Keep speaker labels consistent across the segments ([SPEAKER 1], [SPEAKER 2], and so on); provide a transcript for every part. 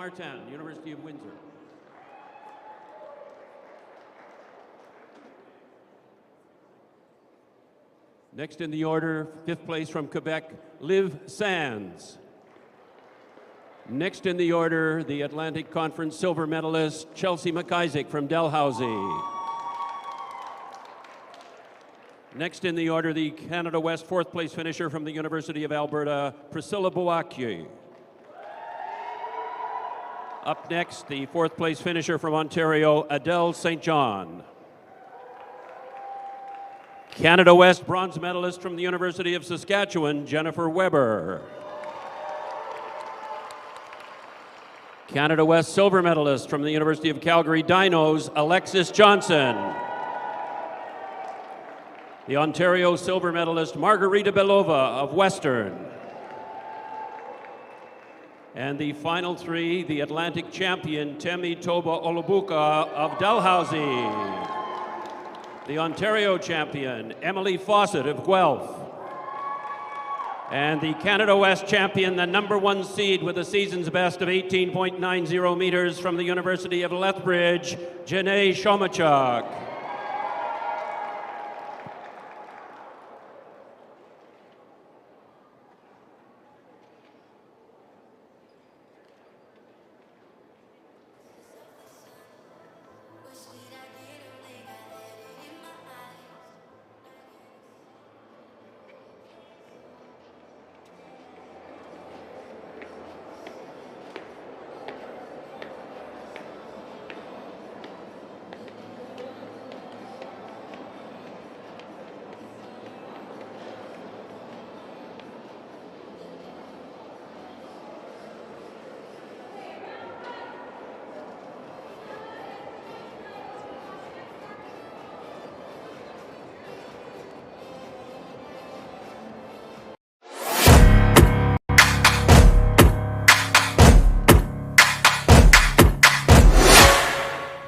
[SPEAKER 1] Martin, University of Windsor. Next in the order, 5th place from Quebec, Liv Sands. Next in the order, the Atlantic Conference silver medalist, Chelsea McIsaac from Dalhousie. Next in the order, the Canada West 4th place finisher from the University of Alberta, Priscilla Boakye. Up next, the 4th place finisher from Ontario, Adele St. John. Canada West bronze medalist from the University of Saskatchewan, Jennifer Weber. Canada West silver medalist from the University of Calgary Dinos, Alexis Johnson. The Ontario silver medalist, Margarita Belova of Western. And the final 3, the Atlantic champion, Temi Toba Olubuka of Dalhousie. The Ontario champion, Emily Fawcett of Guelph. And the Canada West champion, the #1 seed with a season's best of 18.90 meters from the University of Lethbridge, Janae Shomachuk.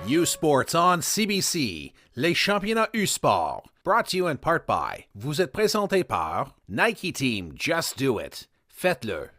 [SPEAKER 2] U-Sports on CBC, les championnats U-Sport, brought to you in part by, vous êtes présenté par Nike Team, Just Do It, faites-le.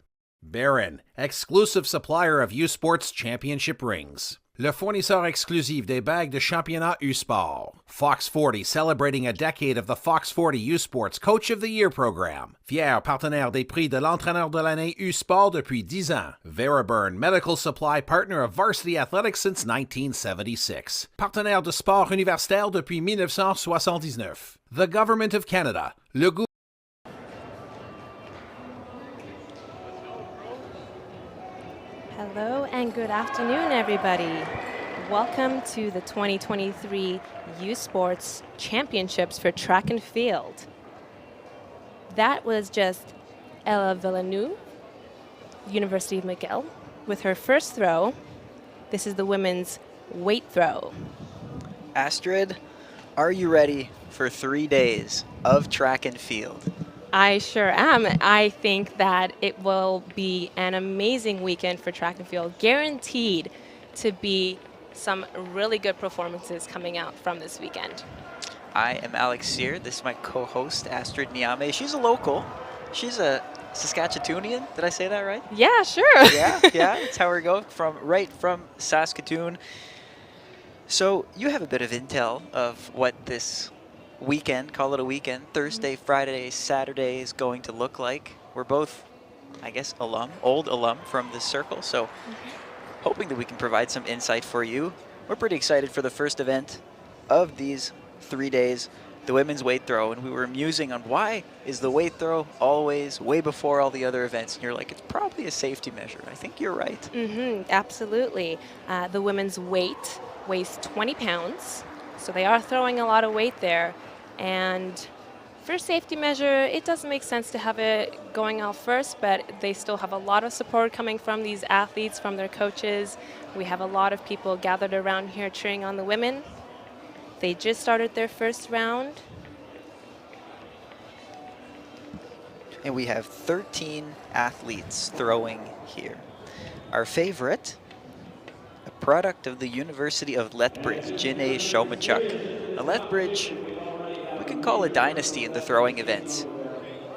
[SPEAKER 2] Barron, exclusive supplier of U-Sports championship rings. Le fournisseur exclusif des bagues de championnat U-Sport. Fox 40 celebrating a decade of the Fox 40 U-Sports Coach of the Year program. Fier partenaire des prix de l'entraîneur de l'année U-Sport depuis 10 ans. Veraburn, medical supply partner of varsity athletics since 1976. Partenaire de sport universitaire depuis 1979. The Government of Canada. Le gouvernement.
[SPEAKER 3] Hello and good afternoon, everybody. Welcome to the 2023 U-Sports Championships for Track and Field. That was just Ella Villeneuve, University of McGill, with her first throw. This is the women's weight throw.
[SPEAKER 4] Astrid, are you ready for 3 days of track and field?
[SPEAKER 3] I sure am. I think that it will be an amazing weekend for track and field, guaranteed to be some really good performances coming out from this weekend.
[SPEAKER 4] I am Alex Sear. This is my co-host, Astrid Niame. She's a local. She's a Saskatoonian. Did I say that right?
[SPEAKER 3] Yeah, sure.
[SPEAKER 4] Yeah, that's how we go, right from Saskatoon. So you have a bit of intel of what this weekend, call it a weekend, Thursday, Friday, Saturday is going to look like. We're both, I guess, old alum from this circle, so hoping that we can provide some insight for you. We're pretty excited for the first event of these 3 days, the women's weight throw, and we were musing on why is the weight throw always way before all the other events, and you're like, it's probably a safety measure. I think you're right.
[SPEAKER 3] Absolutely. The women's weight weighs 20 pounds, so they are throwing a lot of weight there. And for safety measure, it doesn't make sense to have it going out first, but they still have a lot of support coming from these athletes, from their coaches. We have a lot of people gathered around here cheering on the women. They just started their first round.
[SPEAKER 4] And we have 13 athletes throwing here. Our favorite, a product of the University of Lethbridge, Janae Shomachuk. Now, Lethbridge, we can call a dynasty in the throwing events.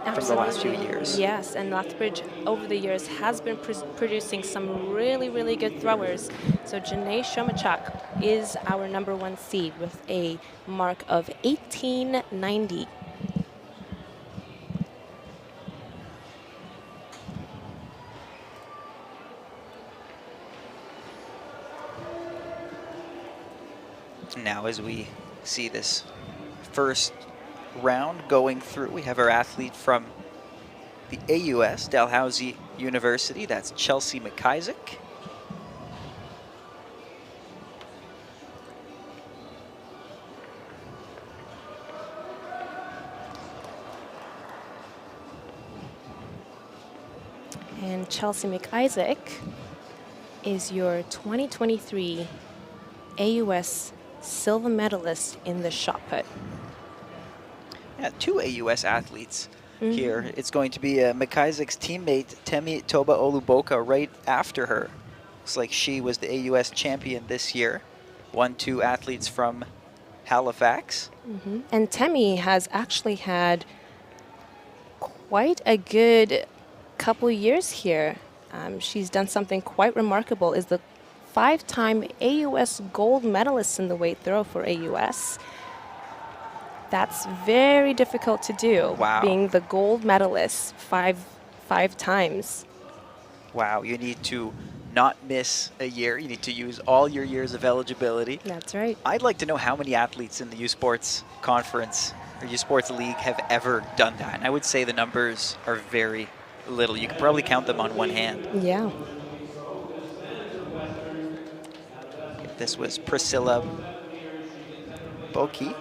[SPEAKER 4] from the last few
[SPEAKER 3] Absolutely.
[SPEAKER 4] years.
[SPEAKER 3] Yes, and Lethbridge over the years has been producing some really, really good throwers. So Janae Shomachuk is our #1 seed with a mark of 1890.
[SPEAKER 4] Now as we see this first round going through, we have our athlete from the AUS, Dalhousie University. That's Chelsea McIsaac.
[SPEAKER 3] And Chelsea McIsaac is your 2023 AUS silver medalist in the shot put.
[SPEAKER 4] Yeah, 2 AUS athletes here. It's going to be McIsaac's teammate, Temi Toba Oluboka, right after her. Looks like she was the AUS champion this year. 1-2 athletes from Halifax.
[SPEAKER 3] And Temi has actually had quite a good couple years here. She's done something quite remarkable, is the 5-time AUS gold medalist in the weight throw for AUS. That's very difficult to do.
[SPEAKER 4] Wow.
[SPEAKER 3] Being the gold medalist five times.
[SPEAKER 4] Wow, you need to not miss a year. You need to use all your years of eligibility.
[SPEAKER 3] That's right.
[SPEAKER 4] I'd like to know how many athletes in the U Sports Conference or U Sports League have ever done that. And I would say the numbers are very little. You could probably count them on one hand.
[SPEAKER 3] Yeah.
[SPEAKER 4] This was Priscilla Boki.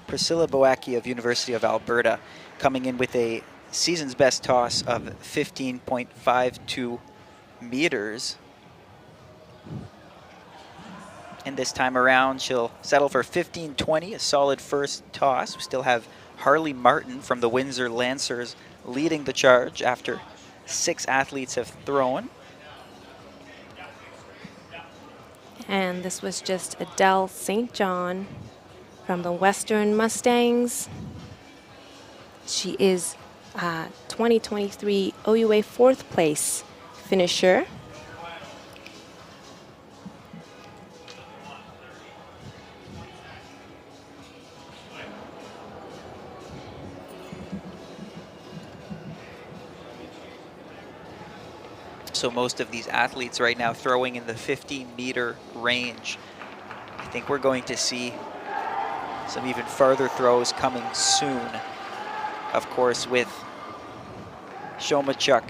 [SPEAKER 4] Priscilla Boaki of University of Alberta coming in with a season's best toss of 15.52 meters. And this time around, she'll settle for 15.20, a solid first toss. We still have Harley Martin from the Windsor Lancers leading the charge after 6 athletes have thrown.
[SPEAKER 3] And this was just Adele St. John from the Western Mustangs. She is 2023 OUA 4th place finisher.
[SPEAKER 4] So most of these athletes right now throwing in the 15-meter range. I think we're going to see some even farther throws coming soon. Of course, with Shomachuk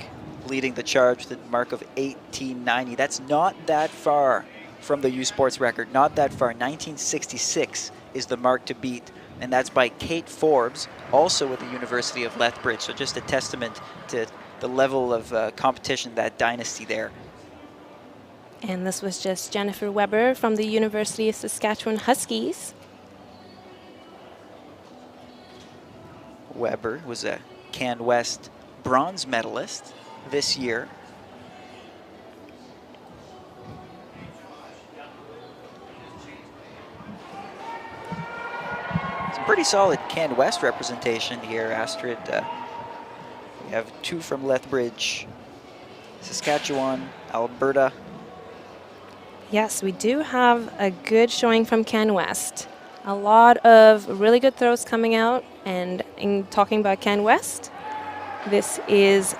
[SPEAKER 4] leading the charge with a mark of 1890. That's not that far from the U Sports record, not that far. 1966 is the mark to beat, and that's by Kate Forbes, also with the University of Lethbridge. So just a testament to the level of competition, that dynasty there.
[SPEAKER 3] And this was just Jennifer Weber from the University of Saskatchewan Huskies.
[SPEAKER 4] Weber was a CanWest bronze medalist this year. Some pretty solid CanWest representation here, Astrid. We have 2 from Lethbridge, Saskatchewan, Alberta.
[SPEAKER 3] Yes, we do have a good showing from CanWest. A lot of really good throws coming out. And in talking about CanWest, this is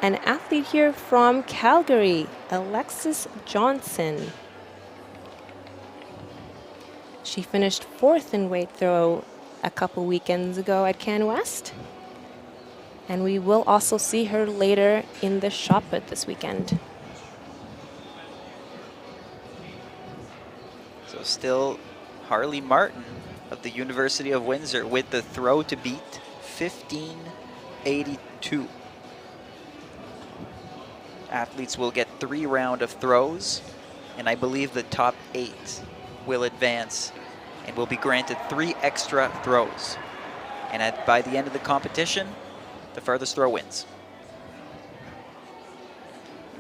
[SPEAKER 3] an athlete here from Calgary, Alexis Johnson. She finished 4th in weight throw a couple weekends ago at CanWest. And we will also see her later in the shot put this weekend.
[SPEAKER 4] So still Harley Martin of the University of Windsor with the throw to beat, 1582. Athletes will get 3 rounds of throws, and I believe the top 8 will advance and will be granted 3 extra throws. And by the end of the competition, the farthest throw wins.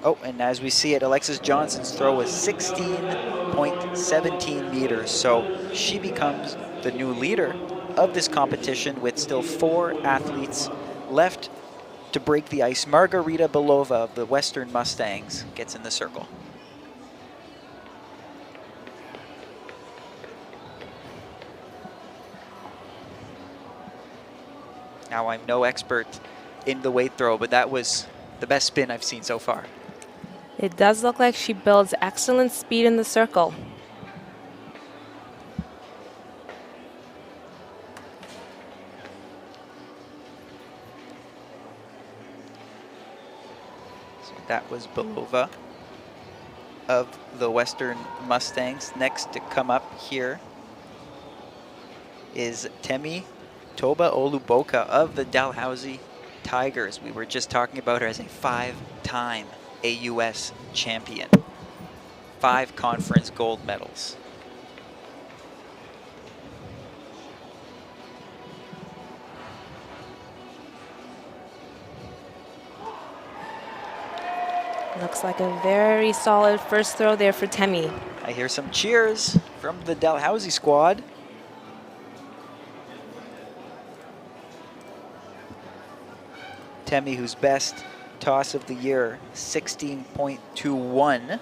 [SPEAKER 4] Oh, and as we see it, Alexis Johnson's throw was 16.17 meters, so she becomes the new leader of this competition with still 4 athletes left to break the ice. Margarita Belova of the Western Mustangs gets in the circle. Now, I'm no expert in the weight throw, but that was the best spin I've seen so far.
[SPEAKER 3] It does look like she builds excellent speed in the circle.
[SPEAKER 4] So that was Belova of the Western Mustangs. Next to come up here is Temi Toba Oluboka of the Dalhousie Tigers. We were just talking about her as a 5-time AUS champion. 5 conference gold medals.
[SPEAKER 3] Looks like a very solid first throw there for Temi.
[SPEAKER 4] I hear some cheers from the Dalhousie squad. Temi, whose best toss of the year, 16.21,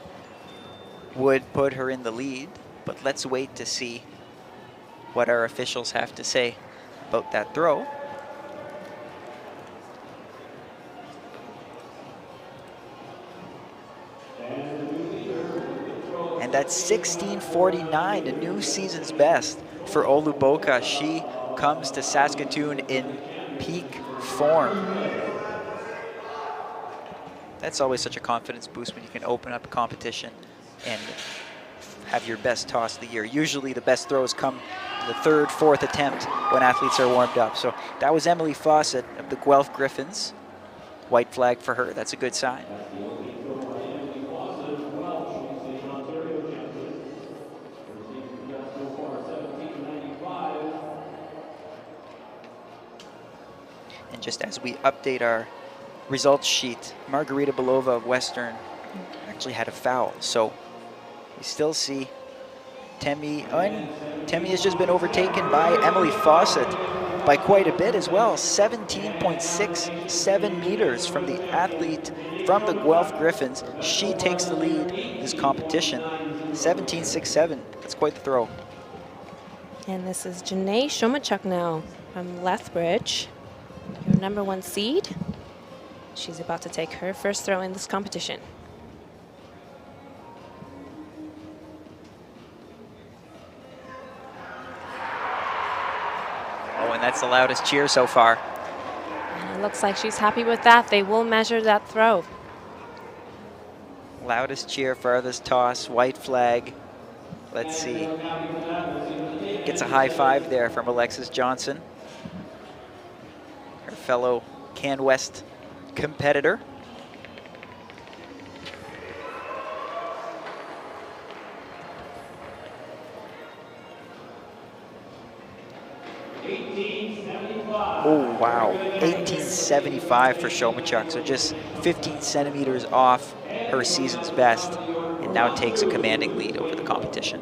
[SPEAKER 4] would put her in the lead. But let's wait to see what our officials have to say about that throw. And that's 16.49, a new season's best for Oluboka. She comes to Saskatoon in peak form. That's always such a confidence boost when you can open up a competition and have your best toss of the year. Usually the best throws come the 3rd, 4th attempt when athletes are warmed up. So that was Emily Fawcett of the Guelph Griffins. White flag for her. That's a good sign. And just as we update our results sheet, Margarita Belova of Western actually had a foul. So we still see Temi, and Temi has just been overtaken by Emily Fawcett by quite a bit as well. 17.67 meters from the athlete from the Guelph Griffins. She takes the lead in this competition. 17.67, that's quite the throw.
[SPEAKER 3] And this is Janae Shomachuk now from Lethbridge, your #1 seed. She's about to take her first throw in this competition.
[SPEAKER 4] Oh, and that's the loudest cheer so far.
[SPEAKER 3] And it looks like she's happy with that. They will measure that throw.
[SPEAKER 4] Loudest cheer, farthest toss, white flag. Let's see. Gets a high five there from Alexis Johnson, her fellow CanWest competitor. Oh, wow. 1875 for Shomachuk, so just 15 centimeters off her season's best, and now takes a commanding lead over the competition.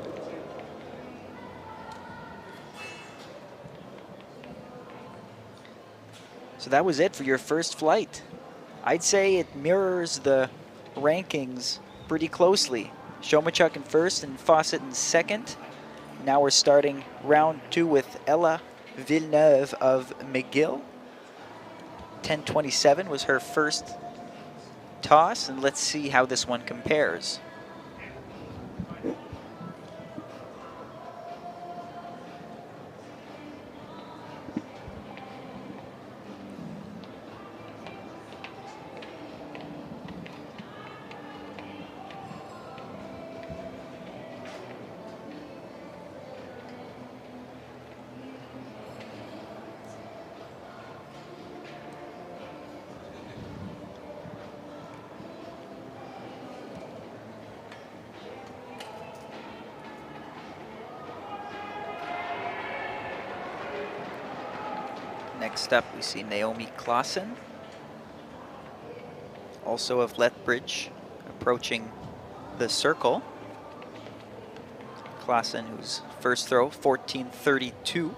[SPEAKER 4] So that was it for your first flight. I'd say it mirrors the rankings pretty closely. Shomachuk in first and Fawcett in second. Now we're starting round 2 with Ella Villeneuve of McGill. 10.27 was her first toss, and let's see how this one compares. Next up, we see Naomi Clausen, also of Lethbridge, approaching the circle. Clausen, whose first throw, 14.32.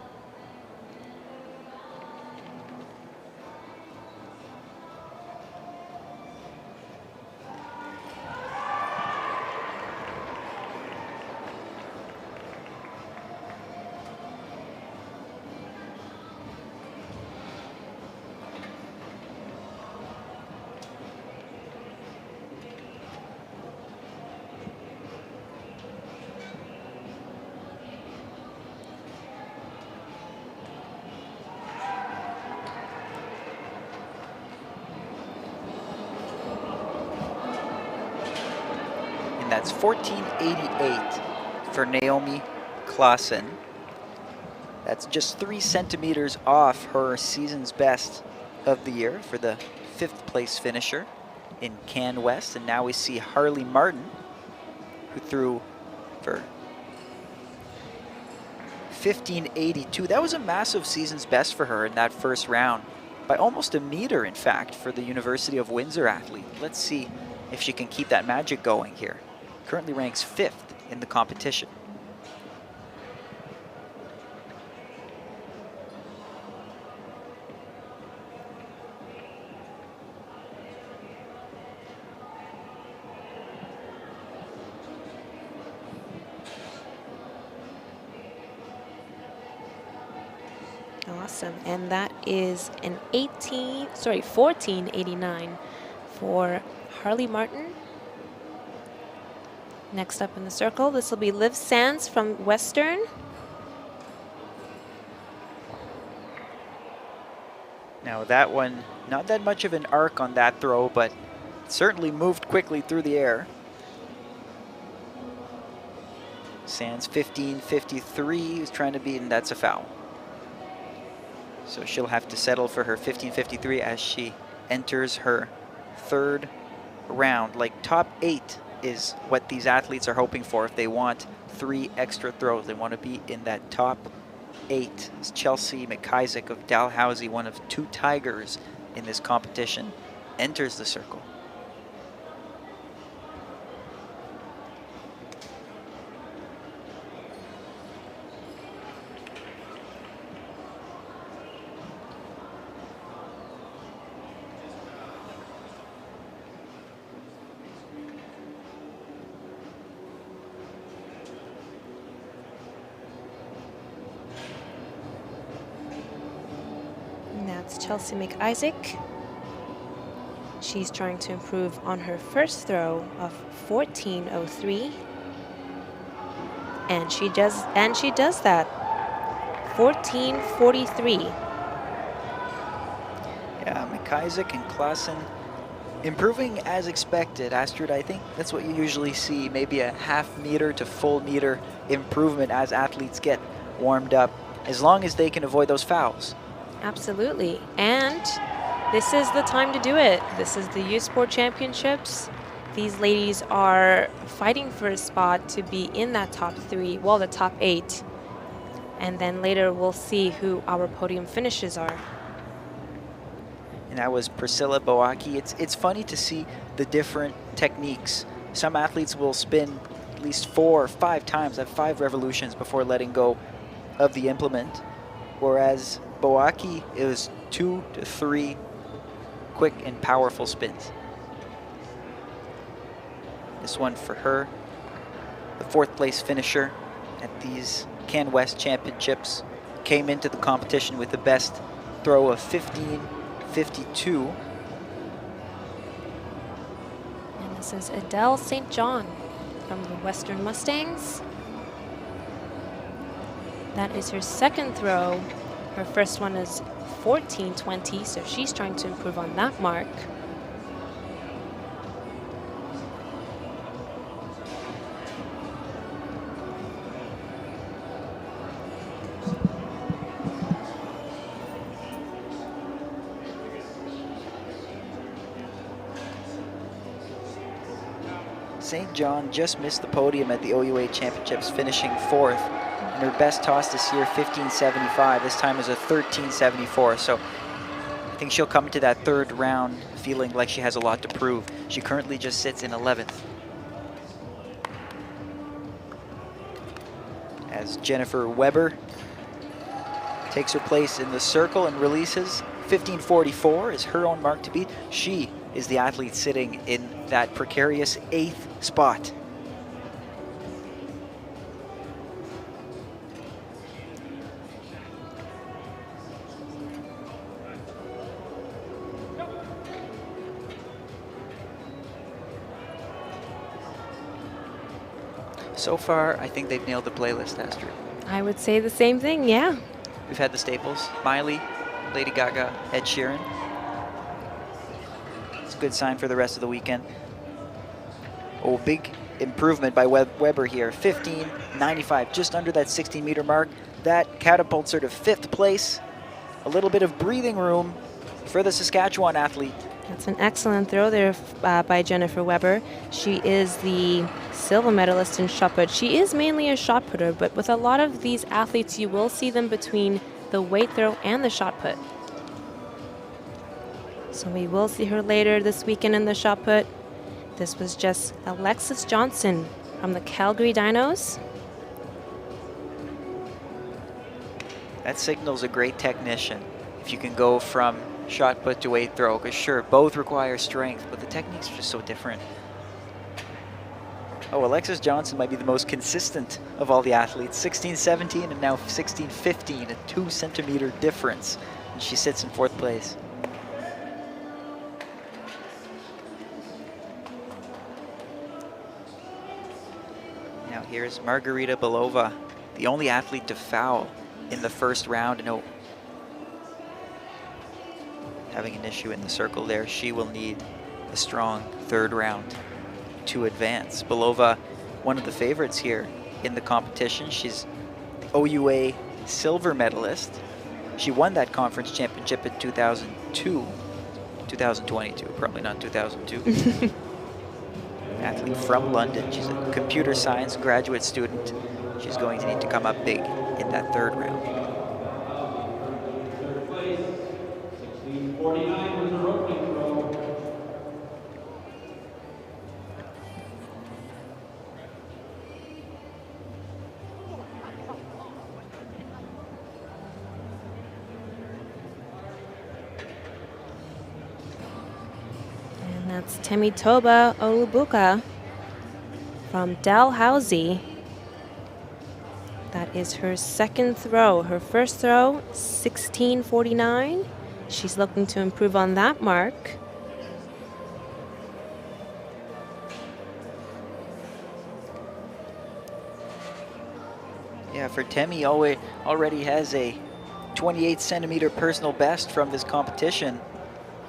[SPEAKER 4] And that's 14.88 for Naomi Clausen. That's just 3 centimeters off her season's best of the year for the 5th place finisher in Can West. And now we see Harley Martin, who threw for 15.82. That was a massive season's best for her in that first round, by almost a meter, in fact, for the University of Windsor athlete. Let's see if she can keep that magic going here. Currently ranks 5th in the competition.
[SPEAKER 3] Awesome, and that is an 14.89 for Harley Martin. Next up in the circle, this will be Liv Sands from Western.
[SPEAKER 4] Now that one, not that much of an arc on that throw, but certainly moved quickly through the air. Sands 15.53, who's trying to beat, and that's a foul. So she'll have to settle for her 15.53 as she enters her 3rd round. Like, top 8 is what these athletes are hoping for if they want 3 extra throws. They want to be in that top 8. It's Chelsea McIsaac of Dalhousie, one of 2 Tigers in this competition, enters the circle.
[SPEAKER 3] That's Chelsea McIsaac. She's trying to improve on her first throw of 14.03. And she does that. 14.43.
[SPEAKER 4] Yeah, McIsaac and Clausen improving as expected. Astrid, I think that's what you usually see, maybe a half meter to full meter improvement as athletes get warmed up, as long as they can avoid those fouls.
[SPEAKER 3] Absolutely, and this is the time to do it. This is the U Sport Championships. These ladies are fighting for a spot to be in that top 3, well, the top 8. And then later we'll see who our podium finishes are.
[SPEAKER 4] And that was Priscilla Boaki. It's funny to see the different techniques. Some athletes will spin at least 4 or 5 times, have 5 revolutions before letting go of the implement. Whereas Boaki, it was 2 to 3 quick and powerful spins. This one for her, the 4th place finisher at these Can West Championships, came into the competition with the best throw of 15.52.
[SPEAKER 3] And this is Adele St. John from the Western Mustangs. That is her 2nd throw. Her first one is 14.20, so she's trying to improve on that mark.
[SPEAKER 4] St. John just missed the podium at the OUA Championships, finishing 4th. And her best toss this year, 15.75. This time is a 13.74. So I think she'll come into that 3rd round feeling like she has a lot to prove. She currently just sits in 11th. As as Jennifer Weber takes her place in the circle and releases. 15:44 is her own mark to beat. She is the athlete sitting in that precarious 8th spot. So far, I think they've nailed the playlist, Astrid.
[SPEAKER 3] I would say the same thing, yeah.
[SPEAKER 4] We've had the staples: Miley, Lady Gaga, Ed Sheeran. It's a good sign for the rest of the weekend. Oh, big improvement by Weber here. 15:95, just under that 16-meter mark. That catapults her to 5th place. A little bit of breathing room for the Saskatchewan athlete.
[SPEAKER 3] That's an excellent throw there by Jennifer Weber. She is the silver medalist in shot put. She is mainly a shot putter, but with a lot of these athletes, you will see them between the weight throw and the shot put. So we will see her later this weekend in the shot put. This was just Alexis Johnson from the Calgary Dinos.
[SPEAKER 4] That signals a great technician if you can go from shot put to weight throw, because sure, both require strength, but the techniques are just so different. Oh, Alexis Johnson might be the most consistent of all the athletes. 16:17 and now 16:15, a 2-centimeter difference. And she sits in 4th place. Now here's Margarita Belova, the only athlete to foul in the first round. No, having an issue in the circle there. She will need a strong 3rd round to advance. Belova, one of the favorites here in the competition. She's the OUA silver medalist. She won that conference championship in 2022, probably not 2002. Athlete from London. She's a computer science graduate student. She's going to need to come up big in that 3rd round.
[SPEAKER 1] 49 was her opening throw.
[SPEAKER 3] And that's Temitoba Olubuka from Dalhousie. That is her 2nd throw. Her first throw, 16:49. She's looking to improve on that mark.
[SPEAKER 4] Yeah, for Temi, already has a 28-centimeter personal best from this competition.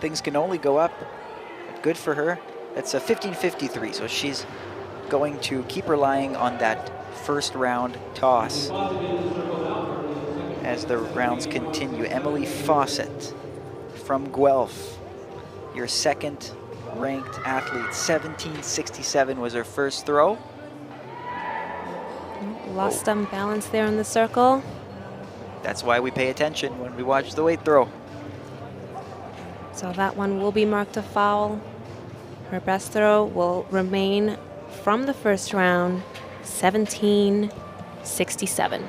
[SPEAKER 4] Things can only go up. But good for her. That's a 15:53, so she's going to keep relying on that 1st round toss as the rounds continue. Emily Fawcett from Guelph, your 2nd ranked athlete. 17:67 was her first throw.
[SPEAKER 3] Lost some balance there in the circle.
[SPEAKER 4] That's why we pay attention when we watch the weight throw.
[SPEAKER 3] So that one will be marked a foul. Her best throw will remain from the first round, 17:67.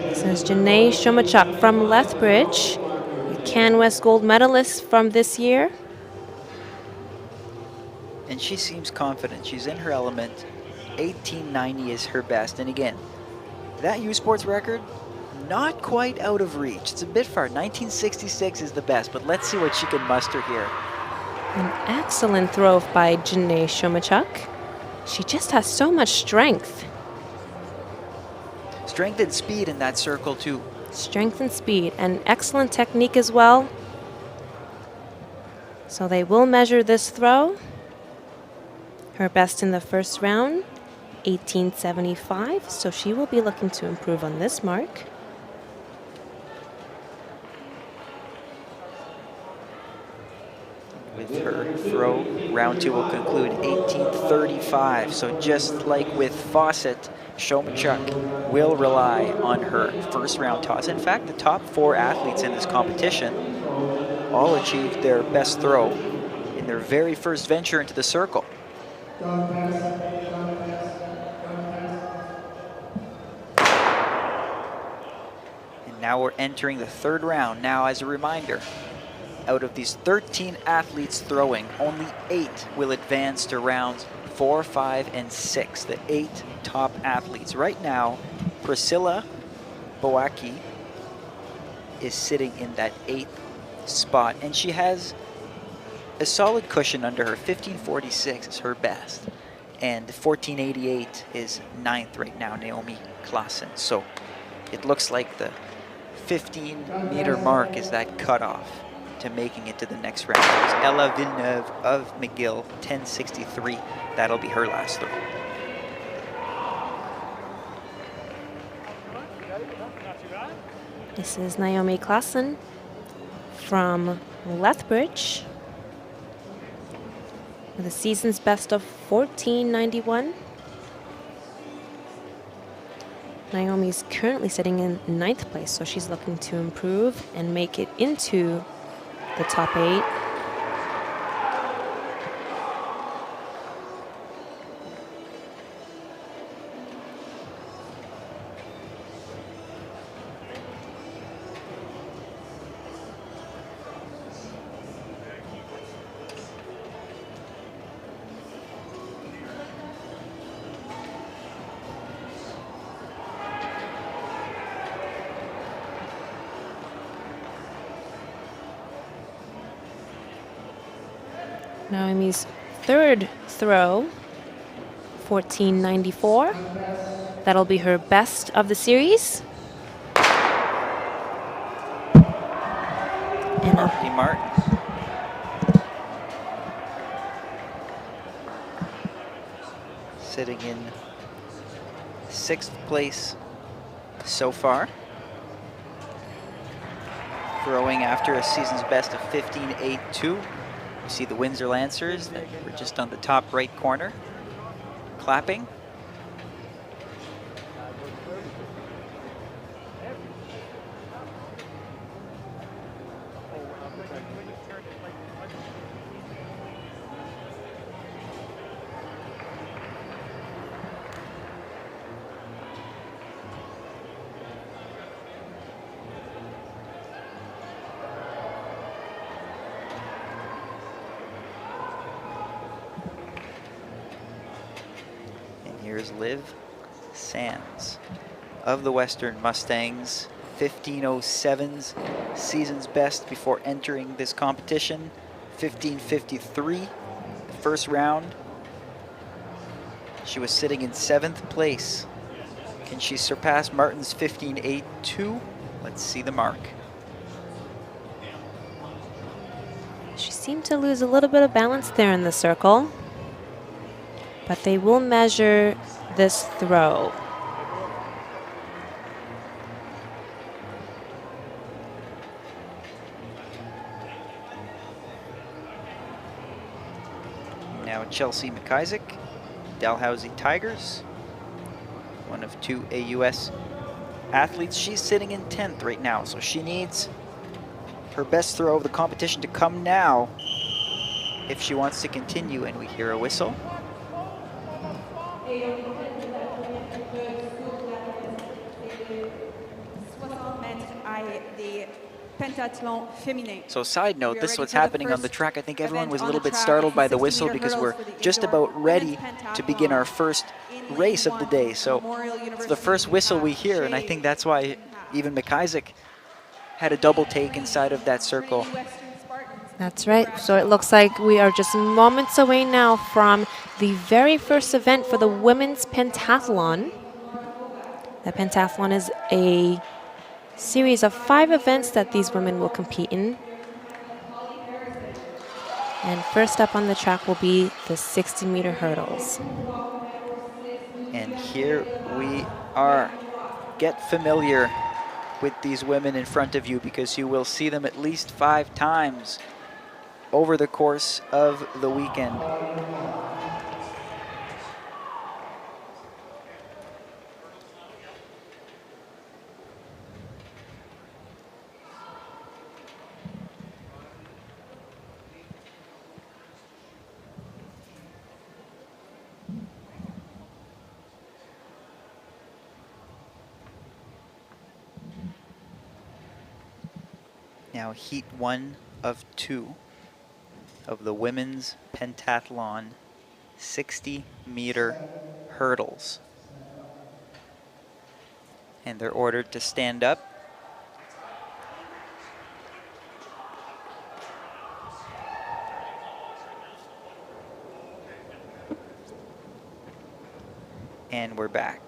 [SPEAKER 3] This is Janae Shomachuk from Lethbridge, a CanWest gold medalist from this year.
[SPEAKER 4] And she seems confident. She's in her element. 18:90 is her best. And again, that U Sports record, not quite out of reach. It's a bit far. 1966 is the best, but let's see what she can muster here.
[SPEAKER 3] An excellent throw by Janae Shomachuk. She just has so much strength.
[SPEAKER 4] Strength and speed in that circle too.
[SPEAKER 3] Strength and speed, and excellent technique as well. So they will measure this throw. Her best in the first round, 18:75. So she will be looking to improve on this mark.
[SPEAKER 4] With her throw, round 2 will conclude 18:35. So just like with Fawcett, Shomachuk will rely on her first round toss. In fact, the top 4 athletes in this competition all achieved their best throw making their very first venture into the circle. And now we're entering the third round. Now, as a reminder, out of these 13 athletes throwing, only 8 will advance to rounds 4, 5, and 6. The 8 top athletes. Right now, Priscilla Boaki is sitting in that 8th spot, and she has a solid cushion under her. 1546 is her best, and 1488 is 9th right now, Naomi Klassen. So it looks like the 15-meter mark is that cutoff to making it to the next round. It's Ella Villeneuve of McGill, 1063. That'll be her last throw.
[SPEAKER 3] This is Naomi Klassen from Lethbridge with a season's best of 1491. Naomi's currently sitting in 9th place, so she's looking to improve and make it into the top 8. Naomi's third throw, 1494. That'll be her best of the series. And up.
[SPEAKER 4] Marty Martin. Sitting in 6th place so far. Throwing after a season's best of 15.82. You see the Windsor Lancers that were just on the top right corner, clapping. Here's Liv Sands of the Western Mustangs, 15:07's season's best before entering this competition, 15:53 the first round. She was sitting in 7th place. Can she surpass Martin's 15.82? Let's see the mark.
[SPEAKER 3] She seemed to lose a little bit of balance there in the circle, but they will measure this throw.
[SPEAKER 4] Now Chelsea McIsaac, Dalhousie Tigers, one of 2 AUS athletes. She's sitting in 10th right now, so she needs her best throw of the competition to come now if she wants to continue, and we hear a whistle. So side note, this is what's happening on the track. I think everyone was a little bit startled by the whistle because we're just about ready to begin our first race of the day. So it's the first whistle we hear, and I think that's why even McIsaac had a double take inside of that circle.
[SPEAKER 3] That's right. So it looks like we are just moments away now from the very first event for the women's pentathlon. The pentathlon is a series of 5 events that these women will compete in. And first up on the track will be the 60-meter hurdles.
[SPEAKER 4] And here we are. Get familiar with these women in front of you because you will see them at least 5 times over the course of the weekend. Now heat 1 of 2 of the women's pentathlon 60-meter hurdles. And they're ordered to stand up. And we're back.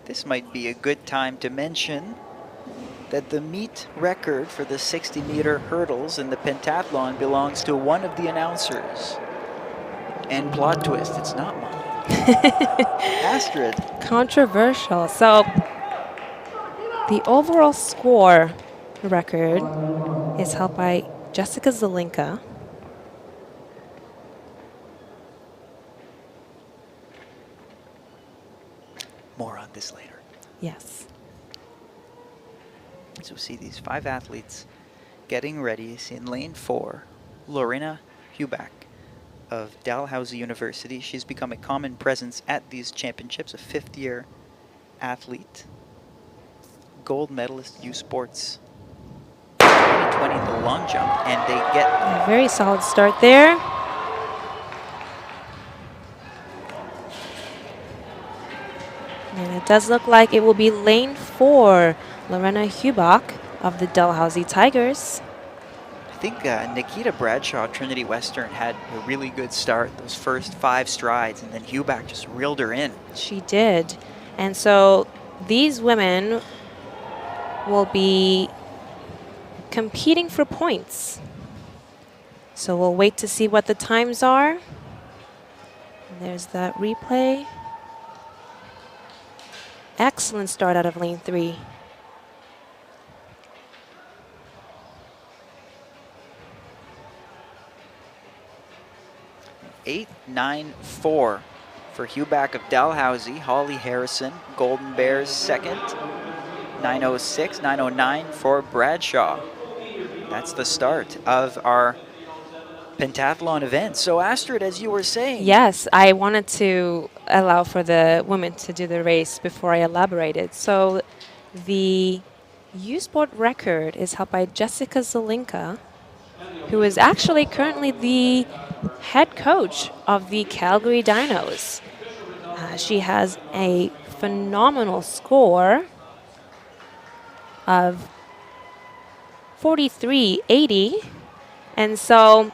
[SPEAKER 4] This might be a good time to mention that the meet record for the 60-meter hurdles in the pentathlon belongs to one of the announcers. And plot twist, it's not mine. Astrid.
[SPEAKER 3] Controversial. So the overall score record is held by Jessica Zelinka.
[SPEAKER 4] More on this later.
[SPEAKER 3] Yes.
[SPEAKER 4] So see these 5 athletes getting ready. In lane 4, Lorena Huback of Dalhousie University. She's become a common presence at these championships, a 5th-year athlete. Gold medalist U Sports 2020 in the long jump, and they get
[SPEAKER 3] A very solid start there. And it does look like it will be lane 4, Lorena Hubach of the Dalhousie Tigers.
[SPEAKER 4] I think Nikita Bradshaw, Trinity Western, had a really good start, those first 5 strides, and then Huback just reeled her in.
[SPEAKER 3] She did. And so these women will be competing for points. So we'll wait to see what the times are. And there's that replay. Excellent start out of lane 3.
[SPEAKER 4] 8.94 for Huback of Dalhousie. Holly Harrison, Golden Bears second. 9.06, 9.09 for Bradshaw. That's the start of our pentathlon event. So Astrid, as you were saying.
[SPEAKER 3] Yes, I wanted to allow for the women to do the race before I elaborated. So the U Sport record is held by Jessica Zelinka, who is actually currently the head coach of the Calgary Dinos. She has a phenomenal score of 43.80. And so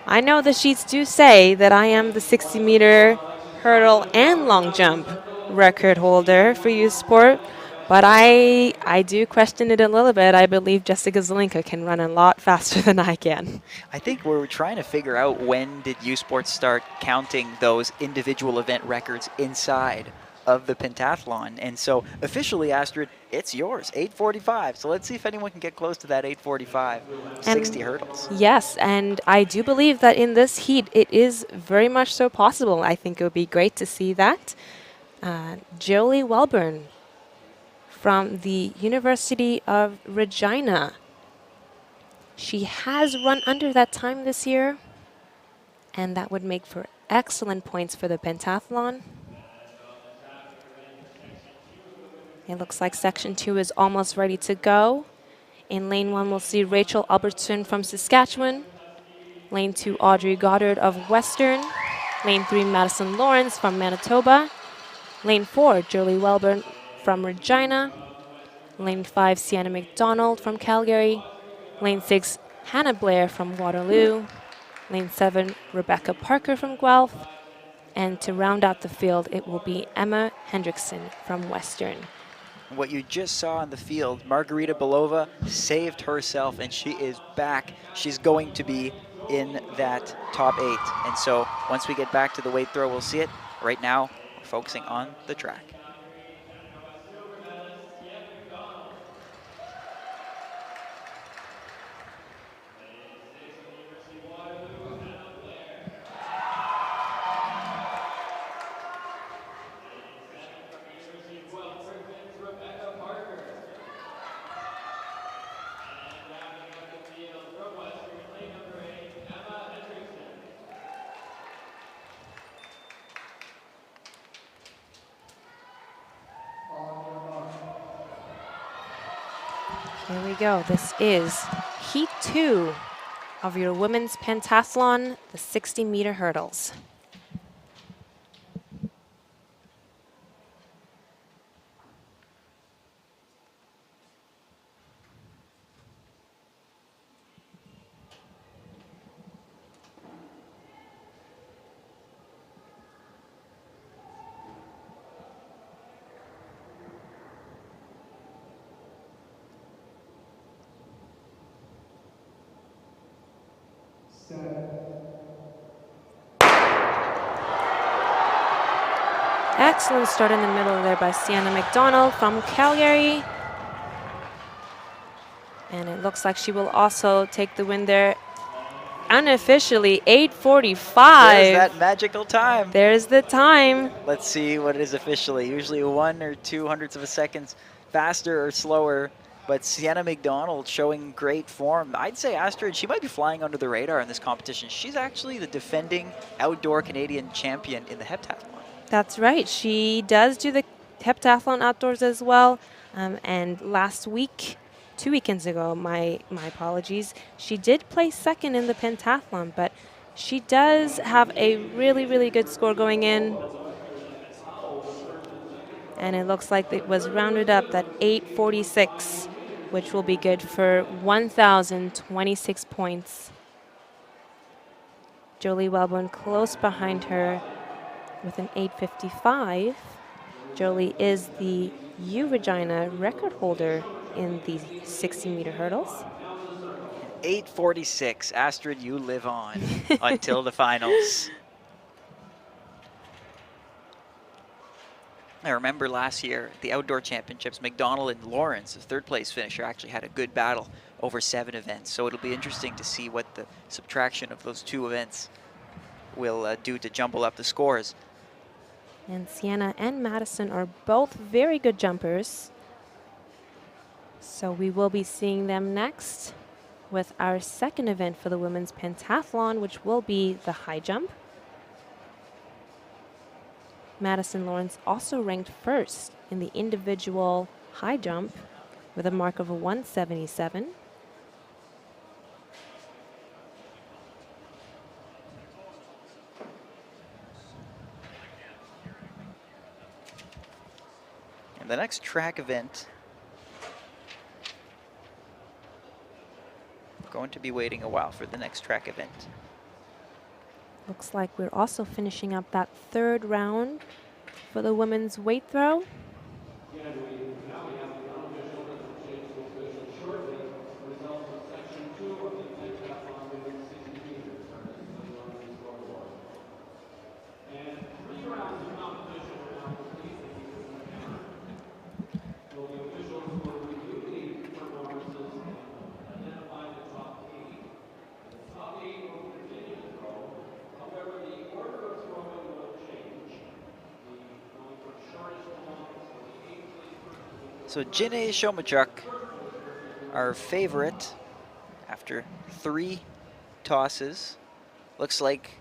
[SPEAKER 3] I know the sheets do say that I am the 60-meter hurdle and long jump record holder for U Sport, but I do question it a little bit. I believe Jessica Zelinka can run a lot faster than I can.
[SPEAKER 4] I think we're trying to figure out when did U Sports start counting those individual event records inside of the pentathlon. And so officially, Astrid, it's yours, 8:45. So let's see if anyone can get close to that 8:45, 60 hurdles.
[SPEAKER 3] Yes, and I do believe that in this heat, it is very much so possible. I think it would be great to see that. Jolie Welburn from the University of Regina. She has run under that time this year, and that would make for excellent points for the pentathlon. It looks like section 2 is almost ready to go. In lane 1, we'll see Rachel Albertson from Saskatchewan. Lane 2, Audrey Goddard of Western. Lane 3, Madison Lawrence from Manitoba. Lane 4, Jolie Welburn from Regina. Lane 5, Sienna McDonald from Calgary. Lane 6, Hannah Blair from Waterloo. Lane 7, Rebecca Parker from Guelph. And to round out the field, it will be Emma Hendrickson from Western.
[SPEAKER 4] What you just saw on the field, Margarita Belova saved herself, and she is back. She's going to be in that top 8. And so once we get back to the weight throw, we'll see it. Right now, we're focusing on the track.
[SPEAKER 3] Here we go. This is Heat 2 of your women's pentathlon, the 60-meter hurdles. Excellent start in the middle there by Sienna McDonald from Calgary. And it looks like she will also take the win there. Unofficially, 8:45.
[SPEAKER 4] There's that magical time.
[SPEAKER 3] There's the time.
[SPEAKER 4] Let's see what it is officially. Usually 1 or 2 hundredths of a second faster or slower. But Sienna McDonald showing great form. I'd say Astrid, she might be flying under the radar in this competition. She's actually the defending outdoor Canadian champion in the heptathlon.
[SPEAKER 3] That's right. She does do the heptathlon outdoors as well. And last week, 2 weekends ago, my apologies, she did place second in the pentathlon, but she does have a really, really good score going in. And it looks like it was rounded up at 8:46, which will be good for 1,026 points. Jolie Wellborn close behind her with an 8:55. Jolie is the U-Regina record holder in the 60-meter hurdles.
[SPEAKER 4] 8:46. Astrid, you live on until the finals. I remember last year at the outdoor championships, McDonald and Lawrence, the third place finisher, actually had a good battle over 7 events. So it'll be interesting to see what the subtraction of those 2 events will do to jumble up the scores.
[SPEAKER 3] And Sienna and Madison are both very good jumpers. So we will be seeing them next with our second event for the women's pentathlon, which will be the high jump. Madison Lawrence also ranked first in the individual high jump with a mark of a 177.
[SPEAKER 4] And the next track event, going to be waiting a while for the next track event.
[SPEAKER 3] Looks like we're also finishing up that third round for the women's weight throw.
[SPEAKER 4] So Janae Shomachuk, our favorite, after 3 tosses. Looks like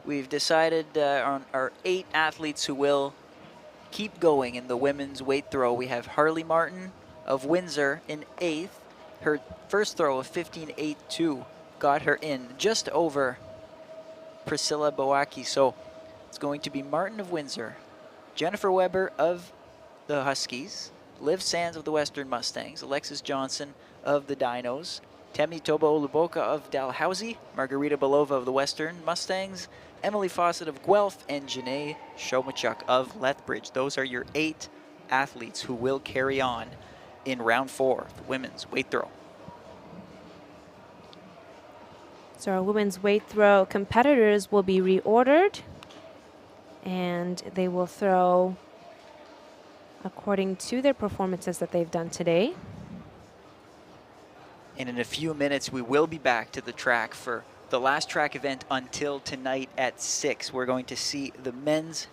[SPEAKER 4] we've decided on our 8 athletes who will keep going in the women's weight throw. We have Harley Martin of Windsor in 8th. Her first throw of 15.82 got her in just over Priscilla Boaki. So it's going to be Martin of Windsor, Jennifer Weber of the Huskies, Liv Sands of the Western Mustangs, Alexis Johnson of the Dinos, Temi Toba Oluboka of Dalhousie, Margarita Belova of the Western Mustangs, Emily Fawcett of Guelph, and Janae Shomachuk of Lethbridge. Those are your 8 athletes who will carry on in round 4, the women's weight throw.
[SPEAKER 3] So our women's weight throw competitors will be reordered, and they will throw according to their performances that they've done today.
[SPEAKER 4] And in a few minutes, we will be back to the track for the last track event until tonight at 6. We're going to see the men's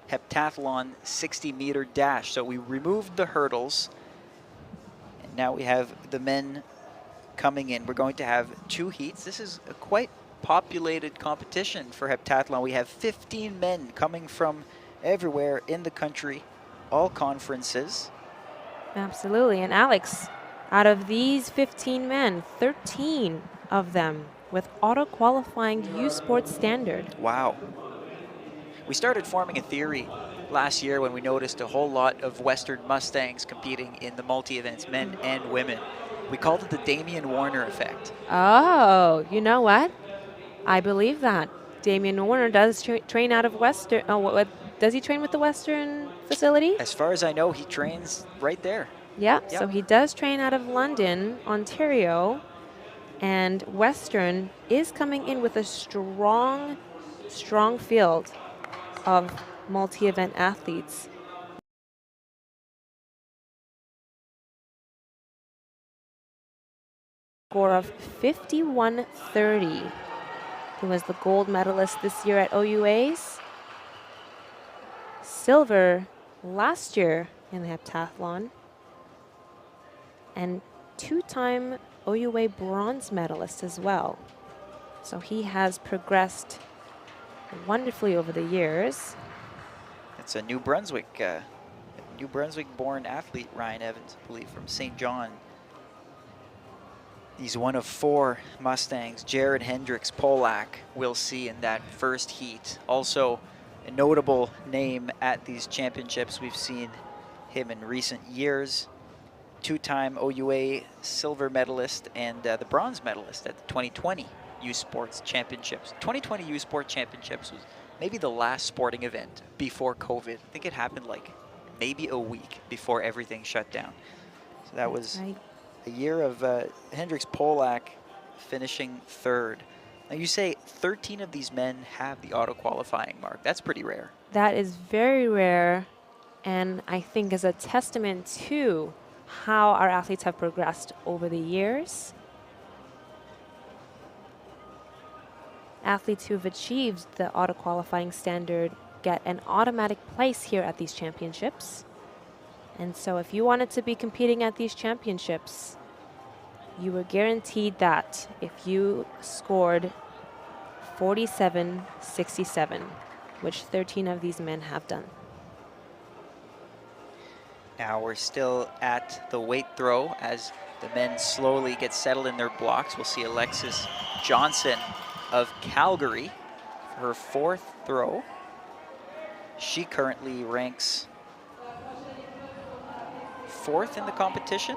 [SPEAKER 4] heptathlon 60-meter dash. So we removed the hurdles, and now we have the men coming in. We're going to have 2 heats. This is a quite populated competition for heptathlon. We have 15 men coming from everywhere in the country, all conferences.
[SPEAKER 3] Absolutely. And Alex, Out of these 15 men, 13 of them with auto-qualifying U Sports standard.
[SPEAKER 4] Wow. We started forming a theory last year when we noticed a whole lot of Western Mustangs competing in the multi-events, men and women. We called it the Damian Warner effect.
[SPEAKER 3] Oh, you know what? I believe that. Damian Warner does train out of Western. Oh, does he train with the Western facility?
[SPEAKER 4] As far as I know, he trains right there.
[SPEAKER 3] Yeah,
[SPEAKER 4] Yep.
[SPEAKER 3] so he does train out of London, Ontario, and Western is coming in with a strong field of multi-event athletes. Score of 51.30. He was the gold medalist this year at OUAs. Silver last year in the heptathlon. And two-time OUA bronze medalist as well. So he has progressed wonderfully over the years.
[SPEAKER 4] It's a New Brunswick-born athlete, Ryan Evans, I believe, from St. John. He's one of 4 Mustangs Jared Hendricks Polak will see in that first heat. Also a notable name at these championships. We've seen him in recent years. 2-time OUA silver medalist and the bronze medalist at the 2020 U Sports Championships. 2020 U Sports Championships was maybe the last sporting event before COVID. I think it happened like maybe a week before everything shut down. So that was
[SPEAKER 3] Right.
[SPEAKER 4] a year of Hendricks Polak finishing 3rd. Now you say 13 of these men have the auto qualifying mark. That's pretty rare.
[SPEAKER 3] That is very rare, and I think is a testament to how our athletes have progressed over the years. Athletes who have achieved the auto qualifying standard get an automatic place here at these championships. And so if you wanted to be competing at these championships, you were guaranteed that if you scored 47.67, which 13 of these men have done.
[SPEAKER 4] Now we're still at the weight throw as the men slowly get settled in their blocks. We'll see Alexis Johnson of Calgary for her 4th throw. She currently ranks 4th in the competition.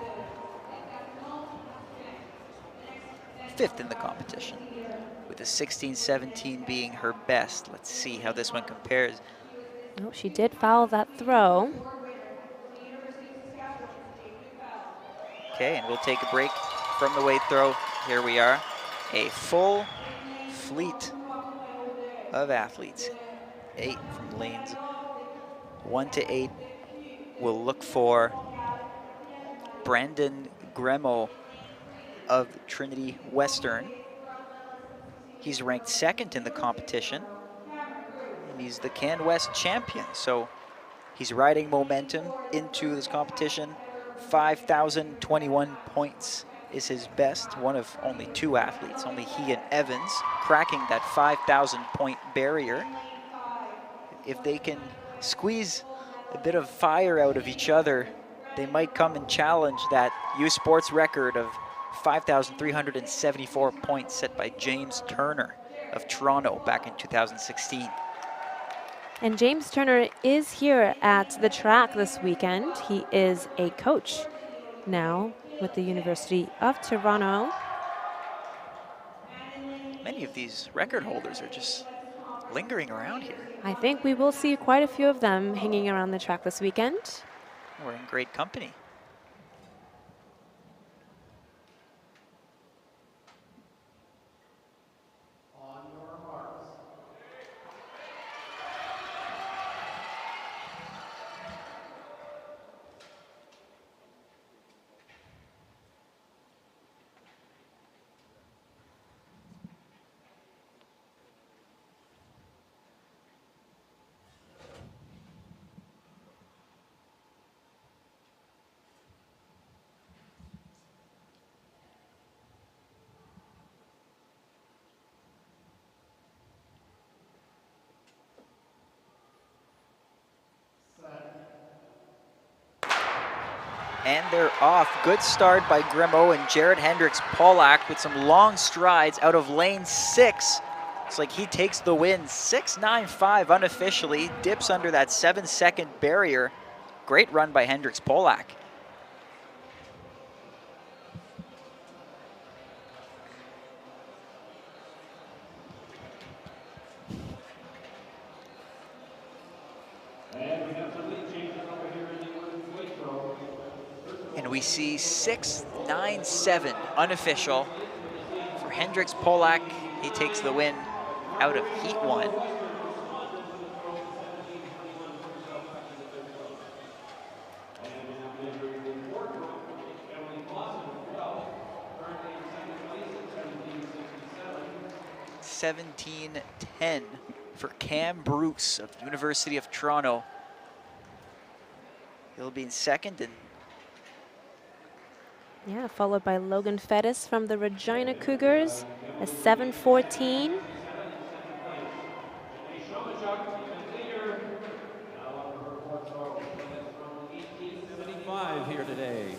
[SPEAKER 4] 5th in the competition, with a 16.17 being her best. Let's see how this one compares.
[SPEAKER 3] Oh, she did foul that throw.
[SPEAKER 4] Okay, and we'll take a break from the weight throw. Here we are, a full fleet of athletes. 8 from lanes 1 to 8. We'll look for Brandon Gremo of Trinity Western. He's ranked 2nd in the competition, and he's the Can West champion. So he's riding momentum into this competition. 5,021 points is his best, one of only 2 athletes, only he and Evans, cracking that 5,000 point barrier. If they can squeeze a bit of fire out of each other, they might come and challenge that U Sports record of 5,374 points set by James Turner of Toronto back in 2016.
[SPEAKER 3] And James Turner is here at the track this weekend. He is a coach now with the University of Toronto.
[SPEAKER 4] Many of these record holders are just lingering around here.
[SPEAKER 3] I think we will see quite a few of them hanging around the track this weekend.
[SPEAKER 4] We're in great company. And they're off. Good start by Grimo and Jared Hendricks Pollack with some long strides out of lane 6. It's like he takes the win. 6.95 unofficially. Dips under that 7-second barrier. Great run by Hendricks Pollack. And we see 6.97 unofficial for Hendricks Pollack. He takes the win out of Heat 1. $17.10 for Cam Bruce of University of Toronto. He'll be in second, and
[SPEAKER 3] Yeah, followed by Logan Fettis from the Regina Cougars, a 7:14.
[SPEAKER 1] Here today.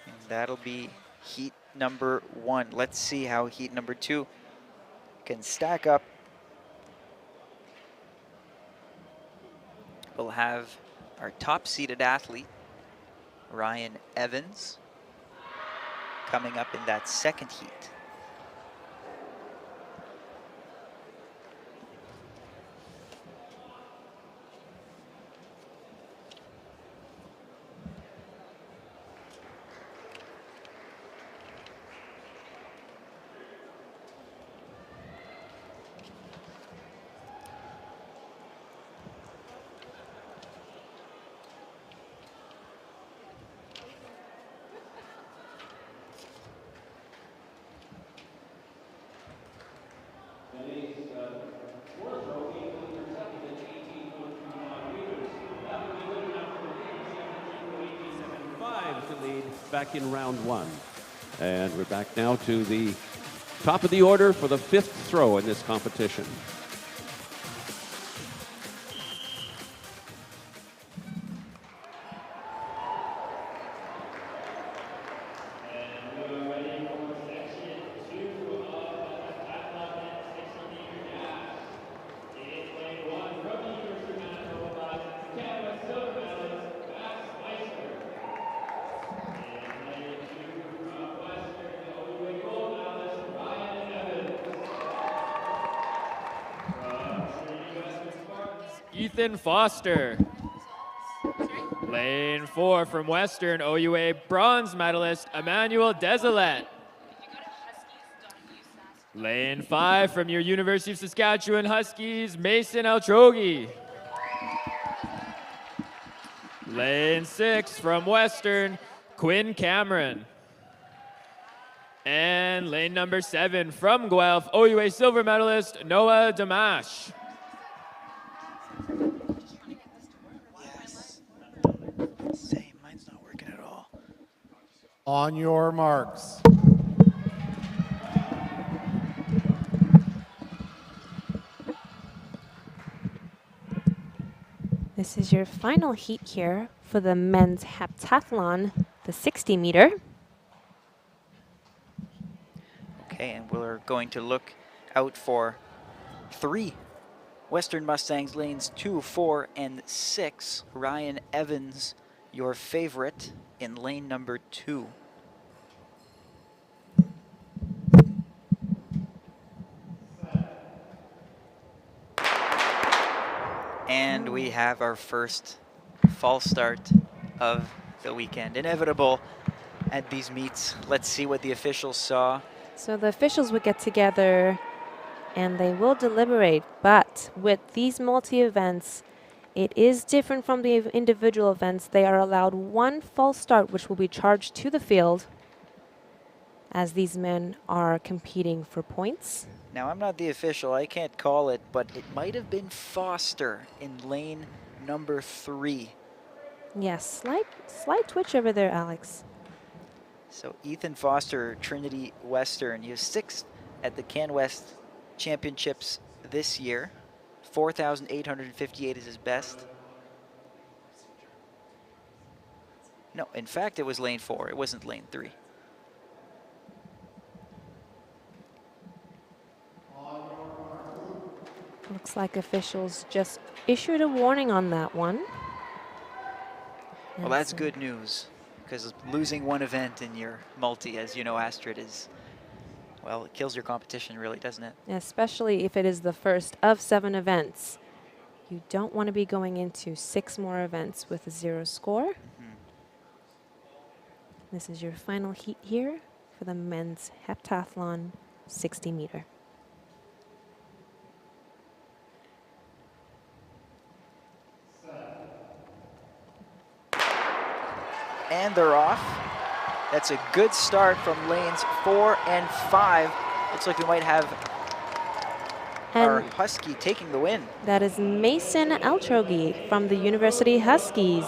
[SPEAKER 4] and that'll be heat number 1. Let's see how heat number 2 can stack up. We'll have our top seeded athlete, Ryan Evans, coming up in that second heat.
[SPEAKER 1] Back in round 1. And we're back now to the top of the order for the 5th throw in this competition.
[SPEAKER 5] Ethan Foster. Lane 4 from Western, OUA bronze medalist Emmanuel Desilette. Lane 5 from your University of Saskatchewan Huskies, Mason Altrogi. Lane 6 from Western, Quinn Cameron. And lane number 7 from Guelph, OUA silver medalist Noah Damash.
[SPEAKER 4] Same, mine's not working at all.
[SPEAKER 6] On your marks.
[SPEAKER 3] This is your final heat here for the men's heptathlon, the 60 meter.
[SPEAKER 4] Okay, and we're going to look out for 3 Western Mustangs lanes 2, 4, and 6. Ryan Evans, your favorite, in lane number 2. And we have our first false start of the weekend. Inevitable at these meets. Let's see what the officials saw.
[SPEAKER 3] So the officials would get together and they will deliberate, but with these multi-events, it is different from the individual events. They are allowed 1 false start, which will be charged to the field as these men are competing for points.
[SPEAKER 4] Now, I'm not the official, I can't call it, but it might have been Foster in lane number 3.
[SPEAKER 3] Yes, slight twitch over there, Alex.
[SPEAKER 4] So Ethan Foster, Trinity Western, he was 6th at the CanWest Championships this year. 4,858 is his best. No, in fact, it was lane 4. It wasn't lane 3.
[SPEAKER 3] Looks like officials just issued a warning on that one.
[SPEAKER 4] Well, that's good news, because losing one event in your multi, as you know, Astrid, is, well, it kills your competition, really, doesn't it?
[SPEAKER 3] Especially if it is the first of 7 events. You don't want to be going into 6 more events with a 0 score. This is your final heat here for the men's heptathlon 60 meter.
[SPEAKER 4] And they're off. That's a good start from lanes 4 and 5. Looks like we might have our Husky taking the win.
[SPEAKER 3] That is Mason Altrogi from the University Huskies.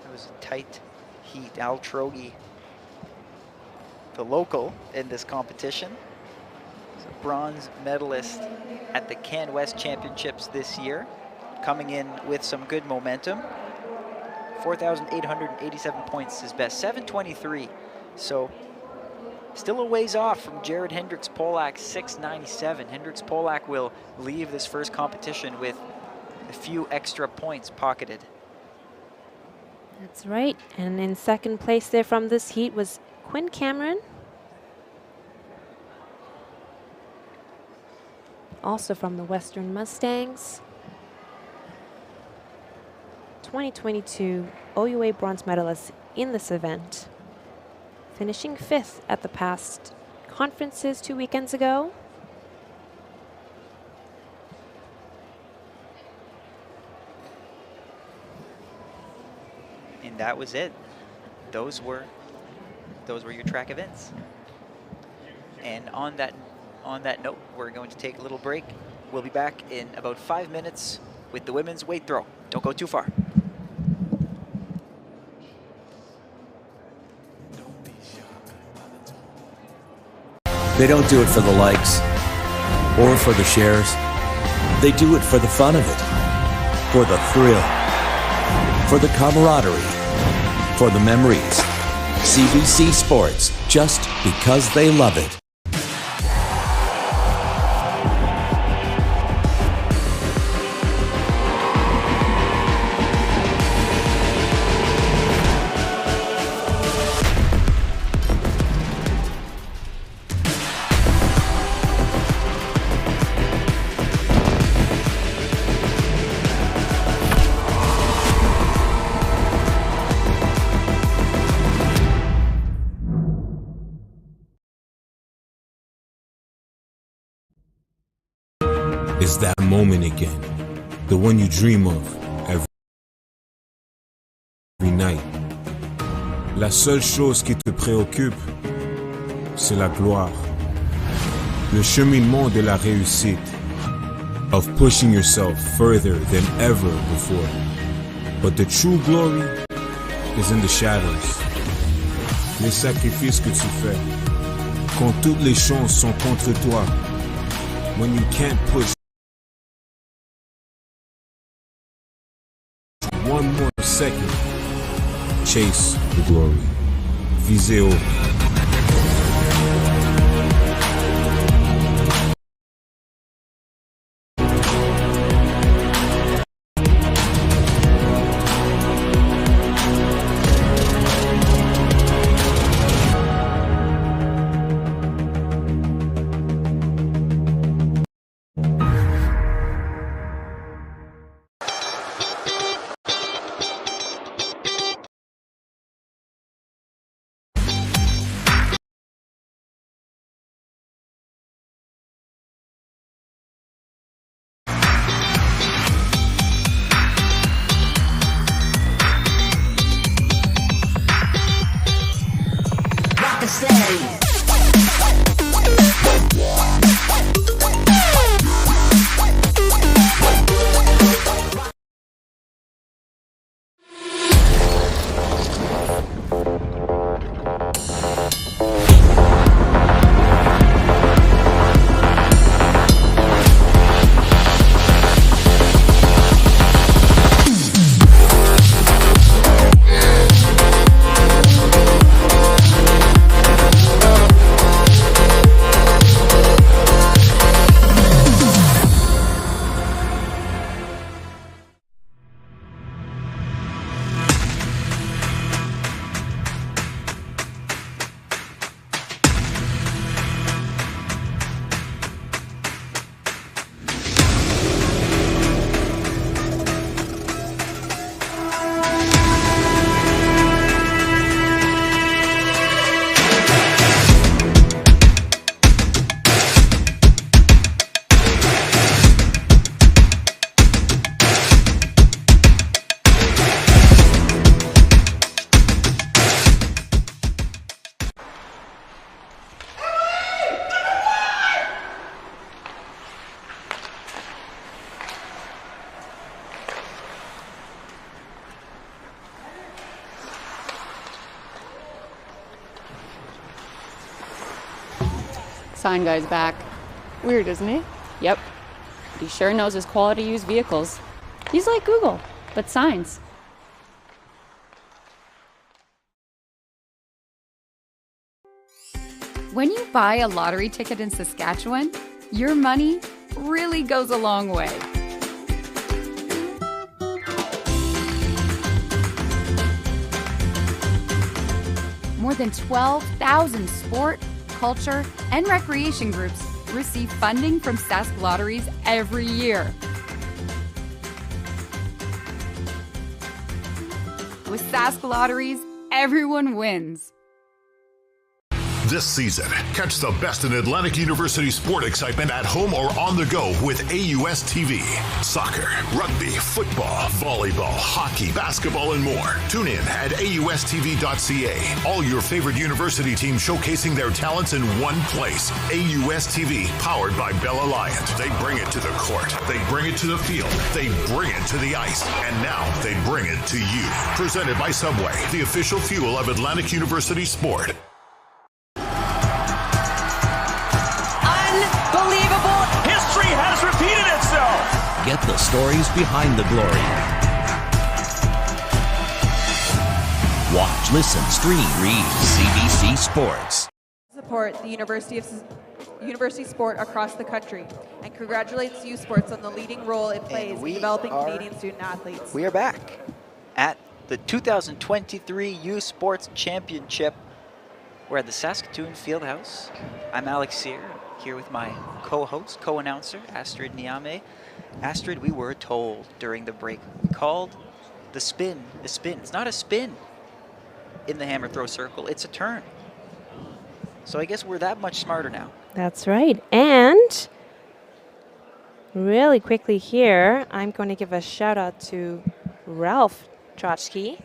[SPEAKER 4] It was a tight heat. Altrogi, the local in this competition. He's a bronze medalist at the Can West Championships this year, coming in with some good momentum. 4,887 points his best, 723. So still a ways off from Jared Hendricks Polak, 697. Hendricks Polak will leave this first competition with a few extra points pocketed.
[SPEAKER 3] That's right. And in second place there from this heat was Quinn Cameron. Also from the Western Mustangs. 2022 OUA bronze medalist in this event. Finishing 5th at the past conferences 2 weekends ago.
[SPEAKER 4] And that was it. Those were your track events. And on that note, we're going to take a little break. We'll be back in about 5 minutes with the women's weight throw. Don't go too far.
[SPEAKER 7] They don't do it for the likes or for the shares. They do it for the fun of it, for the thrill, for the camaraderie, for the memories. CBC Sports, just because they love it.
[SPEAKER 8] It's that moment again, the one you dream of every night. La seule chose qui te préoccupe, c'est la gloire, le cheminement de la réussite, of pushing yourself further than ever before. But the true glory is in the shadows. Les sacrifices que tu fais, quand toutes les chances sont contre toi, when you can't push one more second, chase the glory. Visez haut.
[SPEAKER 9] sign guy's back. Weird, isn't he? Yep. But he sure knows his quality used vehicles. He's like Google, but signs.
[SPEAKER 10] When you buy a lottery ticket in Saskatchewan, your money really goes a long way. More than 12,000 sport, culture, and recreation groups receive funding from Sask Lotteries every year. With Sask Lotteries, everyone wins.
[SPEAKER 11] This season, catch the best in Atlantic University sport excitement at home or on the go with AUS TV. Soccer, rugby, football, volleyball, hockey, basketball, and more. Tune in at AUSTV.ca. All your favorite university teams showcasing their talents in one place. AUS TV, powered by Bell Alliance. They bring it to the court. They bring it to the field. They bring it to the ice. And now they bring it to you. Presented by Subway, the official fuel of Atlantic University sport.
[SPEAKER 12] Unbelievable! History has repeated itself!
[SPEAKER 7] Get the stories behind the glory. Watch, listen, stream, read CBC Sports.
[SPEAKER 13] Support the University sport across the country and congratulates U Sports on the leading role it plays in developing Canadian student athletes.
[SPEAKER 4] We are back at the 2023 U Sports Championship. We're at the Saskatoon Fieldhouse. I'm Alex Sear, here with my co-host, co-announcer, Astrid Niame. Astrid, we were told during the break, we called the spin a spin. It's not a spin in the hammer throw circle, it's a turn. So I guess we're that much smarter now.
[SPEAKER 3] That's right. And really quickly here, I'm going to give a shout out to Ralph Trotsky.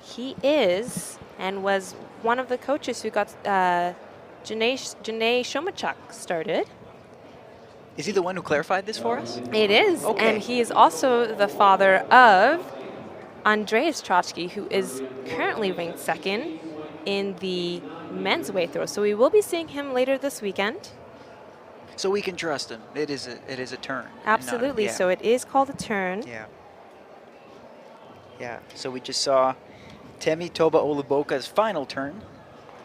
[SPEAKER 3] He is and was one of the coaches who got Janae Shomachuk started.
[SPEAKER 4] Is he the one who clarified this for us?
[SPEAKER 3] It is.
[SPEAKER 4] Okay.
[SPEAKER 3] And he is also the father of Andreas Trotsky, who is currently ranked second in the men's weight throw. So we will be seeing him later this weekend.
[SPEAKER 4] So we can trust him. It is a turn.
[SPEAKER 3] Absolutely.
[SPEAKER 4] Yeah.
[SPEAKER 3] So it is called a turn.
[SPEAKER 4] Yeah. Yeah. So we just saw Temi Toba Oluboka's final turn,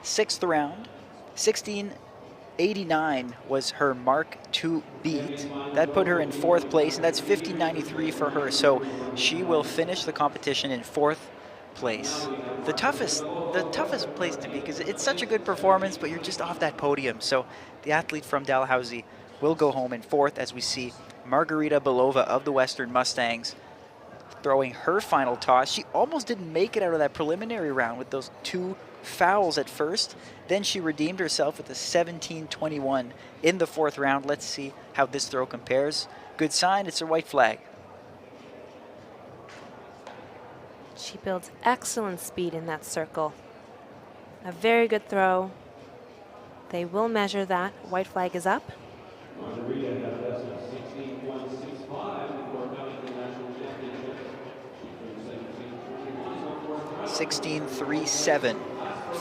[SPEAKER 4] 6th round. 1689 was her mark to beat. That put her in 4th place, and that's 1593 for her. So she will finish the competition in 4th place. The toughest place to be, because it's such a good performance, but you're just off that podium. So the athlete from Dalhousie will go home in 4th, as we see Margarita Belova of the Western Mustangs throwing her final toss. She almost didn't make it out of that preliminary round with those 2 fouls at first. Then she redeemed herself with a 17-21 in the 4th round. Let's see how this throw compares. Good sign, it's a white flag.
[SPEAKER 3] She builds excellent speed in that circle. A very good throw. They will measure that. White flag is up.
[SPEAKER 4] 16-3-7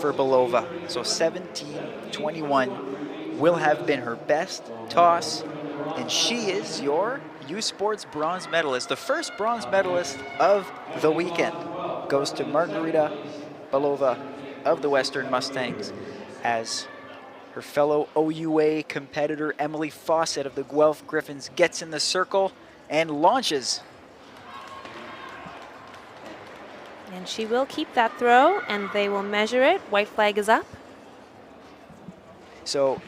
[SPEAKER 4] for Belova. So 17-21 will have been her best toss, and she is your U Sports bronze medalist. The first bronze medalist of the weekend goes to Margarita Belova of the Western Mustangs, as her fellow OUA competitor Emily Fawcett of the Guelph Griffins gets in the circle and launches.
[SPEAKER 3] And she will keep that throw, and they will measure it. White flag is up.
[SPEAKER 4] So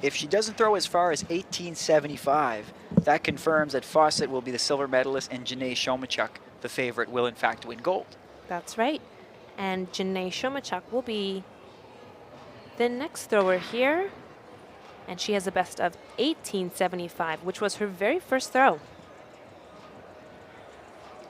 [SPEAKER 4] if she doesn't throw as far as 18.75, that confirms that Fawcett will be the silver medalist and Janae Shomachuk, the favorite, will in fact win gold.
[SPEAKER 3] That's right. And Janae Shomachuk will be the next thrower here. And she has a best of 18.75, which was her very first throw.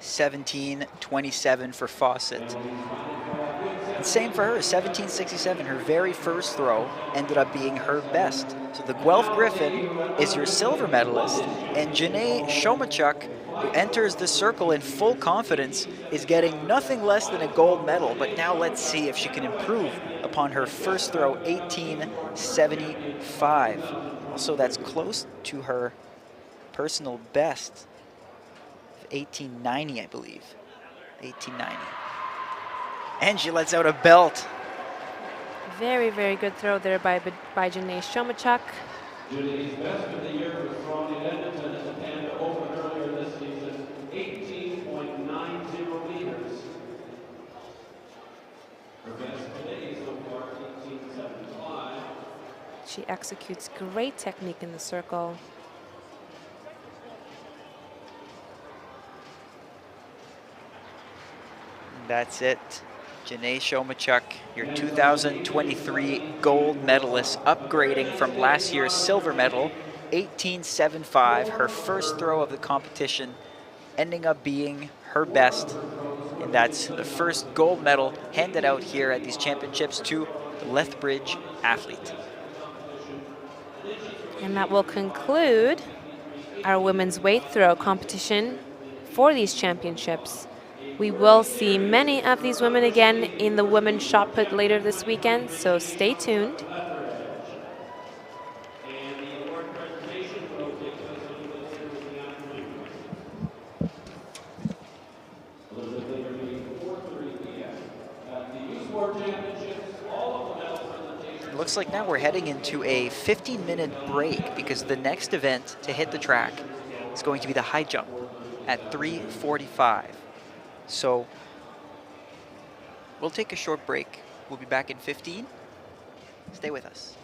[SPEAKER 4] 17-27 for Fawcett. And same for her, 17.67. Her very first throw ended up being her best. So the Guelph Griffin is your silver medalist, and Janae Shomachuk who enters the circle in full confidence, is getting nothing less than a gold medal. But now let's see if she can improve upon her first throw, 18.75. Also, that's close to her personal best of 18.90, I believe. 18.90. And she lets out a belt.
[SPEAKER 3] Very, very good throw there by Janae Shomachuk.
[SPEAKER 1] Judy's best of the year was thrown in Edmonton at the Canada Open earlier this season, 18.90 meters. Her best today so far, 18.75.
[SPEAKER 3] She executes great technique in the circle.
[SPEAKER 4] That's it. Janae Shomachuk, your 2023 gold medalist, upgrading from last year's silver medal, 18.75. Her first throw of the competition, ending up being her best. And that's the first gold medal handed out here at these championships to the Lethbridge athlete.
[SPEAKER 3] And that will conclude our women's weight throw competition for these championships. We will see many of these women again in the women's shot put later this weekend, so stay tuned.
[SPEAKER 4] It looks like now we're heading into a 15-minute break because the next event to hit the track is going to be the high jump at 3:45. So we'll take a short break. We'll be back in 15. Stay with us.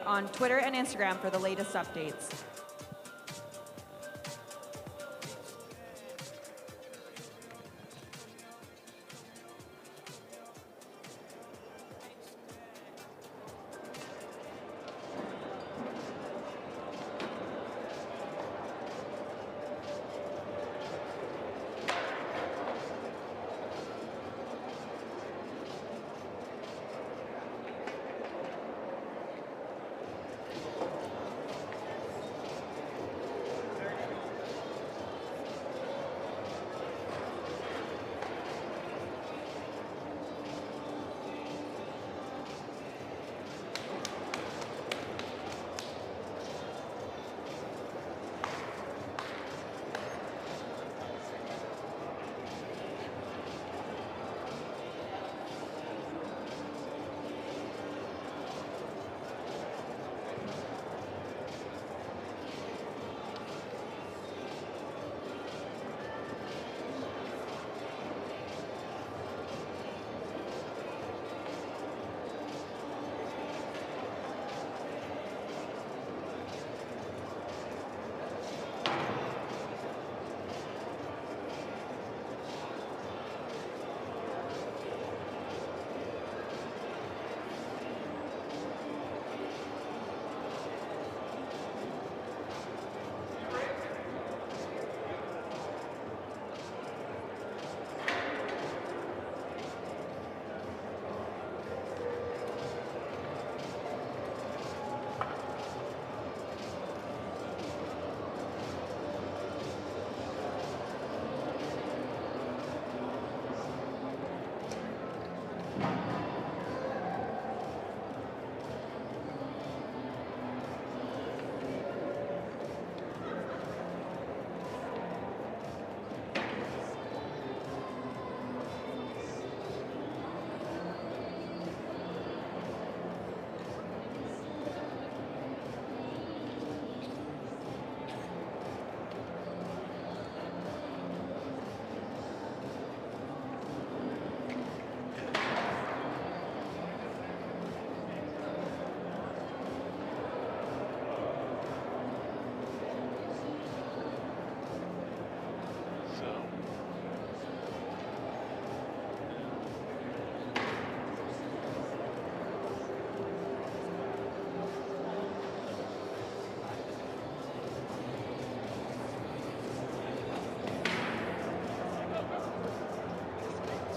[SPEAKER 13] On Twitter and Instagram for the latest updates.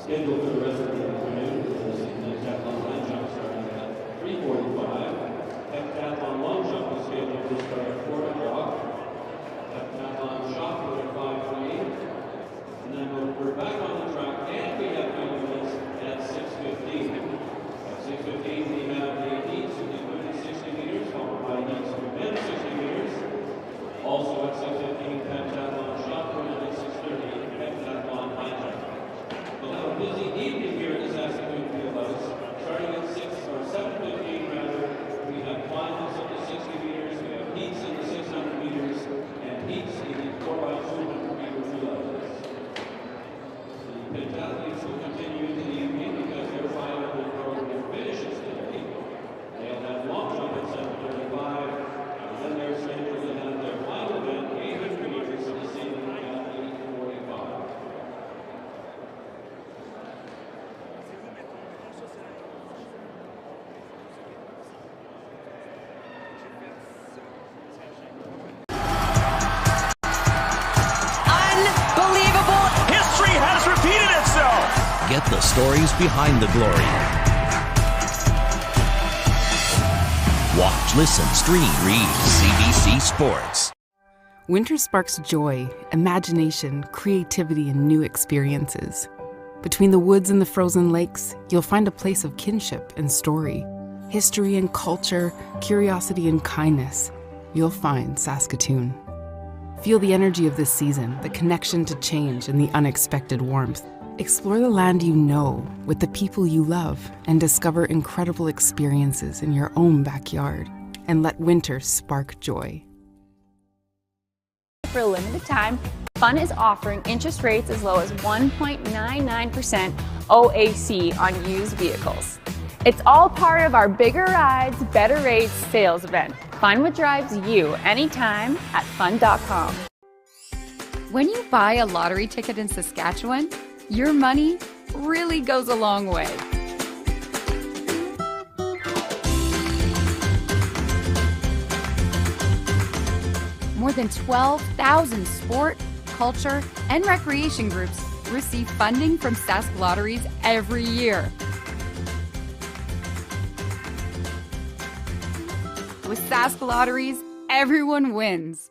[SPEAKER 1] Scheduled for the rest of the afternoon is the heptathlon high jump starting at 3:45. Heptathlon long jump is scheduled to start at 4 o'clock. Heptathlon shot put at 5:20. And then we're back on the track and we have 20 minutes at 6:15. At 6:15 we have the heats of the women 60 meters followed by heats of the men 60 meters. Also at 6:15 heptathlon shot put and at 6:30 heptathlon high jump. We'll have a busy evening here at the Saskatoon Fieldhouse. Starting at 7:15 rather, we have finals of the 60 meters, we have heats in the 600 meters, and heats in the 4x200 meter relay. The pentathletes will continue into the evening because their 500 program finishes today. They'll have long jump at 7:35, and then they're scheduled to have their final event, 800 meters of the same at 8:45.
[SPEAKER 12] Unbelievable! History has repeated itself!
[SPEAKER 7] Get the stories behind the glory. Watch, listen, stream, read CBC Sports.
[SPEAKER 14] Winter sparks joy, imagination, creativity, and new experiences. Between the woods and the frozen lakes, you'll find a place of kinship and story, history and culture, curiosity and kindness. You'll find Saskatoon. Feel the energy of this season, the connection to change, and the unexpected warmth. Explore the land you know with the people you love and discover incredible experiences in your own backyard. And let winter spark joy.
[SPEAKER 9] For a limited time, Fun is offering interest rates as low as 1.99% OAC on used vehicles. It's all part of our Bigger Rides, Better Rates sales event. Find what drives you anytime at fun.com.
[SPEAKER 10] When you buy a lottery ticket in Saskatchewan, your money really goes a long way. More than 12,000 sport, culture, and recreation groups receive funding from Sask Lotteries every year. With Sask Lotteries, everyone wins.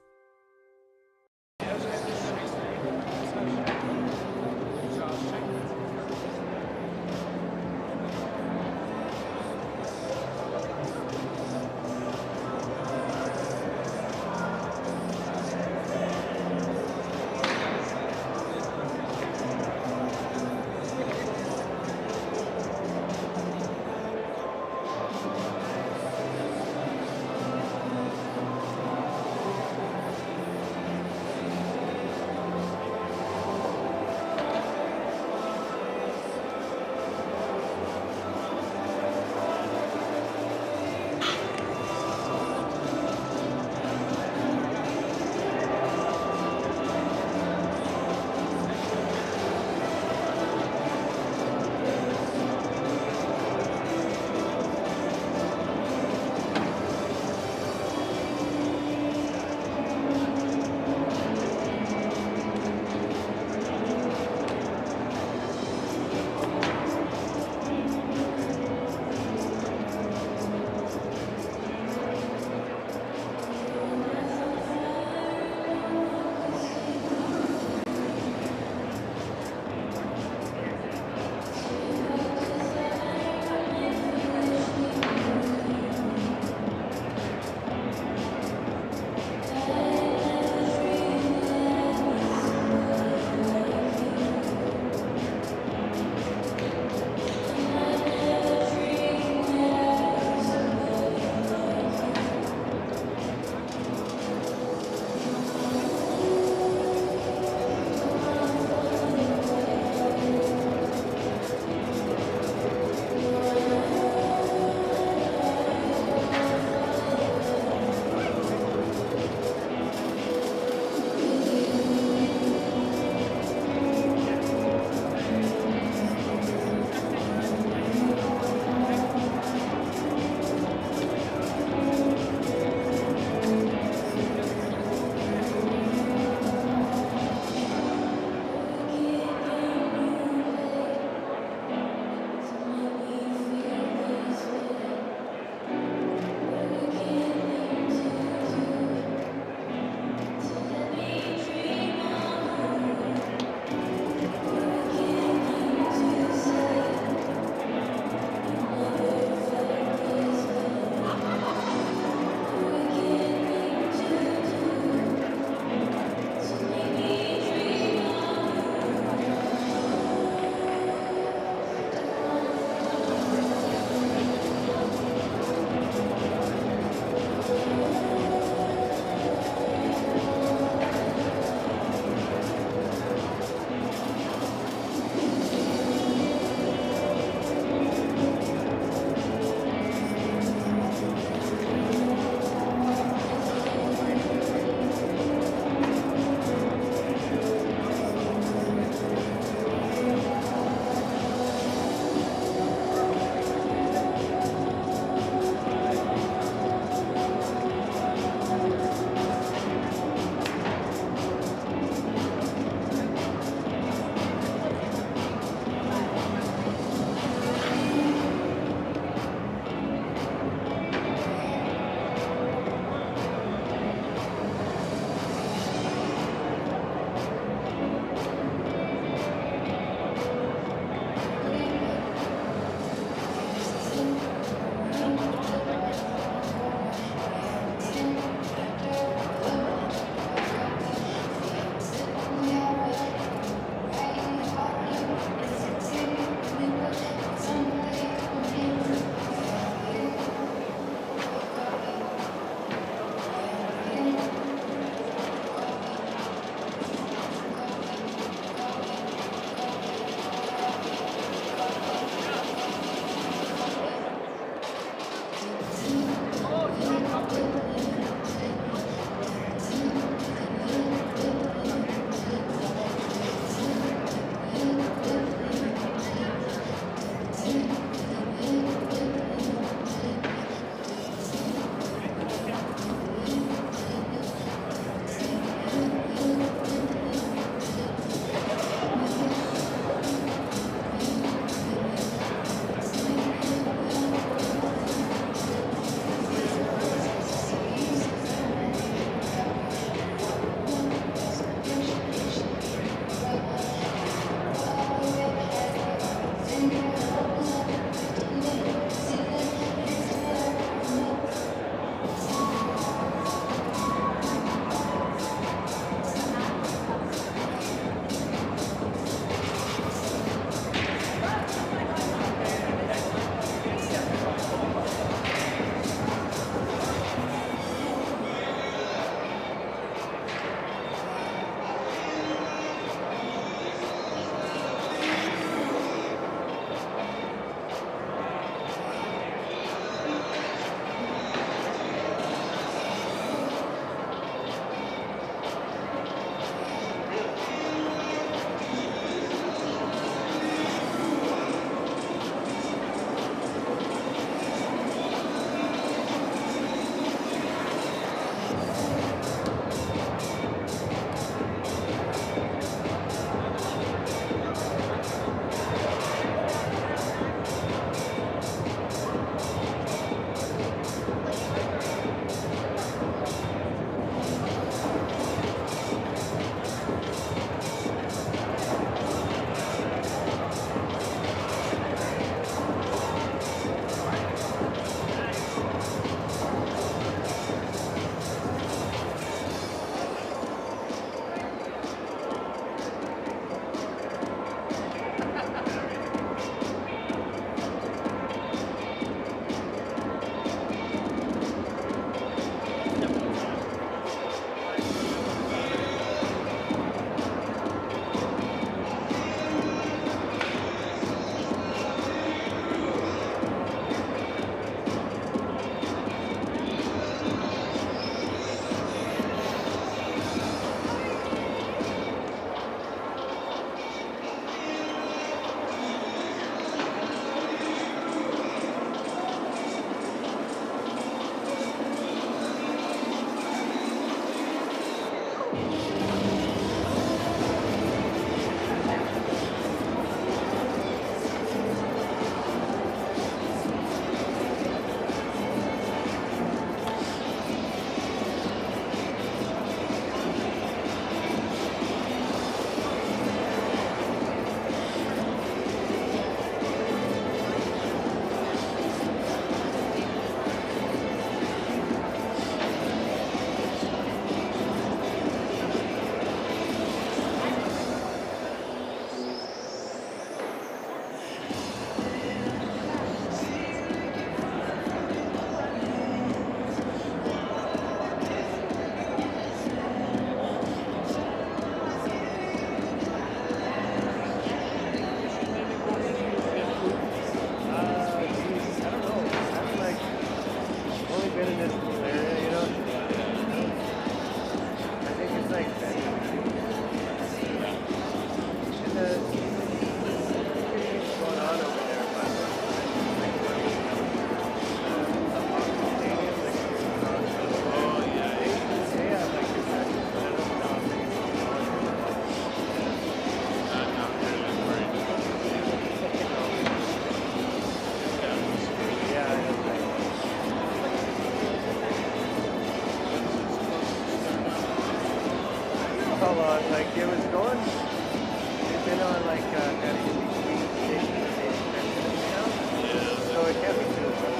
[SPEAKER 15] it was going. It's been on like kind of in between stations and maybe 10 minutes now. Yeah. So it can't be too much.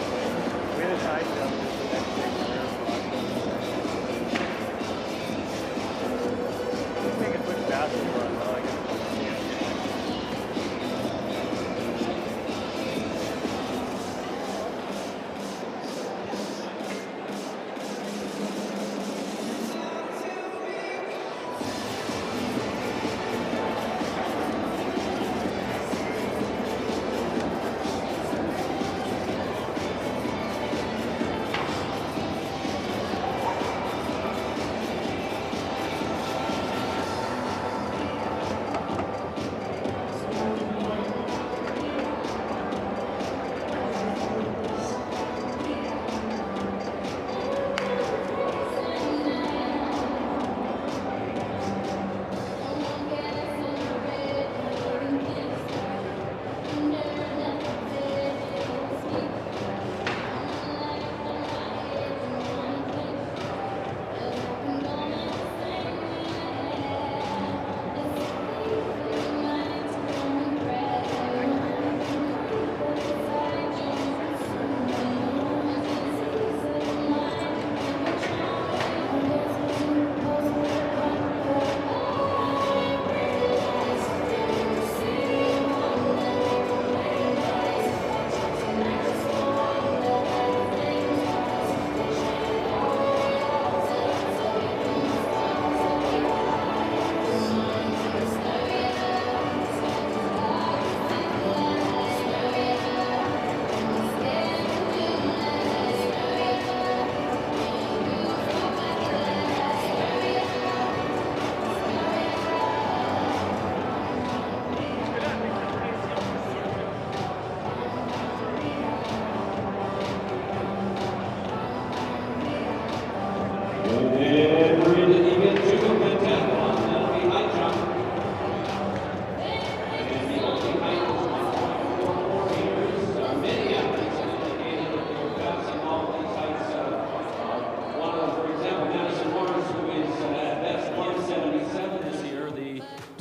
[SPEAKER 15] We had a time jump just the next thing. Let's make it quick basketball. I guess.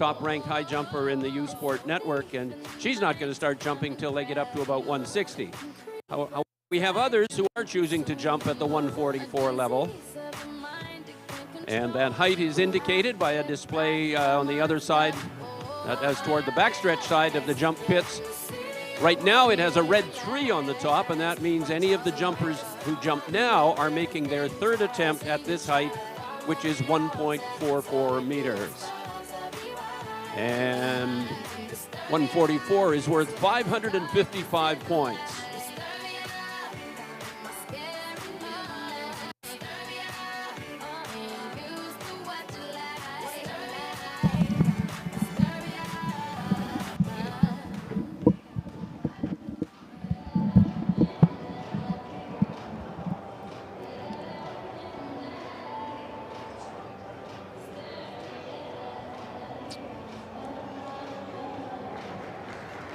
[SPEAKER 1] top-ranked high jumper in the U Sport network, and she's not going to start jumping till they get up to about 160. We have others who are choosing to jump at the 144 level, and that height is indicated by a display on the other side, as toward the backstretch side of the jump pits. Right now it has a red 3 on the top, and that means any of the jumpers who jump now are making their third attempt at this height, which is 1.44 meters. And 144 is worth 555 points.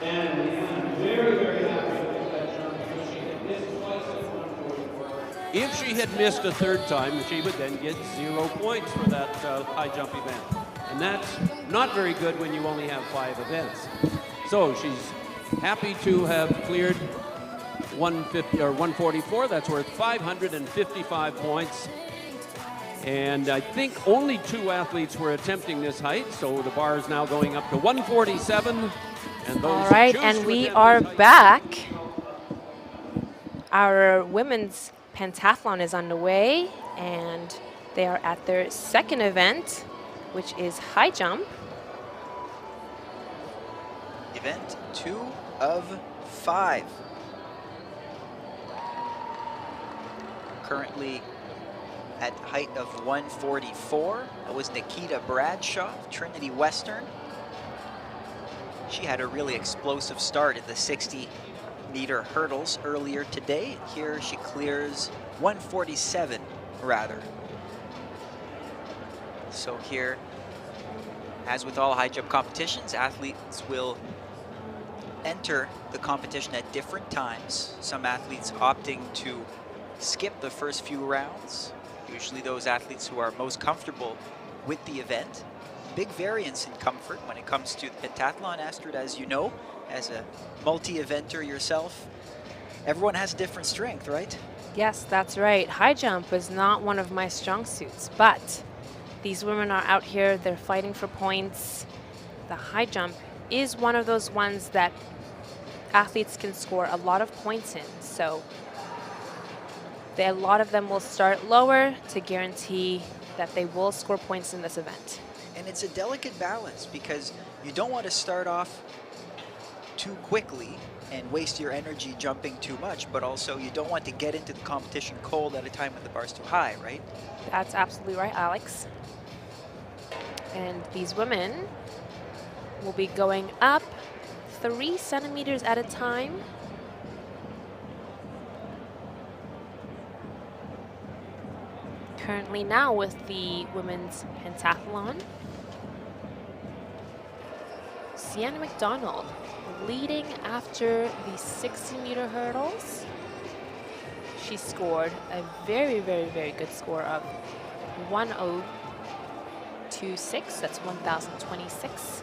[SPEAKER 1] And I'm very, very happy with that jump because she had missed twice at 144. If she had missed a third time, she would then get 0 points for that high jump event. And that's not very good when you only have 5 events. So she's happy to have cleared 150 or 144. That's worth 555 points. And I think only 2 athletes were attempting this height, so the bar is now going up to 147. And
[SPEAKER 3] all right, and we are back. Our women's pentathlon is underway, and they are at their second event, which is high jump.
[SPEAKER 4] Event 2 of 5. Currently at height of 144. That was Nikita Bradshaw, Trinity Western. She had a really explosive start in the 60-meter hurdles earlier today. Here she clears 147, rather. So here, as with all high jump competitions, athletes will enter the competition at different times. Some athletes opting to skip the first few rounds. Usually those athletes who are most comfortable with the event. big variance in comfort when it comes to the pentathlon. Astrid, as you know, as a multi-eventer yourself, everyone has a different strength, right?
[SPEAKER 3] Yes, that's right. High jump is not one of my strong suits, but these women are out here, they're fighting for points. The high jump is one of those ones that athletes can score a lot of points in. So a lot of them will start lower to guarantee that they will score points in this event.
[SPEAKER 4] And it's a delicate balance because you don't want to start off too quickly and waste your energy jumping too much, but also you don't want to get into the competition cold at a time when the bar's too high, right?
[SPEAKER 3] That's absolutely right, Alex. And these women will be going up 3 centimeters at a time. Currently now with the women's pentathlon, Sienna McDonald leading after the 60-meter hurdles. She scored a very, very, very good score of 1026, that's 1026,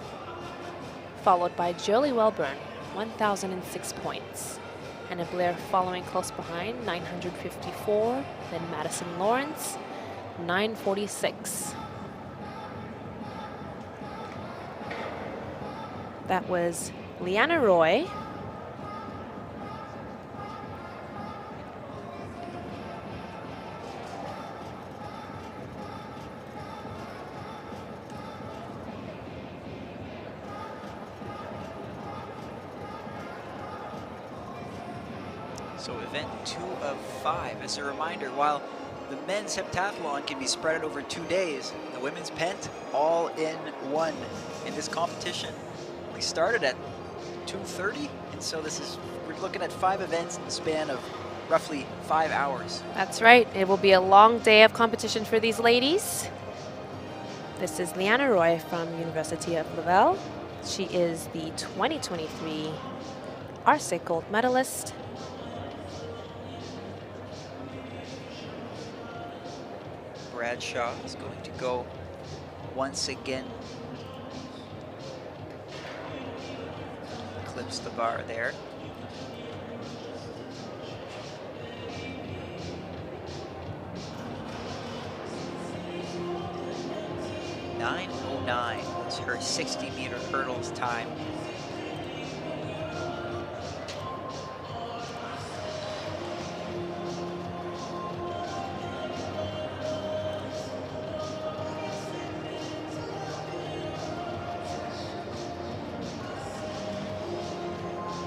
[SPEAKER 3] followed by Jolie Welburn, 1006 points. Anna Blair following close behind, 954, then Madison Lawrence, 946. That was Leanna Roy.
[SPEAKER 4] So event 2 of 5. As a reminder, while the men's heptathlon can be spread out over 2 days, the women's pent all in one. And this competition, we started at 2:30, and so we're looking at 5 events in the span of roughly 5 hours.
[SPEAKER 3] That's right. It will be a long day of competition for these ladies. This is Leanna Roy from University of Laval. She is the 2023 RSIC gold medalist.
[SPEAKER 4] Bradshaw is going to go once again. Clips the bar there. .909 is her 60-meter hurdles time.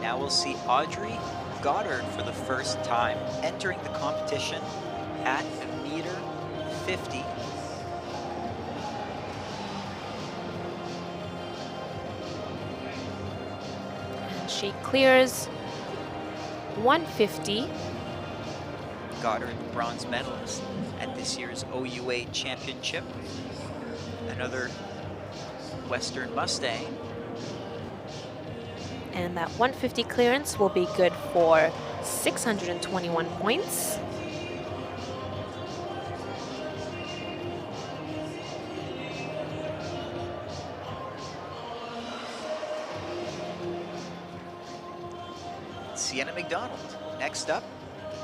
[SPEAKER 4] Now we'll see Audrey Goddard for the first time entering the competition at 1.50 meters.
[SPEAKER 3] She clears 150.
[SPEAKER 4] Goddard, bronze medalist at this year's OUA Championship. Another Western Mustang.
[SPEAKER 3] And that 150 clearance will be good for 621 points.
[SPEAKER 4] Sienna McDonald, next up,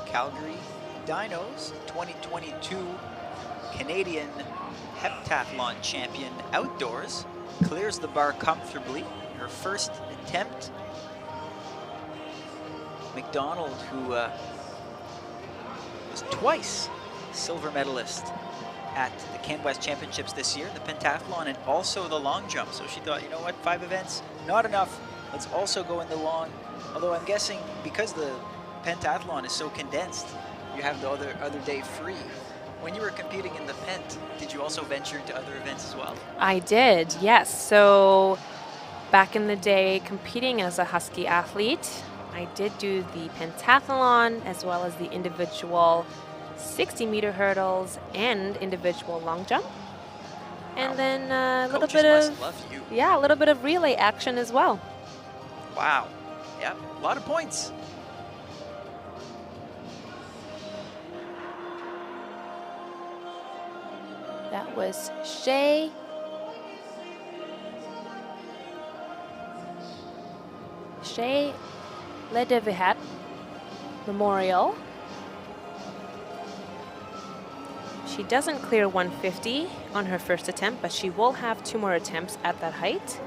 [SPEAKER 4] Calgary Dinos 2022 Canadian heptathlon champion outdoors, clears the bar comfortably, her first attempt. McDonald, who was twice silver medalist at the Can West Championships this year, the pentathlon and also the long jump. So she thought, you know what, 5 events, not enough. Let's also go in the long. Although I'm guessing because the pentathlon is so condensed, you have the other day free. When you were competing in the pent, did you also venture into other events as well?
[SPEAKER 3] I did, yes. So back in the day, competing as a Husky athlete, I did do the pentathlon as well as the individual 60-meter hurdles and individual long jump. And then a little bit of a little bit of relay action as well.
[SPEAKER 4] Wow. Yeah, a lot of points.
[SPEAKER 3] That was Shay Shea Ledevihat Memorial. She doesn't clear 150 on her first attempt, but she will have 2 more attempts at that height.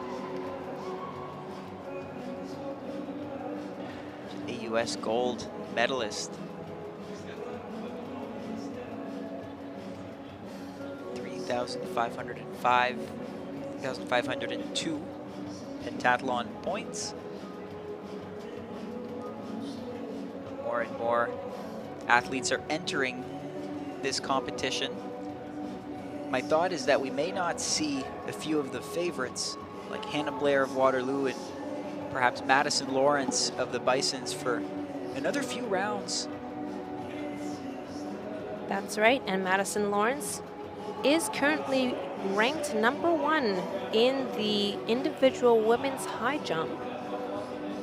[SPEAKER 4] A U.S. gold medalist. 3,505, 3,502 pentathlon points. More and more athletes are entering this competition. My thought is that we may not see a few of the favorites like Hannah Blair of Waterloo and perhaps Madison Lawrence of the Bisons for another few rounds.
[SPEAKER 3] That's right, and Madison Lawrence is currently ranked #1 in the individual women's high jump.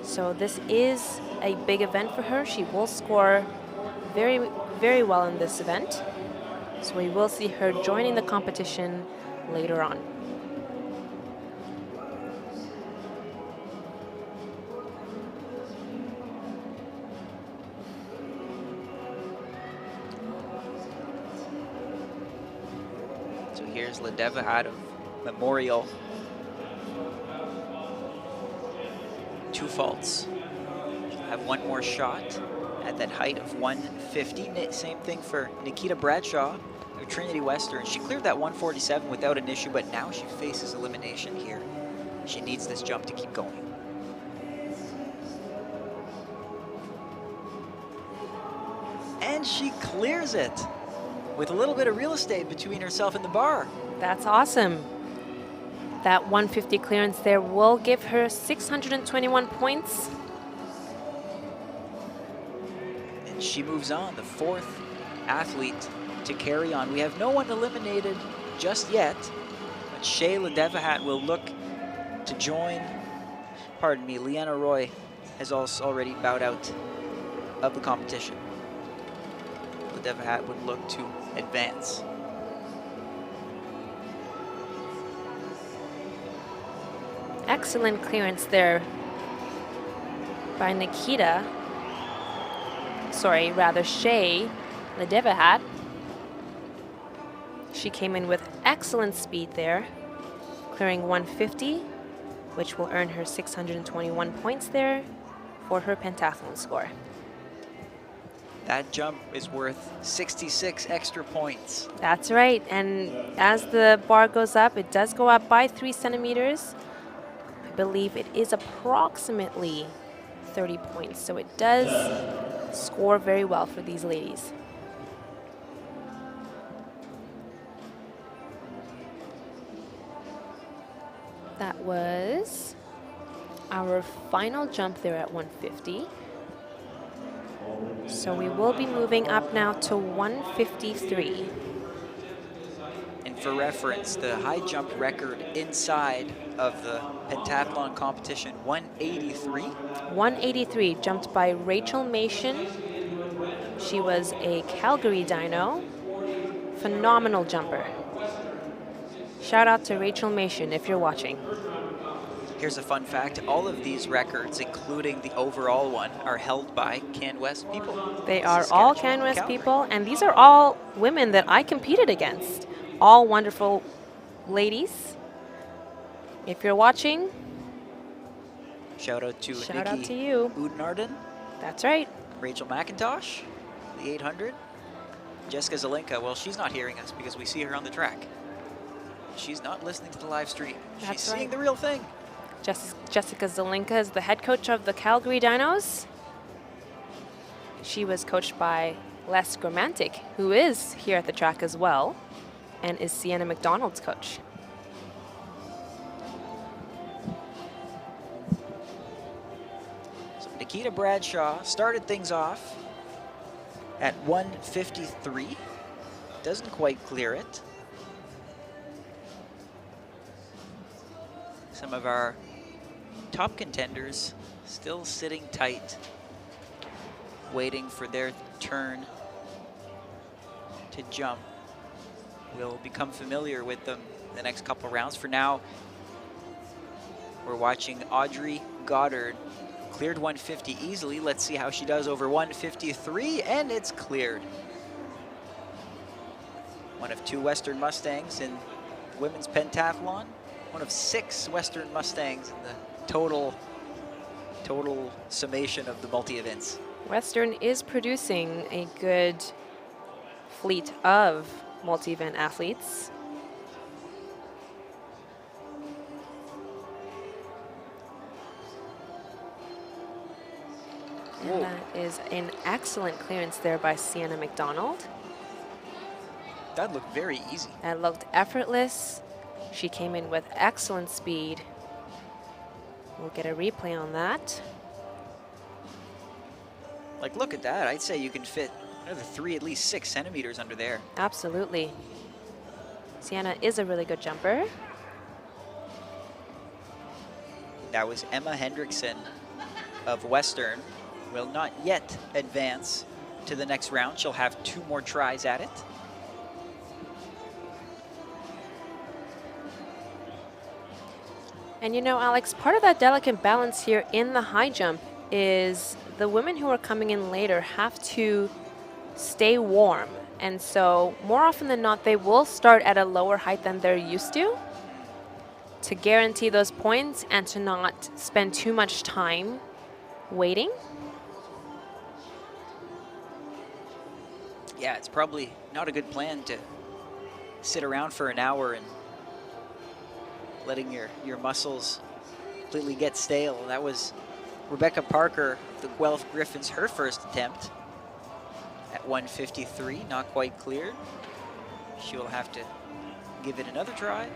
[SPEAKER 3] So this is a big event for her. She will score very, very well in this event. So we will see her joining the competition later on.
[SPEAKER 4] So here's Ledevihat of Memorial. 2 faults. She'll have 1 more shot at that height of 150. Same thing for Nikita Bradshaw of Trinity Western. She cleared that 147 without an issue, but now she faces elimination here. She needs this jump to keep going. And she clears it with a little bit of real estate between herself and the bar.
[SPEAKER 3] That's awesome. That 150 clearance there will give her 621 points.
[SPEAKER 4] And she moves on, the 4th athlete to carry on. We have no one eliminated just yet, but Shea Ledevihat will look to join. Pardon me, Leanna Roy has also already bowed out of the competition. Ledevihat would look to advance.
[SPEAKER 3] Excellent clearance there by Nikita. Sorry, rather Shea Ledevihat. She came in with excellent speed there, clearing 150, which will earn her 621 points there for her pentathlon score.
[SPEAKER 4] That jump is worth 66 extra points.
[SPEAKER 3] That's right, and as the bar goes up, it does go up by 3 centimeters. I believe it is approximately 30 points, so it does score very well for these ladies. That was our final jump there at 150. So we will be moving up now to 153.
[SPEAKER 4] And for reference, the high jump record inside of the pentathlon competition, 183.
[SPEAKER 3] 183 jumped by Rachel Mason. She was a Calgary Dino. Phenomenal jumper. Shout out to Rachel Mason if you're watching.
[SPEAKER 4] Here's a fun fact. All of these records, including the overall one, are held by CanWest people.
[SPEAKER 3] They are all CanWest people, and these are all women that I competed against. All wonderful ladies. If you're watching,
[SPEAKER 4] shout out to
[SPEAKER 3] shout
[SPEAKER 4] Nikki
[SPEAKER 3] out to you.
[SPEAKER 4] Udenarden.
[SPEAKER 3] That's right.
[SPEAKER 4] Rachel McIntosh, the 800. Jessica Zelinka, well, she's not hearing us because we see her on the track. She's not listening to the live stream. She's seeing the real thing.
[SPEAKER 3] Jessica Zelinka is the head coach of the Calgary Dinos. She was coached by Les Gramantic, who is here at the track as well, and is Sienna McDonald's coach.
[SPEAKER 4] So Nikita Bradshaw started things off at 153. Doesn't quite clear it. Some of our top contenders still sitting tight, waiting for their turn to jump. We'll become familiar with them the next couple rounds. For now, we're watching Audrey Goddard cleared 150 easily. Let's see how she does over 153, and it's cleared. One of 2 Western Mustangs in women's pentathlon. One of 6 Western Mustangs in the total summation of the multi-events.
[SPEAKER 3] Western is producing a good fleet of multi-event athletes. And that is an excellent clearance there by Sienna McDonald.
[SPEAKER 4] That looked very easy.
[SPEAKER 3] That looked effortless. She came in with excellent speed. We'll get a replay on that.
[SPEAKER 4] Like, look at that. I'd say you can fit another 3, at least 6 centimeters under there.
[SPEAKER 3] Absolutely. Sienna is a really good jumper.
[SPEAKER 4] That was Emma Hendrickson of Western. Will not yet advance to the next round. She'll have 2 more tries at it.
[SPEAKER 3] And you know, Alex, part of that delicate balance here in the high jump is the women who are coming in later have to stay warm. And so more often than not, they will start at a lower height than they're used to guarantee those points and to not spend too much time waiting.
[SPEAKER 4] Yeah, it's probably not a good plan to sit around for an hour and letting your muscles completely get stale. That was Rebecca Parker, the Guelph Griffins, her first attempt at 153, not quite cleared. She will have to give it another try.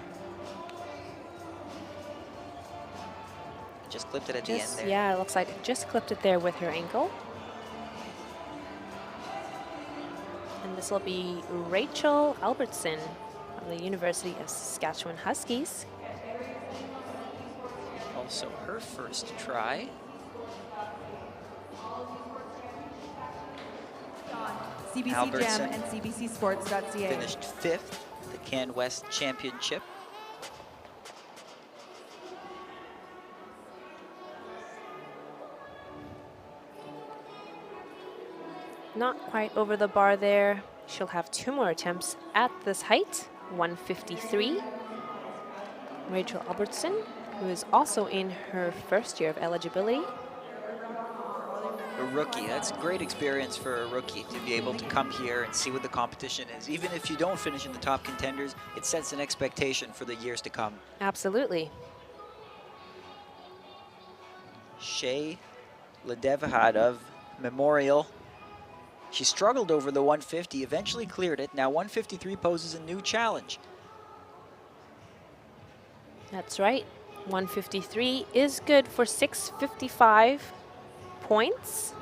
[SPEAKER 4] Just clipped it at the end there.
[SPEAKER 3] Yeah, it looks like it just clipped it there with her ankle. And this will be Rachel Albertson from the University of Saskatchewan Huskies.
[SPEAKER 4] Also her first try.
[SPEAKER 13] CBC
[SPEAKER 4] Albertson
[SPEAKER 13] Gem and CBCSports.ca.
[SPEAKER 4] finished 5th at the Can West Championship.
[SPEAKER 3] Not quite over the bar there. She'll have 2 more attempts at this height, 153. Rachel Albertson, who is also in her first year of eligibility.
[SPEAKER 4] A rookie, that's a great experience for a rookie to be able to come here and see what the competition is. Even if you don't finish in the top contenders, it sets an expectation for the years to come.
[SPEAKER 3] Absolutely.
[SPEAKER 4] Shay Ledevahad of Memorial. She struggled over the 150, eventually cleared it. Now 153 poses a new challenge.
[SPEAKER 3] That's right. 153 is good for 655 points.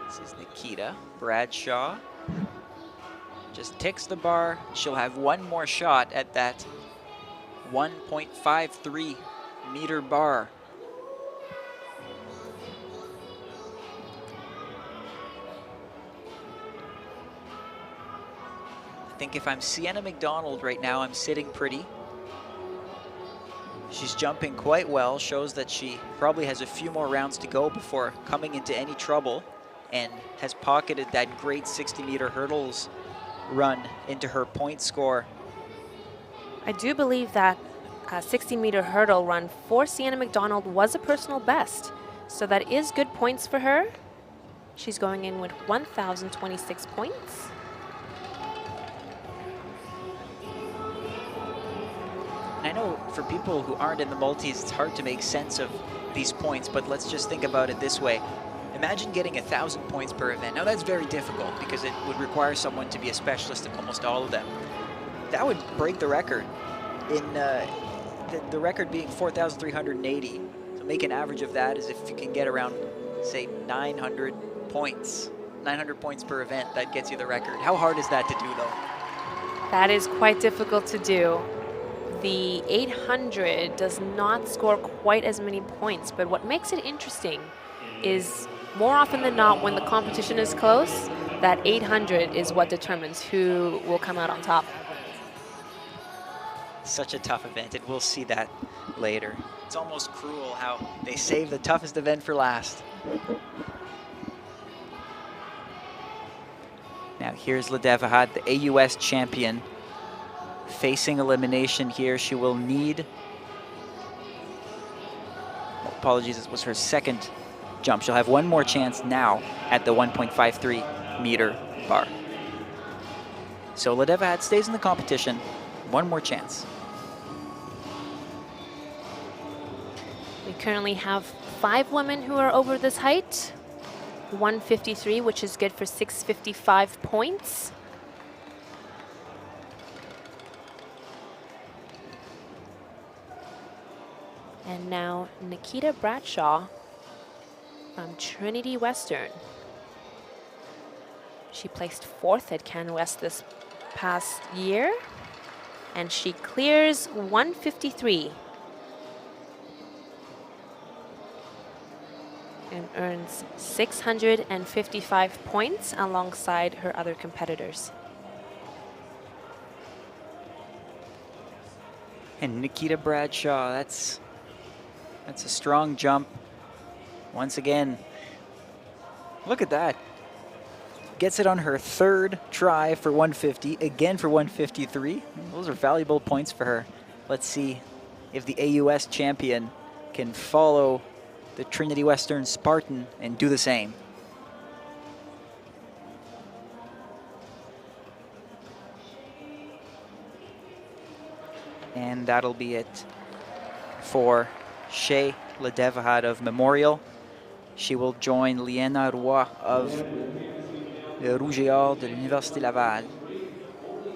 [SPEAKER 4] This is Nikita Bradshaw. Just ticks the bar. She'll have 1 more shot at that 1.53 meter bar. I think if I'm Sienna McDonald right now, I'm sitting pretty. She's jumping quite well, shows that she probably has a few more rounds to go before coming into any trouble, and has pocketed that great 60-meter hurdles run into her point score.
[SPEAKER 3] I do believe that 60-meter hurdle run for Sienna McDonald was a personal best. So that is good points for her. She's going in with 1,026 points.
[SPEAKER 4] And I know for people who aren't in the multis, it's hard to make sense of these points, but let's just think about it this way. Imagine getting 1,000 points per event. Now that's very difficult because it would require someone to be a specialist in almost all of them. That would break the record. In the record being 4,380. So make an average of that as if you can get around, say, 900 points. 900 points per event, that gets you the record. How hard is that to do though?
[SPEAKER 3] That is quite difficult to do. the 800 does not score quite as many points, but what makes it interesting is more often than not when the competition is close, that 800 is what determines who will come out on top.
[SPEAKER 4] Such a tough event, and we'll see that later. It's almost cruel how they save the toughest event for last. Now here's Ledevahad, the AUS champion, facing elimination here. She will need, apologies, this was her second jump. She'll have one more chance now at the 1.53 meter bar. So Ledevahad stays in the competition, one more chance.
[SPEAKER 3] We currently have 5 women who are over this height. 153, which is good for 655 points. And now Nikita Bradshaw from Trinity Western. She placed 4th at CanWest this past year, and she clears 153 and earns 655 points alongside her other competitors.
[SPEAKER 4] And Nikita Bradshaw, that's a strong jump. Once again, look at that. Gets it on her 3rd try for 150, again for 153. Those are valuable points for her. Let's see if the AUS champion can follow the Trinity Western Spartan and do the same. And that'll be it for Shea Ledevahad of Memorial. She will join Liena Roy of le Rouge et Or de l'Université Laval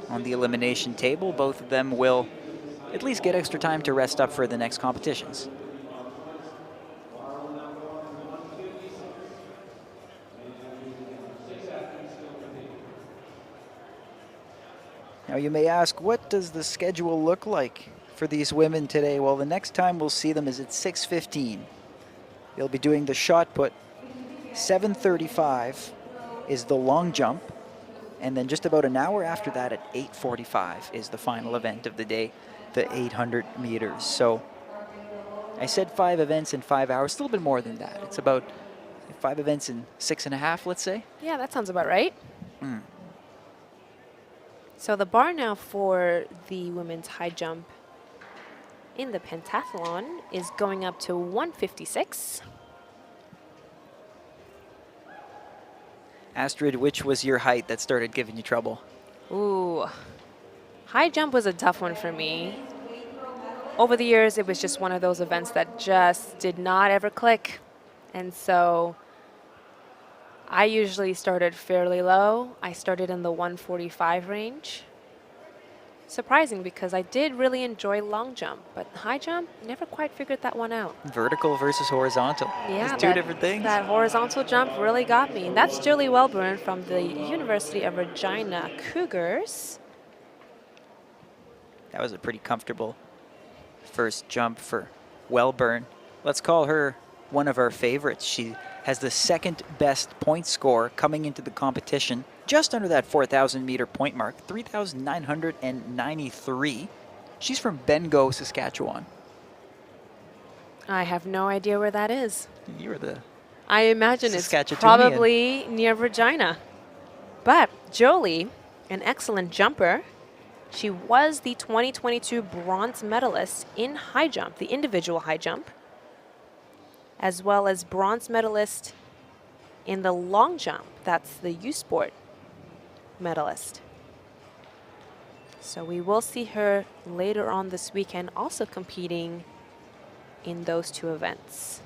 [SPEAKER 4] on the elimination table. Both of them will at least get extra time to rest up for the next competitions. Now you may ask, what does the schedule look like for these women today? Well, the next time we'll see them is at 6:15. They'll be doing the shot put. 7:35 is the long jump. And then just about an hour after that at 8:45 is the final event of the day, the 800 meters. So I said 5 events in 5 hours, still a bit more than that. It's about 5 events in 6.5, let's say.
[SPEAKER 3] Yeah, that sounds about right.
[SPEAKER 4] Mm.
[SPEAKER 3] So the bar now for the women's high jump in the pentathlon is going up to 156.
[SPEAKER 4] Astrid, which was your height that started giving you trouble?
[SPEAKER 3] Ooh, high jump was a tough one for me. Over the years, it was just one of those events that just did not ever click. And so I usually started fairly low. I started in the 145 range. Surprising because I did really enjoy long jump, but high jump, never quite figured that one out.
[SPEAKER 4] Vertical versus horizontal.
[SPEAKER 3] Yeah,
[SPEAKER 4] it's two different things.
[SPEAKER 3] That horizontal jump really got me. And that's Julie Welburn from the University of Regina Cougars.
[SPEAKER 4] That was a pretty comfortable first jump for Welburn. Let's call her one of our favorites. She has the 2nd best point score coming into the competition, just under that 4,000 meter point mark, 3,993. She's from Bengo, Saskatchewan.
[SPEAKER 3] I have no idea where that is.
[SPEAKER 4] You're the
[SPEAKER 3] I imagine it's probably near Regina. But Jolie, an excellent jumper, she was the 2022 bronze medalist in high jump, the individual high jump, as well as bronze medalist in the long jump. That's the U Sport medalist. So we will see her later on this weekend also competing in those 2 events.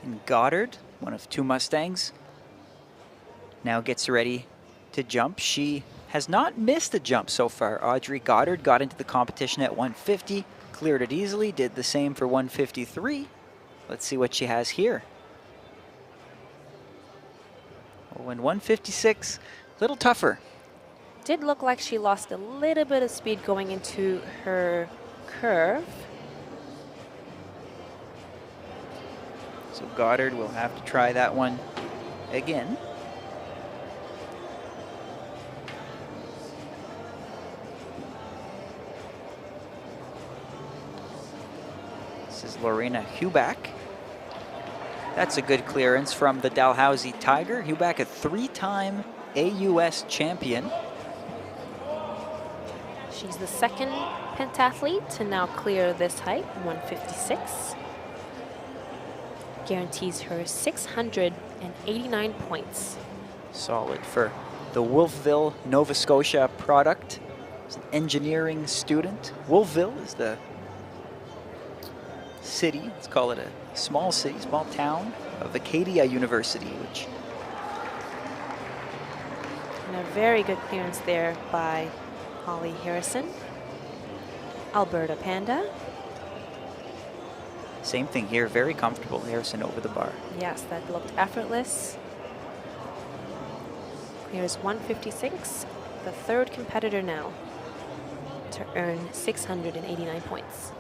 [SPEAKER 4] And Goddard, one of 2 Mustangs, now gets ready to jump. She has not missed a jump so far. Audrey Goddard got into the competition at 150, cleared it easily, did the same for 153. Let's see what she has here. Oh, and 156, a little tougher.
[SPEAKER 3] did look like she lost a little bit of speed going into her curve.
[SPEAKER 4] So Goddard will have to try that one again. This is Lorena Huback. That's a good clearance from the Dalhousie Tiger. Huback, a 3-time AUS champion.
[SPEAKER 3] She's the second pentathlete to now clear this height, 156. Guarantees her 689 points.
[SPEAKER 4] Solid for the Wolfville, Nova Scotia product. She's an engineering student. Wolfville is the city, let's call it a small city, small town of Acadia University, which...
[SPEAKER 3] And a very good clearance there by Holly Harrison. Alberta Panda.
[SPEAKER 4] Same thing here, very comfortable, Harrison over the bar.
[SPEAKER 3] Yes, that looked effortless. Clears 156, the third competitor now to earn 689 points.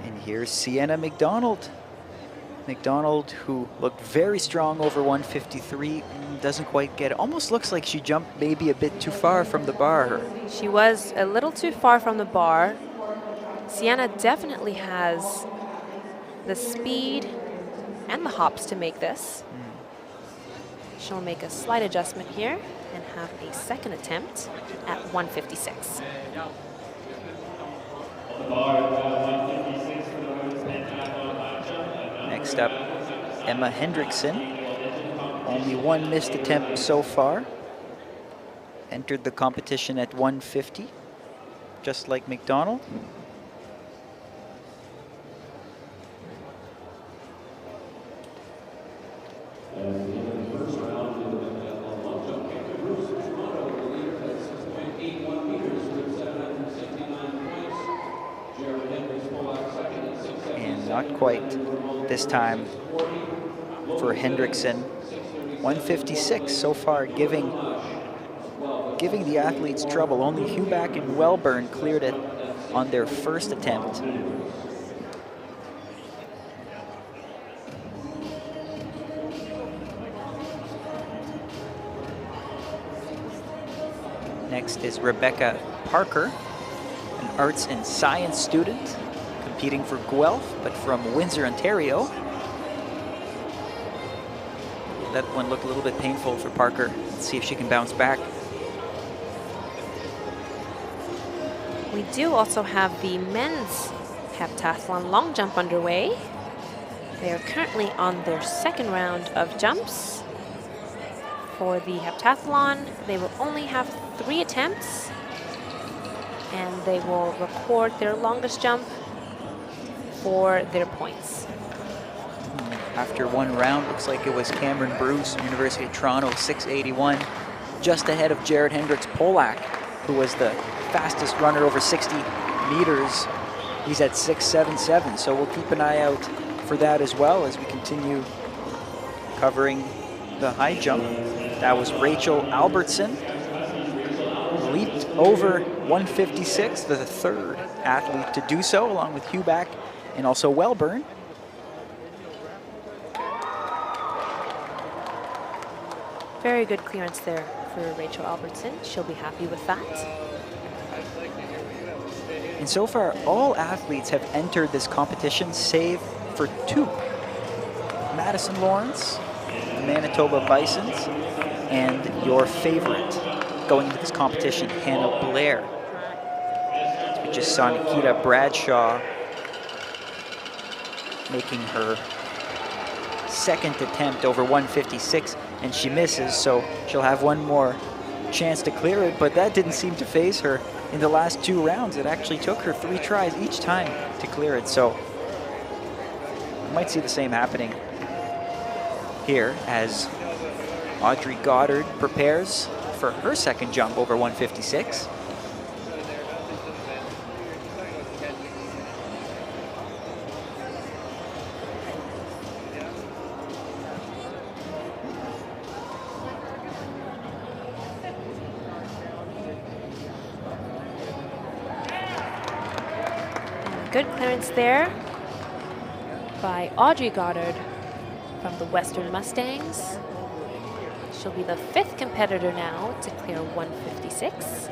[SPEAKER 4] And here's Sienna McDonald. McDonald, who looked very strong over 153, doesn't quite get it. Almost looks like she jumped maybe a bit too far from the bar.
[SPEAKER 3] She was a little too far from the bar. Sienna definitely has the speed and the hops to make this. She'll make a slight adjustment here and have a second attempt at 156.
[SPEAKER 4] Next up, Emma Hendrickson. Only one missed attempt so far. Entered the competition at 150, just like McDonald. And not quite this time for Hendrickson. 156 so far, giving the athletes trouble. Only Huback and Wellburn cleared it on their first attempt. Next is Rebecca Parker, an arts and science student competing for Guelph, but from Windsor, Ontario. That one looked a little bit painful for Parker. Let's see if she can bounce back.
[SPEAKER 3] We do also have the men's heptathlon long jump underway. They are currently on their second round of jumps. For the heptathlon, they will only have 3 attempts, and they will record their longest jump for their points.
[SPEAKER 4] After one round, looks like it was Cameron Bruce from University of Toronto, 681, just ahead of Jared Hendricks Polak, who was the fastest runner over 60 meters. He's at 677, so we'll keep an eye out for that as well as we continue covering the high jump. That was Rachel Albertson, leaped over 156, the third athlete to do so, along with Huback and also Wellburn.
[SPEAKER 3] Very good clearance there for Rachel Albertson. She'll be happy with that.
[SPEAKER 4] And so far, all athletes have entered this competition save for 2. Madison Lawrence, the Manitoba Bisons, and your favorite going into this competition, Hannah Blair. We just saw Nikita Bradshaw making her second attempt over 156, and she misses, so she'll have one more chance to clear it, but that didn't seem to faze her in the last 2 rounds. It actually took her 3 tries each time to clear it, so we might see the same happening here as Audrey Goddard prepares for her second jump over 156.
[SPEAKER 3] Good clearance there by Audrey Goddard from the Western Mustangs. She'll be the 5th competitor now to clear 156.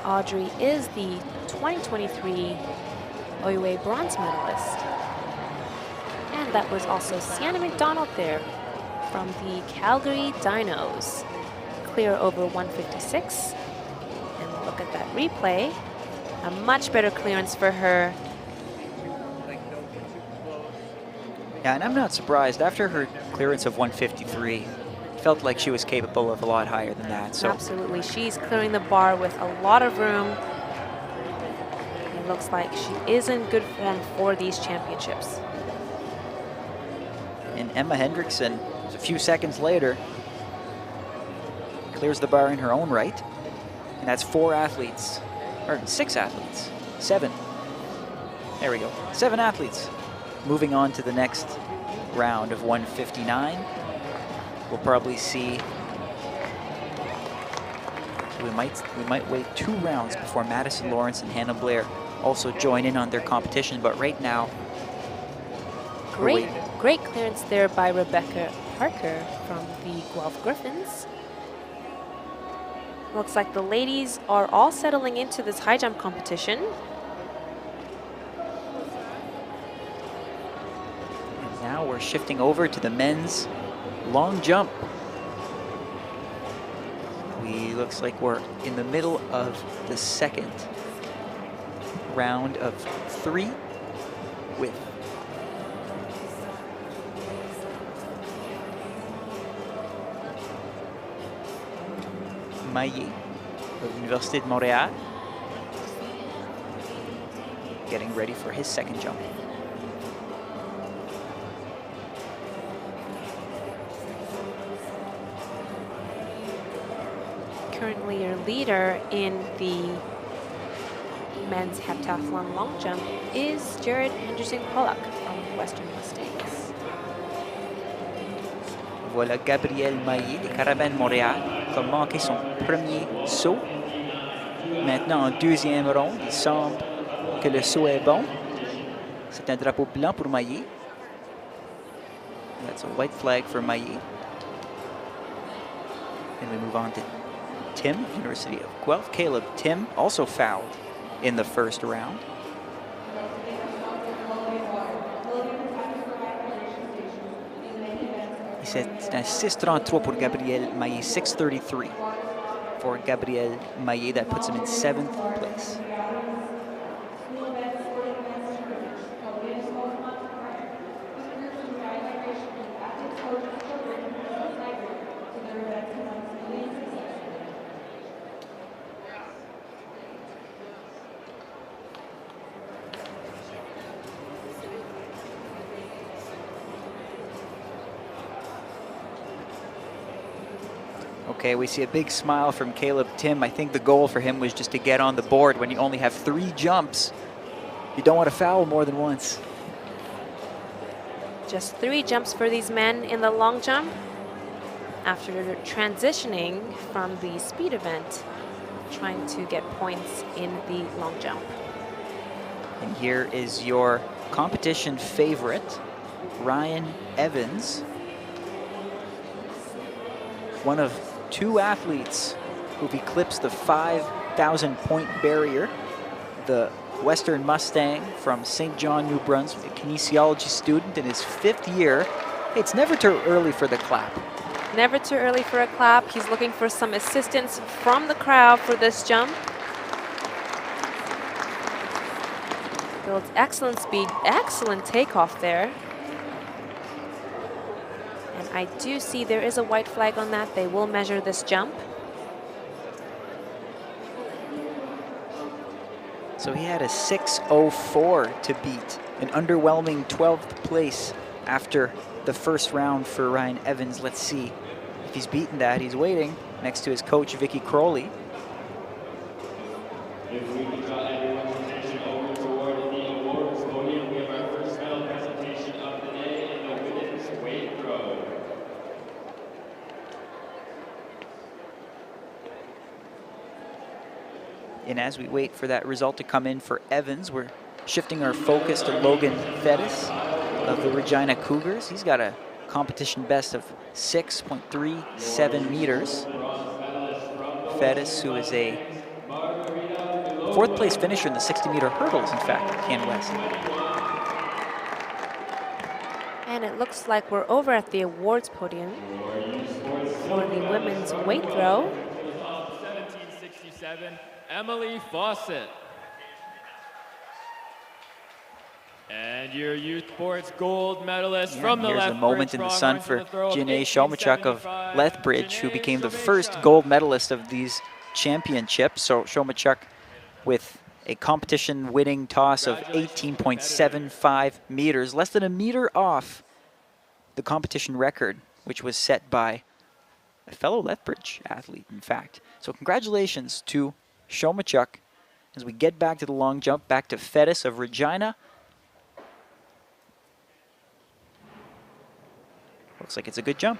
[SPEAKER 3] Audrey is the 2023 OUA bronze medalist. And that was also Sienna McDonald there from the Calgary Dinos. Clear over 156. And look at that replay. A much better clearance for her.
[SPEAKER 4] Yeah, and I'm not surprised. After her clearance of 153, felt like she was capable of a lot higher than that. So
[SPEAKER 3] absolutely, she's clearing the bar with a lot of room. It looks like she is in good form for these championships.
[SPEAKER 4] And Emma Hendrickson, a few seconds later, clears the bar in her own right. And that's 4 athletes, or 6 athletes, 7. There we go, 7 athletes. Moving on to the next round of 159. We'll probably see, we might wait 2 rounds before Madison Lawrence and Hannah Blair also join in on their competition, but right now,
[SPEAKER 3] great clearance there by Rebecca Parker from the Guelph Griffins. Looks like the ladies are all settling into this high jump competition.
[SPEAKER 4] And now we're shifting over to the men's long jump. Looks like we're in the middle of the second round of 3 with Maillé of Université de Montréal getting ready for his second jump.
[SPEAKER 3] Currently your leader in the men's heptathlon long jump is Jared Henderson-Pollock from Western Mustangs.
[SPEAKER 4] Voilà Gabriel Maillé des Carabins Montréal qui a manqué son premier saut. Maintenant en deuxième ronde, il semble que le saut est bon. C'est un drapeau blanc pour Maillé. That's a white flag for Maillé. And we move on to Tim, University of Guelph. Caleb Tim also fouled in the first round. C'est un 6.33 pour Gabriel Maillé, 6.33 for Gabriel Maillé. That puts him in 7th place. Okay, we see a big smile from Caleb Tim. I think the goal for him was just to get on the board. When you only have 3 jumps, you don't want to foul more than once.
[SPEAKER 3] Just 3 jumps for these men in the long jump after transitioning from the speed event, trying to get points in the long jump.
[SPEAKER 4] And here is your competition favorite, Ryan Evans. One of 2 athletes who've eclipsed the 5,000 point barrier. The Western Mustang from St. John, New Brunswick, a kinesiology student in his 5th year. Hey, it's never too early for the clap.
[SPEAKER 3] Never too early for a clap. He's looking for some assistance from the crowd for this jump. Builds excellent speed, excellent takeoff there. And I do see there is a white flag on that. They will measure this jump.
[SPEAKER 4] So he had a 6.04 to beat, an underwhelming 12th place after the first round for Ryan Evans. Let's see if he's beaten that. He's waiting next to his coach, Vicky Crowley. And as we wait for that result to come in for Evans, we're shifting our focus to Logan Fettis of the Regina Cougars. He's got a competition best of 6.37 meters. Fettis, who is a fourth place finisher in the 60-meter hurdles, in fact, at Can West.
[SPEAKER 3] And it looks like we're over at the awards podium for the women's weight throw.
[SPEAKER 5] 1767, Emily Fawcett. And your youth sports gold medalist from the
[SPEAKER 4] Lethbridge. Here's a moment in the sun for Janae Shomachuk of
[SPEAKER 5] 1875.
[SPEAKER 4] Lethbridge, who became the first gold medalist of these championships. So Shomachuk with a competition-winning toss of 18.75 meters, less than a meter off the competition record, which was set by a fellow Lethbridge athlete, in fact. So congratulations to Shomachuk as we get back to the long jump, back to Fettis of Regina. Looks like it's a good jump.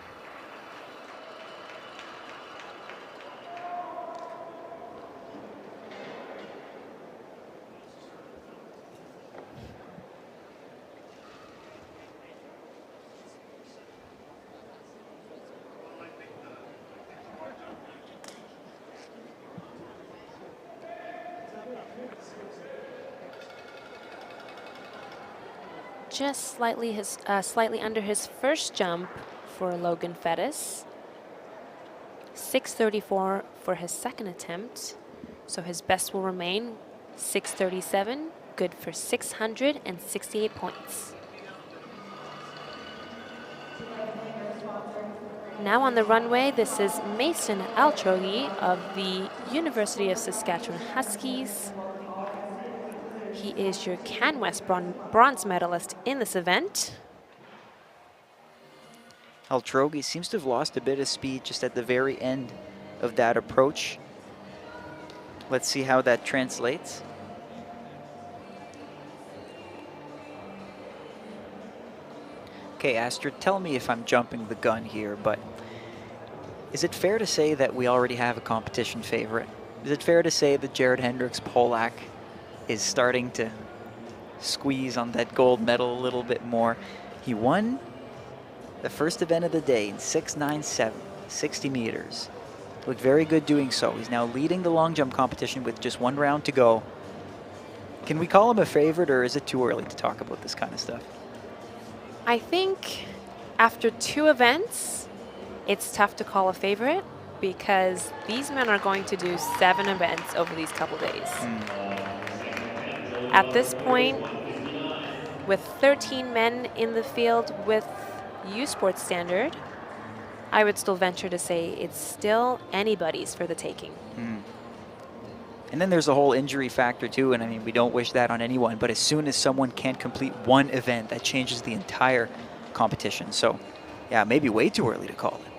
[SPEAKER 3] Just slightly under his first jump for Logan Fettis. 6:34 for his second attempt. So his best will remain 6:37, good for 668 points. Now on the runway, this is Mason Altrogi of the University of Saskatchewan Huskies. He is your Can West bronze medalist in this event.
[SPEAKER 4] Altrogi seems to have lost a bit of speed just at the very end of that approach. Let's see how that translates. Okay, Astrid, tell me if I'm jumping the gun here, but is it fair to say that we already have a competition favorite? Is it fair to say that Jared Hendricks Polak is starting to squeeze on that gold medal a little bit more? He won the first event of the day in 6.97, 60 meters. Looked very good doing so. He's now leading the long jump competition with just one round to go. Can we call him a favorite, or is it too early to talk about this kind of stuff?
[SPEAKER 3] I think after 2 events, it's tough to call a favorite because these men are going to do 7 events over these couple days. At this point, with 13 men in the field with U Sports standard, I would still venture to say it's still anybody's for the taking.
[SPEAKER 4] And then there's the whole injury factor too, and I mean, we don't wish that on anyone, but as soon as someone can't complete one event, that changes the entire competition. So yeah, maybe way too early to call it.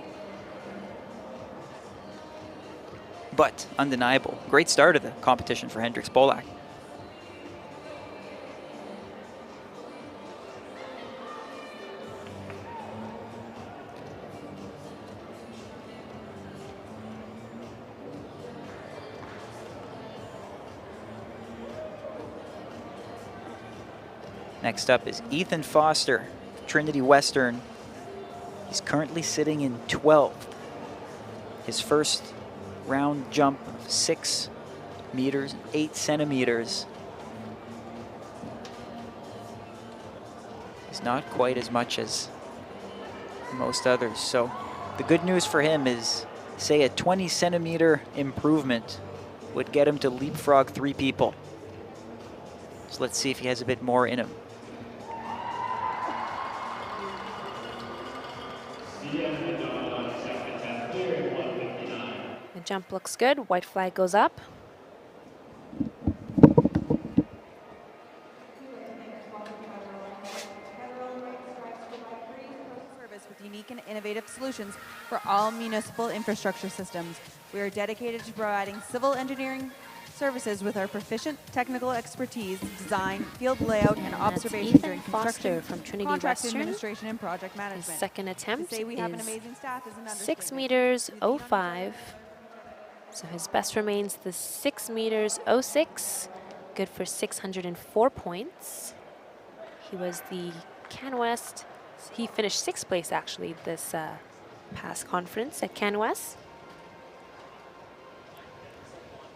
[SPEAKER 4] But undeniable, great start of the competition for Hendricks Polak. Next up is Ethan Foster, Trinity Western. He's currently sitting in 12th. His first round jump of 6 meters, 8 centimeters. Is not quite as much as most others. So the good news for him is, say, a 20 centimeter improvement would get him to leapfrog 3 people. So let's see if he has a bit more in him.
[SPEAKER 3] The jump looks good. White flag goes up.
[SPEAKER 13] Service with unique and innovative solutions for all municipal infrastructure systems. We are dedicated to providing civil engineering services with our proficient technical expertise, design, field layout, and observation during construction,
[SPEAKER 3] from Trinity
[SPEAKER 13] contract
[SPEAKER 3] Western.
[SPEAKER 13] administration, and project
[SPEAKER 3] His
[SPEAKER 13] management.
[SPEAKER 3] second attempt
[SPEAKER 13] To say we have an
[SPEAKER 3] is
[SPEAKER 13] amazing staff is an
[SPEAKER 3] 6 meters 05. So his best remains the 6 meters 06, good for 604 points. He was the CanWest, he finished 6th place actually this past conference at CanWest.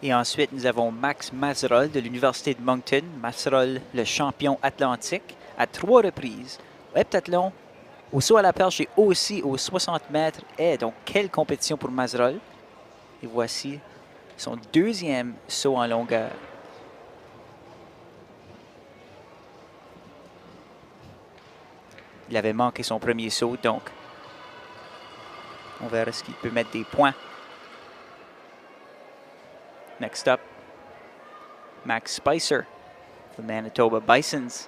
[SPEAKER 4] Et ensuite, nous avons Max Mazerolle de l'Université de Moncton. Mazerolle, le champion atlantique, à 3 reprises. Au heptathlon, au saut à la perche et aussi aux 60 mètres. Et donc, quelle compétition pour Mazerolle. Et voici son 2e saut en longueur. Il avait manqué son premier saut, donc on verra ce qu'il peut mettre des points. Next up, Max Spicer, the Manitoba Bisons.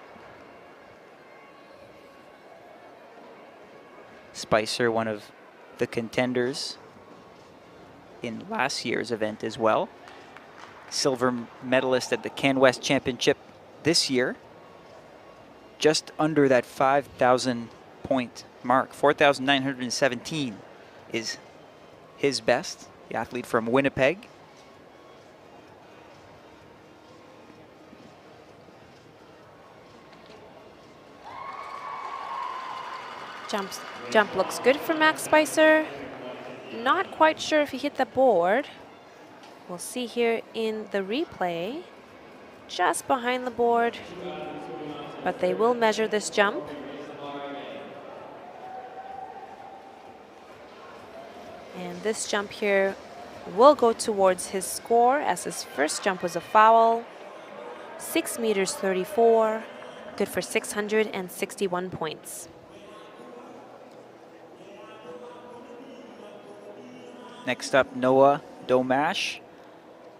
[SPEAKER 4] Spicer, one of the contenders in last year's event as well. Silver medalist at the CanWest Championship this year. Just under that 5,000 point mark. 4,917 is his best. The athlete from Winnipeg.
[SPEAKER 3] Jump looks good for Max Spicer. Not quite sure if he hit the board. We'll see here in the replay. Just behind the board. But they will measure this jump. And this jump here will go towards his score, as his first jump was a foul. 6 meters 34, good for 661 points.
[SPEAKER 4] Next up, Noah Domash,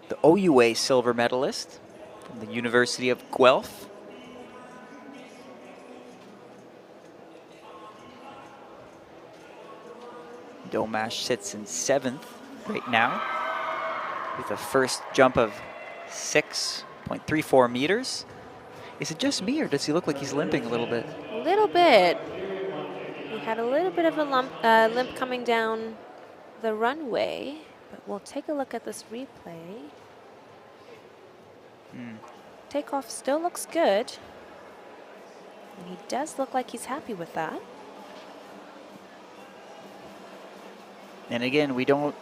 [SPEAKER 4] the OUA silver medalist from the University of Guelph. Domash sits in 7th right now with a first jump of 6.34 meters. Is it just me, or does he look like he's limping a little bit?
[SPEAKER 3] A little bit. He had a little bit of a limp coming down the runway, but we'll take a look at this replay. Takeoff still looks good. And he does look like he's happy with that.
[SPEAKER 4] And again, we don't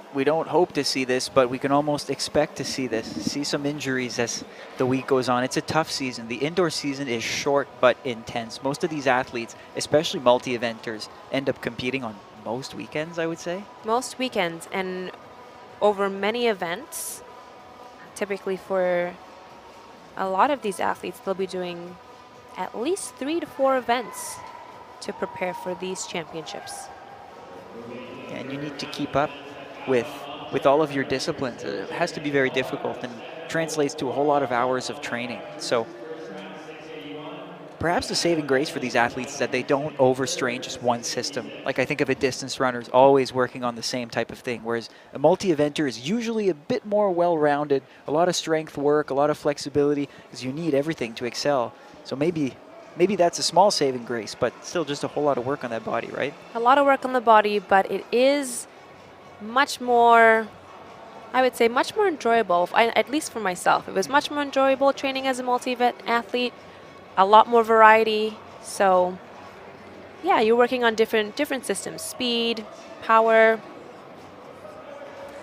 [SPEAKER 4] hope to see this, but we can almost expect to see this. See some injuries as the week goes on. It's a tough season. The indoor season is short but intense. Most of these athletes, especially multi-eventers, end up competing on most weekends, I would say.
[SPEAKER 3] Most weekends, and over many events. Typically for a lot of these athletes, they'll be doing at least 3 to 4 events to prepare for these championships.
[SPEAKER 4] And you need to keep up with all of your disciplines. It has to be very difficult and translates to a whole lot of hours of training. So perhaps the saving grace for these athletes is that they don't overstrain just one system. Like, I think of a distance runner is always working on the same type of thing, whereas a multi-eventer is usually a bit more well-rounded, a lot of strength work, a lot of flexibility, because you need everything to excel. So maybe that's a small saving grace, but still just a whole lot of work on that body, right?
[SPEAKER 3] A lot of work on the body, but it is much more, I would say, much more enjoyable, at least for myself. It was much more enjoyable training as a multi-event athlete, a lot more variety. So yeah, you're working on different systems, speed, power.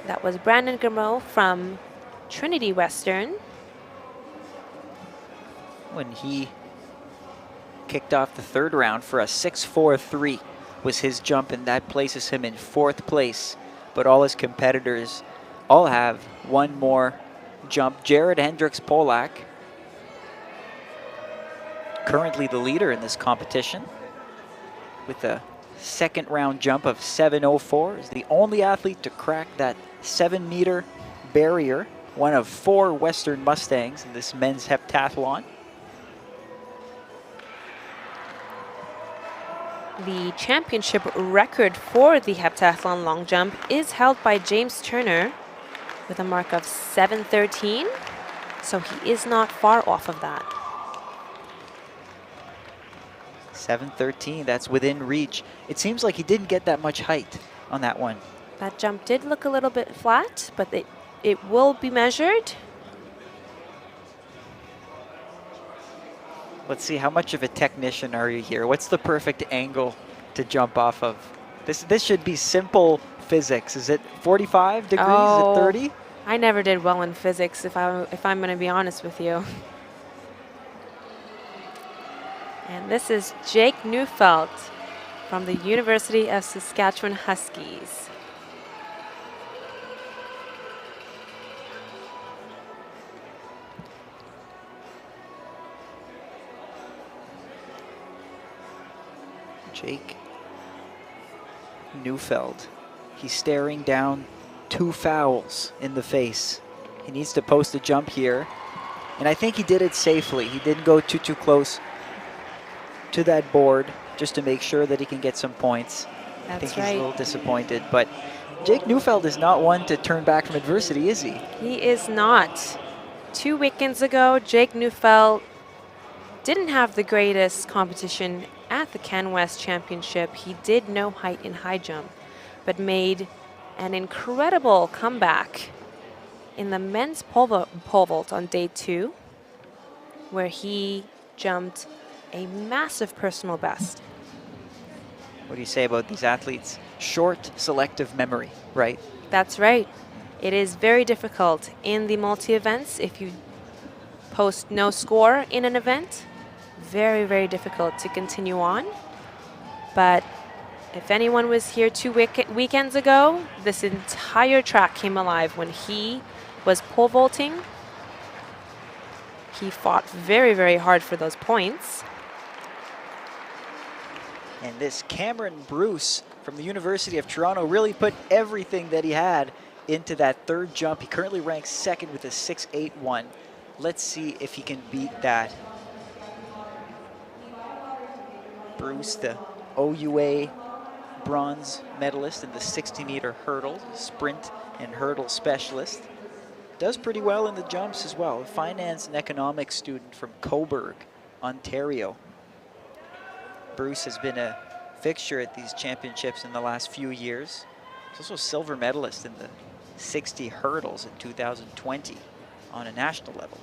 [SPEAKER 3] That was Brandon Gameau from Trinity Western.
[SPEAKER 4] When he kicked off the third round for a 6.43 was his jump, and that places him in 4th place. But all his competitors all have one more jump. Jared Hendricks-Polak, currently the leader in this competition, with a 2nd round jump of 7.04, is the only athlete to crack that 7-meter barrier, one of 4 Western Mustangs in this men's heptathlon.
[SPEAKER 3] The championship record for the heptathlon long jump is held by James Turner with a mark of 7:13, so he is not far off of that.
[SPEAKER 4] 7:13, that's within reach. It seems like he didn't get that much height on that one.
[SPEAKER 3] That jump did look a little bit flat, but it will be measured.
[SPEAKER 4] Let's see, how much of a technician are you here? What's the perfect angle to jump off of? This should be simple physics. Is it 45 degrees?
[SPEAKER 3] Oh,
[SPEAKER 4] Is it 30?
[SPEAKER 3] I never did well in physics, if I'm going to be honest with you. And this is Jake Neufeld from the University of Saskatchewan Huskies.
[SPEAKER 4] Jake Neufeld. He's staring down 2 fouls in the face. He needs to post a jump here. And I think he did it safely. He didn't go too close to that board just to make sure that he can get some points. I think he's a little disappointed. But Jake Neufeld is not one to turn back from adversity, is he?
[SPEAKER 3] He is not. 2 weekends ago, Jake Neufeld didn't have the greatest competition at the CanWest Championship. He did no height in high jump, but made an incredible comeback in the men's pole vault on day 2, where he jumped a massive personal best.
[SPEAKER 4] What do you say about these athletes? Short selective memory, right?
[SPEAKER 3] That's right. It is very difficult in the multi-events. If you post no score in an event, very, very difficult to continue on. But if anyone was here 2 weekends ago, this entire track came alive when he was pole vaulting. He fought very, very hard for those points.
[SPEAKER 4] And this Cameron Bruce from the University of Toronto really put everything that he had into that 3rd jump. He currently ranks 2nd with a 6.81. Let's see if he can beat that. Bruce, the OUA bronze medalist in the 60-meter hurdle, sprint and hurdle specialist. Does pretty well in the jumps as well. A finance and economics student from Cobourg, Ontario. Bruce has been a fixture at these championships in the last few years. He's also a silver medalist in the 60 hurdles in 2020 on a national level.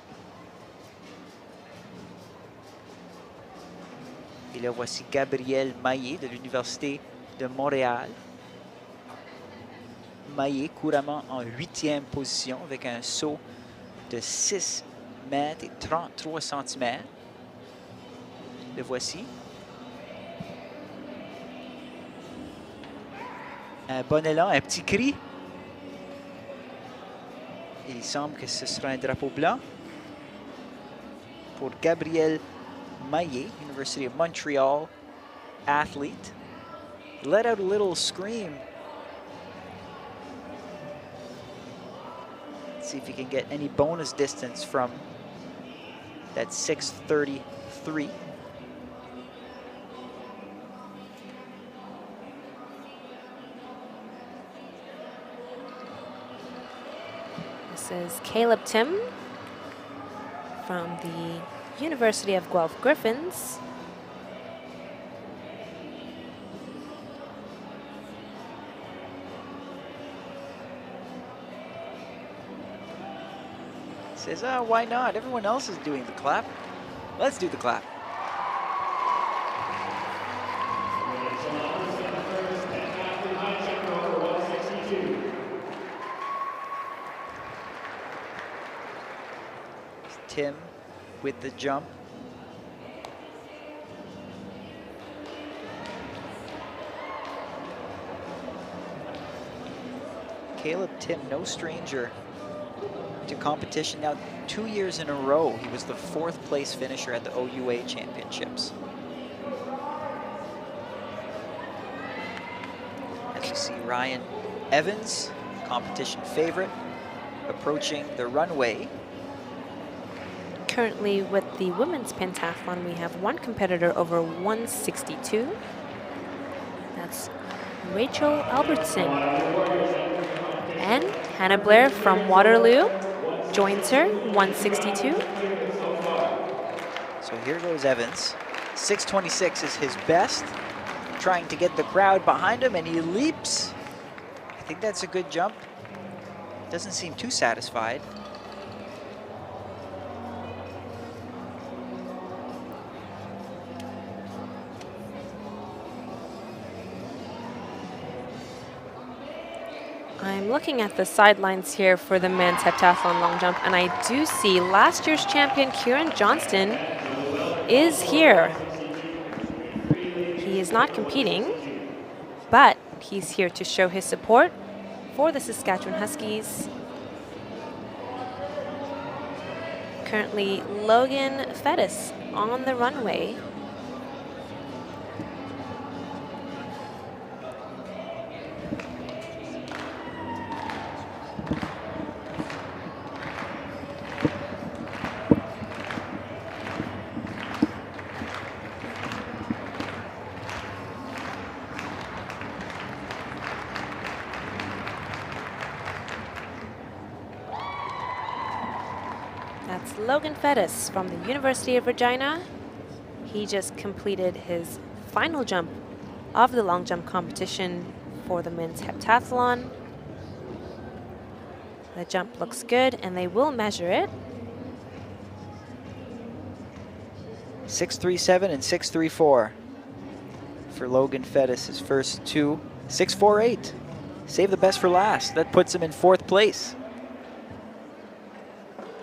[SPEAKER 4] Et là, voici Gabriel Maillet de l'Université de Montréal. Maillet couramment en 8e position avec un saut de 6 mètres et 33 cm. Le voici. Un bon élan, un petit cri. Il semble que ce sera un drapeau blanc pour Gabriel Maillet, University of Montreal athlete. Let out a little scream. Let's see if he can get any bonus distance from that 6:33.
[SPEAKER 3] This is Caleb Tim from the University of Guelph Griffins.
[SPEAKER 4] Says, oh, why not? Everyone else is doing the clap. Let's do the clap. Tim with the jump. Caleb Tim, no stranger to competition. Now, 2 years in a row, he was the 4th place finisher at the OUA Championships. As you see, Ryan Evans, competition favorite, approaching the runway.
[SPEAKER 3] Currently with the women's pentathlon, we have one competitor over 162. That's Rachel Albertson. And Hannah Blair from Waterloo joins her, 162.
[SPEAKER 4] So here goes Evans. 6:26 is his best. Trying to get the crowd behind him, and he leaps. I think that's a good jump. Doesn't seem too satisfied.
[SPEAKER 3] I'm looking at the sidelines here for the men's heptathlon long jump, and I do see last year's champion Kieran Johnston is here. He is not competing, but he's here to show his support for the Saskatchewan Huskies. Currently, Logan Fettis on the runway. That's Logan Fettis from the University of Regina. He just completed his final jump of the long jump competition for the men's heptathlon. The jump looks good, and they will measure it.
[SPEAKER 4] 6.37 and 6.34 for Logan Fettis, his first two. 6.48. Save the best for last. That puts him in 4th place.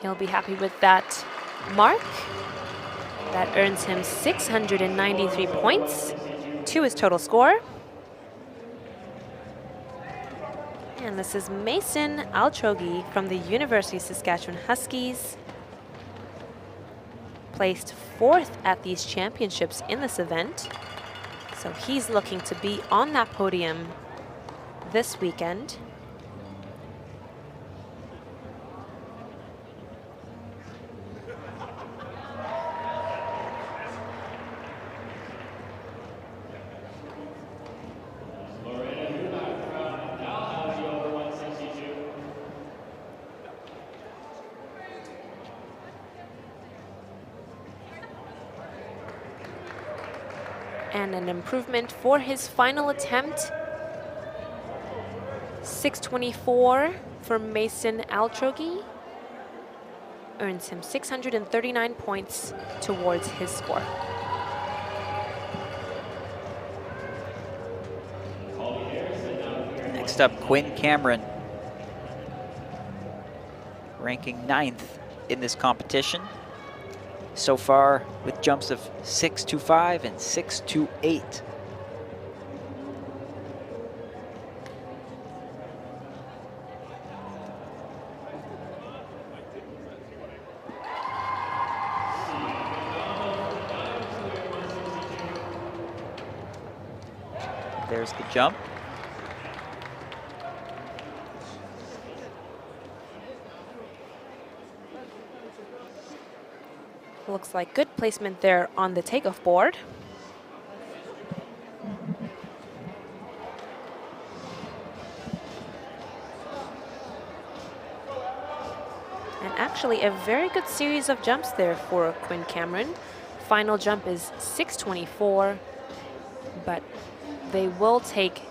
[SPEAKER 3] He'll be happy with that mark. That earns him 693 points to his total score. And this is Mason Altrogi from the University of Saskatchewan Huskies. Placed 4th at these championships in this event. So he's looking to be on that podium this weekend. And an improvement for his final attempt. 6.24 for Mason Altrogi. Earns him 639 points towards his score.
[SPEAKER 4] Next up, Quinn Cameron. Ranking 9th in this competition. So far with jumps of 6.25 and 6.28. There's the jump.
[SPEAKER 3] Looks like good placement there on the takeoff board. And actually a very good series of jumps there for Quinn Cameron. Final jump is 6.24, but they will take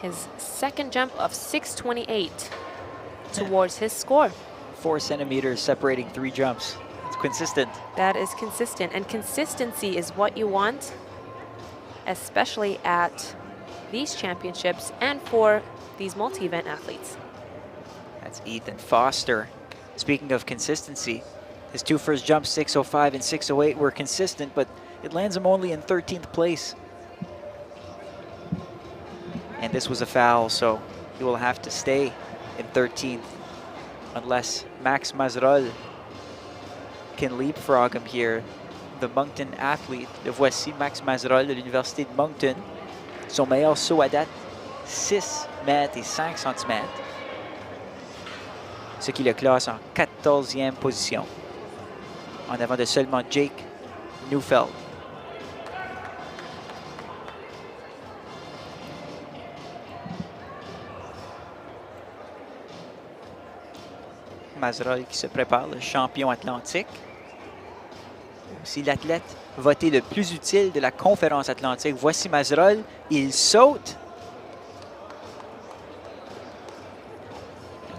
[SPEAKER 3] his second jump of 6.28 towards his score.
[SPEAKER 4] 4 centimeters separating 3 jumps. It's consistent.
[SPEAKER 3] That is consistent, and consistency is what you want, especially at these championships and for these multi-event athletes.
[SPEAKER 4] That's Ethan Foster. Speaking of consistency, his 2 first jumps, 6.05 and 6.08, were consistent, but it lands him only in 13th place. And this was a foul, so he will have to stay in 13th unless Max Mazerol can leapfrog him here. The Moncton athlete. Le voici, Max Mazerol de l'Université de Moncton. Son meilleur saut à date, 6 mètres et 5 cm. Ce qui le classe en 14e position. En avant de seulement Jake Neufeld. Mazerol qui se prépare, le champion atlantique. Aussi l'athlète voté le plus utile de la conférence atlantique. Voici Mazerol, il saute.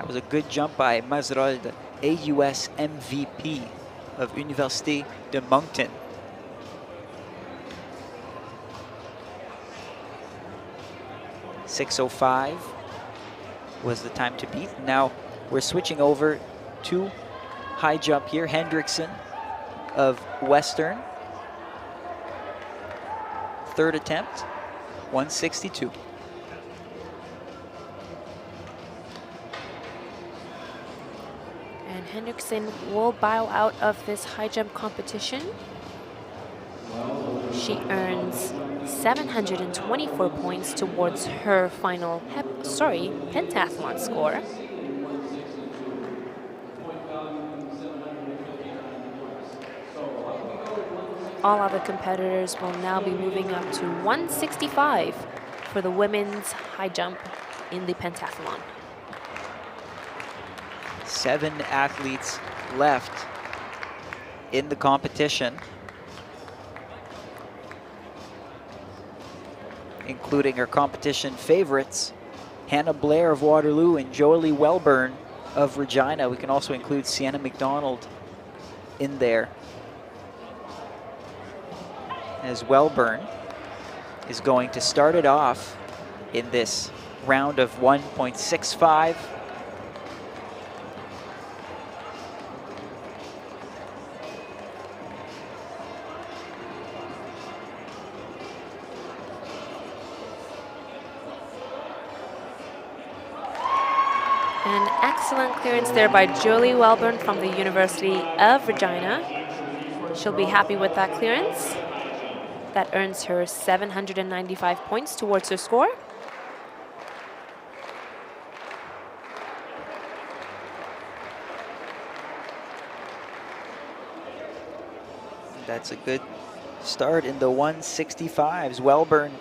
[SPEAKER 4] That was a good jump by Mazerol, the AUS MVP of Université de Moncton. .605 was the time to beat. Now we're switching over to high jump here. Hendrickson of Western. Third attempt, 162.
[SPEAKER 3] And Hendrickson will bow out of this high jump competition. She earns 724 points towards her final pentathlon score. All other competitors will now be moving up to 165 for the women's high jump in the pentathlon.
[SPEAKER 4] 7 athletes left in the competition, including her competition favorites, Hannah Blair of Waterloo and Jolie Welburn of Regina. We can also include Sienna McDonald in there, as Welburn is going to start it off in this round of 1.65.
[SPEAKER 3] An excellent clearance there by Jolie Welburn from the University of Regina. She'll be happy with that clearance. That earns her 795 points towards her score.
[SPEAKER 4] That's a good start in the 165s. Welburn,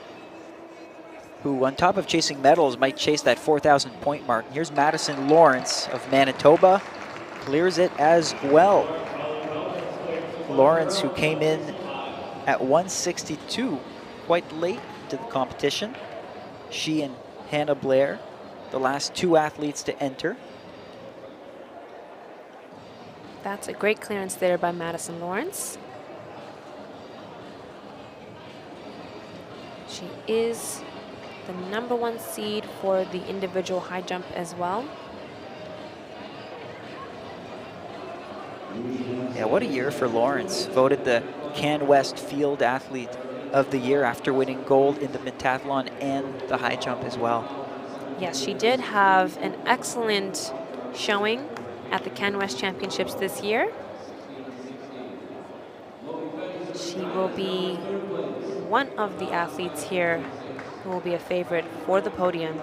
[SPEAKER 4] who on top of chasing medals might chase that 4,000 point mark. Here's Madison Lawrence of Manitoba, clears it as well. Lawrence, who came in at 162 quite late to the competition. She and Hannah Blair, the last 2 athletes to enter.
[SPEAKER 3] That's a great clearance there by Madison Lawrence. She is the #1 seed for the individual high jump as well.
[SPEAKER 4] Yeah, what a year for Lawrence. Voted the Can West Field Athlete of the Year after winning gold in the pentathlon and the high jump as well.
[SPEAKER 3] Yes, she did have an excellent showing at the Can West Championships this year. She will be one of the athletes here who will be a favorite for the podium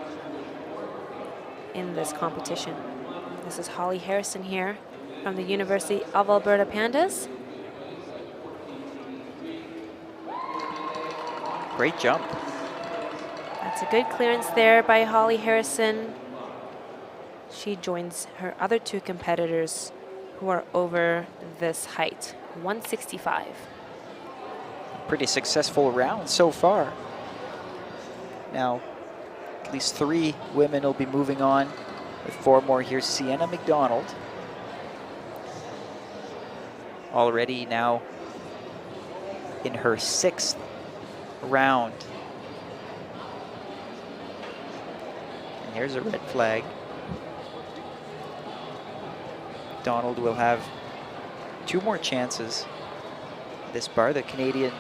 [SPEAKER 3] in this competition. This is Holly Harrison here from the University of Alberta Pandas.
[SPEAKER 4] Great jump.
[SPEAKER 3] That's a good clearance there by Holly Harrison. She joins her other 2 competitors who are over this height, 165.
[SPEAKER 4] Pretty successful round so far. Now, at least 3 women will be moving on with 4 more. Here's Sienna McDonald. Already now in her 6th round. And here's a red flag. McDonald will have 2 more chances. This bar, the Canadian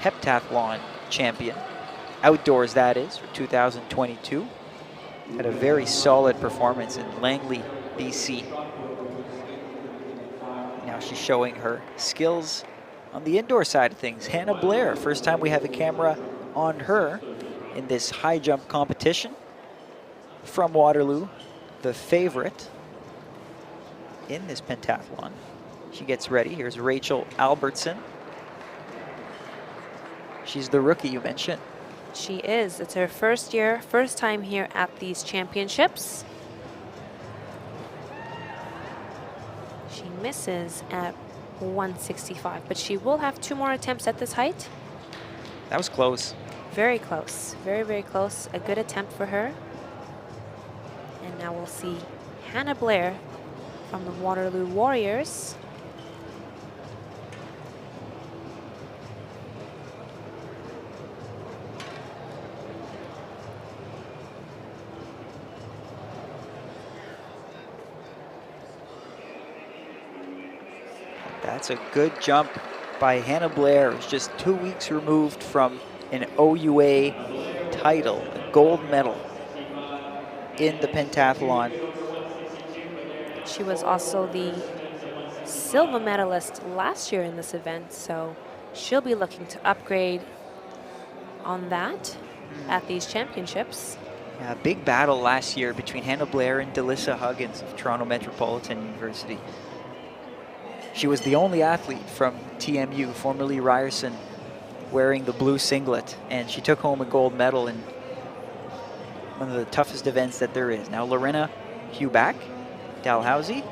[SPEAKER 4] heptathlon champion, outdoors that is, for 2022. Had a very solid performance in Langley, BC. Now she's showing her skills on the indoor side of things. Hannah Blair, first time we have a camera on her in this high jump competition. From Waterloo, the favorite in this pentathlon. She gets ready. Here's Rachel Albertson. She's the rookie you mentioned.
[SPEAKER 3] She is. It's her first year, first time here at these championships. She misses at 165, but she will have 2 more attempts at this height.
[SPEAKER 4] That was close.
[SPEAKER 3] Very close. Very, very close. A good attempt for her. And Now we'll see Hannah Blair from the Waterloo Warriors.
[SPEAKER 4] That's a good jump by Hannah Blair, who's just 2 weeks removed from an OUA title, a gold medal in the pentathlon.
[SPEAKER 3] She was also the silver medalist last year in this event, so she'll be looking to upgrade on that at these championships.
[SPEAKER 4] Yeah, big battle last year between Hannah Blair and Delissa Huggins of Toronto Metropolitan University. She was the only athlete from TMU, formerly Ryerson, wearing the blue singlet, and she took home a gold medal in one of the toughest events that there is. Now Lorena Huback, Dalhousie,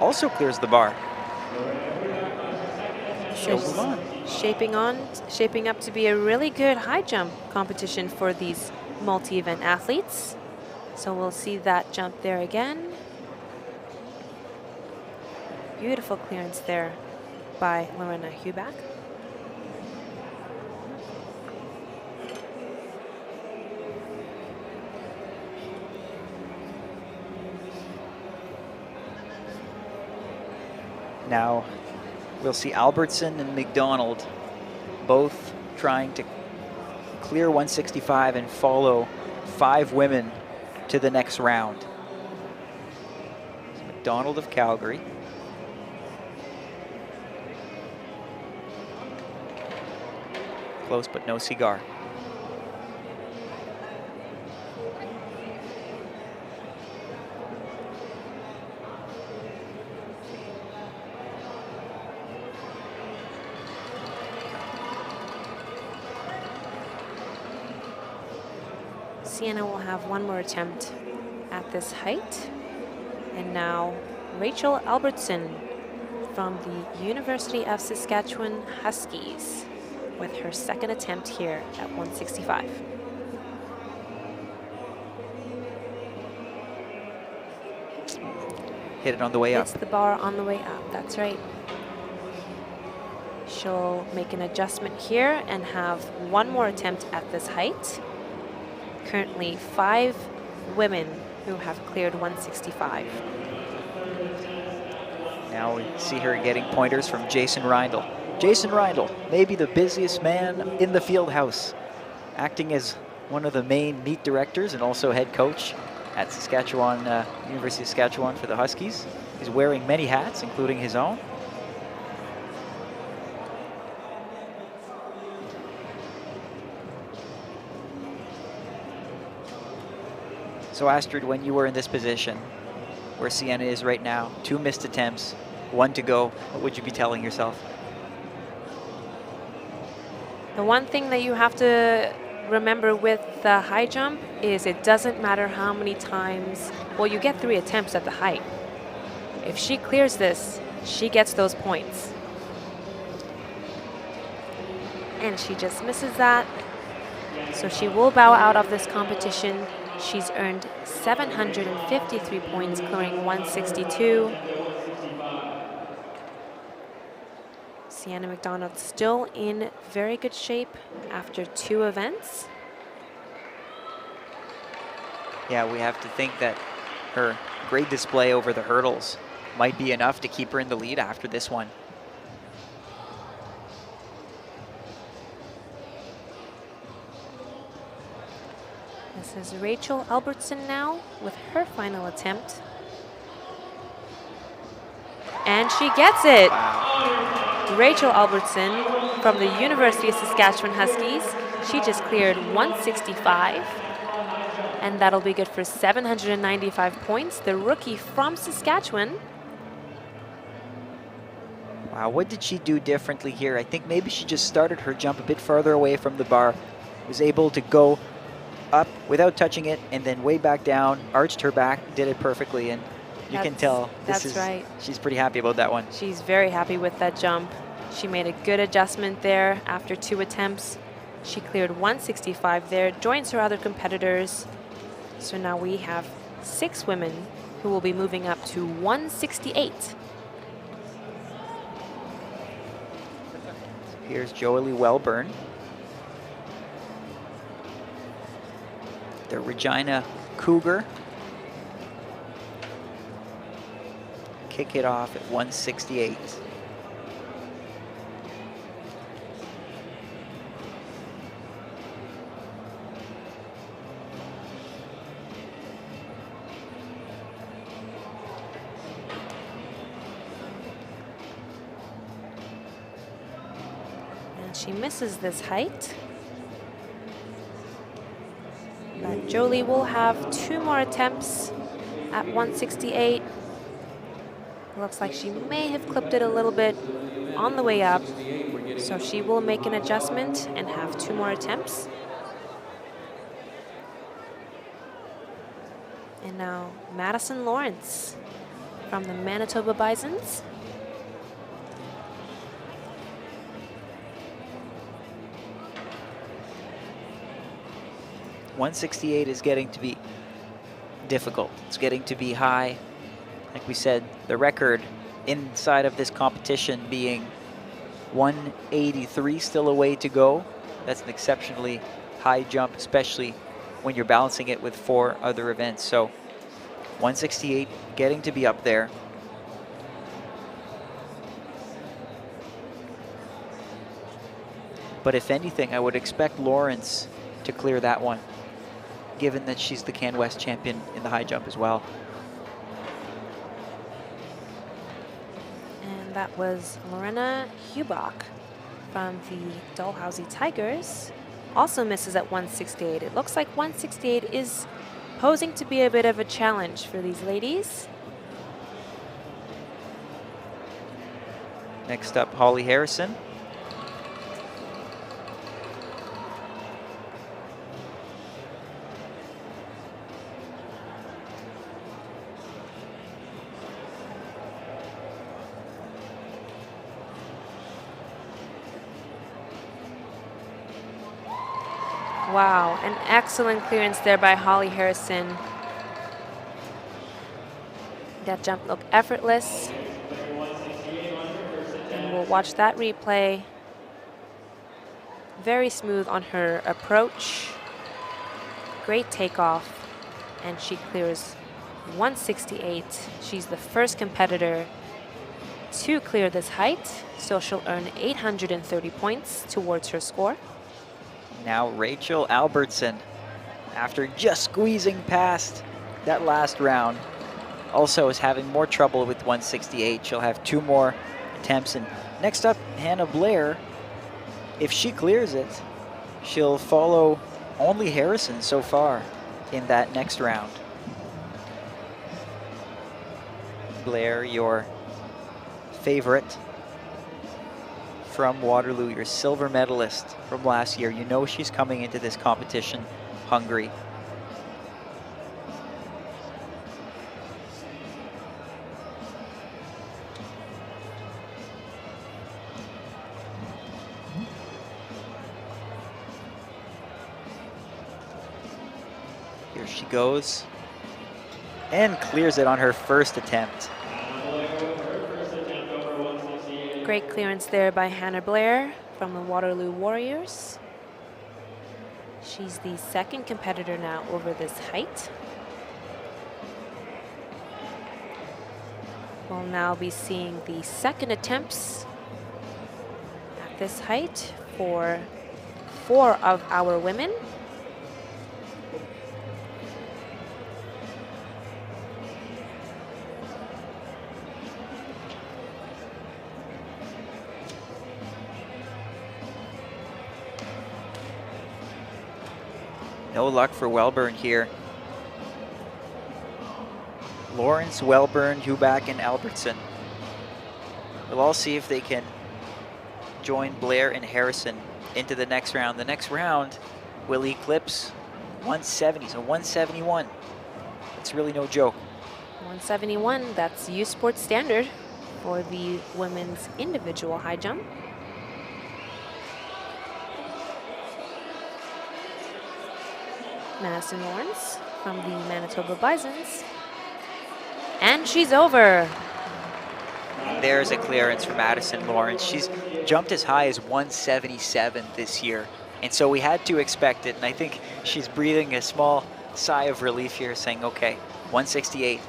[SPEAKER 4] also clears the bar.
[SPEAKER 3] Shaping up to be a really good high jump competition for these multi-event athletes. So we'll see that jump there again. Beautiful clearance there by Lorena Huback.
[SPEAKER 4] Now we'll see Albertson and McDonald both trying to clear 165 and follow 5 women to the next round. It's McDonald of Calgary. Close but no cigar.
[SPEAKER 3] Sienna will have one more attempt at this height. And now Rachel Albertson from the University of Saskatchewan Huskies with her second attempt here at 165.
[SPEAKER 4] Hit it on the way up.
[SPEAKER 3] Hits the bar on the way up, that's right. She'll make an adjustment here and have one more attempt at this height. Currently 5 women who have cleared 165.
[SPEAKER 4] Now we see her getting pointers from Jason Reindl. Jason Reindl, maybe the busiest man in the field house, acting as one of the main meet directors and also head coach at Saskatchewan, University of Saskatchewan for the Huskies. He's wearing many hats, including his own. So Astrid, when you were in this position, where Sienna is right now, 2 missed attempts, 1 to go, what would you be telling yourself?
[SPEAKER 3] The one thing that you have to remember with the high jump is it doesn't matter how many times, well, you get 3 attempts at the height. If she clears this, she gets those points. And she just misses that. So she will bow out of this competition. She's earned 753 points, clearing 162. Sienna McDonald still in very good shape after 2 events.
[SPEAKER 4] Yeah, we have to think that her great display over the hurdles might be enough to keep her in the lead after this one.
[SPEAKER 3] This is Rachel Albertson now with her final attempt. And she gets it.
[SPEAKER 4] Wow.
[SPEAKER 3] Rachel Albertson from the University of Saskatchewan Huskies. She just cleared 165. And that'll be good for 795 points. The rookie from Saskatchewan.
[SPEAKER 4] Wow, what did she do differently here? I think maybe she just started her jump a bit farther away from the bar, was able to go up without touching it, and then way back down, arched her back, did it perfectly, and you can tell
[SPEAKER 3] right.
[SPEAKER 4] She's pretty happy about that one.
[SPEAKER 3] She's very happy with that jump. She made a good adjustment there after 2 attempts. She cleared 165 there, joins her other competitors. So now we have 6 women who will be moving up to 168.
[SPEAKER 4] Here's Joely Wellburn. The Regina Cougar. Kick it off at 168.
[SPEAKER 3] She misses this height. But Joely will have 2 more attempts at 168. Looks like she may have clipped it a little bit on the way up. So she will make an adjustment and have 2 more attempts. And now Madison Lawrence from the Manitoba Bisons.
[SPEAKER 4] .168 is getting to be difficult. It's getting to be high. Like we said, the record inside of this competition being 183, still a way to go. That's an exceptionally high jump, especially when you're balancing it with 4 other events. So 168 getting to be up there. But if anything, I would expect Lawrence to clear that one, given that she's the Can West champion in the high jump as well.
[SPEAKER 3] And that was Lorena Hubach from the Dalhousie Tigers. Also misses at 168. It looks like 168 is posing to be a bit of a challenge for these ladies.
[SPEAKER 4] Next up, Holly Harrison.
[SPEAKER 3] Wow, an excellent clearance there by Holly Harrison. That jump looked effortless. And we'll watch that replay. Very smooth on her approach. Great takeoff. And she clears 168. She's the first competitor to clear this height. So she'll earn 830 points towards her score.
[SPEAKER 4] Now Rachel Albertson, after just squeezing past that last round, also is having more trouble with 168. She'll have 2 more attempts. And next up, Hannah Blair. If she clears it, she'll follow only Harrison so far in that next round. Blair, your favorite from Waterloo, your silver medalist from last year. You know she's coming into this competition hungry. Here she goes and clears it on her first attempt.
[SPEAKER 3] Great clearance there by Hannah Blair from the Waterloo Warriors. She's the second competitor now over this height. We'll now be seeing the second attempts at this height for 4 of our women.
[SPEAKER 4] No luck for Wellburn here. Lawrence, Wellburn, Hubach, and Albertson. We'll all see if they can join Blair and Harrison into the next round. The next round will eclipse 170, so 171. It's really no joke.
[SPEAKER 3] 171, that's U Sports standard for the women's individual high jump. Madison Lawrence from the Manitoba Bisons. And she's over.
[SPEAKER 4] And there's a clearance for Madison Lawrence. She's jumped as high as 177 this year. And so we had to expect it. And I think she's breathing a small sigh of relief here, saying, okay, 168,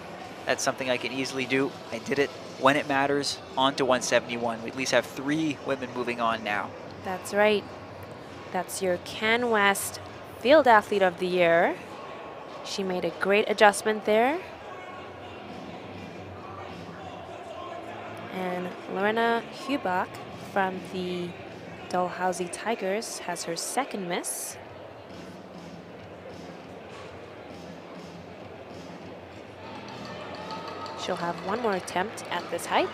[SPEAKER 4] that's something I can easily do. I did it when it matters. On to 171. We at least have 3 women moving on now.
[SPEAKER 3] That's right. That's your Can West Field Athlete of the Year. She made a great adjustment there. And Lorena Hubach from the Dalhousie Tigers has her second miss. She'll have one more attempt at this height.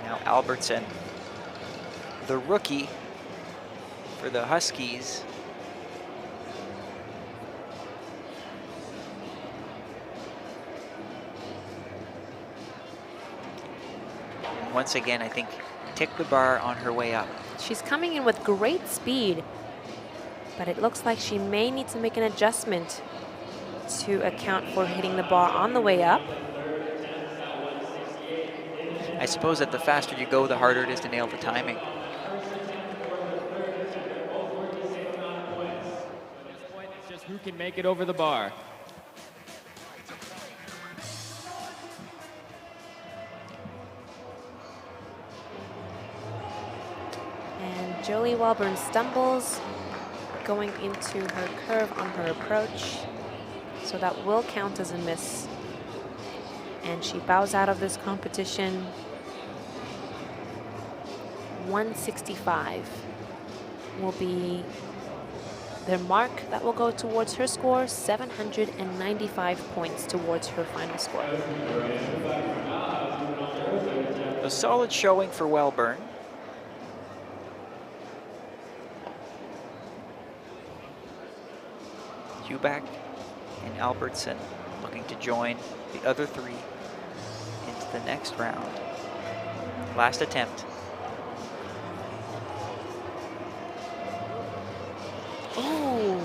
[SPEAKER 4] Now Albertson, the rookie for the Huskies. And once again, I think ticked the bar on her way up.
[SPEAKER 3] She's coming in with great speed, but it looks like she may need to make an adjustment to account for hitting the bar on the way up.
[SPEAKER 4] I suppose that the faster you go, the harder it is to nail the timing.
[SPEAKER 5] It's just who can make it over the bar.
[SPEAKER 3] And Jolie Welburn stumbles going into her curve on her approach. So that will count as a miss. And she bows out of this competition. 165 will be the mark that will go towards her score, 795 points towards her final score.
[SPEAKER 4] A solid showing for Welburn. Hubach and Albertson looking to join the other 3 into the next round. Last attempt.
[SPEAKER 3] Oh!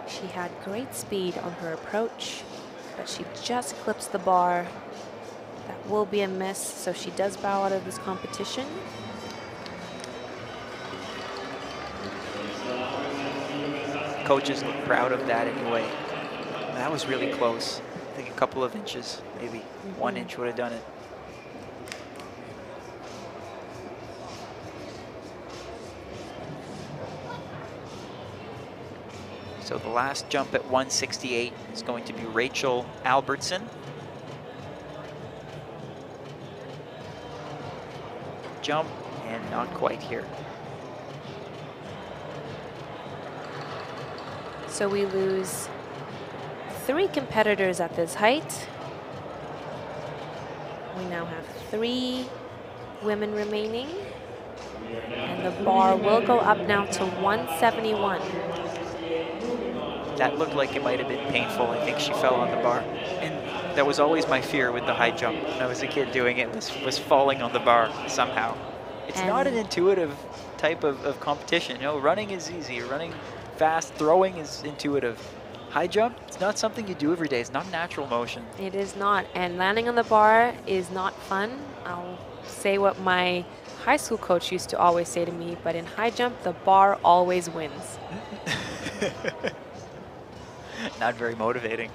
[SPEAKER 3] She had great speed on her approach, but she just clips the bar. That will be a miss, so she does bow out of this competition.
[SPEAKER 4] Coaches look proud of that anyway. That was really close. I think a couple of inches, maybe 1 inch would have done it. So the last jump at 168 is going to be Rachel Albertson. Jump, and not quite here.
[SPEAKER 3] So we lose 3 competitors at this height. We now have 3 women remaining. And the bar will go up now to 171.
[SPEAKER 4] That looked like it might have been painful. I think she fell on the bar. And that was always my fear with the high jump when I was a kid doing it, was falling on the bar somehow. It's not an intuitive type of competition. You know, running is easy. Running fast, throwing is intuitive. High jump, it's not something you do every day. It's not natural motion.
[SPEAKER 3] It is not. And landing on the bar is not fun. I'll say what my high school coach used to always say to me, but in high jump, the bar always wins.
[SPEAKER 4] Not very motivating.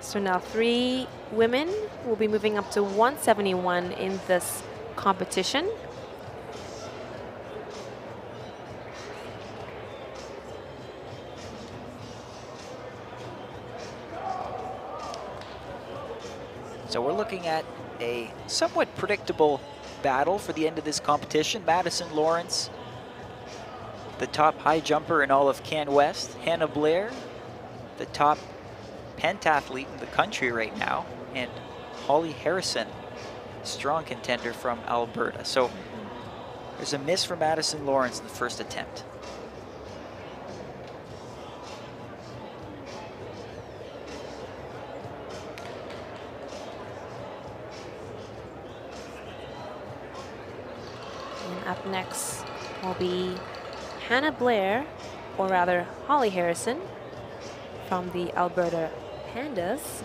[SPEAKER 3] So now 3 women will be moving up to 171 in this competition.
[SPEAKER 4] So we're looking at a somewhat predictable battle for the end of this competition. Madison Lawrence, the top high jumper in all of Can West. Hannah Blair, the top pentathlete in the country right now. And Holly Harrison, strong contender from Alberta. So there's a miss for Madison Lawrence in the first attempt.
[SPEAKER 3] Up next will be Hannah Blair, or rather Holly Harrison, from the Alberta Pandas.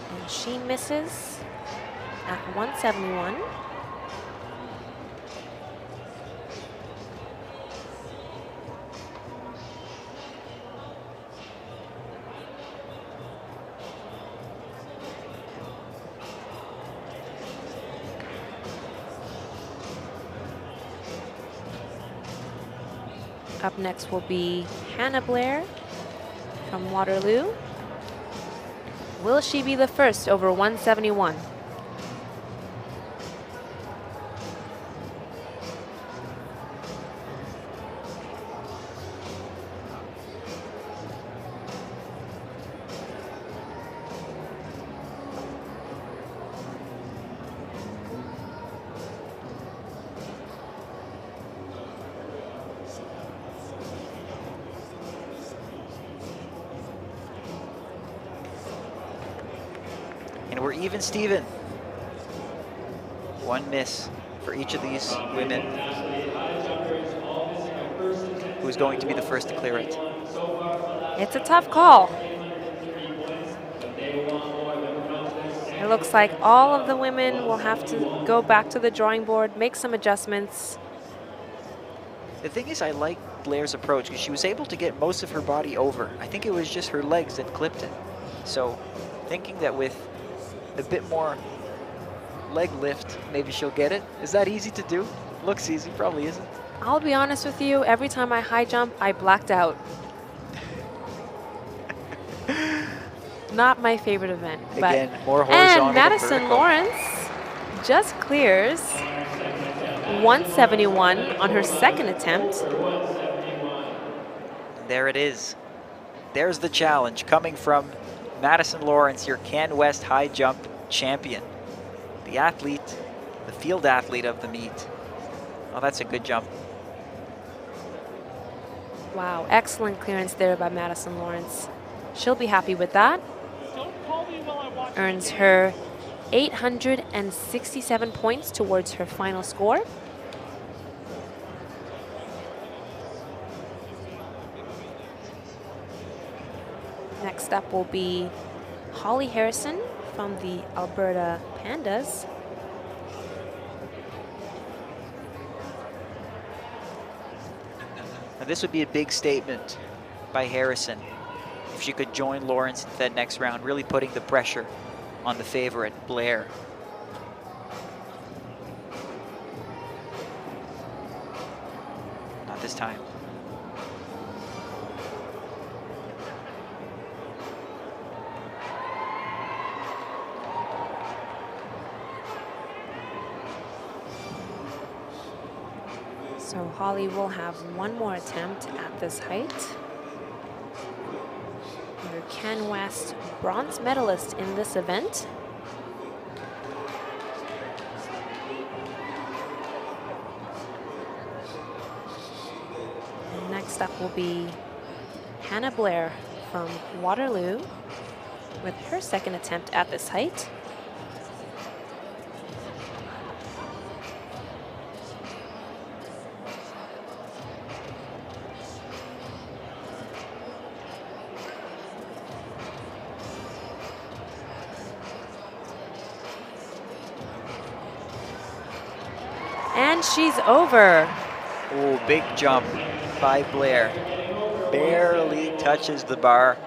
[SPEAKER 3] And she misses at 171. Up next will be Hannah Blair from Waterloo. Will she be the first over 171?
[SPEAKER 4] And we're even, Steven. One miss for each of these women. Who's going to be the first to clear it?
[SPEAKER 3] It's a tough call. It looks like all of the women will have to go back to the drawing board, make some adjustments.
[SPEAKER 4] The thing is, I like Blair's approach because she was able to get most of her body over. I think it was just her legs that clipped it. So thinking that with a bit more leg lift, maybe she'll get it. Is that easy to do? Looks easy, probably isn't.
[SPEAKER 3] I'll be honest with you, every time I high jump, I blacked out. Not my favorite event.
[SPEAKER 4] Again,
[SPEAKER 3] but,
[SPEAKER 4] more horizontal
[SPEAKER 3] and Madison
[SPEAKER 4] than vertical.
[SPEAKER 3] Lawrence just clears 171 on her second attempt.
[SPEAKER 4] There it is. There's the challenge coming from Madison Lawrence, your Can West high jump champion. The athlete, the field athlete of the meet. Oh, that's a good jump.
[SPEAKER 3] Wow, excellent clearance there by Madison Lawrence. She'll be happy with that. Earns her 867 points towards her final score. Next up will be Holly Harrison from the Alberta Pandas.
[SPEAKER 4] Now this would be a big statement by Harrison if she could join Lawrence in that next round, really putting the pressure on the favorite, Blair. Not this time.
[SPEAKER 3] So Holly will have one more attempt at this height. Her Can West bronze medalist in this event. And next up will be Hannah Blair from Waterloo with her second attempt at this height. And she's over.
[SPEAKER 4] Oh, big jump by Blair. Barely touches the bar,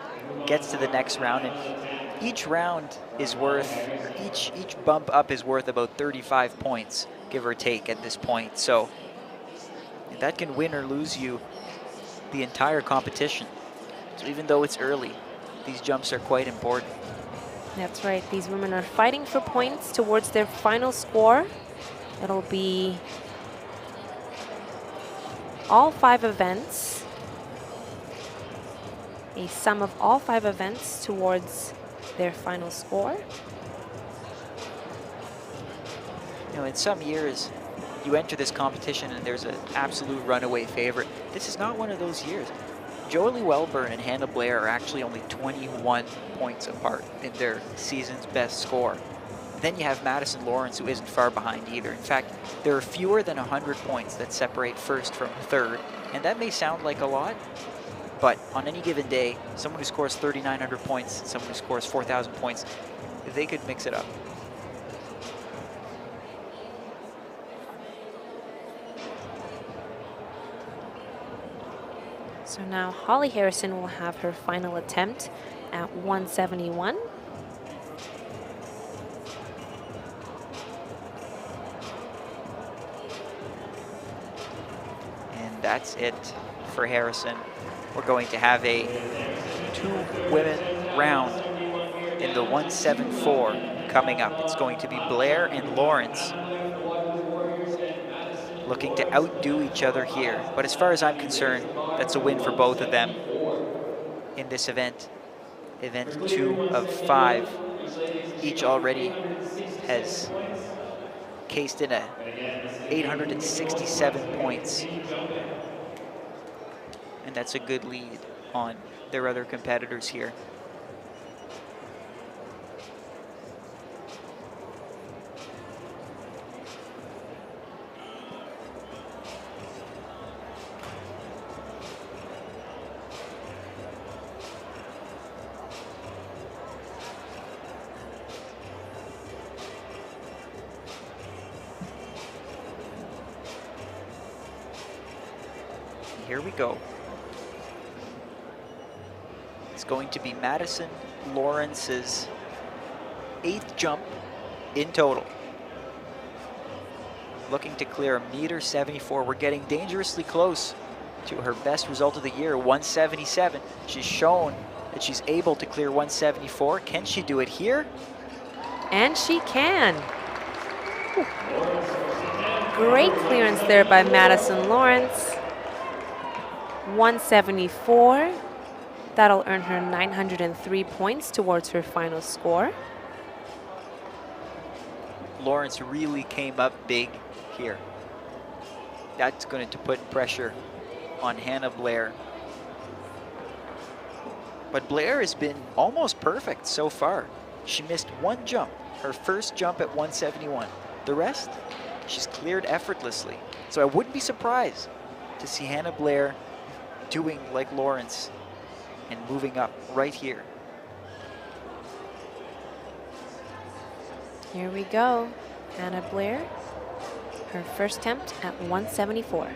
[SPEAKER 4] gets to the next round, and each round is worth, each bump up is worth about 35 points, give or take at this point. So that can win or lose you the entire competition. So even though it's early, these jumps are quite important.
[SPEAKER 3] That's right, these women are fighting for points towards their final score. It'll be all 5 events, a sum of all 5 events towards their final score.
[SPEAKER 4] You know, in some years, you enter this competition and there's an absolute runaway favorite. This is not one of those years. Jolie Welburn and Hannah Blair are actually only 21 points apart in their season's best score. Then you have Madison Lawrence, who isn't far behind either. In fact, there are fewer than 100 points that separate first from third, and that may sound like a lot, but on any given day, someone who scores 3,900 points, someone who scores 4,000 points, they could mix it up.
[SPEAKER 3] So now Holly Harrison will have her final attempt at 171.
[SPEAKER 4] And that's it for Harrison. We're going to have a two-women round in the 174 coming up. It's going to be Blair and Lawrence looking to outdo each other here. But as far as I'm concerned, that's a win for both of them in this event. Event 2 of 5. Each already has cased in 867 points. And that's a good lead on their other competitors here. Here we go. It's going to be Madison Lawrence's 8th jump in total. Looking to clear 1.74 m. We're getting dangerously close to her best result of the year, 177. She's shown that she's able to clear 174. Can she do it here?
[SPEAKER 3] And she can. Great clearance there by Madison Lawrence. 174. That'll earn her 903 points towards her final score.
[SPEAKER 4] Lawrence really came up big here. That's going to put pressure on Hannah Blair. But Blair has been almost perfect so far. She missed one jump, her first jump at 171. The rest, she's cleared effortlessly. So I wouldn't be surprised to see Hannah Blair doing like Lawrence and moving up right here.
[SPEAKER 3] Here we go. Hannah Blair, her first attempt at 174.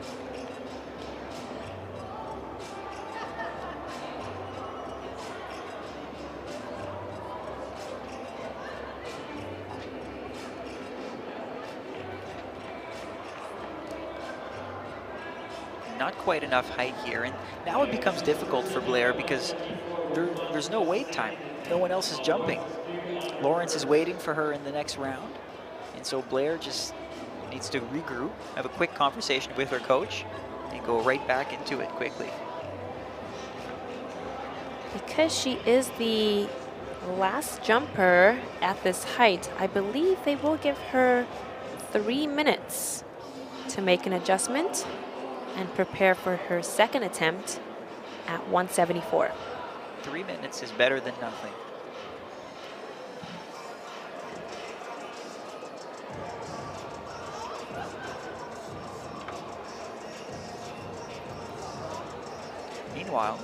[SPEAKER 4] Not quite enough height here, and now it becomes difficult for Blair because there's no wait time. No one else is jumping. Lawrence is waiting for her in the next round, and so Blair just needs to regroup, have a quick conversation with her coach, and go right back into it quickly.
[SPEAKER 3] Because she is the last jumper at this height, I believe they will give her 3 minutes to make an adjustment and prepare for her second attempt at 174.
[SPEAKER 4] 3 minutes is better than nothing. Meanwhile,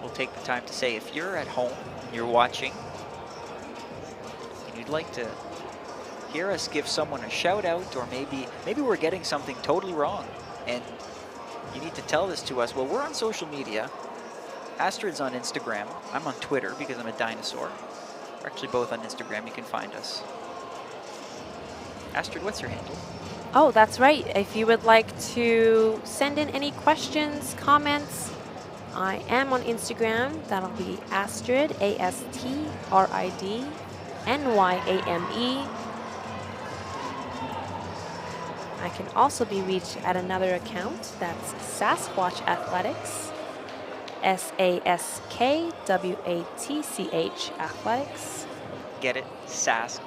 [SPEAKER 4] we'll take the time to say, if you're at home, you're watching, and you'd like to hear us give someone a shout out, or maybe we're getting something totally wrong, and you need to tell this to us. Well, we're on social media. Astrid's on Instagram. I'm on Twitter because I'm a dinosaur. We're actually both on Instagram. You can find us. Astrid, what's your handle?
[SPEAKER 3] Oh, that's right. If you would like to send in any questions, comments, I am on Instagram. That'll be Astrid, ASTRIDNYAME. I can also be reached at another account. That's Sasquatch Athletics, SASKWATCH Athletics.
[SPEAKER 4] Get it? Sask,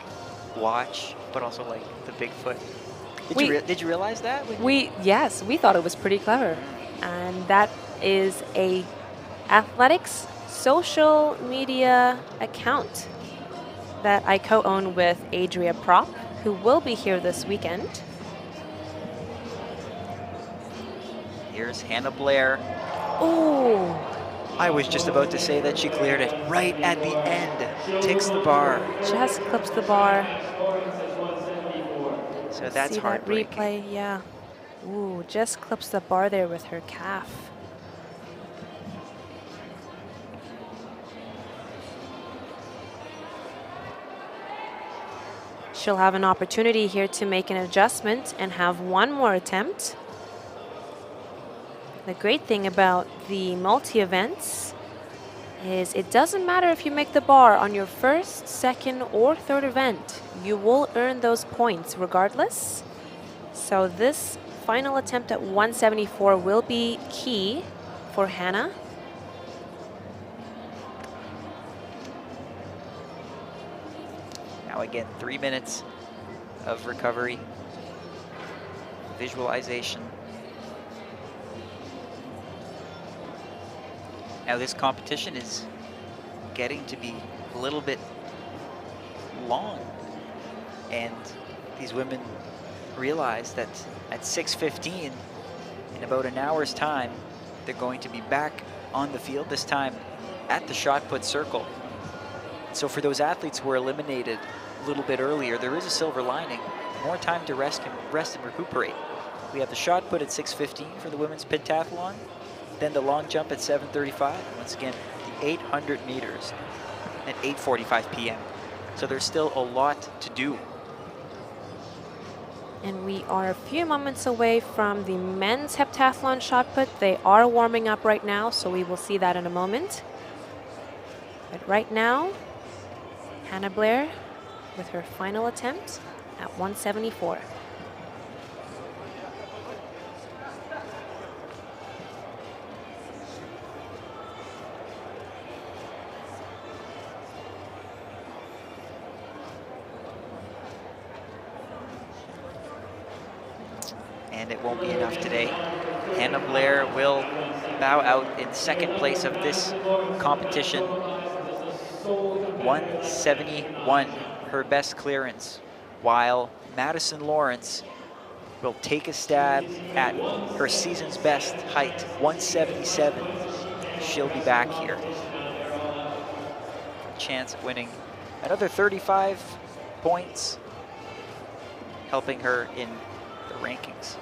[SPEAKER 4] watch, but also like the Bigfoot. Did you realize that?
[SPEAKER 3] Yes, we thought it was pretty clever. And that is a athletics social media account that I co-own with Adria Prop, who will be here this weekend.
[SPEAKER 4] Here's Hannah Blair.
[SPEAKER 3] Ooh.
[SPEAKER 4] I was just about to say that she cleared it right at the end. Ticks the bar.
[SPEAKER 3] Just clips the bar.
[SPEAKER 4] So that's
[SPEAKER 3] See that
[SPEAKER 4] heartbreaking.
[SPEAKER 3] replay, yeah. Ooh, just clips the bar there with her calf. She'll have an opportunity here to make an adjustment and have one more attempt. The great thing about the multi-events is it doesn't matter if you make the bar on your first, second, or third event. You will earn those points regardless. So this final attempt at 174 will be key for Hannah.
[SPEAKER 4] Now again, 3 minutes of recovery, visualization. Now this competition is getting to be a little bit long, and these women realize that at 6:15, in about an hour's time, they're going to be back on the field, this time at the shot put circle. So for those athletes who were eliminated a little bit earlier, there is a silver lining, more time to rest and recuperate. We have the shot put at 6:15 for the women's pentathlon, then the long jump at 7:35, once again, the 800 meters at 8:45 p.m. So there's still a lot to do.
[SPEAKER 3] And we are a few moments away from the men's heptathlon shot put. They are warming up right now, so we will see that in a moment. But right now, Hannah Blair with her final attempt at 174.
[SPEAKER 4] And it won't be enough today. Hannah Blair will bow out in second place of this competition. 171, her best clearance, while Madison Lawrence will take a stab at her season's best height, 177. She'll be back here. Chance at winning another 35 points, helping her in the rankings.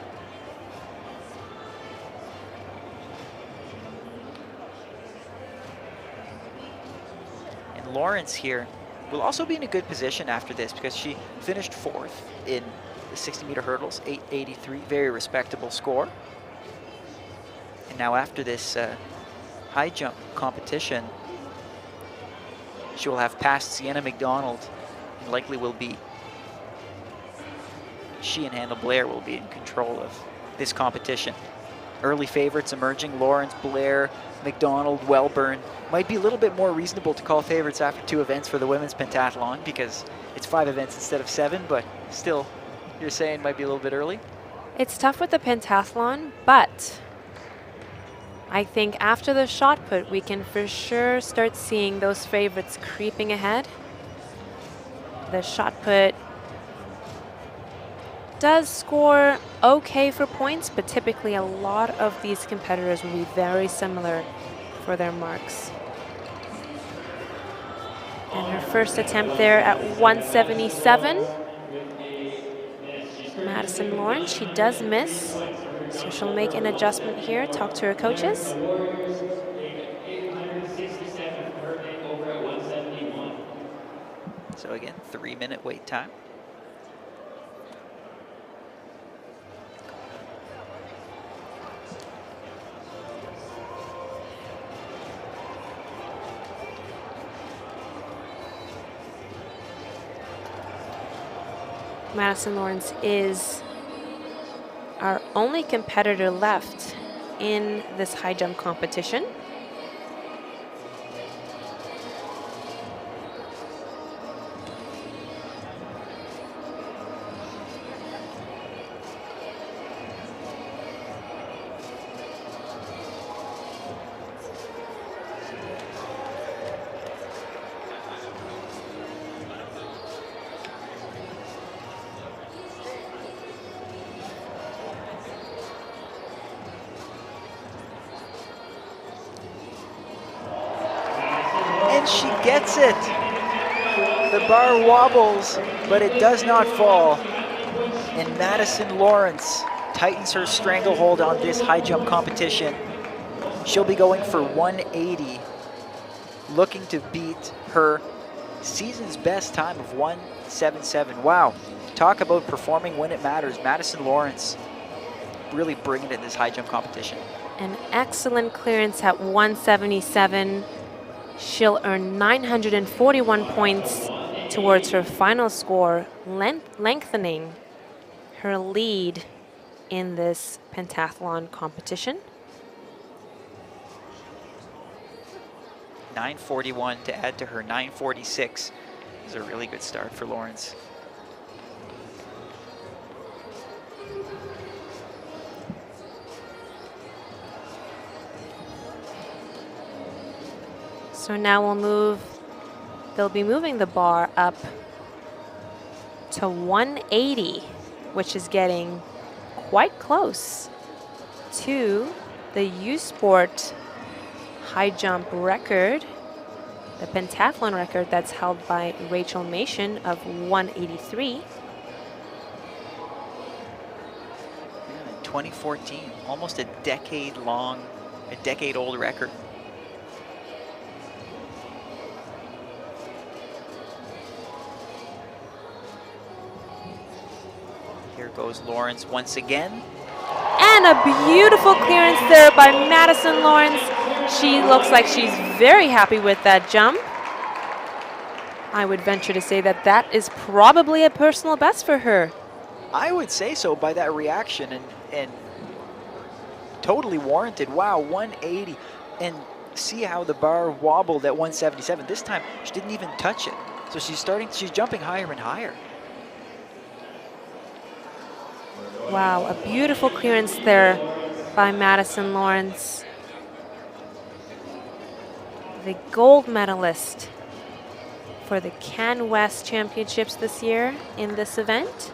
[SPEAKER 4] Lawrence here will also be in a good position after this because she finished 4th in the 60-meter hurdles, 8:83, very respectable score. And now after this high jump competition, she will have passed Sienna McDonald and likely will be, she and Hannah Blair will be in control of this competition. Early favorites emerging, Lawrence, Blair, McDonald, Welburn. Might be a little bit more reasonable to call favorites after 2 events for the women's pentathlon because it's 5 events instead of 7, but still, you're saying might be a little bit early?
[SPEAKER 3] It's tough with the pentathlon, but I think after the shot put, we can for sure start seeing those favorites creeping ahead. The shot put does score okay for points, but typically a lot of these competitors will be very similar for their marks. And her first attempt there at 177. Madison Lawrence, she does miss, so she'll make an adjustment here, talk to her coaches.
[SPEAKER 4] So again, 3-minute wait time.
[SPEAKER 3] Madison Lawrence is our only competitor left in this high jump competition.
[SPEAKER 4] gets it. The bar wobbles, but it does not fall. And Madison Lawrence tightens her stranglehold on this high jump competition. She'll be going for 180, looking to beat her season's best time of 177. Wow, talk about performing when it matters. Madison Lawrence really bringing it in this high jump competition.
[SPEAKER 3] An excellent clearance at 177. She'll earn 941 points towards her final score, lengthening her lead in this pentathlon competition.
[SPEAKER 4] 941 to add to her 946 is a really good start for Lawrence.
[SPEAKER 3] So now they'll be moving the bar up to 180, which is getting quite close to the U Sport high jump record, the pentathlon record that's held by Rachel Mason of 183.
[SPEAKER 4] Yeah, in 2014, almost a decade old record. Here goes Lawrence once again.
[SPEAKER 3] And a beautiful clearance there by Madison Lawrence. She looks like she's very happy with that jump. I would venture to say that that is probably a personal best for her.
[SPEAKER 4] I would say so by that reaction, and totally warranted. Wow, 180. And see how the bar wobbled at 177. This time she didn't even touch it. So she's jumping higher and higher.
[SPEAKER 3] Wow, a beautiful clearance there by Madison Lawrence, the gold medalist for the Can West Championships this year in this event.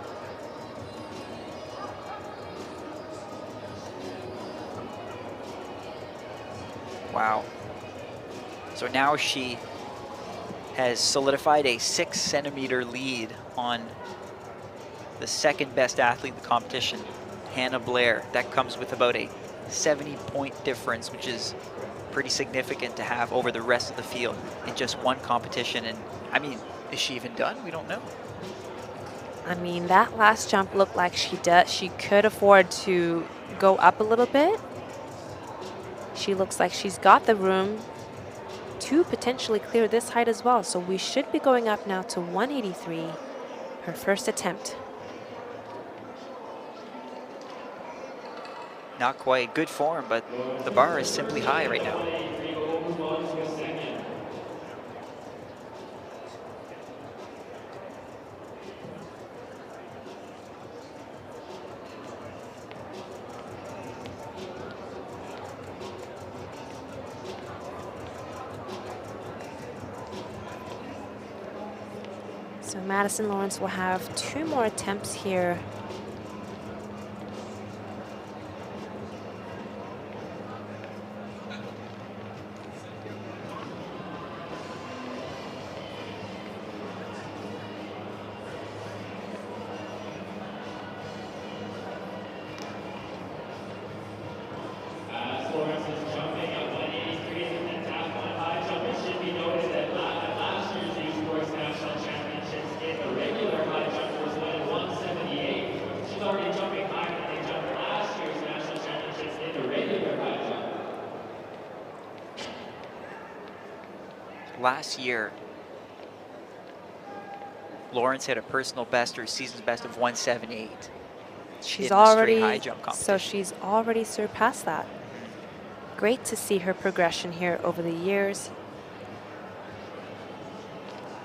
[SPEAKER 4] Wow. So now she has solidified a 6-centimeter lead on the second best athlete in the competition, Hannah Blair. That comes with about a 70-point difference, which is pretty significant to have over the rest of the field in just one competition. And I mean, is she even done? We don't know.
[SPEAKER 3] I mean, that last jump looked like she could afford to go up a little bit. She looks like she's got the room to potentially clear this height as well. So we should be going up now to 183, her first attempt.
[SPEAKER 4] Not quite good form, but the bar is simply high right now.
[SPEAKER 3] So Madison Lawrence will have 2 more attempts here.
[SPEAKER 4] Last year, Lawrence had a personal best or season's best of 178.
[SPEAKER 3] She's
[SPEAKER 4] in the
[SPEAKER 3] already
[SPEAKER 4] straight high jump competition.
[SPEAKER 3] so she's already surpassed that. Great to see her progression here over the years.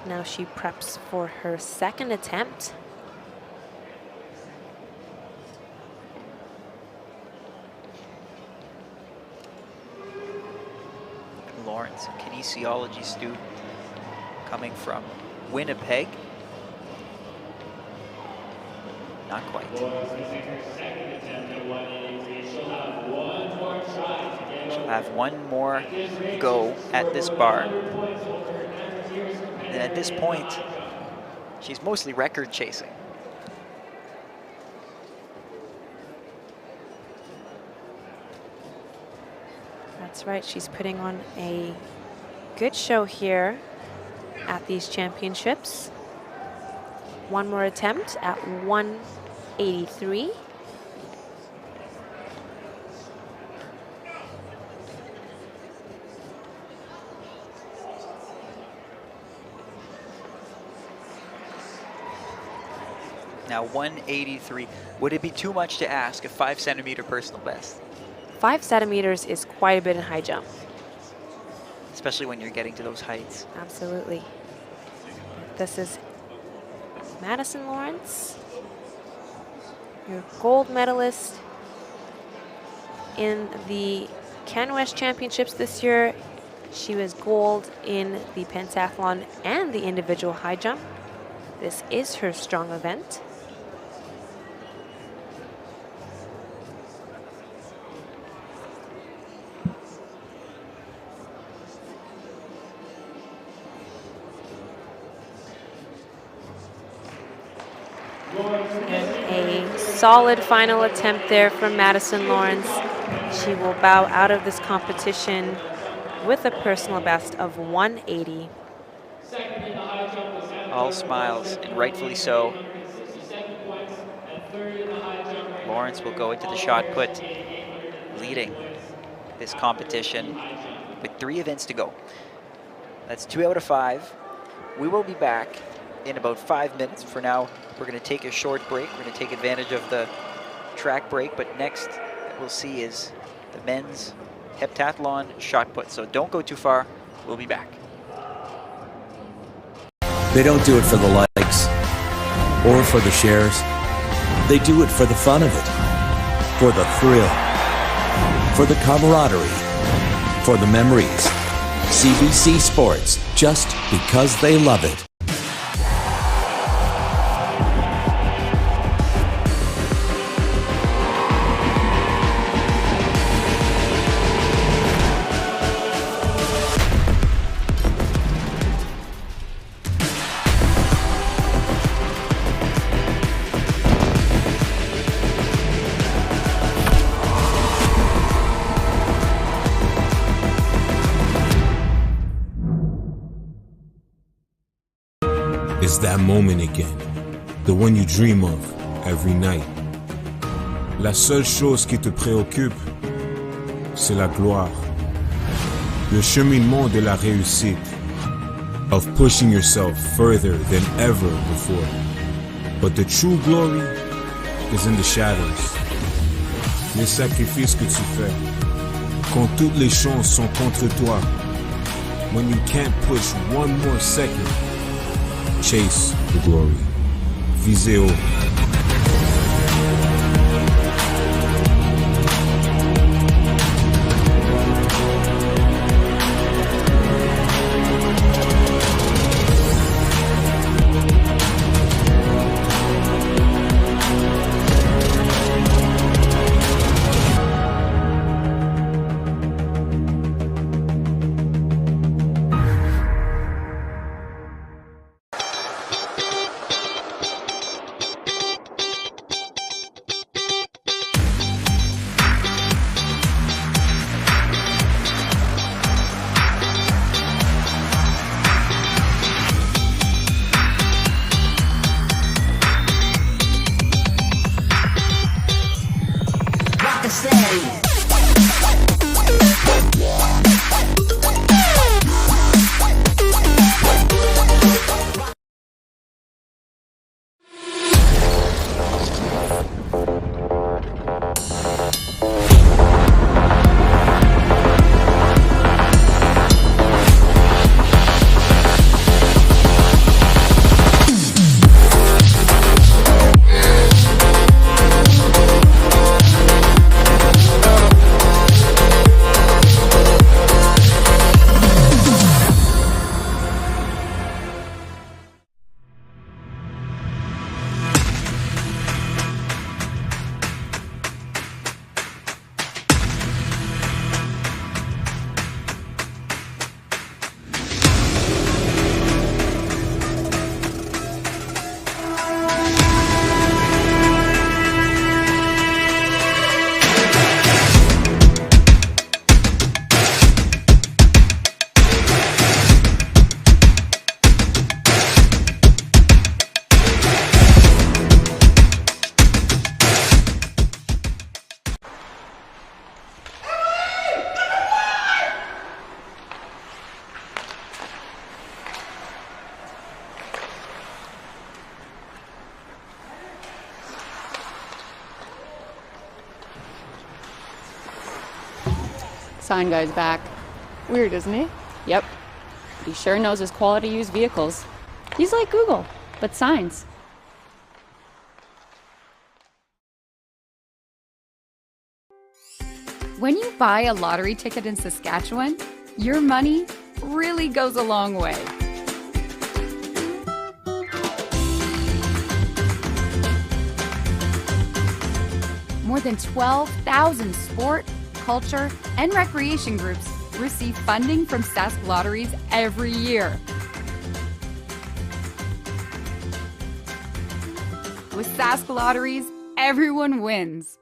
[SPEAKER 3] Now she preps for her second attempt.
[SPEAKER 4] Lawrence, a kinesiology student coming from Winnipeg. Not quite. She'll have one more go at this bar. And at this point, she's mostly record chasing.
[SPEAKER 3] That's right, she's putting on a good show here at these championships. One more attempt at 183.
[SPEAKER 4] Now 183. Would it be too much to ask a 5-centimeter personal best?
[SPEAKER 3] 5 centimeters is quite a bit in high jump.
[SPEAKER 4] Especially when you're getting to those heights.
[SPEAKER 3] Absolutely. This is Madison Lawrence, your gold medalist in the Can West Championships this year. She was gold in the pentathlon and the individual high jump. This is her strong event. And a solid final attempt there from Madison Lawrence. She will bow out of this competition with a personal best of 180.
[SPEAKER 4] All smiles, and rightfully so. Lawrence will go into the shot put, leading this competition with 3 events to go. That's 2 out of 5. We will be back in about 5 minutes. For now, we're going to take a short break. We're going to take advantage of the track break, but next we'll see is the men's heptathlon shot put. So don't go too far. We'll be back.
[SPEAKER 7] They don't do it for the likes or for the shares. They do it for the fun of it, for the thrill, for the camaraderie, for the memories. CBC Sports, just because they love it.
[SPEAKER 8] It's that moment again, the one you dream of every night. La seule chose qui te préoccupe, c'est la gloire. Le cheminement de la réussite, of pushing yourself further than ever before. But the true glory is in the shadows. Les sacrifices que tu fais, quand toutes les chances sont contre toi. When you can't push one more second, chase the glory. Visez haut.
[SPEAKER 9] Sign guy's back. Weird, isn't he? Yep. But he sure knows his quality used vehicles. He's like Google, but signs.
[SPEAKER 10] When you buy a lottery ticket in Saskatchewan, your money really goes a long way. More than 12,000 sport, culture, and recreation groups receive funding from Sask Lotteries every year. With Sask Lotteries, everyone wins.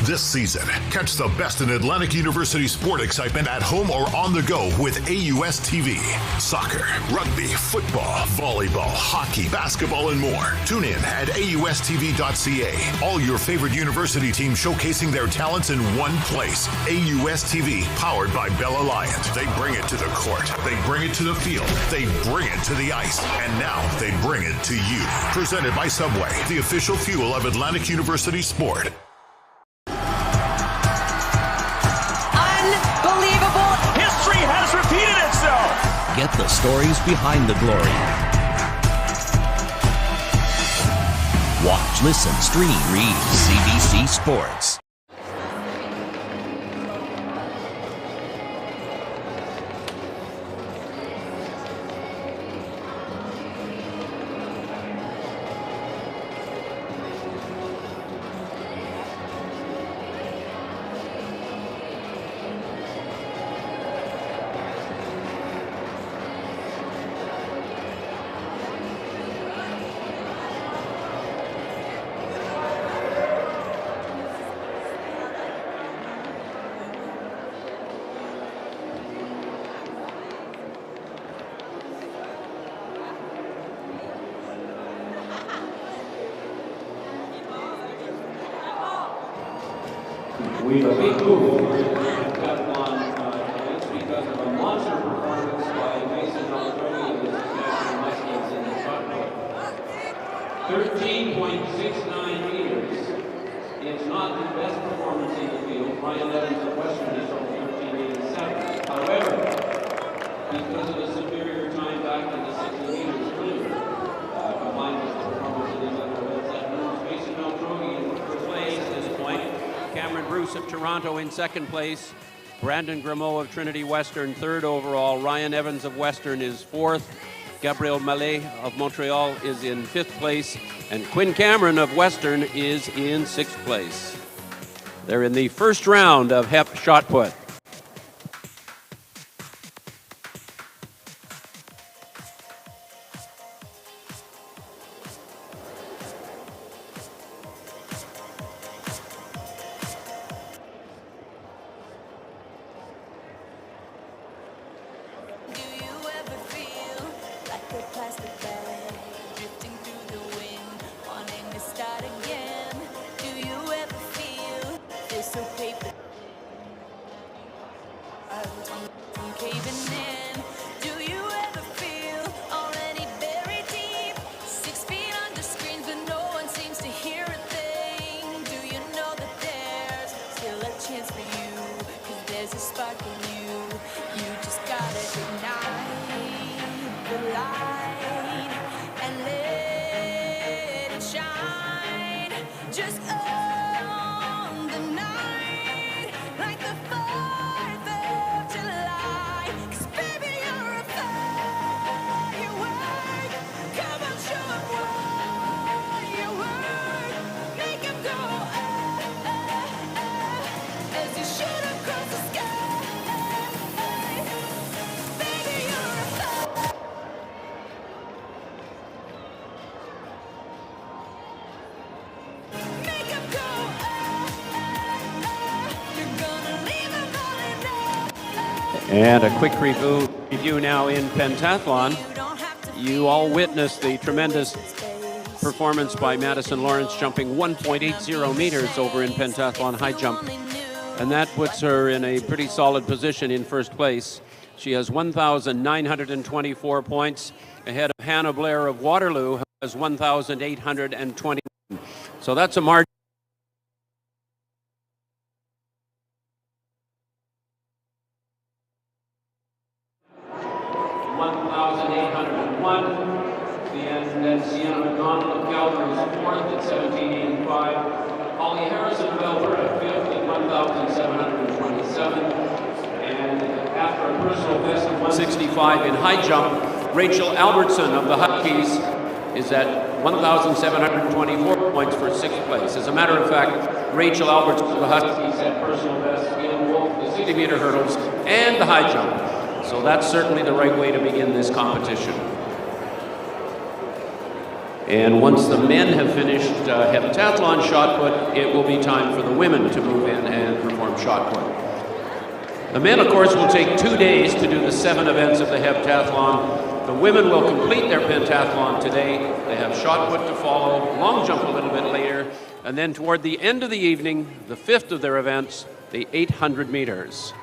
[SPEAKER 11] This season, catch the best in Atlantic University sport excitement at home or on the go with AUS TV. Soccer, rugby, football, volleyball, hockey, basketball, and more. Tune in at AUSTV.ca. All your favorite university teams showcasing their talents in one place. AUS TV, powered by Bell Alliance. They bring it to the court. They bring it to the field. They bring it to the ice. And now they bring it to you. Presented by Subway, the official fuel of Atlantic University sport.
[SPEAKER 12] Unbelievable! History has repeated itself!
[SPEAKER 7] Get the stories behind the glory. Watch, listen, stream, read CBC Sports.
[SPEAKER 1] We have a big move over in Decathlon it's because of a monster performance by Mason Altroni of the Saskatchewan Muskies in the shot put. 13.69 meters. It's not the best performance in the field. Ryan Evans of Western is over 13.87. However, because of the superior time back in the 60 meters clear, combined with the performance of these other events, that moves Mason Altroni in first place at this point. Cameron Bruce of Toronto in second place. Brandon Grimaud of Trinity Western third overall. Ryan Evans of Western is fourth. Gabriel Mallet of Montreal is in fifth place. And Quinn Cameron of Western is in sixth place. They're in the first round of HEP shot put. And a quick review now in pentathlon. You all witnessed the tremendous performance by Madison Lawrence, jumping 1.80 meters over in pentathlon high jump. And that puts her in a pretty solid position in first place. She has 1,924 points ahead of Hannah Blair of Waterloo, who has 1,821. So that's a margin. And then Sienna McDonald of Calgary is fourth at 1785. Holly Harrison of Alberta, fifth at 1,727. And after a personal best of 165 in high jump, Rachel Albertson of the Huskies is at 1,724 points for sixth place. As a matter of fact, Rachel Albertson of the Huskies had personal best in both the 60-meter hurdles and the high jump. So that's certainly the right way to begin this competition. And once the men have finished heptathlon shot put, it will be time for the women to move in and perform shot put. The men, of course, will take 2 days to do the 7 events of the heptathlon. The women will complete their pentathlon today. They have shot put to follow, long jump a little bit later, and then toward the end of the evening, the 5th of their events, the 800 meters.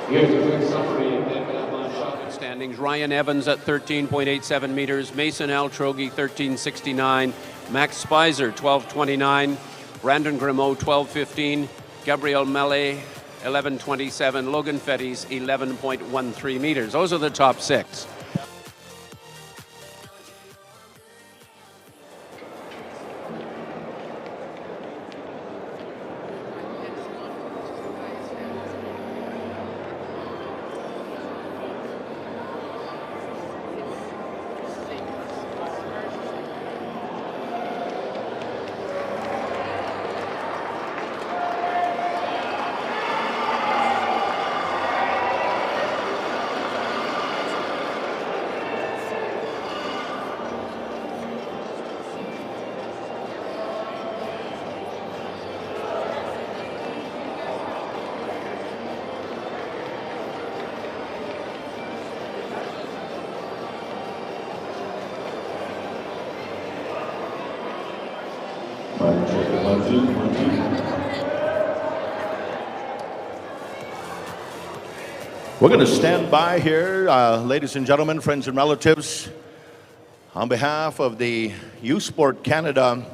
[SPEAKER 1] Here's a quick summary of pentathlon shot put standings. Ryan Evans at 13.87 meters, Mason Altrogi 13.69, Max Spicer 12.29, Brandon Grimaud 12.15, Gabriel Mele 11.27, Logan Fetties 11.13 meters. Those are the top 6.
[SPEAKER 16] We're going to stand by here, ladies and gentlemen, friends and relatives. On behalf of the Youth Sport Canada,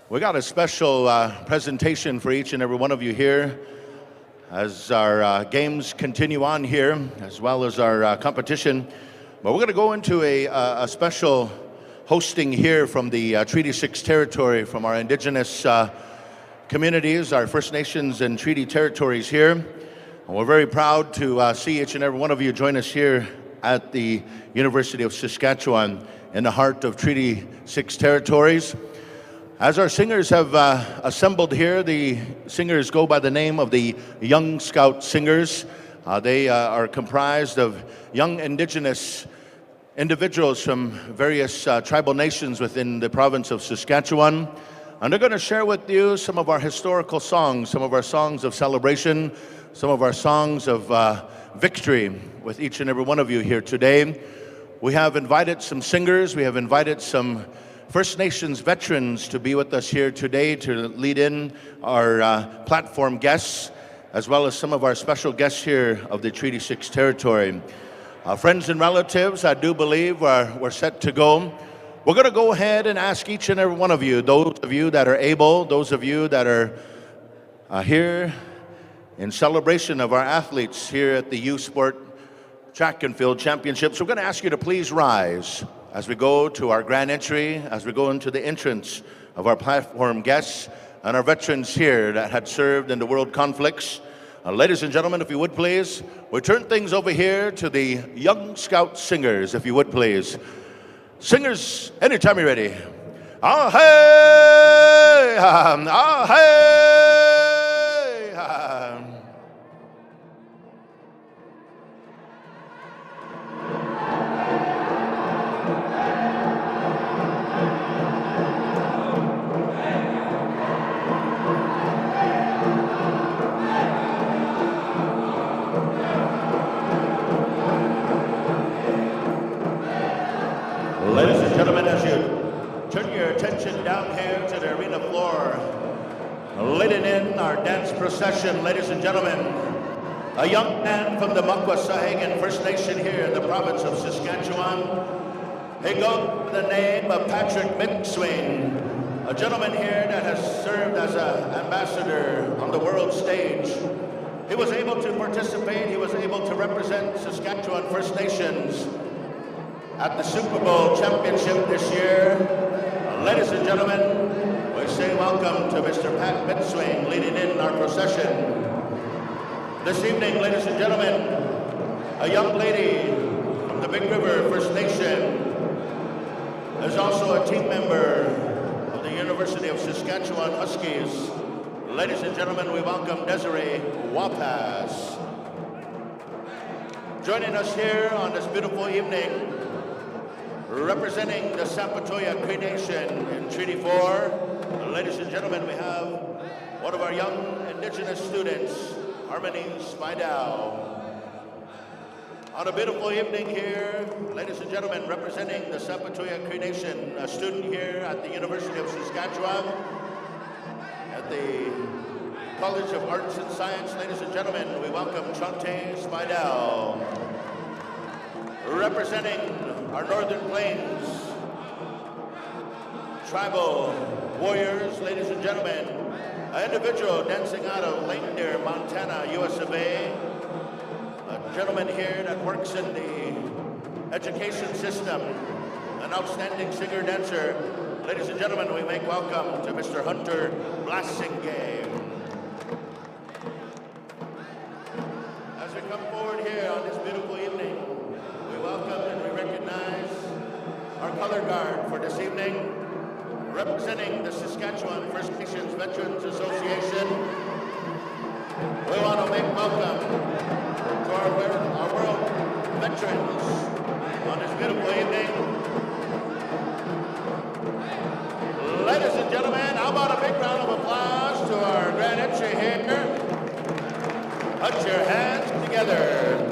[SPEAKER 16] we got a special presentation for each and every one of you here as our games continue on here, as well as our competition. But we're going to go into a special hosting here from the Treaty 6 territory, from our Indigenous communities, our First Nations and treaty territories here. And we're very proud to see each and every one of you join us here at the University of Saskatchewan in the heart of Treaty 6 territories. As our singers have assembled here, the singers go by the name of the Young Scout Singers. They are comprised of young Indigenous individuals from various tribal nations within the province of Saskatchewan. And they're going to share with you some of our historical songs, some of our songs of celebration, some of our songs of victory with each and every one of you here today. We have invited some singers, we have invited some First Nations veterans to be with us here today to lead in our platform guests, as well as some of our special guests here of the Treaty 6 territory. Friends and relatives, I do believe we're set to go. We're going to go ahead and ask each and every one of you, those of you that are able, those of you that are here in celebration of our athletes here at the U Sport Track and Field Championships, we're going to ask you to please rise as we go to our grand entry, as we go into the entrance of our platform guests and our veterans here that had served in the world conflicts. Ladies and gentlemen, if you would please, we turn things over here to the Young Scout Singers, if you would please. Singers, anytime you're ready. Ah, hey, ah, hey, Ladies and gentlemen, as you turn your attention down here to the arena floor, leading in our dance procession, ladies and gentlemen, a young man from the Makwasahegan First Nation here in the province of Saskatchewan. He goes by the name of Patrick McSwain, a gentleman here that has served as an ambassador on the world stage. He was able to participate, he was able to represent Saskatchewan First Nations at the Super Bowl championship this year. Ladies and gentlemen, we say welcome to Mr. Pat McSwain leading in our procession. This evening, ladies and gentlemen, a young lady from the Big River First Nation is also a team member of the University of Saskatchewan Huskies. Ladies and gentlemen, we welcome Desiree Wapas. Joining us here on this beautiful evening, representing the Sapatoya Cree Nation in Treaty 4, ladies and gentlemen, we have one of our young Indigenous students, Harmony Spidell. On a beautiful evening here, ladies and gentlemen, representing the Sapatoya Cree Nation, a student here at the University of Saskatchewan, at the College of Arts and Science, ladies and gentlemen, we welcome Chante Spidell. Representing our Northern Plains tribal warriors, ladies and gentlemen, an individual dancing out of Lake Deer, Montana, US of A, a gentleman here that works in the education system, an outstanding singer-dancer. Ladies and gentlemen, we make welcome to Mr. Hunter Blasingame. As we come forward here on this beautiful evening, we welcome and we recognize our color guard for this evening, representing the Saskatchewan First Nations Veterans Association. We want to make welcome to our world veterans on this beautiful evening. Ladies and gentlemen, how about a big round of applause to our grand entry here? Put your hands together.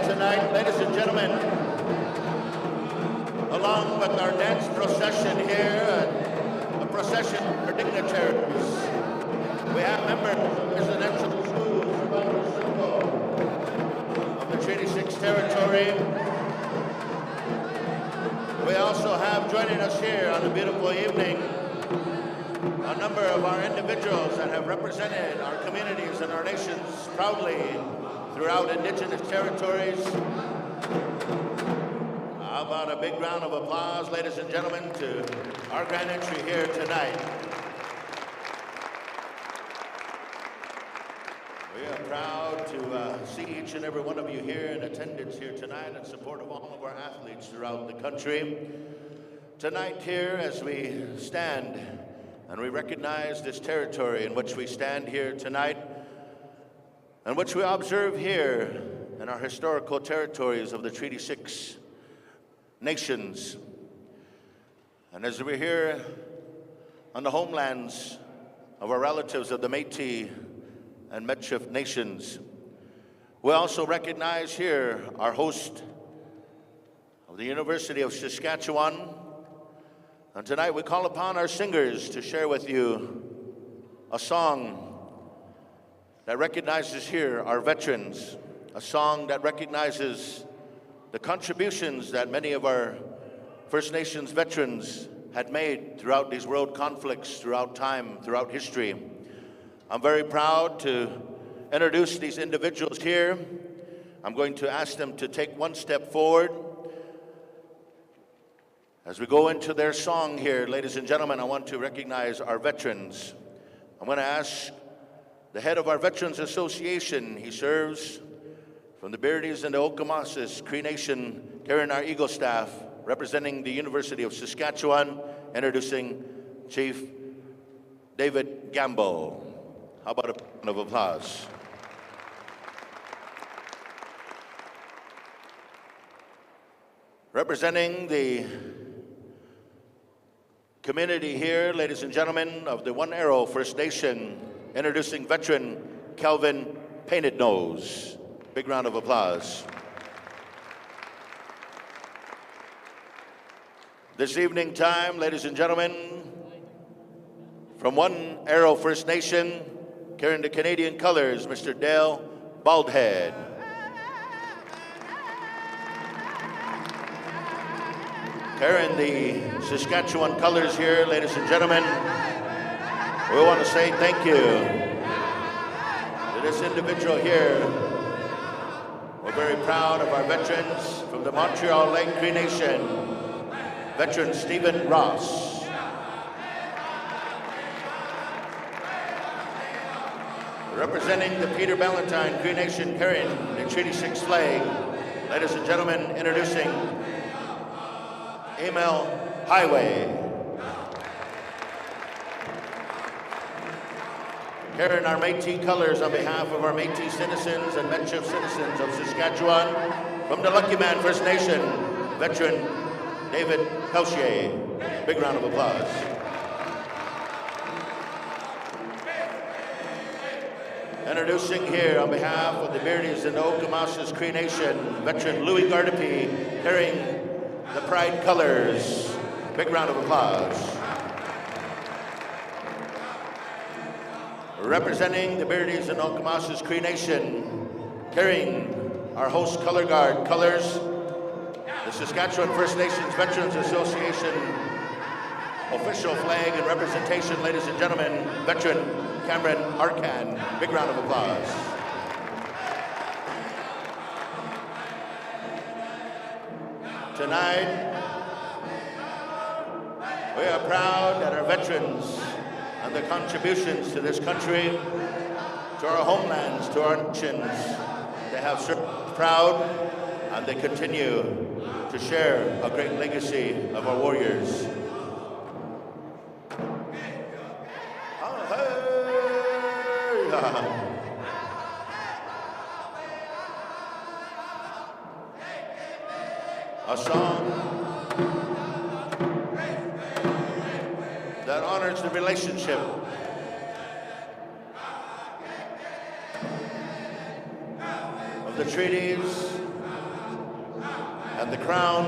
[SPEAKER 16] Tonight, ladies and gentlemen, along with our dance procession here, a procession for dignitaries, we have members of the residential schools around the circle of the Treaty 6 territory. We also have joining us here on a beautiful evening a number of our individuals that have represented our communities and our nations proudly throughout Indigenous territories. How about a big round of applause, ladies and gentlemen, to our grand entry here tonight. We are proud to see each and every one of you here in attendance here tonight in support of all of our athletes throughout the country. Tonight here, as we stand And we recognize this territory in which we stand here tonight, and which we observe here in our historical territories of the Treaty 6 nations. And as we're here on the homelands of our relatives of the Métis and Michif nations, we also recognize here our host of the University of Saskatchewan. And tonight we call upon our singers to share with you a song that recognizes here our veterans, a song that recognizes the contributions that many of our First Nations veterans had made throughout these world conflicts, throughout time, throughout history. I'm very proud to introduce these individuals here. I'm going to ask them to take one step forward. As we go into their song here, ladies and gentlemen, I want to recognize our veterans. I'm going to ask the head of our Veterans Association. He serves from the Birdies and the Okamasas Cree Nation, carrying our Eagle staff, representing the University of Saskatchewan, introducing Chief David Gamble. How about a round of applause? Representing the community here, ladies and gentlemen, of the One Arrow First Nation, introducing veteran Calvin Painted Nose. Big round of applause. This evening time, ladies and gentlemen, from One Arrow First Nation, carrying the Canadian colors, Mr. Dale Baldhead. Carrying the Saskatchewan colors here, ladies and gentlemen, we want to say thank you to this individual here. We're very proud of our veterans from the Montreal Lake Cree Nation, veteran Stephen Ross. Representing the Peter Ballantyne Cree Nation, carrying the Treaty 6 flag, ladies and gentlemen, introducing Emil Highway. Carrying our Métis colors on behalf of our Métis citizens and Michif citizens of Saskatchewan, from the Lucky Man First Nation, veteran David Pelchier. Big round of applause. Introducing here on behalf of the Birdies and the Okamasas Cree Nation, veteran Louis Gardapi, carrying the Pride colors. Big round of applause. Representing the Birdies and Okamasas Cree Nation, carrying our host color guard colors, the Saskatchewan First Nations Veterans Association official flag and representation, ladies and gentlemen, veteran Cameron Arcan. Big round of applause. Tonight, we are proud that our veterans and their contributions to this country, to our homelands, to our nations, they have served proud, and they continue to share a great legacy of our warriors. A song that honors the relationship of the treaties and the crown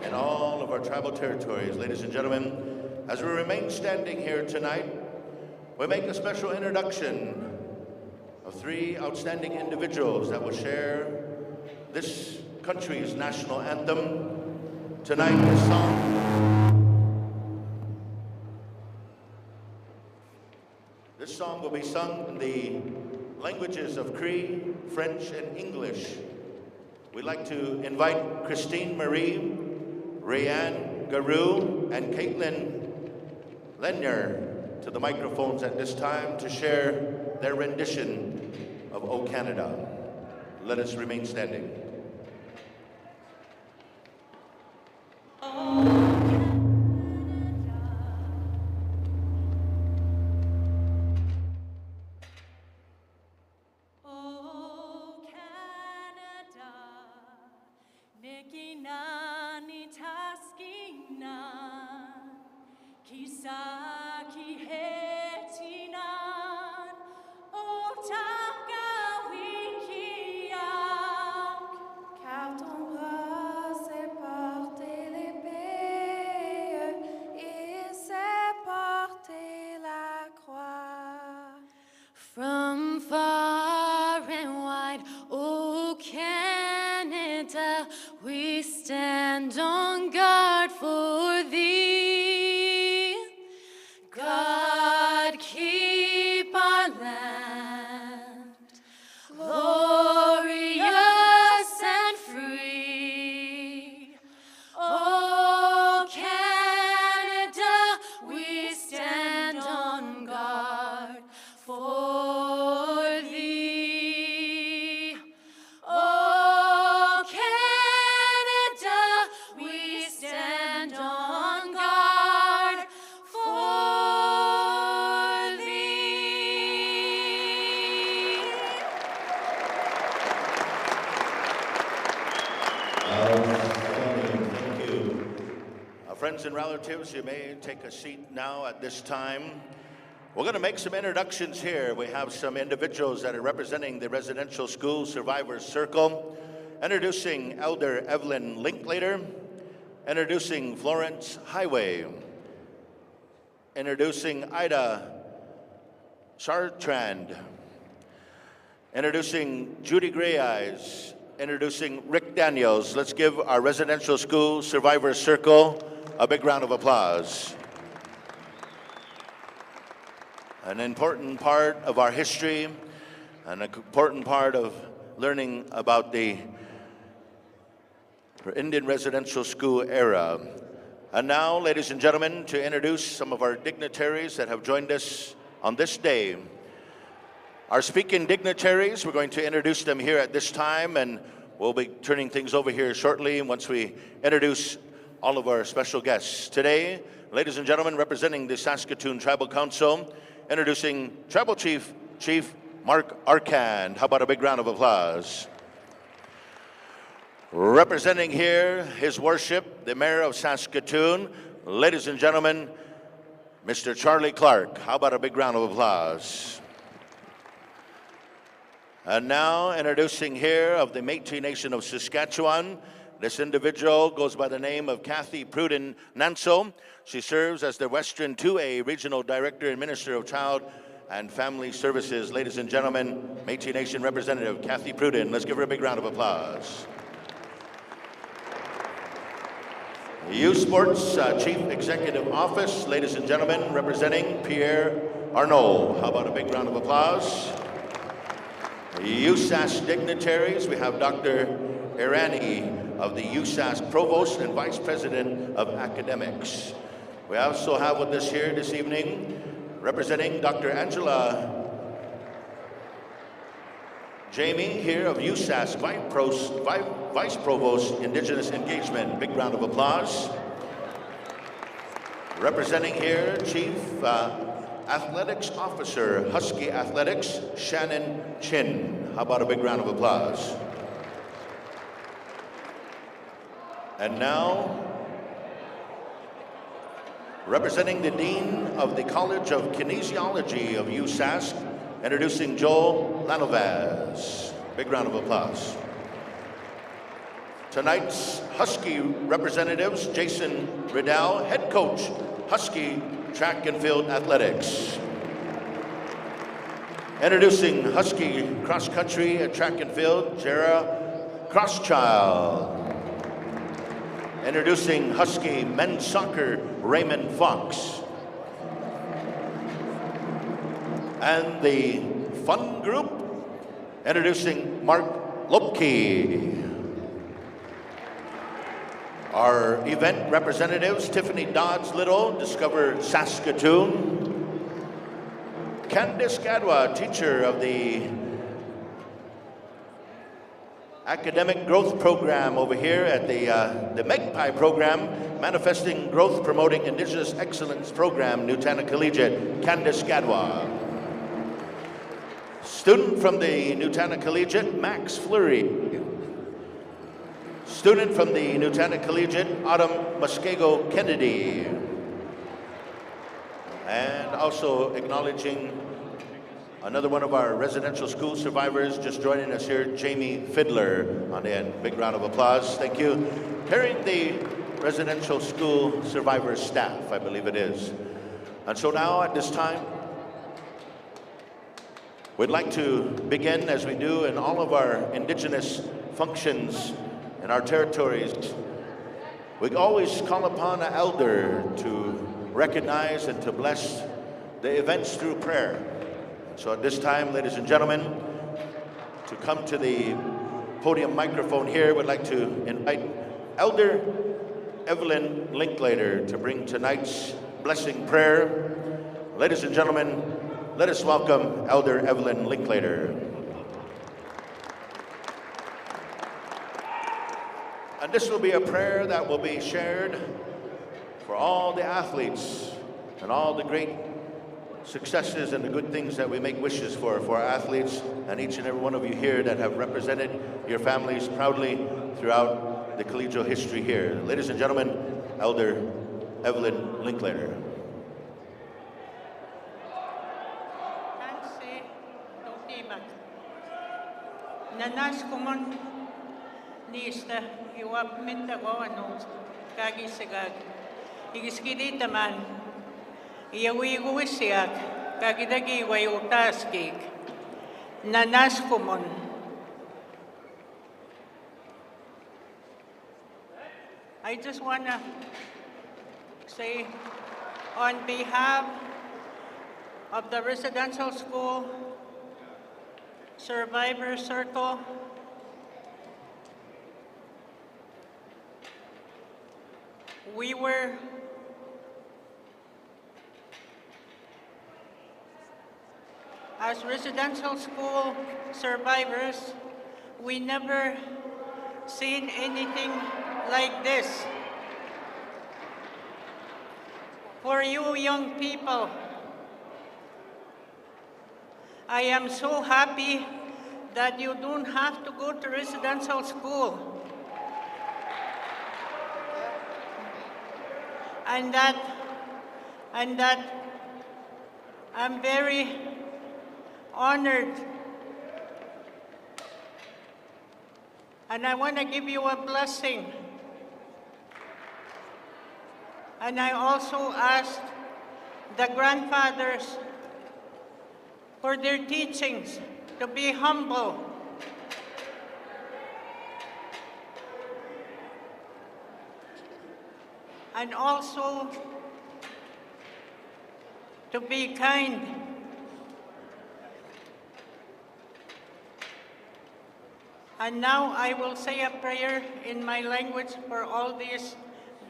[SPEAKER 16] in all of our tribal territories. Ladies and gentlemen, as we remain standing here tonight, we make a special introduction of three outstanding individuals that will share this country's national anthem. Tonight, this song will be sung in the languages of Cree, French, and English. We'd like to invite Christine Marie, Rayanne Garou, and Caitlin Lenier to the microphones at this time to share their rendition of O Canada. Let us remain standing. friends and relatives, you may take a seat now at this time. We're going to make some introductions here. We have some individuals that are representing the Residential School Survivors Circle. Introducing Elder Evelyn Linklater. Introducing Florence Highway. Introducing Ida Chartrand. Introducing Judy Gray Eyes. Introducing Rick Daniels. Let's give our Residential School Survivors Circle a big round of applause. An important part of our history, an important part of learning about the Indian residential school era. And now, ladies and gentlemen, to introduce some of our dignitaries that have joined us on this day. Our speaking dignitaries, we're going to introduce them here at this time, and we'll be turning things over here shortly once we introduce all of our special guests. Today, ladies and gentlemen, representing the Saskatoon Tribal Council, introducing Tribal Chief Mark Arcand. How about a big round of applause? Representing here His Worship, the Mayor of Saskatoon, ladies and gentlemen, Mr. Charlie Clark. How about a big round of applause? And now introducing here of the Métis Nation of Saskatchewan. This individual goes by the name of Kathy Pruden Nanso. She serves as the Western 2A Regional Director and Minister of Child and Family Services. Ladies and gentlemen, Métis Nation Representative Kathy Pruden. Let's give her a big round of applause. Youth Sports Chief Executive Office, ladies and gentlemen, representing Pierre Arnault. How about a big round of applause? USAS dignitaries, we have Dr. Irani of the USAS Provost and Vice President of Academics. We also have with us here this evening, representing Dr. Angela Jamie here of USAS Vice Provost Indigenous Engagement. Big round of applause. Representing here, Chief Athletics Officer, Husky Athletics, Shannon Chin. How about a big round of applause? And now, representing the Dean of the College of Kinesiology of USASC, introducing Joel Lanovaz. Big round of applause. Tonight's Husky representatives, Jason Riddell, head coach, Husky Track and Field Athletics. Introducing Husky Cross Country and Track and Field, Jara Crosschild. Introducing Husky Men's Soccer, Raymond Fox. And the fun group, introducing Mark Lopke. Our event representatives, Tiffany Dodds Little, Discover Saskatoon. Candice Gadwa, teacher of the Academic Growth Program over here at the Magpie Program, Manifesting Growth Promoting Indigenous Excellence Program, Nutana Collegiate, Candice Gadwa. Student from the Nutana Collegiate, Max Fleury. Student from the Nutana Collegiate, Autumn Muskego Kennedy. And also acknowledging another one of our residential school survivors just joining us here, Jamie Fiddler on the end. Big round of applause. Thank you. Carrying the residential school survivors staff, I believe it is. And so now at this time, we'd like to begin, as we do in all of our Indigenous functions in our territories. We always call upon an elder to recognize and to bless the events through prayer. So at this time, ladies and gentlemen, to come to the podium microphone here, we'd like to invite Elder Evelyn Linklater to bring tonight's blessing prayer. Ladies and gentlemen, let us welcome Elder Evelyn Linklater. And this will be a prayer that will be shared for all the athletes and all the great successes and the good things that we make wishes for our athletes and each and every one of you here that have represented your families proudly throughout the collegial history here. Ladies and gentlemen, Elder Evelyn Linklater.
[SPEAKER 17] Nanas kumon niistä juop mitä koonut kagisegag. Igiskidita man. Iawi guisiak kagidagi wayutaskik. Nanas kumon. I just want to say on behalf of the residential school Survivor Circle, we were as residential school survivors, we never seen anything like this. For you young people, I am so happy that you don't have to go to residential school. And that I'm very honored. And I want to give you a blessing. And I also asked the grandfathers for their teachings to be humble. And also to be kind. And now I will say a prayer in my language for all these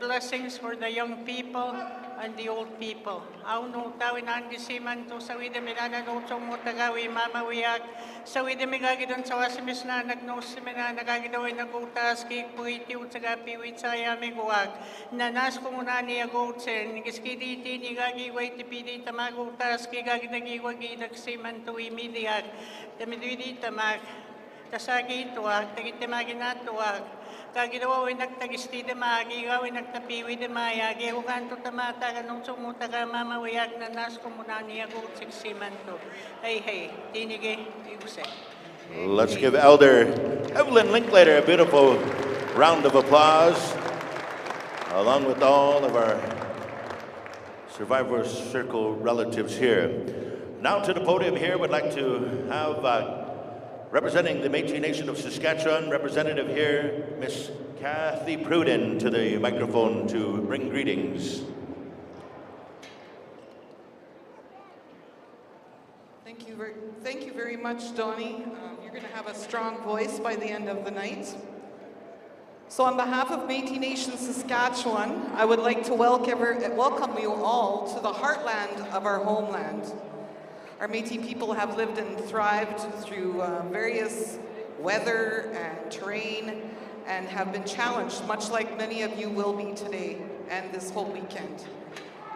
[SPEAKER 17] blessings for the young people and the old people. Auno tawin ang gisiman to sa wida minana no mo tagawi mama wiyak sa wida migagidon sa wasimis na nagnos semina nagagidawin nagutas kik puiti utsaga piwit saya miguwag nanas ko muna niya gotsen giskiditi ni gagi wait pidi tamagutas kigagidagi wagi nagsiman to imidiak tamididi tamak tasagi tuwag tagitemagin na tuwag kaginawa way nagtagisti de magi gawin nagtapiwi de mayagi ukan to tamata kanong sumuta ka mamawiyag na nas komunani ago siksimanto hey tinige iguse.
[SPEAKER 16] Let's give Elder Evelyn Linklater a beautiful round of applause, along with all of our Survivor Circle relatives here. Now to the podium here, we'd like to have representing the Métis Nation of Saskatchewan, representative here, Miss Kathy Pruden, to the microphone to bring greetings.
[SPEAKER 18] Thank you very much, Donnie. You're going to have a strong voice by the end of the night. So on behalf of Métis Nation Saskatchewan, I would like to welcome you all to the heartland of our homeland. Our Métis people have lived and thrived through various weather and terrain and have been challenged, much like many of you will be today and this whole weekend.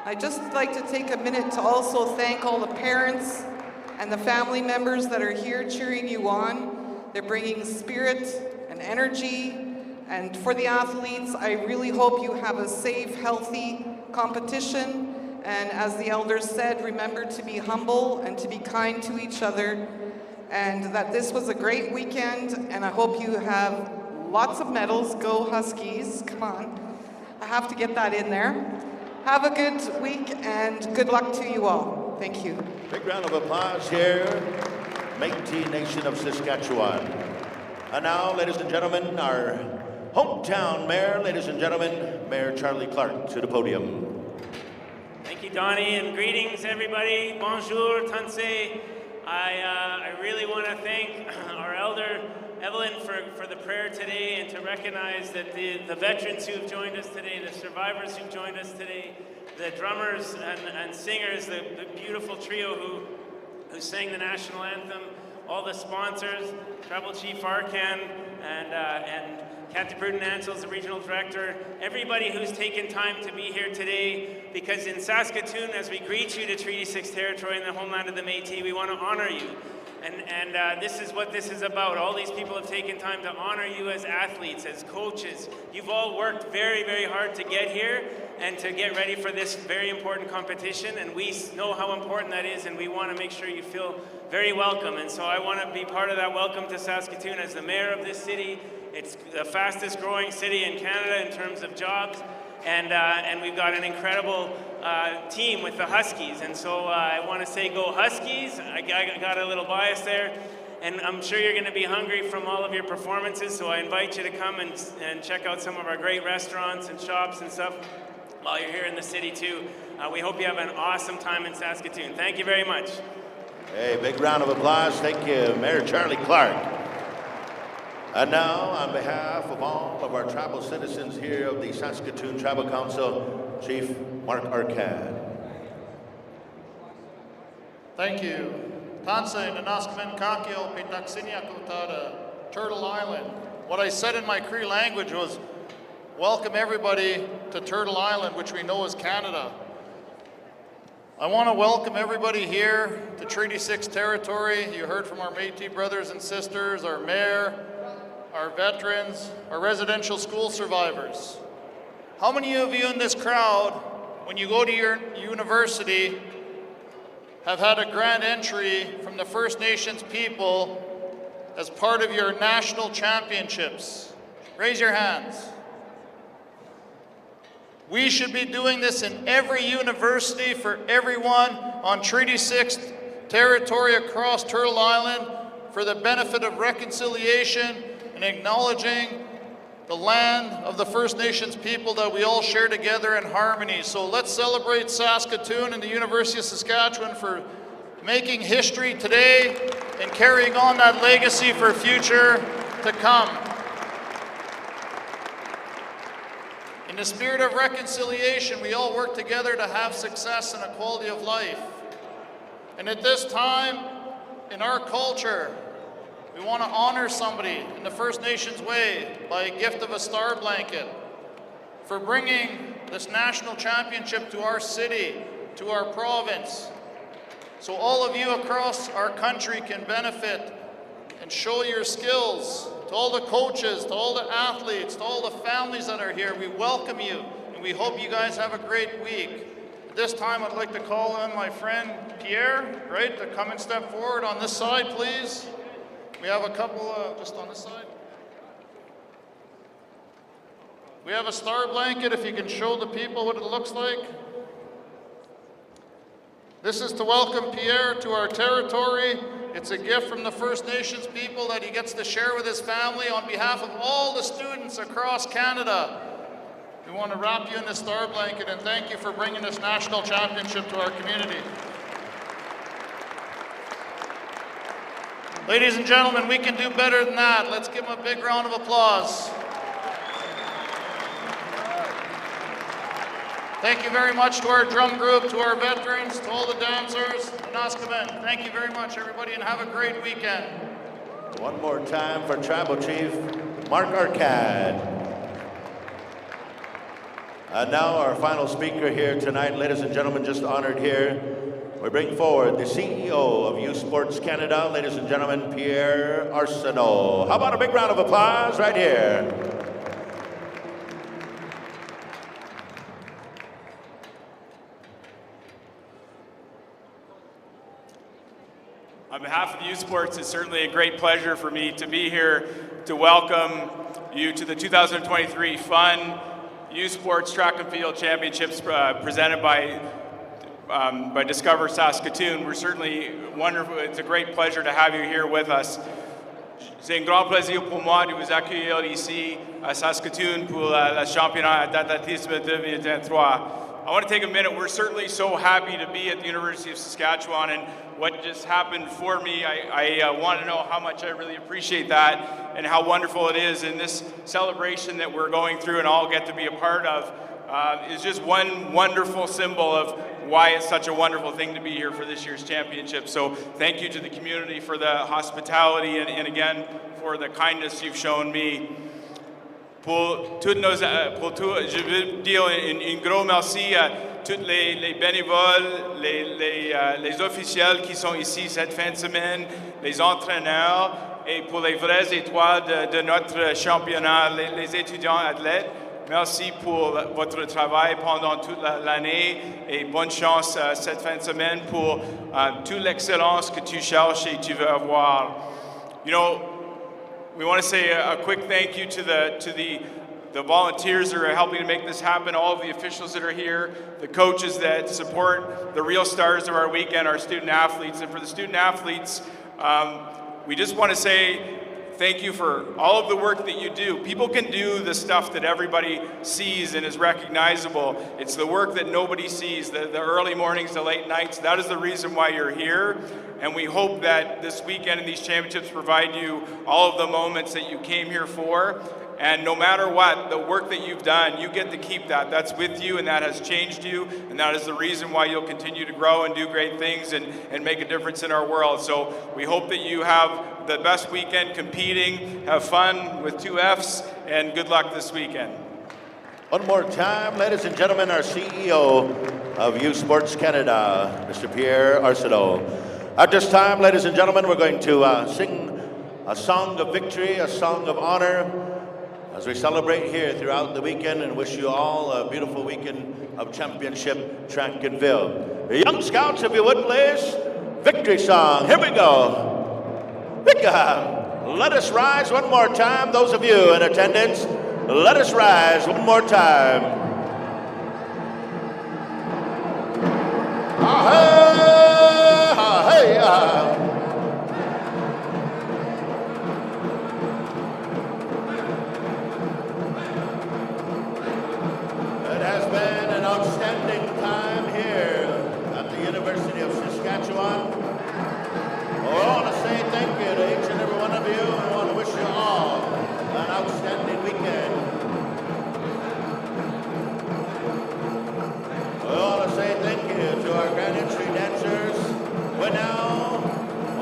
[SPEAKER 18] I'd just like to take a minute to also thank all the parents and the family members that are here cheering you on. They're bringing spirit and energy. And for the athletes, I really hope you have a safe, healthy competition. And as the elders said, remember to be humble and to be kind to each other. And that this was a great weekend, and I hope you have lots of medals. Go Huskies, come on. I have to get that in there. Have a good week, and good luck to you all. Thank you.
[SPEAKER 16] Big round of applause here, Métis Nation of Saskatchewan. And now, ladies and gentlemen, our hometown mayor, ladies and gentlemen, Mayor Charlie Clark, to the podium.
[SPEAKER 19] Thank you, Donnie, and greetings, everybody. Bonjour, Tansei. I really want to thank our elder, Evelyn, for the prayer today, and to recognize that the veterans who've joined us today, the survivors who've joined us today, the drummers and singers, the beautiful trio who sang the national anthem, all the sponsors, Tribal Chief Arkan, and Kathy Pruden-Ansels, the regional director, everybody who's taken time to be here today, because in Saskatoon, as we greet you to Treaty 6 territory in the homeland of the Métis, we want to honor you. And this is what this is about. All these people have taken time to honor you as athletes, as coaches. You've all worked very, very hard to get here, and to get ready for this very important competition. And we know how important that is, and we want to make sure you feel very welcome. And so I want to be part of that welcome to Saskatoon as the mayor of this city. It's the fastest growing city in Canada in terms of jobs. And we've got an incredible team with the Huskies. And so I want to say go Huskies. I got a little bias there. And I'm sure you're going to be hungry from all of your performances, so I invite you to come and check out some of our great restaurants and shops and stuff while you're here in the city too. We hope you have an awesome time in Saskatoon. Thank you very much.
[SPEAKER 16] Hey, big round of applause. Thank you, Mayor Charlie Clark. And now, on behalf of all of our tribal citizens here of the Saskatoon Tribal Council, Chief Mark Arcad.
[SPEAKER 20] Thank you. Tanse Nanaskamen Kakio Pitaksinia Kutara, Turtle Island. What I said in my Cree language was, welcome everybody to Turtle Island, which we know is Canada. I want to welcome everybody here to Treaty 6 territory. You heard from our Métis brothers and sisters, our mayor, our veterans, our residential school survivors. How many of you in this crowd, when you go to your university, have had a grand entry from the First Nations people as part of your national championships? Raise your hands. We should be doing this in every university for everyone on Treaty 6 territory across Turtle Island for the benefit of reconciliation and acknowledging the land of the First Nations people that we all share together in harmony. So let's celebrate Saskatoon and the University of Saskatchewan for making history today and carrying on that legacy for future to come. In the spirit of reconciliation, we all work together to have success and a quality of life. And at this time, in our culture, we want to honor somebody in the First Nations way by a gift of a star blanket for bringing this national championship to our city, to our province, so all of you across our country can benefit and show your skills. To all the coaches, to all the athletes, to all the families that are here, we welcome you and we hope you guys have a great week. At this time, I'd like to call on my friend Pierre, right, to come and step forward on this side, please. We have a couple, just on this side. We have a star blanket, if you can show the people what it looks like. This is to welcome Pierre to our territory. It's a gift from the First Nations people that he gets to share with his family on behalf of all the students across Canada. We want to wrap you in this star blanket and thank you for bringing this national championship to our community. Ladies and gentlemen, we can do better than that. Let's give them a big round of applause. Thank you very much to our drum group, to our veterans, to all the dancers, Naskamen. Thank you very much, everybody, and have a great weekend.
[SPEAKER 16] One more time for Tribal Chief Mark Arcad. And now our final speaker here tonight, ladies and gentlemen, just honored here. We bring forward the CEO of Youth Sports Canada, ladies and gentlemen, Pierre Arsenault. How about a big round of applause right here?
[SPEAKER 21] On behalf of Youth Sports, it's certainly a great pleasure for me to be here to welcome you to the 2023 Fun Youth Sports Track and Field Championships presented by Discover Saskatoon. We're certainly wonderful. It's a great pleasure to have you here with us. C'est un grand plaisir pour moi de vous accueillir ici à Saskatoon pour le championnat d'athlétisme 2023. I want to take a minute. We're certainly so happy to be at the University of Saskatchewan, and what just happened for me, I want to know how much I really appreciate that and how wonderful it is. And this celebration that we're going through and all get to be a part of is just one wonderful symbol of why it's such a wonderful thing to be here for this year's championship. So thank you to the community for the hospitality and again for the kindness you've shown me. Je veux dire un gros merci à tous les bénévoles, les officiels qui sont ici cette fin de semaine, les entraîneurs et pour les vraies étoiles de notre championnat, les étudiants athlètes. Merci pour votre travail pendant toute l'année et bonne chance cette fin de semaine pour toute l'excellence que tu cherches et tu veux avoir. You know, we want to say a quick thank you to the volunteers that are helping to make this happen, all of the officials that are here, the coaches that support the real stars of our weekend, our student athletes. And for the student athletes, we just want to say thank you for all of the work that you do. People can do the stuff that everybody sees and is recognizable. It's the work that nobody sees, the early mornings, the late nights. That is the reason why you're here. And we hope that this weekend and these championships provide you all of the moments that you came here for. And no matter what, the work that you've done, you get to keep that. That's with you, and that has changed you, and that is the reason why you'll continue to grow and do great things and make a difference in our world. So we hope that you have the best weekend competing, have fun with 2 Fs, and good luck this weekend.
[SPEAKER 16] One more time, ladies and gentlemen, our CEO of Youth Sports Canada, Mr. Pierre Arsenault. At this time, ladies and gentlemen, we're going to sing a song of victory, a song of honor, as we celebrate here throughout the weekend and wish you all a beautiful weekend of championship track and field. The Young Scouts, if you would please, victory song, here we go. Let us rise one more time, those of you in attendance, let us rise one more time. It has been an outstanding time here at the University of Saskatchewan. I want to say thank you to each and every one of you. I want to wish you all an outstanding weekend. I want to say thank you to our Grand Entry dancers. But now,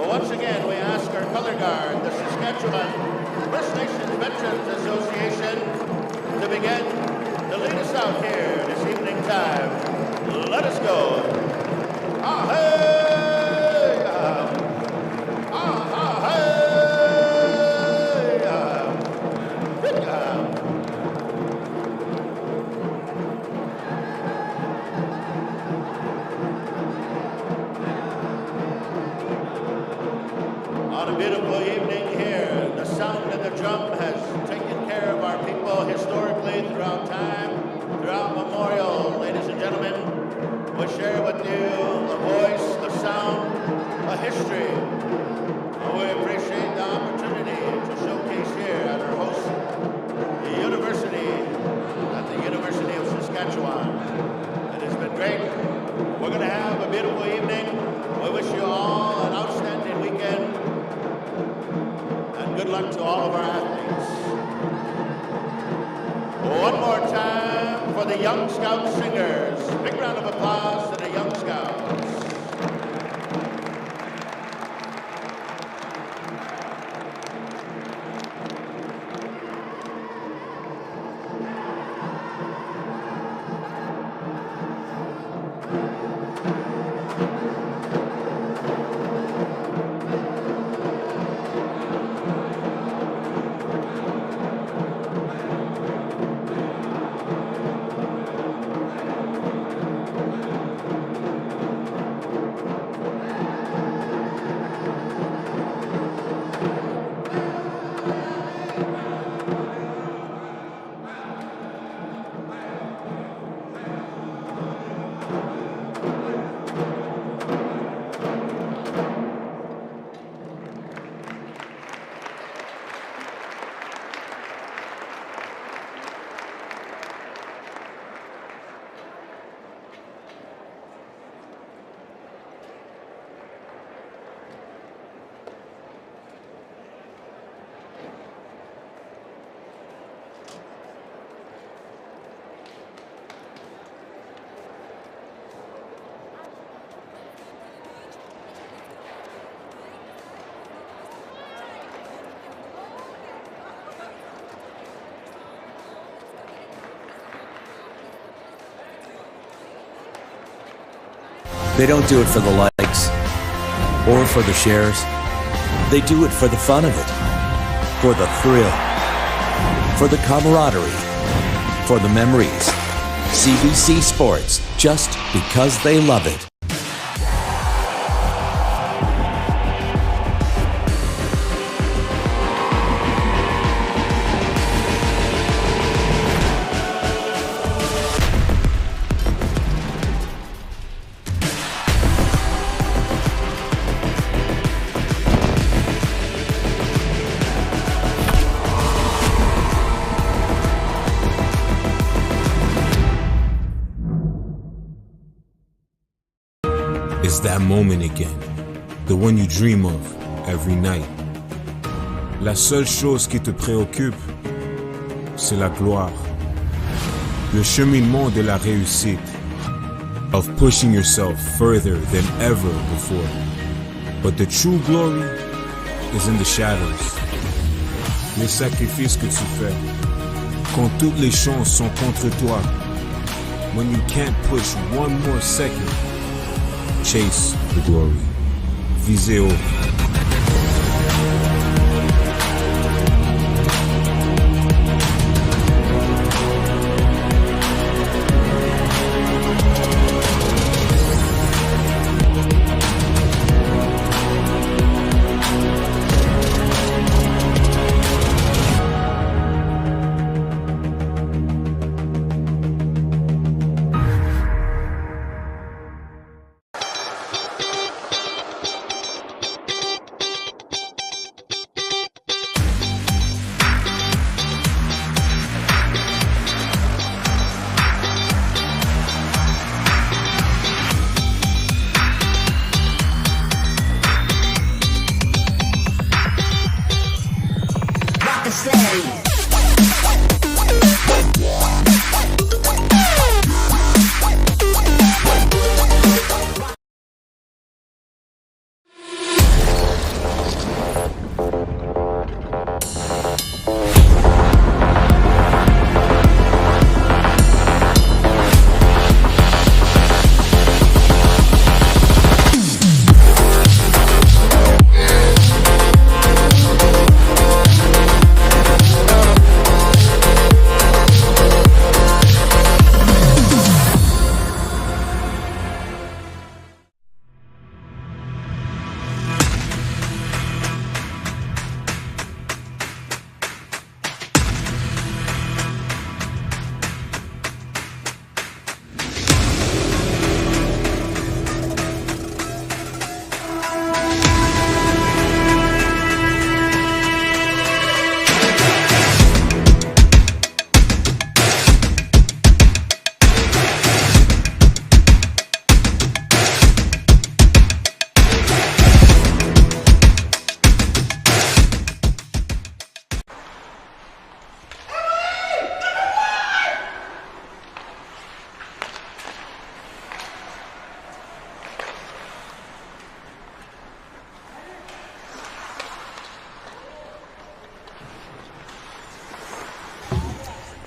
[SPEAKER 16] once again, we ask our color guard, the Saskatchewan First Nations Veterans Association, to begin to lead us out here this evening time. Let us go. On a beautiful evening here, the sound of the drum has taken care of our people historically throughout time, throughout memorial. Ladies and gentlemen, we share with you a voice, a sound, a history. And we appreciate the opportunity to showcase here at our host, the University, at the University of Saskatchewan. It has been great. We're going to have a beautiful evening. We wish you all an outstanding weekend. And good luck to all of our athletes. One more time for the Young Scout singers. Big round of applause to the Young Scouts.
[SPEAKER 7] They don't do it for the likes or for the shares. They do it for the fun of it, for the thrill, for the camaraderie, for the memories. CBC Sports, just because they love it.
[SPEAKER 8] It's that moment again, the one you dream of every night. La seule chose qui te préoccupe, c'est la gloire. Le cheminement de la réussite, of pushing yourself further than ever before. But the true glory is in the shadows. Les sacrifices que tu fais, quand toutes les chances sont contre toi. When you can't push one more second, chase the glory. Visez haut.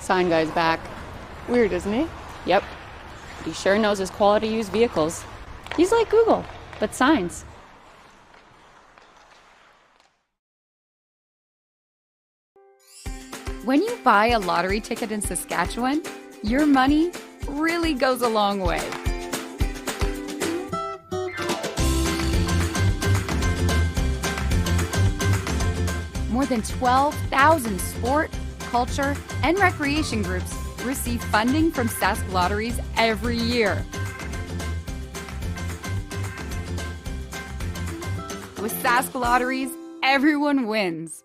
[SPEAKER 9] Sign guy's back. Weird, isn't he? Yep. But he sure knows his quality used vehicles. He's like Google, but signs.
[SPEAKER 10] When you buy a lottery ticket in Saskatchewan, your money really goes a long way. More than 12,000 sport, culture, and recreation groups receive funding from Sask Lotteries every year. With Sask Lotteries, everyone wins.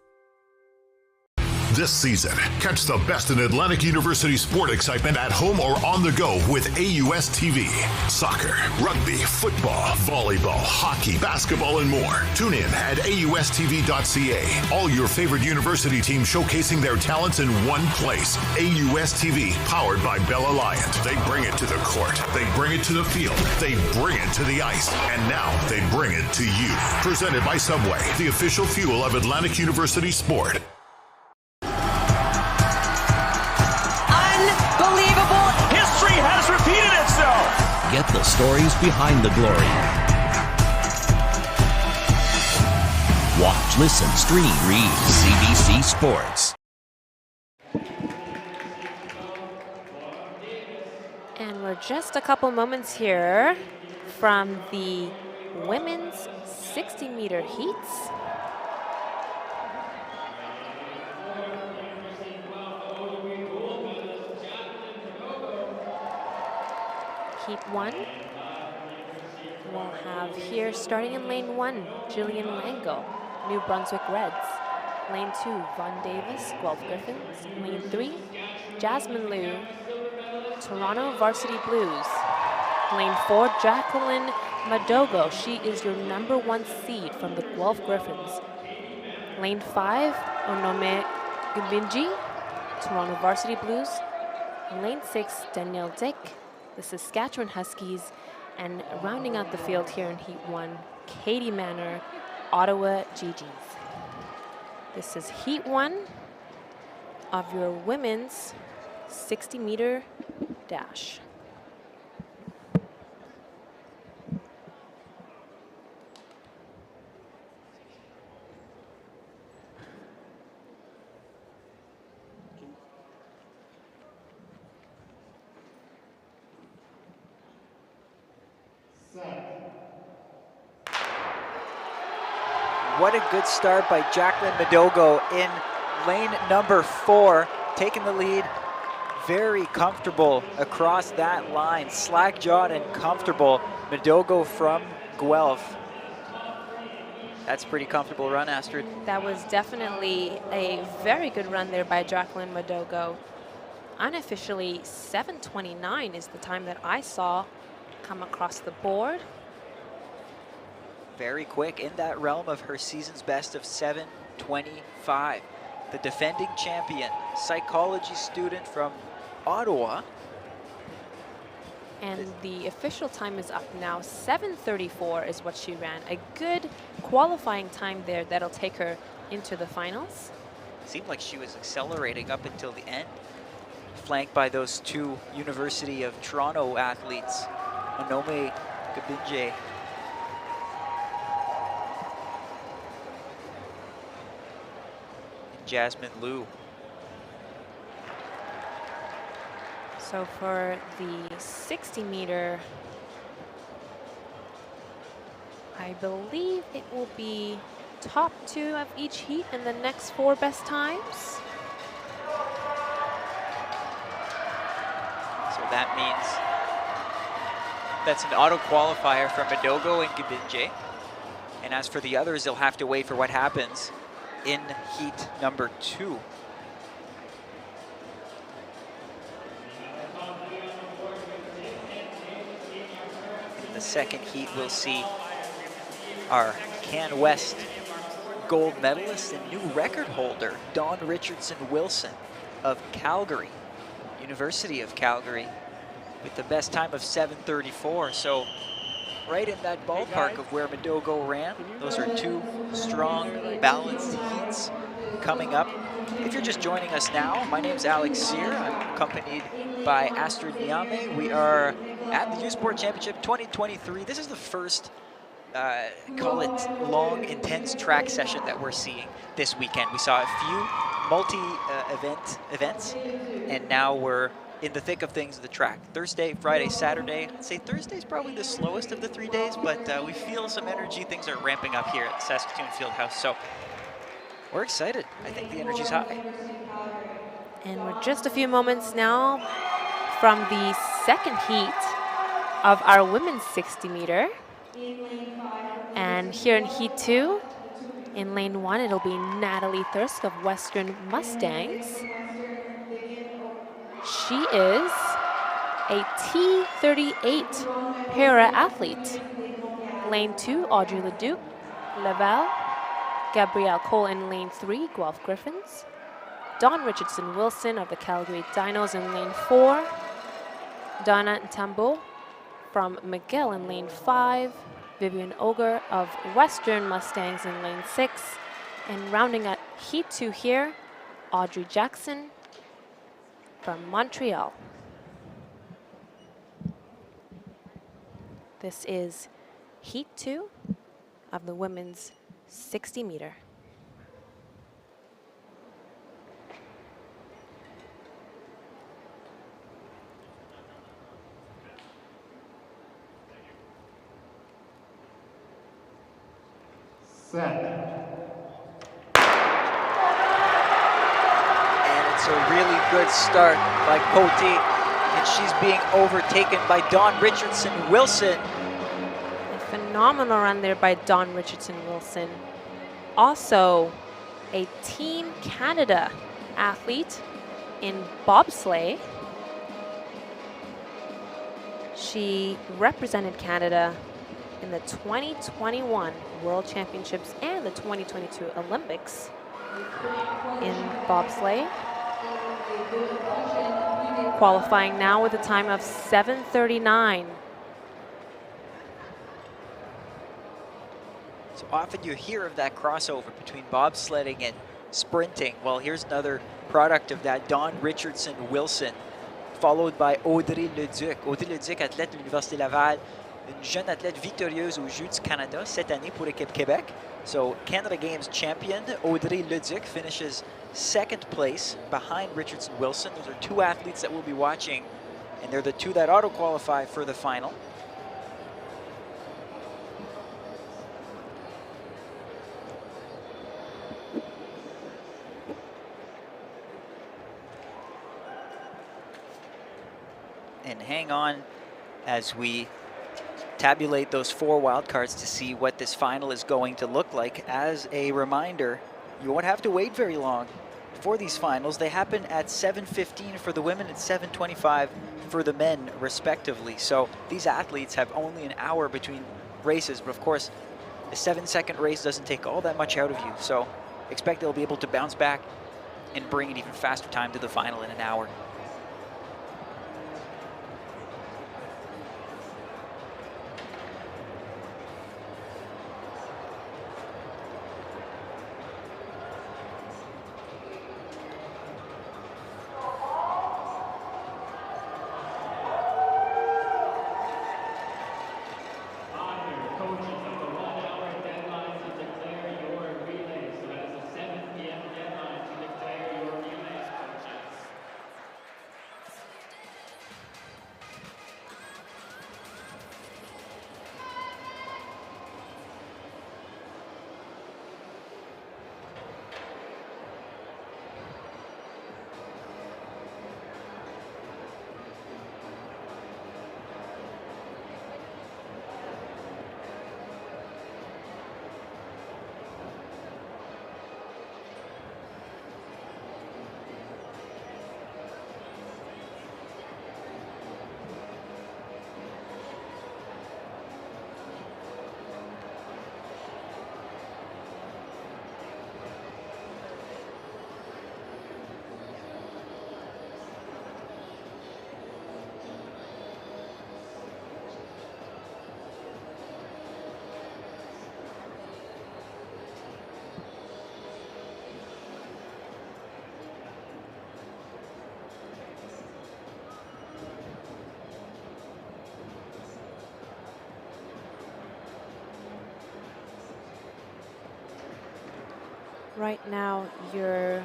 [SPEAKER 11] This season, catch the best in Atlantic University sport excitement at home or on the go with AUS TV. Soccer, rugby, football, volleyball, hockey, basketball, and more. Tune in at AUSTV.ca. All your favorite university teams showcasing their talents in one place. AUS TV, powered by Bell Alliant. They bring it to the court. They bring it to the field. They bring it to the ice. And now they bring it to you. Presented by Subway, the official fuel of Atlantic University sport.
[SPEAKER 12] Has repeated itself.
[SPEAKER 7] Get the stories behind the glory. Watch, listen, stream, read CBC Sports.
[SPEAKER 3] And we're just a couple moments here from the women's 60-meter heats. Heat 1. We'll have here, starting in lane 1, Jillian Lango, New Brunswick Reds. Lane 2, Von Davis, Guelph Griffins. Lane 3, Jasmine Liu, Toronto Varsity Blues. Lane 4, Jacqueline Madogo. She is your #1 seed from the Guelph Griffins. Lane 5, Onome Gumbinji, Toronto Varsity Blues. Lane 6, Danielle Dick, the Saskatchewan Huskies. And rounding out the field here in Heat 1, Katie Manor, Ottawa GGs. This is Heat 1 of your women's 60-meter dash.
[SPEAKER 4] What a good start by Jacqueline Madogo in lane number 4, taking the lead. Very comfortable across that line, slack-jawed and comfortable. Madogo from Guelph. That's a pretty comfortable run, Astrid.
[SPEAKER 3] That was definitely a very good run there by Jacqueline Madogo. Unofficially, 7:29 is the time that I saw come across the board.
[SPEAKER 4] Very quick, in that realm of her season's best of 7:25. The defending champion, psychology student from Ottawa.
[SPEAKER 3] And the official time is up now. 7:34 is what she ran. A good qualifying time there that'll take her into the finals.
[SPEAKER 4] Seemed like she was accelerating up until the end, flanked by those two University of Toronto athletes, Onome Gumbinji. Jasmine Liu.
[SPEAKER 3] So for the 60-meter, I believe it will be top 2 of each heat in the next 4 best times.
[SPEAKER 4] So that means that's an auto qualifier for Madogo and Gumbinji. And as for the others, they'll have to wait for what happens in heat number 2. In the second heat, we'll see our Can West gold medalist and new record holder, Dawn Richardson-Wilson of Calgary, University of Calgary, with the best time of 7:34. So right in that ballpark of where Madogo ran. Those are 2 strong, balanced heats coming up. If you're just joining us now, my name's Alex Sear. I'm accompanied by Astrid Niame. We are at the U Sport Championship 2023. This is the first, call it long, intense track session that we're seeing this weekend. We saw a few multi-events, and now we're in the thick of things of the track. Thursday, Friday, Saturday. I'd say Thursday's probably the slowest of the 3 days, but we feel some energy. Things are ramping up here at Saskatoon Fieldhouse, so we're excited. I think the energy's high.
[SPEAKER 3] And we're just a few moments now from the second heat of our women's 60-meter. And here in heat 2, in lane 1, it'll be Natalie Thirsk of Western Mustangs. She is a T38 para-athlete. Lane 2, Audrey Leduc, Laval. Gabrielle Cole in lane 3, Guelph Griffins. Dawn Richardson-Wilson of the Calgary Dinos in lane 4. Donna Ntambo from McGill in lane 5. Vivian Oger of Western Mustangs in lane 6. And rounding out heat 2 here, Audrey Jackson from Montreal. This is heat 2 of the women's 60-meter.
[SPEAKER 4] And it's a really good start by Cote, and she's being overtaken by Dawn Richardson-Wilson.
[SPEAKER 3] A phenomenal run there by Dawn Richardson-Wilson. Also, a Team Canada athlete in bobsleigh. She represented Canada in the 2021 World Championships and the 2022 Olympics in bobsleigh. Qualifying now with a time of 7:39.
[SPEAKER 4] So often you hear of that crossover between bobsledding and sprinting. Well, here's another product of that, Dawn Richardson-Wilson, followed by Audrey Leduc. Audrey Leduc, athlète de l'Université Laval, une jeune athlète victorieuse aux Jeux du Canada cette année pour l'équipe Québec. So Canada Games champion Audrey Leduc finishes second place behind Richardson-Wilson. Those are two athletes that we'll be watching, and they're the two that auto-qualify for the final. And hang on as we tabulate those 4 wildcards to see what this final is going to look like. As a reminder, you won't have to wait very long for these finals. They happen at 7:15 for the women and 7:25 for the men, respectively. So these athletes have only an hour between races, but of course, a 7-second race doesn't take all that much out of you. So expect they'll be able to bounce back and bring an even faster time to the final in an hour.
[SPEAKER 3] Right now, your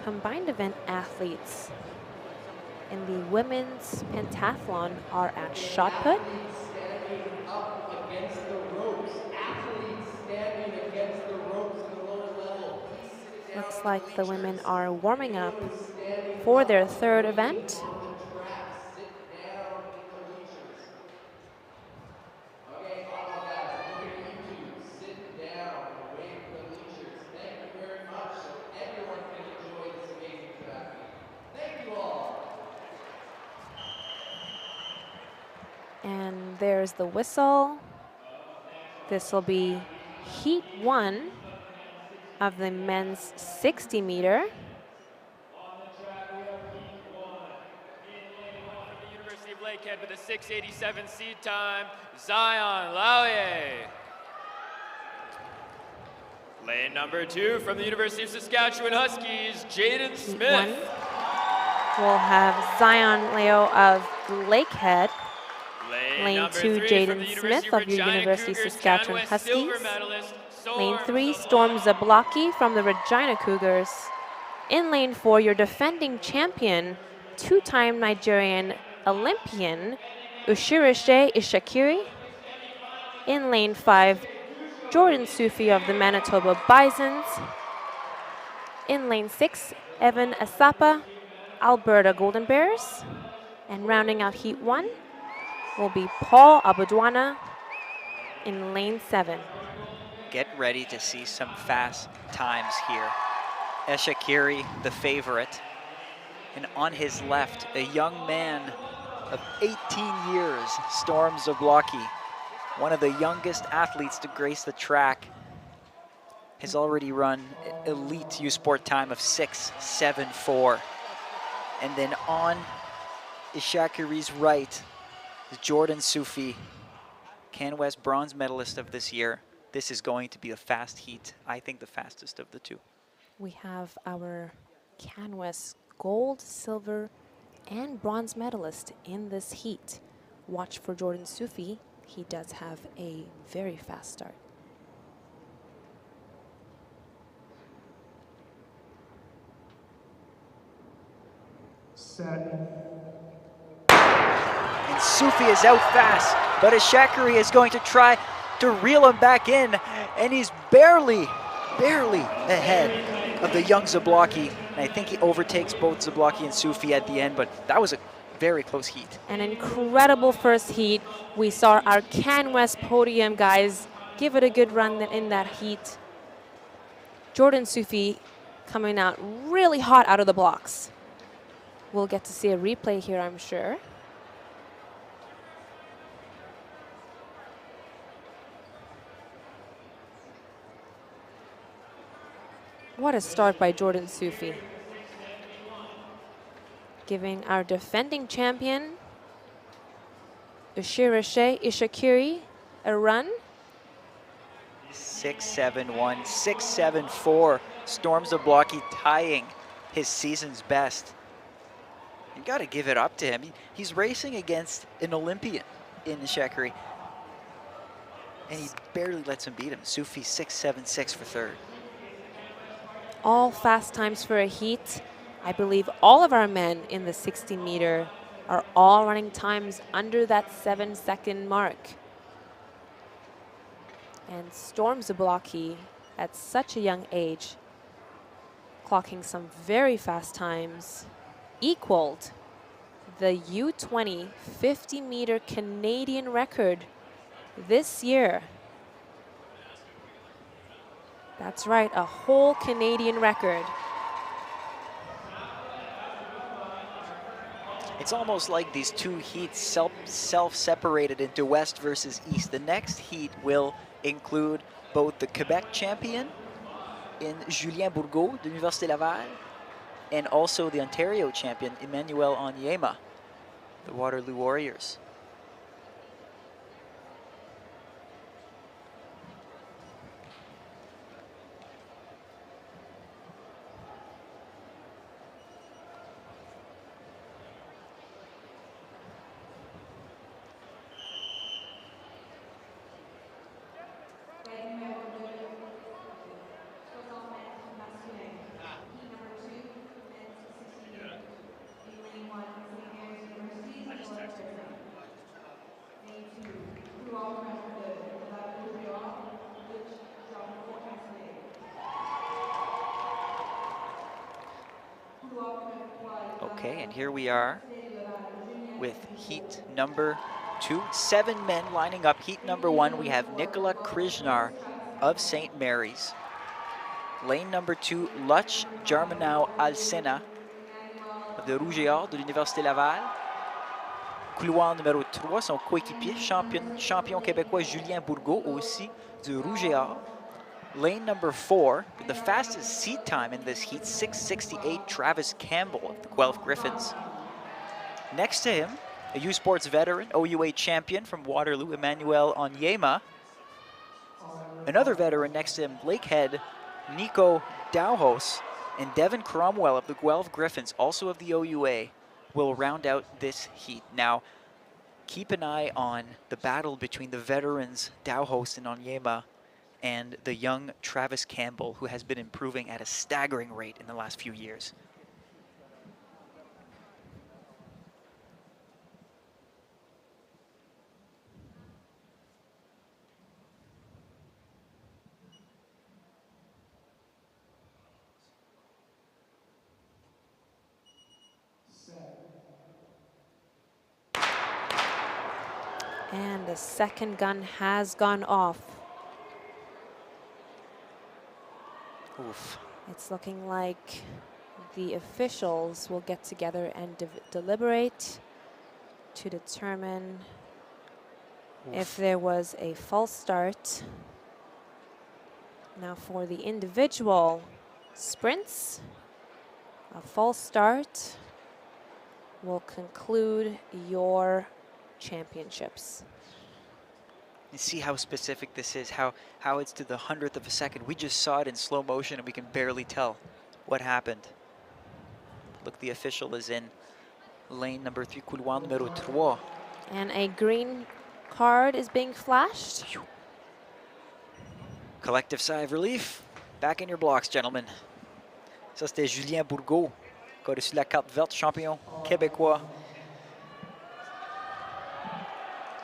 [SPEAKER 3] combined event athletes in the women's pentathlon are at shot put. Looks like the women are warming up for their third event. And there's the whistle. This will be heat 1 of the men's 60 meter.
[SPEAKER 5] University of Lakehead with a 6:87 seed time, Zion Lauye. Lane number 2 from the University of Saskatchewan Huskies, Jaden Smith.
[SPEAKER 3] We'll have Zion Leo of Lakehead. Lane 2, Jaden Smith of your University of Saskatchewan Huskies. Lane 3, Storm Zablocki from the Regina Cougars. In lane 4, your defending champion, 2-time Nigerian Olympian, Ushirise Ishakiri. In lane 5, Jordan Sufi of the Manitoba Bisons. In lane 6, Evan Asapa, Alberta Golden Bears. And rounding out Heat 1 will be Paul Abudwana in lane 7.
[SPEAKER 4] Get ready to see some fast times here. Eshakiri, the favorite. And on his left, a young man of 18 years, Storm Zablocki, one of the youngest athletes to grace the track, has already run elite U-Sport time of 6:7.4. And then on Ishakiri's right is Jordan Sufi, CanWest bronze medalist of this year. This is going to be a fast heat, I think the fastest of the two.
[SPEAKER 3] We have our CanWest gold, silver, and bronze medalist in this heat. Watch for Jordan Sufi. He does have a very fast start.
[SPEAKER 4] And Sufi is out fast, but Ishakiri is going to try to reel him back in, and he's barely ahead of the young Zablocki. And I think he overtakes both Zablocki and Sufi at the end, but that was a very close heat.
[SPEAKER 3] An incredible first heat. We saw our CanWest podium guys give it a good run in that heat. Jordan Sufi coming out really hot out of the blocks. We'll get to see a replay here, I'm sure. What a start by Jordan Sufi. Giving our defending champion, Ushirashe Ishakiri, a run.
[SPEAKER 4] 6.71, 6.74. Storm Zablocki tying his season's best. You got to give it up to him. He's racing against an Olympian in Ishakiri, and he barely lets him beat him. Sufi 6.76 for third.
[SPEAKER 3] All fast times for a heat. I believe all of our men in the 60-meter are all running times under that 7-second mark. And Storm Zablocki, at such a young age, clocking some very fast times, equaled the U20 50-meter Canadian record this year. That's right, a whole Canadian record.
[SPEAKER 4] It's almost like these two heats self-separated into West versus East. The next heat will include both the Quebec champion in Julien Bourgault de l'Université Laval and also the Ontario champion, Emmanuel Onyema, the Waterloo Warriors. Okay, and here we are with heat number 2. 7 men lining up. Heat number 1, we have Nicola Krishnar of St. Mary's. Lane number 2, Luch Germanau Alsena de Rouge et Or de l'Université Laval. Couloir numéro 3, son coéquipier, champion québécois Julien Bourgault, aussi de Rouge et Or. Lane number 4, the fastest seat time in this heat, 6:68, Travis Campbell of the Guelph Griffins. Next to him, a U Sports veteran, OUA champion from Waterloo, Emmanuel Onyema. Another veteran next to him, Lakehead, Nico Dauhos, and Devin Cromwell of the Guelph Griffins, also of the OUA, will round out this heat. Now, keep an eye on the battle between the veterans Dauhos and Onyema and the young Travis Campbell, who has been improving at a staggering rate in the last few years.
[SPEAKER 3] And the second gun has gone off.
[SPEAKER 4] Oof.
[SPEAKER 3] It's looking like the officials will get together and deliberate to determine if there was a false start. Now for the individual sprints, a false start will conclude your championships.
[SPEAKER 4] You see how specific this is, how it's to the 100th of a second. We just saw it in slow motion and we can barely tell what happened. Look, the official is in lane number 3, couloir numéro 3.
[SPEAKER 3] And a green card is being flashed.
[SPEAKER 4] Collective sigh of relief. Back in your blocks, gentlemen. Ça, c'était Julien Bourgault, qui a reçu la carte verte, champion québécois.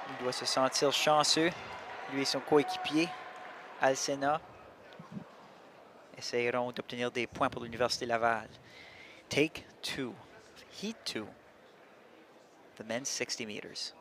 [SPEAKER 4] Il doit se sentir chanceux. Lui et son coéquipier, Alcena, essayeront d'obtenir des points pour l'Université Laval. Take 2, heat 2, the men's 60 meters.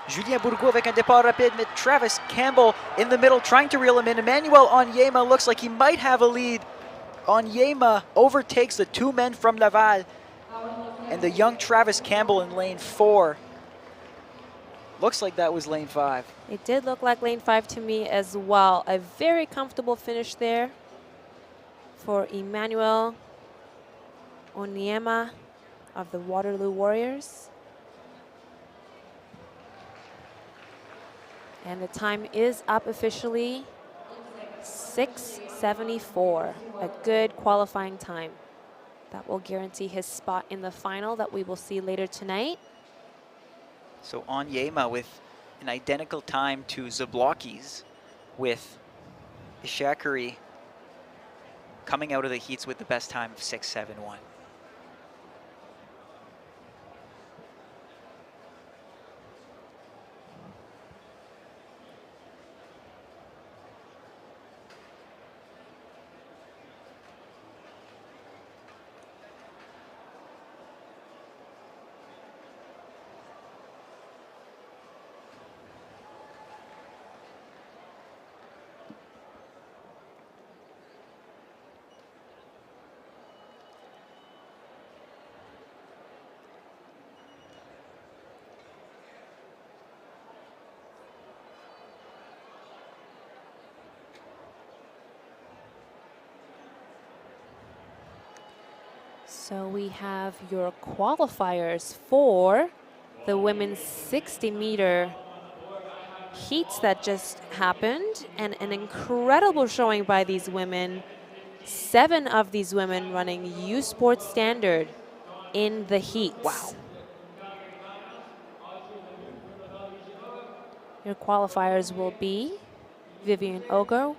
[SPEAKER 4] Julien Bourgault avec un départ rapide, mais Travis Campbell in the middle trying to reel him in. Emmanuel Onyema looks like he might have a lead. Onyema overtakes the 2 men from Laval and the young Travis Campbell in lane 4. Looks like that was lane 5.
[SPEAKER 3] It did look like lane 5 to me as well. A very comfortable finish there for Emmanuel Onyema of the Waterloo Warriors. And the time is up officially, 6:74, a good qualifying time. That will guarantee his spot in the final that we will see later tonight.
[SPEAKER 4] So Onyema with an identical time to Zablocki's, with Ishakari coming out of the heats with the best time of 6:71.
[SPEAKER 3] So we have your qualifiers for the women's 60-meter heats that just happened, and an incredible showing by these women. 7 of these women running U Sports Standard in the heats.
[SPEAKER 4] Wow.
[SPEAKER 3] Your qualifiers will be Vivian Ogo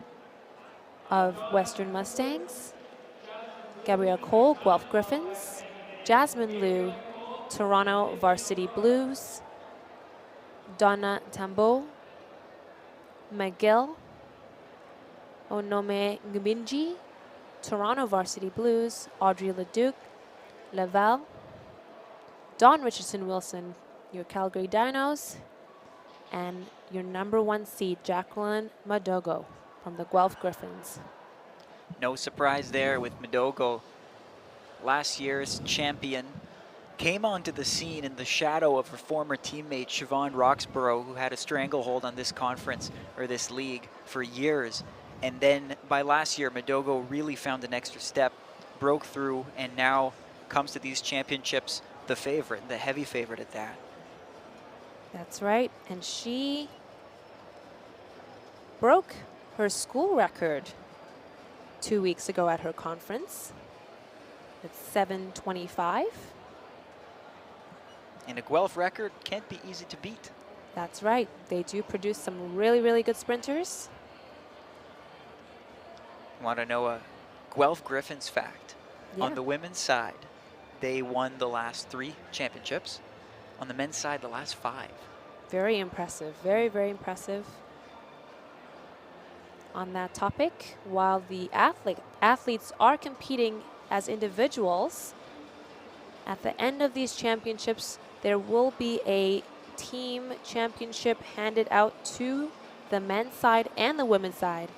[SPEAKER 3] of Western Mustangs, Gabrielle Cole, Guelph Griffins, Jasmine Liu, Toronto Varsity Blues, Donna Tambo, McGill, Onome Ngubinji, Toronto Varsity Blues, Audrey Leduc, Laval, Dawn Richardson-Wilson, your Calgary Dinos, and your #1 seed, Jacqueline Madogo from the Guelph Griffins.
[SPEAKER 4] No surprise there with Madogo, last year's champion, came onto the scene in the shadow of her former teammate Siobhan Roxborough, who had a stranglehold on this conference or this league for years. And then by last year, Madogo really found an extra step, broke through, and now comes to these championships the favorite, the heavy favorite at that.
[SPEAKER 3] That's right, and she broke her school record 2 weeks ago at her conference. It's 7:25.
[SPEAKER 4] And a Guelph record can't be easy to beat.
[SPEAKER 3] That's right. They do produce some really, really good sprinters.
[SPEAKER 4] Want to know a Guelph Griffins fact?
[SPEAKER 3] Yeah.
[SPEAKER 4] On the women's side, They won the last 3 championships. On the men's side, the last 5.
[SPEAKER 3] Very impressive. Very, very impressive. On that topic, while the athletes are competing as individuals, at the end of these championships, there will be a team championship handed out to the men's side and the women's side.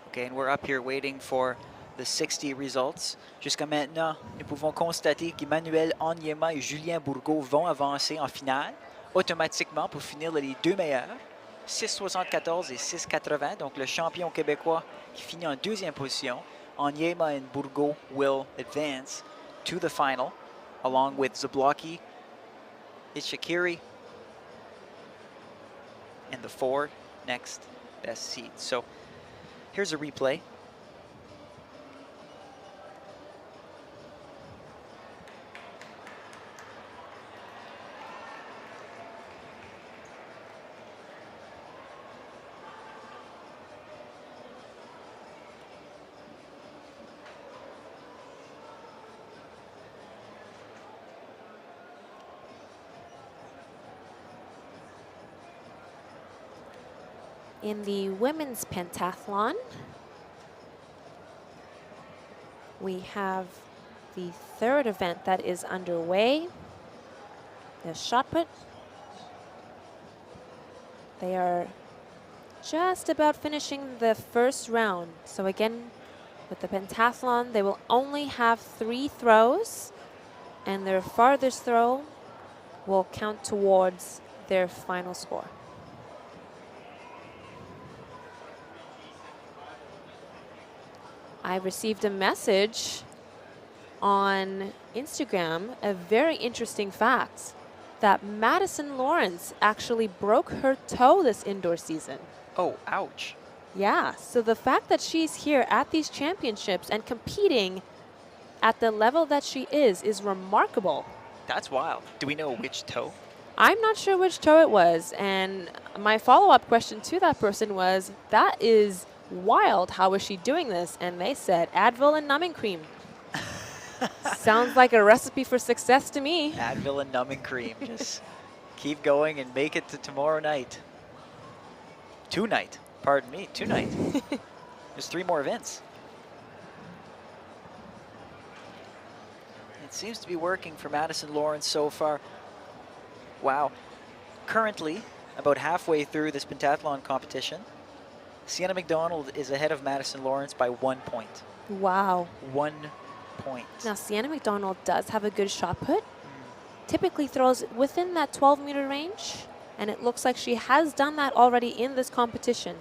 [SPEAKER 4] Okay, and we're up here waiting for the 60 results. Jusqu'à maintenant, nous pouvons constater qu'Emmanuel Onyema et Julien Bourgault vont avancer en finale automatiquement pour finir les 2 meilleurs, 6,74 et 6,80. Donc le champion québécois qui finit en 2e position, Onyema and Bourgault will advance to the final, along with Zablocki, Ishikiri, and the 4 next best seeds. So here's a replay.
[SPEAKER 3] In the women's pentathlon, we have the 3rd event that is underway, the shot put. They are just about finishing the first round. So again, with the pentathlon, they will only have 3 throws, and their farthest throw will count towards their final score. I received a message on Instagram, a very interesting fact, that Madison Lawrence actually broke her toe this indoor season.
[SPEAKER 4] Oh, ouch.
[SPEAKER 3] Yeah, so the fact that she's here at these championships and competing at the level that she is remarkable.
[SPEAKER 4] That's wild. Do we know which toe?
[SPEAKER 3] I'm not sure which toe it was, and my follow-up question to that person was, that is wild, how is she doing this? And they said Advil and numbing cream. Sounds like a recipe for success to me.
[SPEAKER 4] Advil and numbing cream. Just keep going and make it to tomorrow night. Tonight. Pardon me, tonight. There's 3 more events. It seems to be working for Madison Lawrence so far. Wow. Currently, about halfway through this pentathlon competition, Sienna McDonald is ahead of Madison Lawrence by 1 point.
[SPEAKER 3] Wow.
[SPEAKER 4] 1 point.
[SPEAKER 3] Now, Sienna McDonald does have a good shot put. Typically throws within that 12-meter range, and it looks like she has done that already in this competition.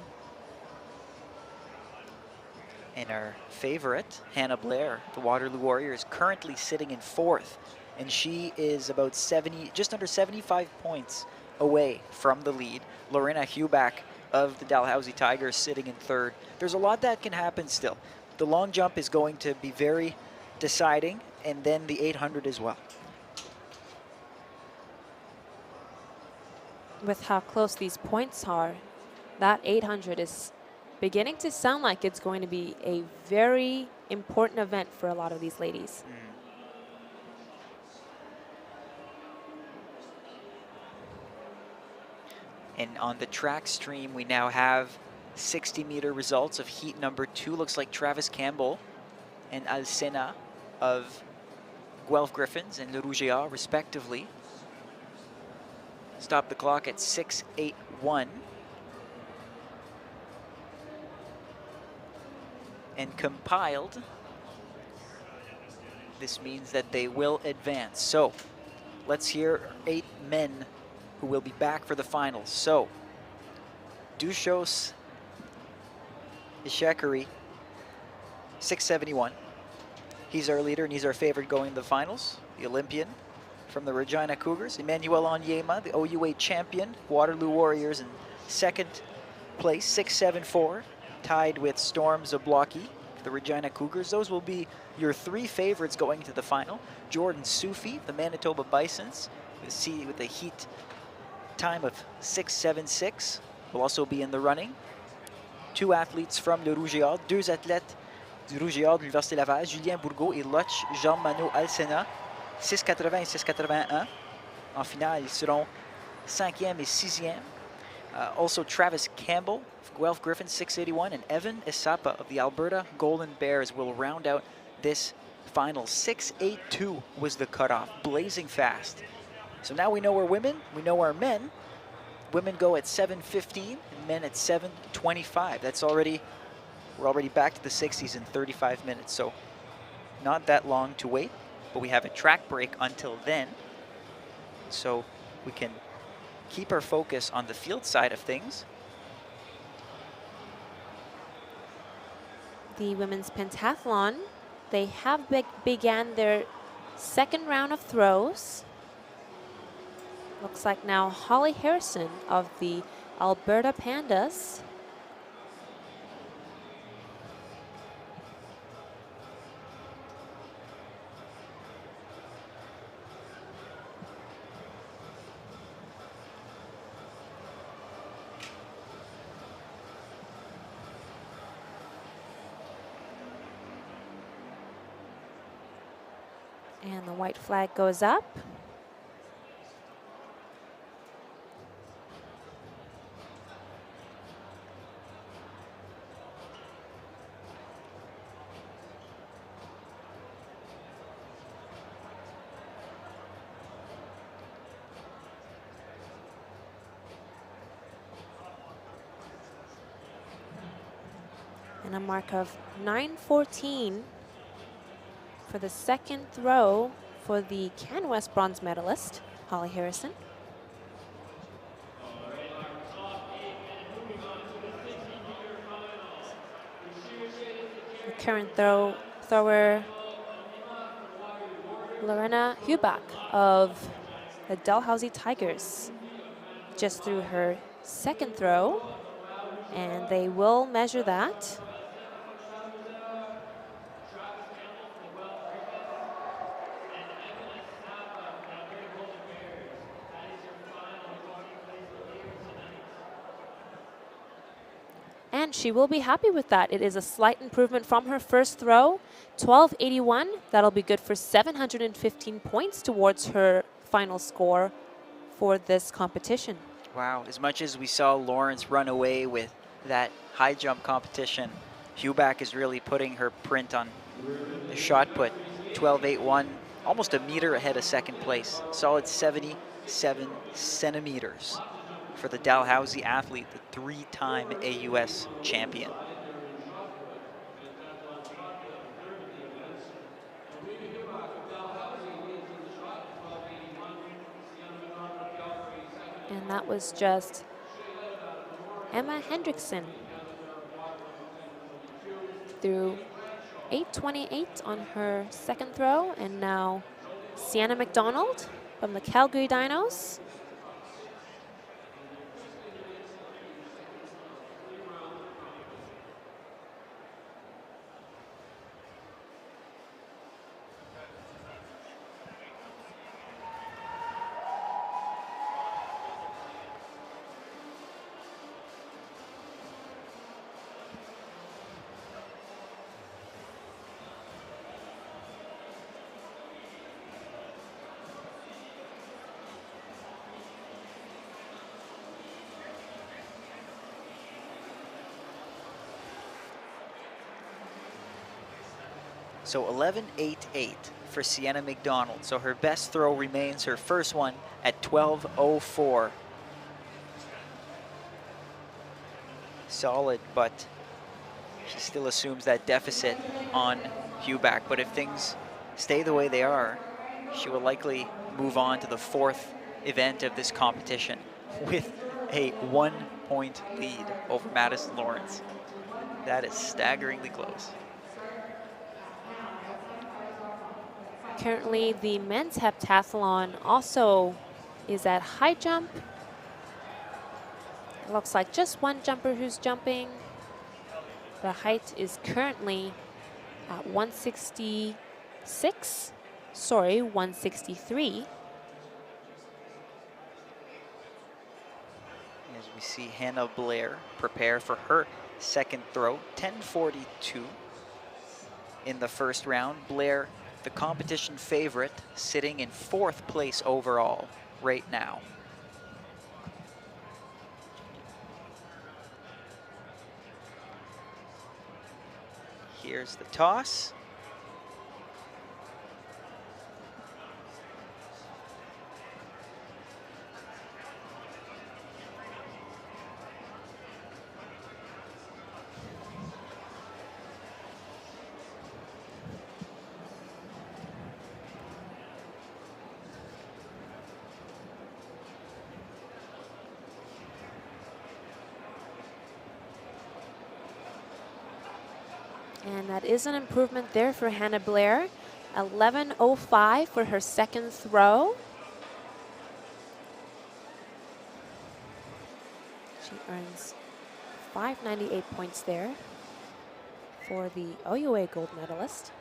[SPEAKER 4] And our favorite, Hannah Blair, the Waterloo Warriors, currently sitting in 4th, and she is about 70, just under 75 points away from the lead. Lorena Huback of the Dalhousie Tigers sitting in 3rd. There's a lot that can happen still. The long jump is going to be very deciding, and then the 800 as well.
[SPEAKER 3] With how close these points are, that 800 is beginning to sound like it's going to be a very important event for a lot of these ladies.
[SPEAKER 4] And on the track stream, we now have 60-meter results of heat number 2. Looks like Travis Campbell and Alcena of Guelph Griffins and Le Rougeat, respectively. Stop the clock at 6:81. And compiled, this means that they will advance. So let's hear 8 men who will be back for the finals. So Dushos Ishekari, 671. He's our leader and he's our favorite going to the finals. The Olympian from the Regina Cougars. Emmanuel Onyema, the OUA champion. Waterloo Warriors in 2nd place, 674. Tied with Storm Zablocki, the Regina Cougars. Those will be your 3 favorites going to the final. Jordan Sufi, the Manitoba Bisons, with a heat time of 676, will also be in the running. 2 athletes from le Rouge et Or, 2 athlètes du Rouge et Or de l'Université Laval, Julien Bourgault et Loch Jean-Mano Alsena, 6,80 et 6,81. En finale, ils seront 5e et 6e. Also Travis Campbell of Guelph Griffin, 681, and Evan Isapa of the Alberta Golden Bears will round out this final. 6.82 was the cutoff, blazing fast. So now we know our women, we know our men. Women go at 7:15 and men at 7:25. We're already back to the 60s in 35 minutes, so not that long to wait, but we have a track break until then, so we can keep our focus on the field side of things.
[SPEAKER 3] The women's pentathlon, they have began their second round of throws. Looks like now Holly Harrison of the Alberta Pandas and the white flag goes up. And a mark of 9:14 for the second throw for the CanWest bronze medalist, Holly Harrison. The current thrower, Lorena Hubach of the Dalhousie Tigers, just threw her second throw, and they will measure that. And she will be happy with that. It is a slight improvement from her first throw, 1281. That'll be good for 715 points towards her final score for this competition.
[SPEAKER 4] Wow, as much as we saw Lawrence run away with that high jump competition, Hubach is really putting her print on the shot put. 1281, almost a meter ahead of second place. Solid 77 centimeters for the Dalhousie athlete, the 3-time AUS champion.
[SPEAKER 3] And that was just Emma Hendrickson through 8:28 on her second throw, and now Sienna McDonald from the Calgary Dinos.
[SPEAKER 4] So 11.88 for Sienna McDonald. So her best throw remains her first one at 12.04. Solid, but she still assumes that deficit on Hubach. But if things stay the way they are, she will likely move on to the fourth event of this competition with a 1-point lead over Madison Lawrence. That is staggeringly close.
[SPEAKER 3] Currently, the men's heptathlon also is at high jump. It looks like just one jumper who's jumping. The height is currently at 163.
[SPEAKER 4] As we see Hannah Blair prepare for her second throw. 10:42 in the first round. Blair, the competition favorite, sitting in 4th place overall right now. Here's the toss.
[SPEAKER 3] And that is an improvement there for Hannah Blair. 11:05 for her second throw. She earns 598 points there for the OUA gold medalist.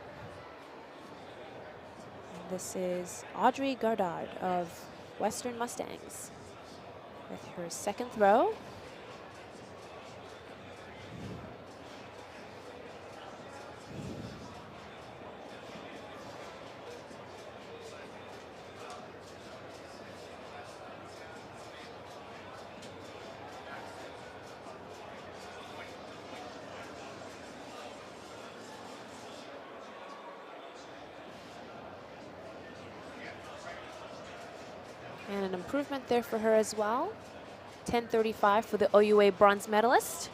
[SPEAKER 3] And this is Audrey Gardard of Western Mustangs with her second throw. And an improvement there for her as well. 10:35 for the OUA bronze medalist.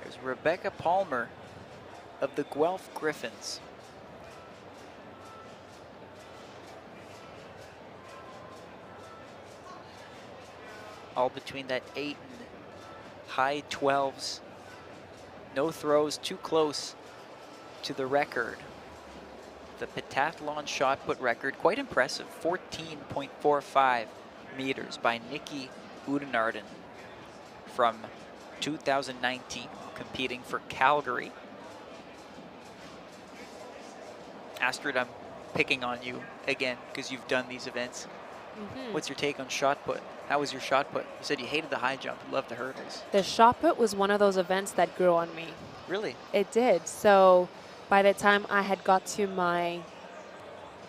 [SPEAKER 4] There's Rebecca Palmer of the Guelph Griffins. All between that 8 and high 12s. No throws too close to the record. The pentathlon shot put record, quite impressive, 14.45 meters by Nikki Udenarden from 2019, competing for Calgary. Astrid, I'm picking on you again because you've done these events. What's your take on shot put? How was your shot put? You said you hated the high jump, you loved the hurdles.
[SPEAKER 3] The shot put was one of those events that grew on me.
[SPEAKER 4] Really?
[SPEAKER 3] It did. So by the time I had got to my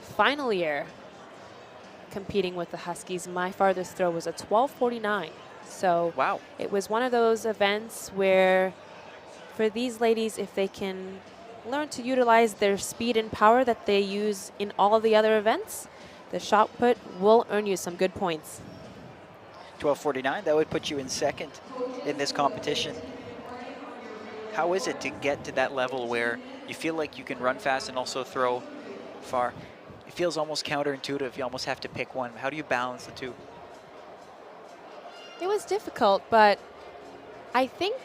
[SPEAKER 3] final year competing with the Huskies, my farthest throw was a 12:49. So
[SPEAKER 4] wow,
[SPEAKER 3] it was one of those events where for these ladies, if they can learn to utilize their speed and power that they use in all of the other events, the shot put will earn you some good points.
[SPEAKER 4] 12:49, that would put you in second in this competition. How is it to get to that level where you feel like you can run fast and also throw far? It feels almost counterintuitive. You almost have to pick one. How do you balance the two?
[SPEAKER 3] It was difficult, but I think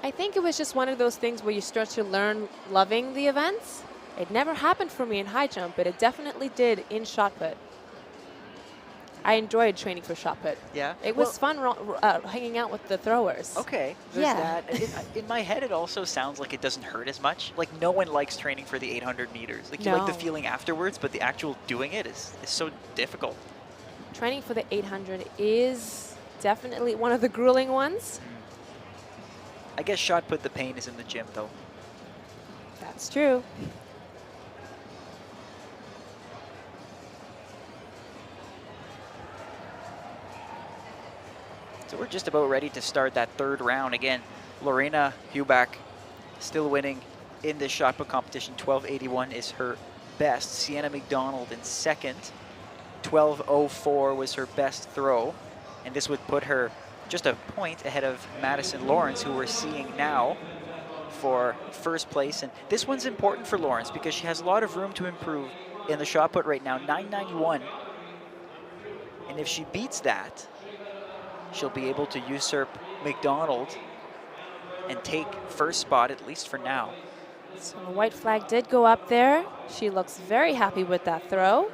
[SPEAKER 3] it was just one of those things where you start to learn loving the events. It never happened for me in high jump, but it definitely did in shot put. I enjoyed training for shot put.
[SPEAKER 4] Yeah?
[SPEAKER 3] It was fun hanging out with the throwers.
[SPEAKER 4] Okay, there's that. In my head, it also sounds like it doesn't hurt as much. Like, no one likes training for the 800 meters. Like, you like the feeling afterwards, but the actual doing it is so difficult.
[SPEAKER 3] Training for the 800 is definitely one of the grueling ones.
[SPEAKER 4] I guess shot put, the pain is in the gym, though.
[SPEAKER 3] That's true.
[SPEAKER 4] So we're just about ready to start that third round. Again, Lorena Hubach still winning in this shot put competition. 12:81 is her best. Sienna McDonald in second. 12:04 was her best throw. And this would put her just a point ahead of Madison Lawrence, who we're seeing now for first place. And this one's important for Lawrence because she has a lot of room to improve in the shot put right now. 991. And if she beats that, she'll be able to usurp McDonald and take first spot, at least for now.
[SPEAKER 3] So the white flag did go up there. She looks very happy with that throw.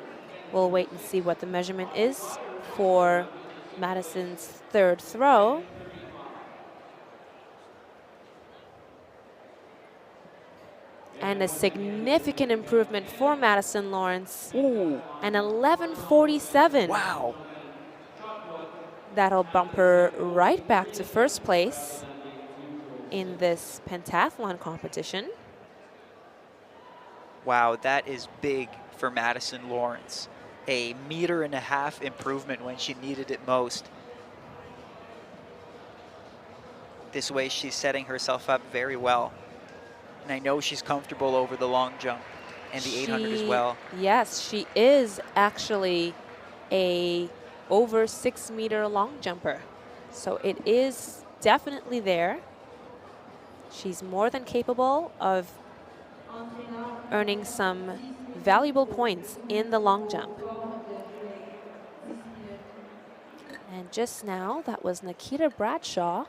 [SPEAKER 3] We'll wait and see what the measurement is for Madison's third throw. And a significant improvement for Madison Lawrence.
[SPEAKER 4] Ooh.
[SPEAKER 3] An 11:47.
[SPEAKER 4] Wow.
[SPEAKER 3] That'll bump her right back to first place in this pentathlon competition.
[SPEAKER 4] Wow, that is big for Madison Lawrence. A 1.5 meter improvement when she needed it most. This way she's setting herself up very well. And I know she's comfortable over the long jump and the 800 as well.
[SPEAKER 3] Yes, she is actually a over 6 meter long jumper. So it is definitely there. She's more than capable of earning some valuable points in the long jump. And just now, that was Nikita Bradshaw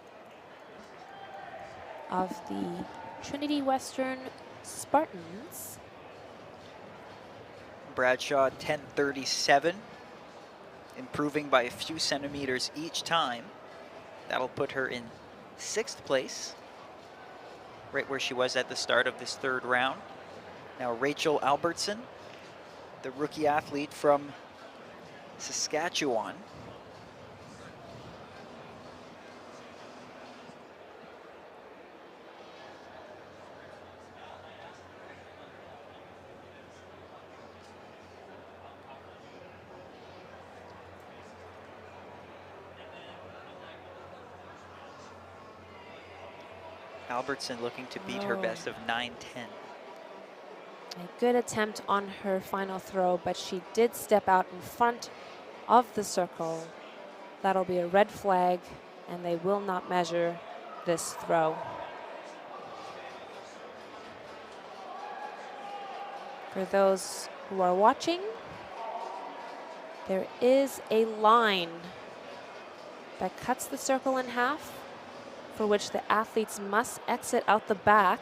[SPEAKER 3] of the Trinity Western Spartans.
[SPEAKER 4] Bradshaw 10:37, improving by a few centimeters each time. That'll put her in 6th place, right where she was at the start of this 3rd round. Now Rachel Albertson, the rookie athlete from Saskatchewan. Albertson looking to beat her best of 9:10.
[SPEAKER 3] A good attempt on her final throw, but she did step out in front of the circle. That'll be a red flag, and they will not measure this throw. For those who are watching, there is a line that cuts the circle in half, for which the athletes must exit out the back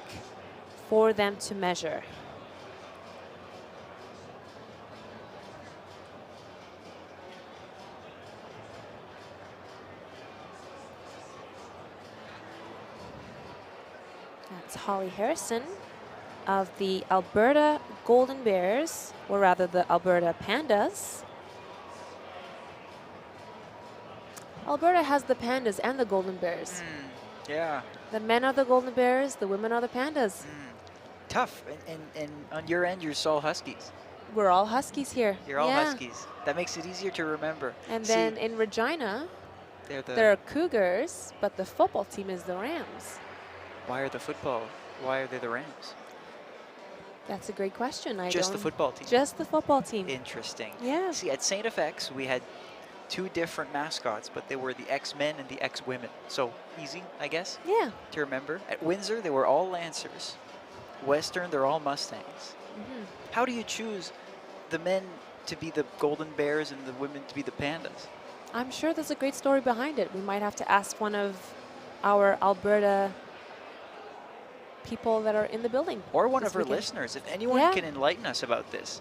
[SPEAKER 3] for them to measure. That's Holly Harrison of the Alberta Golden Bears, or rather the Alberta Pandas. Alberta has the Pandas and the Golden Bears.
[SPEAKER 4] Yeah.
[SPEAKER 3] The men are the Golden Bears, the women are the Pandas.
[SPEAKER 4] Tough. And on your end, you're all Huskies.
[SPEAKER 3] We're all Huskies here.
[SPEAKER 4] You're all Huskies. That makes it easier to remember.
[SPEAKER 3] And then in Regina, there are Cougars, but the football team is the Rams.
[SPEAKER 4] Why are they the Rams?
[SPEAKER 3] That's a great question.
[SPEAKER 4] Just the football team?
[SPEAKER 3] Just the football team.
[SPEAKER 4] Interesting.
[SPEAKER 3] Yeah.
[SPEAKER 4] See, at St. FX, we had 2 different mascots, but they were the X-Men and the X-Women. So easy, I guess,
[SPEAKER 3] yeah,
[SPEAKER 4] to remember. At Windsor, they were all Lancers. Western, they're all Mustangs. How do you choose the men to be the Golden Bears and the women to be the Pandas?
[SPEAKER 3] I'm sure there's a great story behind it. We might have to ask one of our Alberta people that are in the building.
[SPEAKER 4] Or one of our listeners. If anyone can enlighten us about this.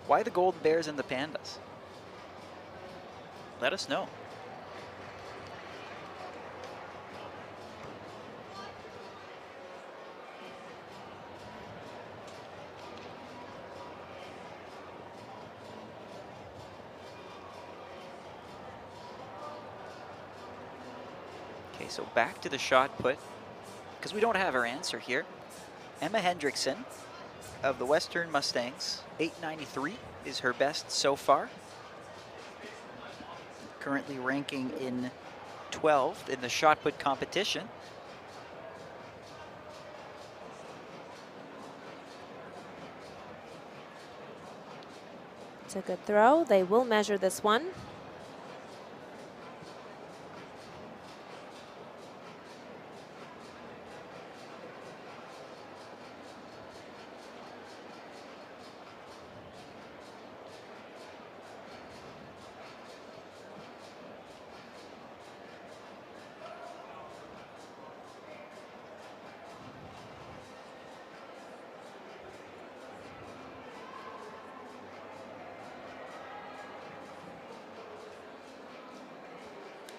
[SPEAKER 4] Why the Golden Bears and the Pandas? Let us know. Okay, so back to the shot put, because we don't have her answer here. Emma Hendrickson of the Western Mustangs, 893 is her best so far. Currently ranking in 12th in the shot put competition.
[SPEAKER 3] It's a good throw. They will measure this one.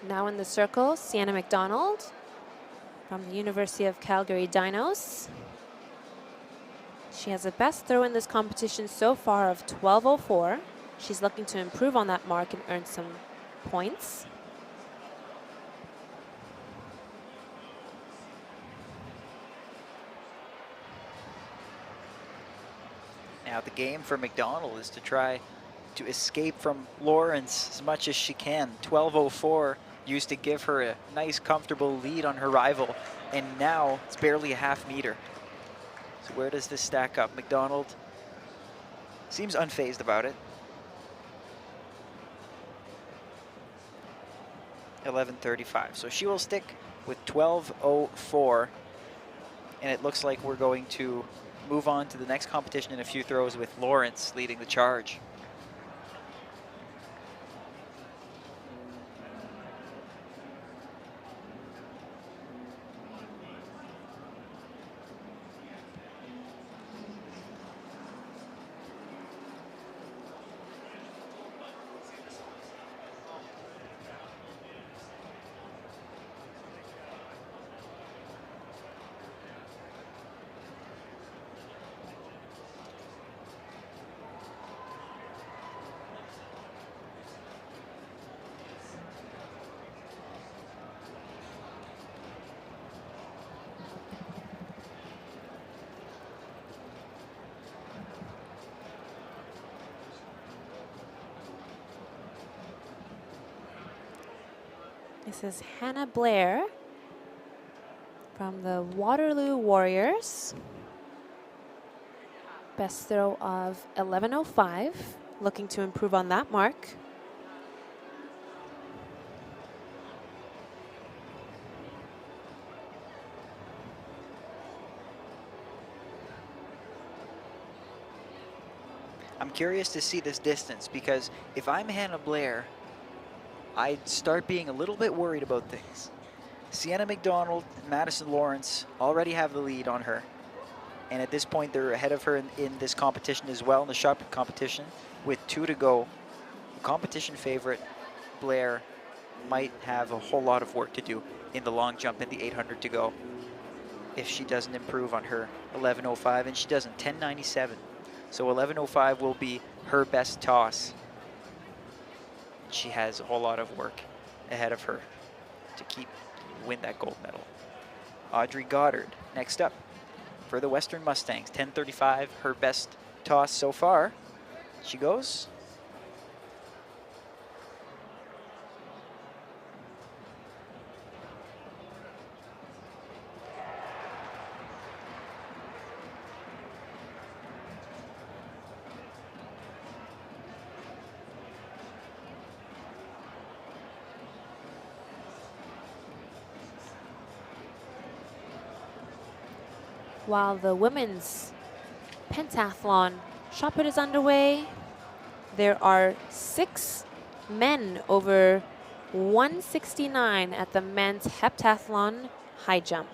[SPEAKER 3] Now in the circle, Sienna McDonald from the University of Calgary Dinos. She has the best throw in this competition so far of 12.04. She's looking to improve on that mark and earn some points.
[SPEAKER 4] Now the game for McDonald is to try to escape from Lawrence as much as she can. 12:04 used to give her a nice, comfortable lead on her rival, and now it's barely a half meter. So where does this stack up? McDonald seems unfazed about it. 11:35. So she will stick with 12:04, and it looks like we're going to move on to the next competition in a few throws with Lawrence leading the charge.
[SPEAKER 3] This is Hannah Blair from the Waterloo Warriors. Best throw of 11:05, looking to improve on that mark.
[SPEAKER 4] I'm curious to see this distance, because if I'm Hannah Blair, I'd start being a little bit worried about things. Sienna McDonald and Madison Lawrence already have the lead on her. And at this point, they're ahead of her in this competition as well, in the shot put competition, with 2 to go. The competition favorite, Blair, might have a whole lot of work to do in the long jump in the 800 to go if she doesn't improve on her 11:05, and she doesn't, 10:97. So 11:05 will be her best toss. She has a whole lot of work ahead of her to win that gold medal. Audrey Goddard next up for the Western Mustangs. 10:35, her best toss so far. She goes.
[SPEAKER 3] While the women's pentathlon shot put is underway, there are 6 men over 169 at the men's heptathlon high jump.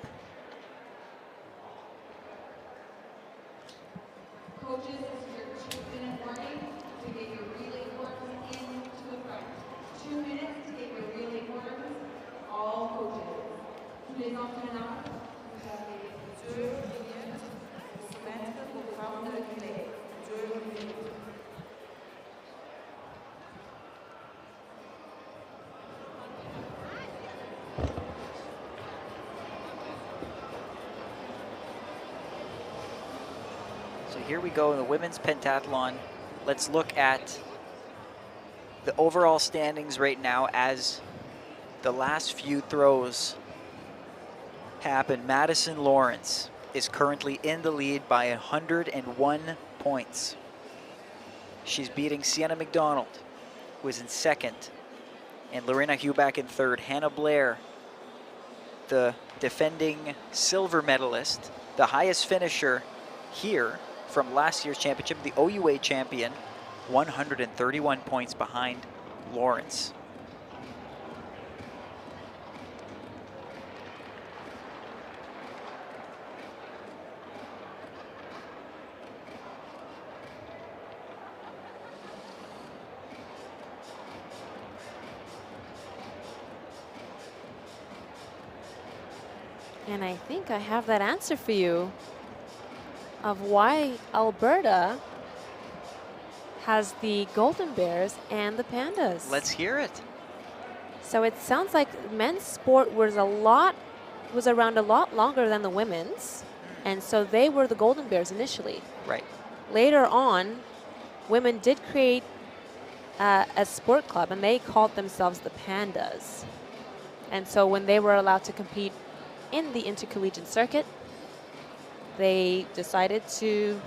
[SPEAKER 2] Coaches, this is your 2-minute warning to get your relay horns into the front. 2 minutes to get your relay horns, all coaches. Tous les entraîneurs, vous avez 2 minutes pour se mettre pour prendre le relais. 2 minutes.
[SPEAKER 4] So here we go in the women's pentathlon. Let's look at the overall standings right now as the last few throws happen. Madison Lawrence is currently in the lead by 101 points. She's beating Sienna McDonald, who is in second, and Lorena Huback in third. Hannah Blair, the defending silver medalist, the highest finisher here from last year's championship, the OUA champion, 131 points behind Lawrence.
[SPEAKER 3] And I think I have that answer for you of why Alberta has the Golden Bears and the Pandas.
[SPEAKER 4] Let's hear it.
[SPEAKER 3] So it sounds like men's sport was around a lot longer than the women's, and so they were the Golden Bears initially.
[SPEAKER 4] Right.
[SPEAKER 3] later on, women did create a sport club, and they called themselves the Pandas. And so when they were allowed to compete in the intercollegiate circuit, they decided to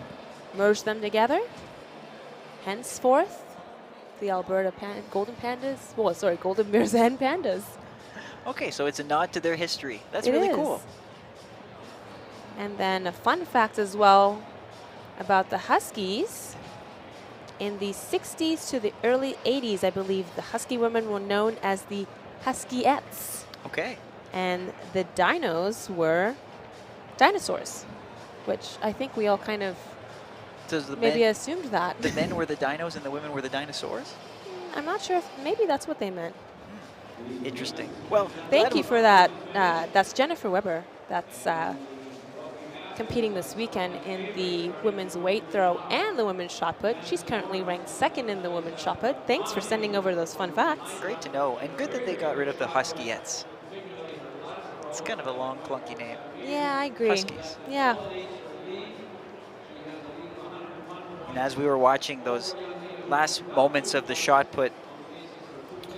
[SPEAKER 3] merge them together. Henceforth, the Alberta Golden Pandas, well, sorry, Golden Bears and Pandas.
[SPEAKER 4] Okay, so it's a nod to their history. That's
[SPEAKER 3] It
[SPEAKER 4] really
[SPEAKER 3] is.
[SPEAKER 4] cool.
[SPEAKER 3] And then a fun fact as well about the Huskies. In the 60s to the early 80s, I believe, the Husky women were known as the Huskyettes.
[SPEAKER 4] Okay.
[SPEAKER 3] And the dinos were dinosaurs, which I think we all kind of
[SPEAKER 4] Does the
[SPEAKER 3] maybe
[SPEAKER 4] men,
[SPEAKER 3] assumed that.
[SPEAKER 4] the men were the dinos and the women were the dinosaurs?
[SPEAKER 3] I'm not sure if maybe that's what they meant.
[SPEAKER 4] Interesting. Well,
[SPEAKER 3] Thank you for that. That's Jennifer Weber. That's competing this weekend in the women's weight throw and the women's shot put. She's currently ranked second in the women's shot put. Thanks for sending over those fun facts.
[SPEAKER 4] Great to know, and good that they got rid of the Huskyettes. It's kind of a long, clunky name.
[SPEAKER 3] Yeah, I agree.
[SPEAKER 4] Huskies.
[SPEAKER 3] Yeah.
[SPEAKER 4] And as we were watching those last moments of the shot put,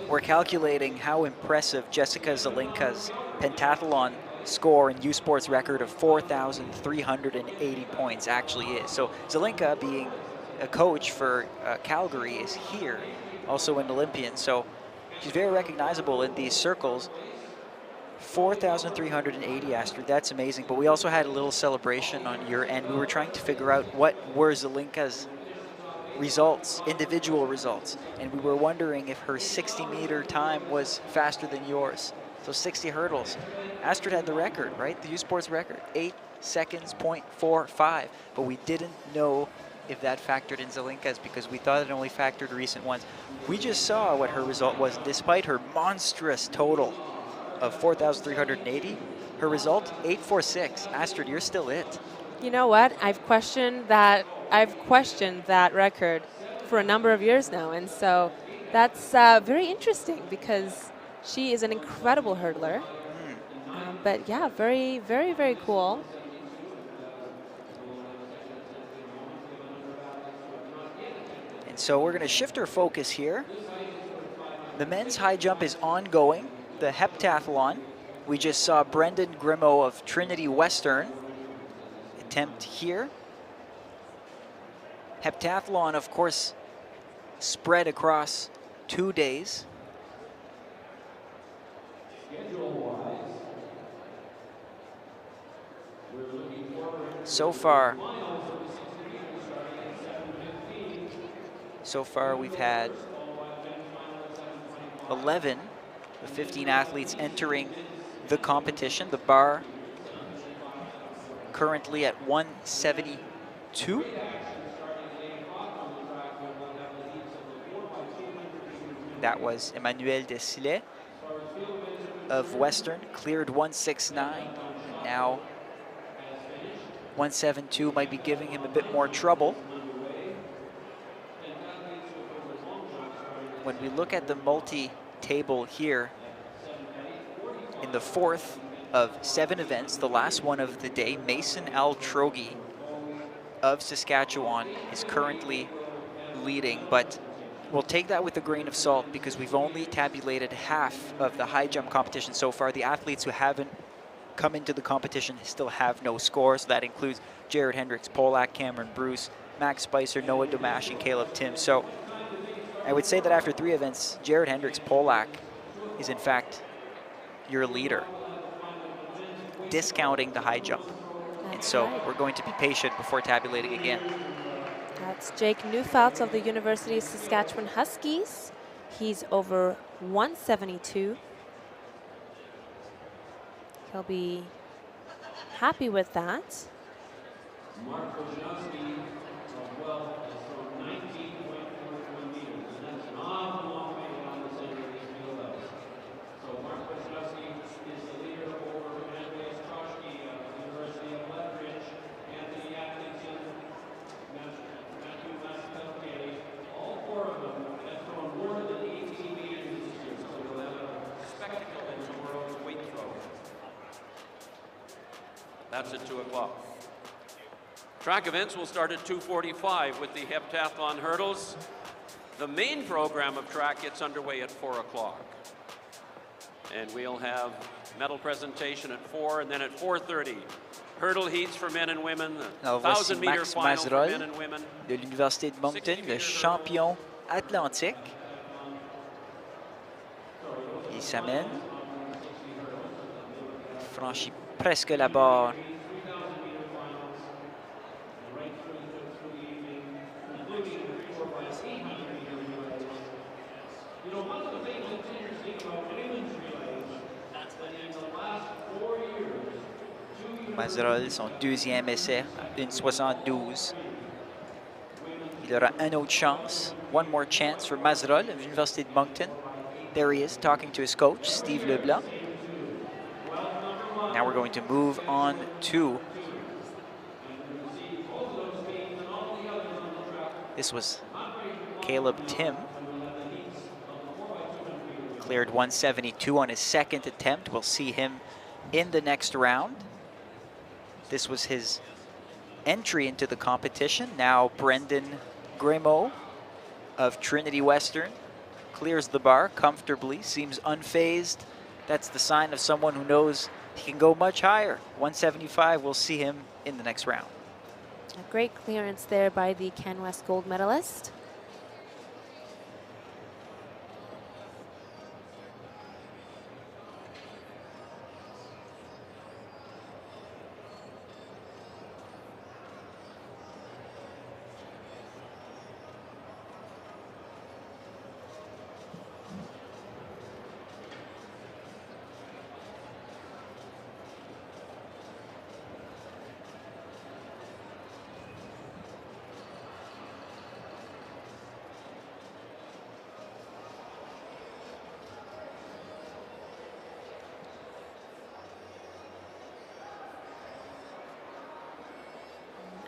[SPEAKER 4] we're calculating how impressive Jessica Zelinka's pentathlon score and U Sports record of 4,380 points actually is. So Zelinka, being a coach for Calgary, is here, also an Olympian. So she's very recognizable in these circles. 4,380, Astrid, that's amazing. But we also had a little celebration on your end. We were trying to figure out what were Zelinka's results, individual results. And we were wondering if her 60-meter time was faster than yours. So 60 hurdles. Astrid had the record, right? The U Sports record, 8 seconds, 0.45. But we didn't know if that factored in Zelinka's because we thought it only factored recent ones. We just saw what her result was. Despite her monstrous total of 4,380, her result, 8.46. Astrid, you're still it.
[SPEAKER 3] You know what? I've questioned that record for a number of years now, and so that's very interesting because she is an incredible hurdler. But yeah, very, very, very cool.
[SPEAKER 4] And so we're going to shift our focus here. The men's high jump is ongoing. The heptathlon, we just saw Brendan Grimo of Trinity Western attempt here. Heptathlon, of course, spread across 2 days. So far we've had 11 of 15 athletes entering the competition. The bar currently at 172. That was Emmanuel Desilets of Western, cleared 169. Now 172 might be giving him a bit more trouble. When we look at the multi-table here, in the fourth of 7 events, the last one of the day, Mason Altrogi of Saskatchewan is currently leading, but we'll take that with a grain of salt because we've only tabulated half of the high jump competition so far. The athletes who haven't come into the competition still have no scores. That includes Jared Hendricks, Polak, Cameron Bruce, Max Spicer, Noah Domash, and Caleb Tim. So I would say that after 3 events, Jared Hendricks, Polak is in fact your leader, discounting the high jump. And so we're going to be patient before tabulating again.
[SPEAKER 3] That's Jake Neufeld of the University of Saskatchewan Huskies. He's over 172. He'll be happy with that.
[SPEAKER 1] Mark Wojnowski of Guelph has thrown 19.41 meters, and that's an awful long way down the center of these field levels. So Mark Wojnowski is the leader over Andreas Troshky of the University of Lethbridge, Anthony Atkinson, Matthew Mastelke. All 4 of them have thrown more than 18 meters this year, so we'll have a spectacle in tomorrow's weight throw. That's at 2 o'clock.
[SPEAKER 6] Track events will start at 2:45 with the heptathlon hurdles. The main program of track gets underway at 4 o'clock. And we'll have medal presentation at 4, and then at 4:30, hurdle heats for men and women,
[SPEAKER 4] Alors voici
[SPEAKER 6] 1,000 meter
[SPEAKER 4] Max
[SPEAKER 6] final for men
[SPEAKER 4] Mazerolle
[SPEAKER 6] and women.
[SPEAKER 4] de l'Université de Moncton, le champion atlantique. Il s'amène. Franchit presque la barre. Mazerolle, son deuxième essai, 1:72. Il aura une autre chance. One more chance for Mazerolle of l'Université de Moncton. There he is, talking to his coach, Steve Leblanc. Now we're going to move on to... This was Caleb Tim. Cleared 172 on his second attempt. We'll see him in the next round. This was his entry into the competition. Now Brendan Grimaud of Trinity Western clears the bar comfortably, seems unfazed. That's the sign of someone who knows he can go much higher. 175, we'll see him in the next round.
[SPEAKER 3] A great clearance there by the Ken West gold medalist.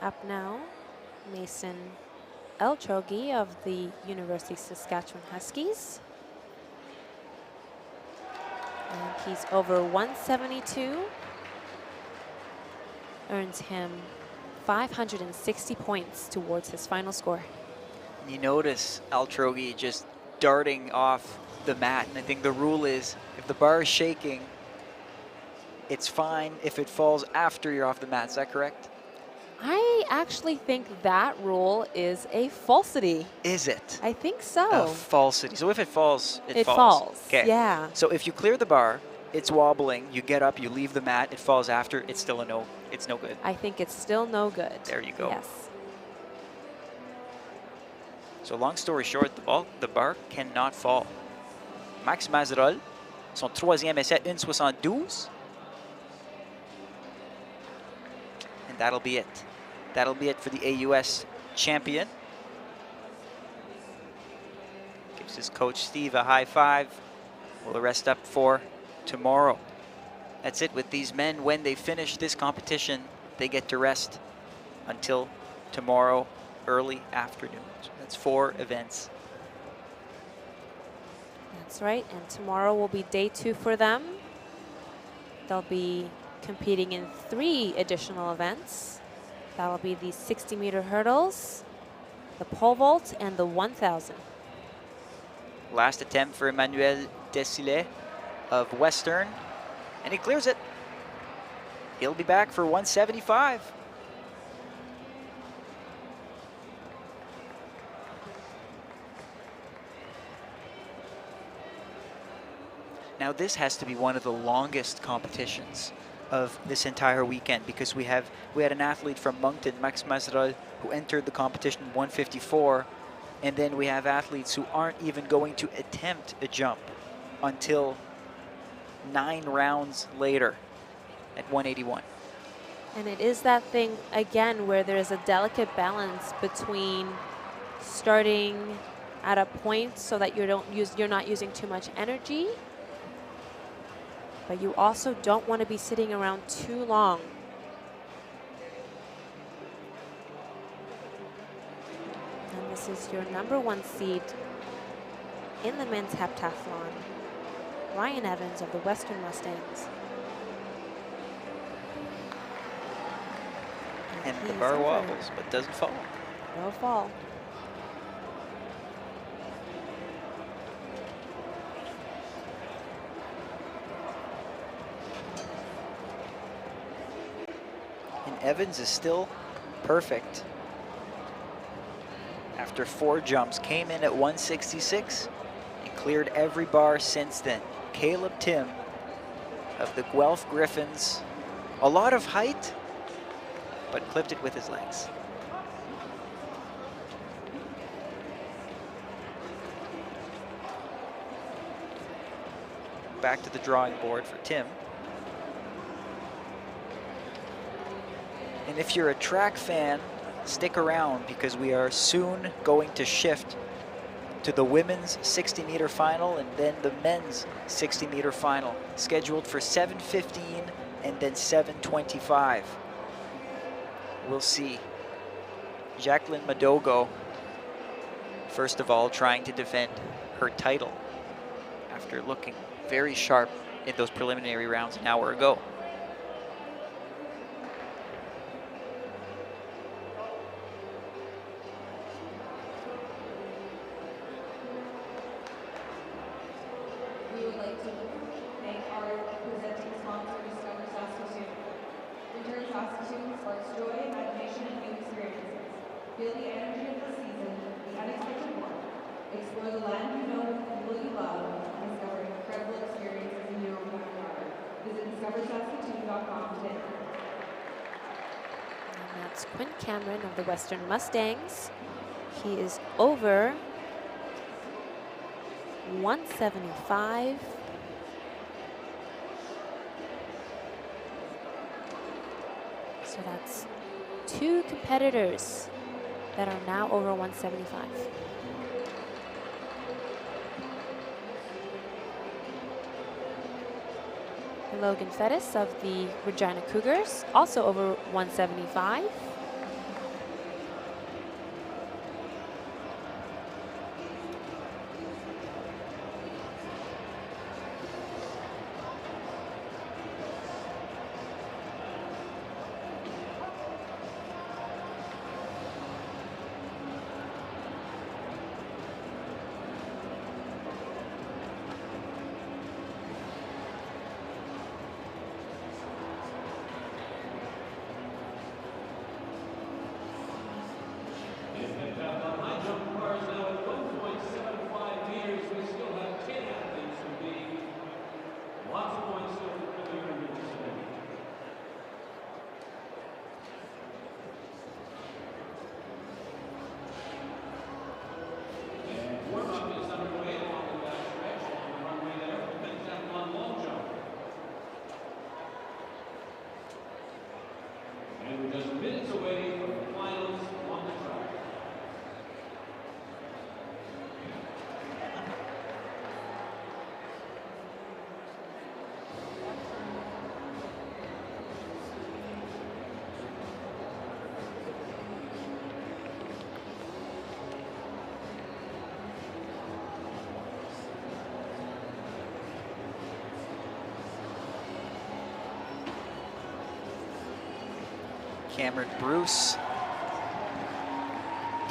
[SPEAKER 3] Up now, Mason Eltrogi of the University of Saskatchewan Huskies. And he's over 172. Earns him 560 points towards his final score.
[SPEAKER 4] You notice Eltrogi just darting off the mat. And I think the rule is if the bar is shaking, it's fine if it falls after you're off the mat. Is that correct?
[SPEAKER 3] I actually think that rule is a falsity.
[SPEAKER 4] Is it?
[SPEAKER 3] I think so.
[SPEAKER 4] A falsity. So if it falls, it falls.
[SPEAKER 3] Falls.
[SPEAKER 4] Okay.
[SPEAKER 3] Yeah.
[SPEAKER 4] So if you clear the bar, it's wobbling, you get up, you leave the mat, it falls after, it's still it's no good.
[SPEAKER 3] I think it's still no good.
[SPEAKER 4] There you go.
[SPEAKER 3] Yes.
[SPEAKER 4] So long story short, the bar cannot fall. Max Mazerolle, son troisième essai, 1:72. And that'll be it. That'll be it for the AUS champion. Gives his coach Steve a high five. We'll rest up for tomorrow. That's it with these men. When they finish this competition, they get to rest until tomorrow early afternoon. So that's 4 events.
[SPEAKER 3] That's right, and tomorrow will be day 2 for them. They'll be competing in 3 additional events. That'll be the 60-meter hurdles, the pole vault, and the 1,000.
[SPEAKER 4] Last attempt for Emmanuel Desilets of Western, and he clears it. He'll be back for 175. Now this has to be one of the longest competitions of this entire weekend because we had an athlete from Moncton, Max Mazerolle, who entered the competition 154, and then we have athletes who aren't even going to attempt a jump until 9 rounds later at 181.
[SPEAKER 3] And it is that thing, again, where there is a delicate balance between starting at a point so that you're not using too much energy, but you also don't want to be sitting around too long. And this is your #1 seed in the men's heptathlon, Ryan Evans of the Western Mustangs.
[SPEAKER 4] And the
[SPEAKER 3] He's
[SPEAKER 4] bar
[SPEAKER 3] over.
[SPEAKER 4] wobbles, but doesn't fall.
[SPEAKER 3] No fall.
[SPEAKER 4] And Evans is still perfect. After 4 jumps, came in at 166 and cleared every bar since then. Caleb Tim of the Guelph Griffins. A lot of height, but clipped it with his legs. Back to the drawing board for Tim. And if you're a track fan, stick around because we are soon going to shift to the women's 60-meter final and then the men's 60-meter final, scheduled for 7:15 and then 7:25. We'll see. Jacqueline Madogo, first of all, trying to defend her title after looking very sharp in those preliminary rounds an hour ago.
[SPEAKER 2] We would like to thank our presenting sponsor, Discover Saskatoon. Return Saskatoon sparks joy, imagination, and new experiences. Feel the energy of the season, the unexpected warmth. Explore the land you know, the people you love, and discover incredible experiences in your own backyard. Visit discoversaskatoon.com today.
[SPEAKER 3] And that's Quinn Cameron of the Western Mustangs. He is over 175. So that's 2 competitors that are now over 175. Logan Fettis of the Regina Cougars, also over 175.
[SPEAKER 4] Cameron Bruce,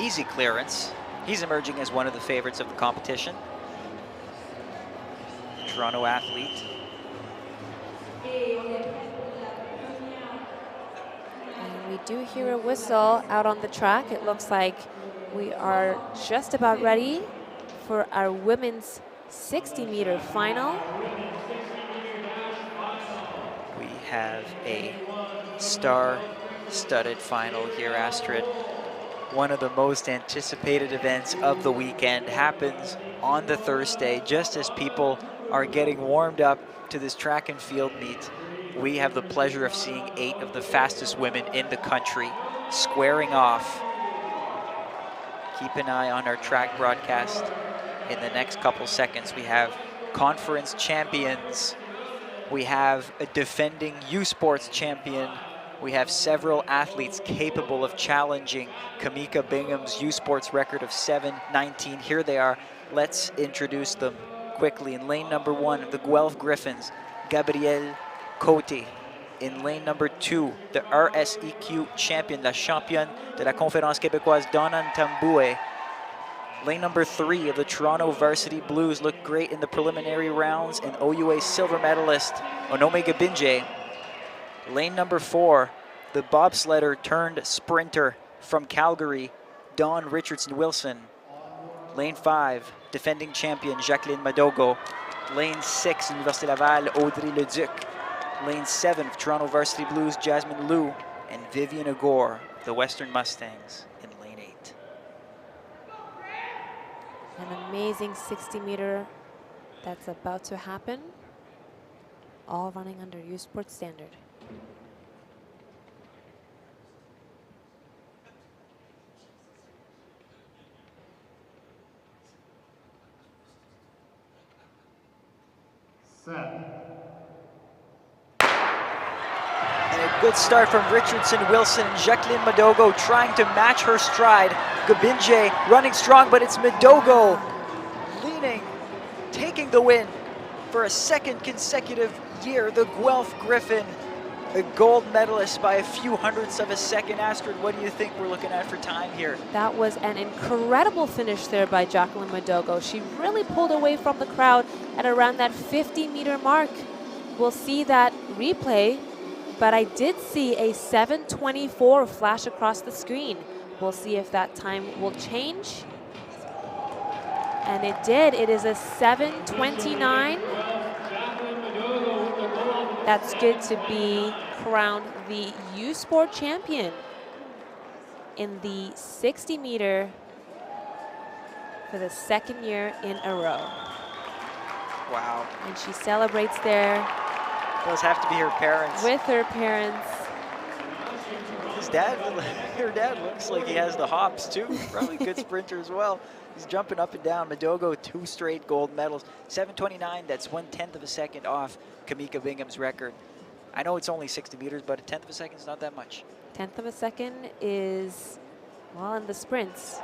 [SPEAKER 4] easy clearance. He's emerging as one of the favorites of the competition. Toronto athlete.
[SPEAKER 3] And we do hear a whistle out on the track. It looks like we are just about ready for our women's 60-meter final.
[SPEAKER 4] We have a star-studded final here, Astrid. One of the most anticipated events of the weekend happens on the Thursday, just as people are getting warmed up to this track and field meet. We have the pleasure of seeing 8 of the fastest women in the country squaring off. Keep an eye on our track broadcast. In the next couple seconds, we have conference champions. We have a defending U Sports champion. We have several athletes capable of challenging Kamika Bingham's U Sports record of 7:19. Here they are. Let's introduce them quickly. In lane number 1, the Guelph Griffins, Gabrielle Cote. In lane number 2, the RSEQ champion, la championne de la Conférence Québécoise, Donna Ntambue. Lane number 3 of the Toronto Varsity Blues looked great in the preliminary rounds, and OUA silver medalist, Onome Gabinje. Lane number 4, the bobsledder turned sprinter from Calgary, Dawn Richardson-Wilson. Lane 5, defending champion, Jacqueline Madogo. Lane 6, Université Laval, Audrey Leduc. Lane 7 of Toronto Varsity Blues, Jasmine Liu. And Vivian Agor, the Western Mustangs, in lane 8.
[SPEAKER 3] An amazing 60-meter that's about to happen, all running under U Sport standard.
[SPEAKER 4] And a good start from Richardson-Wilson. Jacqueline Madogo trying to match her stride. Gabinje running strong, but it's Madogo leading, taking the win for a second consecutive year. The Guelph Griffin, a gold medalist by a few hundredths of a second. Astrid, what do you think we're looking at for time here?
[SPEAKER 3] That was an incredible finish there by Jacqueline Madogo. She really pulled away from the crowd at around that 50-meter mark. We'll see that replay, but I did see a 7:24 flash across the screen. We'll see if that time will change. And it did. It is a 7:29. That's good to be crowned the U Sport champion in the 60-meter for the second year in a row.
[SPEAKER 4] Wow.
[SPEAKER 3] And she celebrates there.
[SPEAKER 4] Those have to be her parents.
[SPEAKER 3] With her parents.
[SPEAKER 4] His dad, her dad looks like he has the hops too. Probably a good sprinter as well. He's jumping up and down. Madogo, 2 straight gold medals. 7:29, that's 1/10 of a second off Kamika Bingham's record. I know it's only 60 meters, but a 1/10 of a second is not that much.
[SPEAKER 3] 1/10 of a second is, well, in the sprints.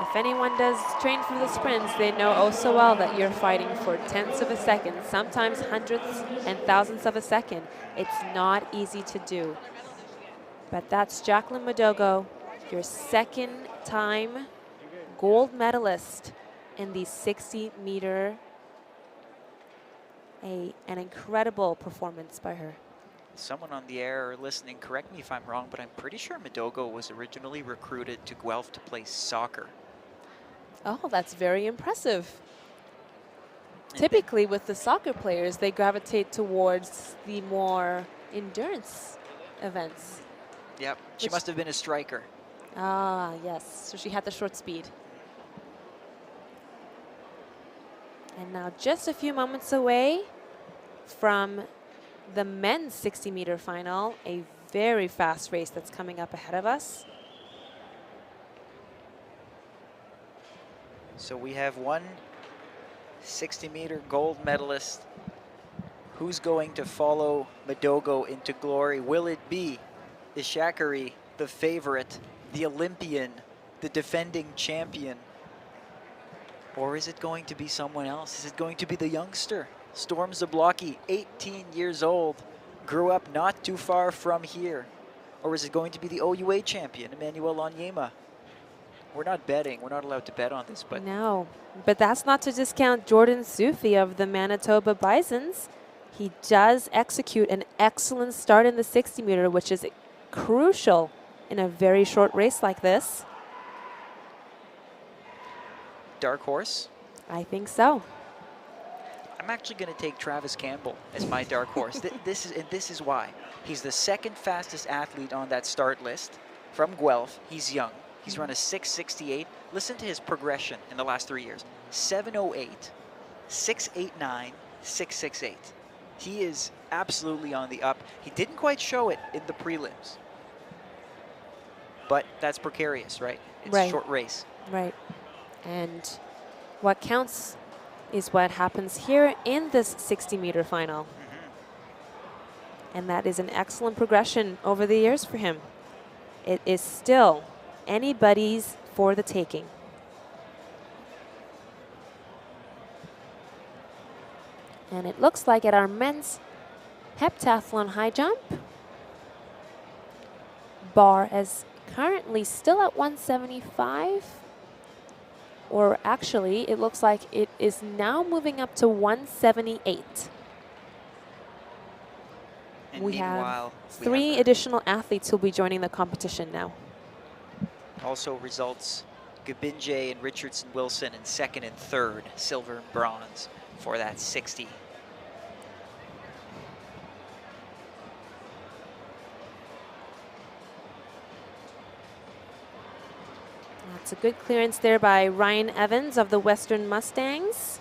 [SPEAKER 3] If anyone does train for the sprints, they know oh so well that you're fighting for 1/10ths of a second, sometimes hundredths and thousandths of a second. It's not easy to do. But that's Jacqueline Madogo, your second time gold medalist in the 60-meter. An incredible performance by her.
[SPEAKER 4] Someone on the air or listening, correct me if I'm wrong, but I'm pretty sure Madogo was originally recruited to Guelph to play soccer.
[SPEAKER 3] Oh, that's very impressive. Typically with the soccer players, they gravitate towards the more endurance events.
[SPEAKER 4] Yep, she must have been a striker.
[SPEAKER 3] Ah, yes, so she had the short speed. And now just a few moments away from the men's 60-meter final, a very fast race that's coming up ahead of us.
[SPEAKER 4] So we have one 60-meter gold medalist. Who's going to follow Madogo into glory? Will it be Ishakari, the favorite, the Olympian, the defending champion? Or is it going to be someone else? Is it going to be the youngster, Storm Zablocki, 18 years old, grew up not too far from here? Or is it going to be the OUA champion, Emmanuel Onyema? We're not betting. We're not allowed to bet on this, but
[SPEAKER 3] no. But that's not to discount Jordan Sufi of the Manitoba Bisons. He does execute an excellent start in the 60-meter, which is crucial in a very short race like this.
[SPEAKER 4] dark horse?
[SPEAKER 3] I think so.
[SPEAKER 4] I'm actually going to take Travis Campbell as my dark horse. This is why. He's the second fastest athlete on that start list from Guelph. He's young. He's run a 6:68. Listen to his progression in the last 3 years. 7:08, 6:89, 6:68. He is absolutely on the up. He didn't quite show it in the prelims. But that's precarious, right? It's a short race.
[SPEAKER 3] Right. And what counts is what happens here in this 60-meter final. And that is an excellent progression over the years for him. It is still anybody's for the taking. And it looks like at our men's Heptathlon high jump. Bar is currently still at 175. Or actually, it looks like it is now moving up to 178.
[SPEAKER 4] And
[SPEAKER 3] We have
[SPEAKER 4] meanwhile,
[SPEAKER 3] three additional athletes who will be joining the competition now.
[SPEAKER 4] also results, Gabinje and Richardson-Wilson in second and third, silver and bronze for that 60.
[SPEAKER 3] That's a good clearance there by Ryan Evans of the Western Mustangs.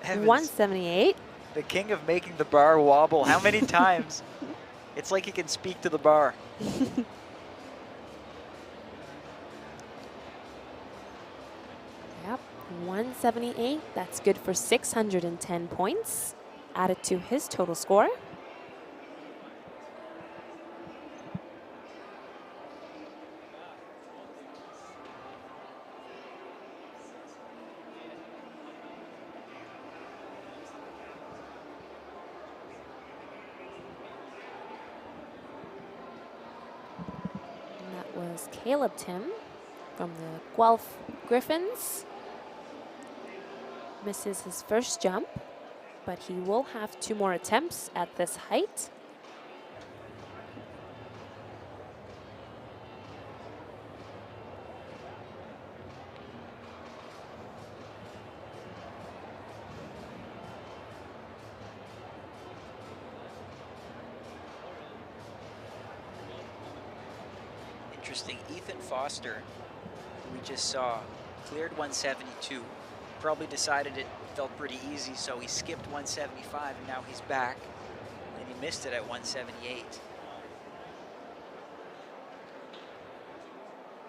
[SPEAKER 4] Evans,
[SPEAKER 3] 178.
[SPEAKER 4] the king of making the bar wobble. How many times? It's like he can speak to the bar.
[SPEAKER 3] Yep, 178. That's good for 610 points added to his total score. Was Caleb Tim from the Guelph Griffins. Misses his first jump, but he will have 2 more attempts at this height.
[SPEAKER 4] Interesting. Ethan Foster, who we just saw, cleared 172. Probably decided it felt pretty easy, so he skipped 175, and now he's back. And he missed it at 178.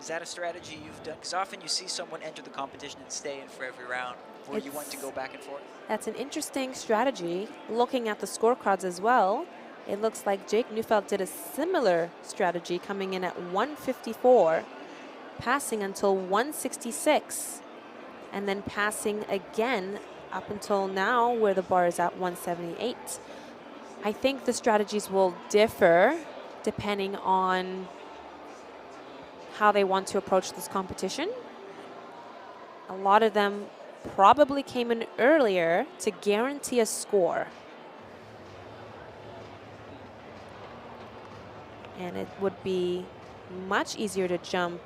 [SPEAKER 4] Is that a strategy you've done? Because often you see someone enter the competition and stay in for every round, where you want to go back and forth.
[SPEAKER 3] That's an interesting strategy. Looking at the scorecards as well, it looks like Jake Neufeld did a similar strategy, coming in at 154, passing until 166, and then passing again up until now where the bar is at 178. I think the strategies will differ depending on how they want to approach this competition. A lot of them probably came in earlier to guarantee a score. And it would be much easier to jump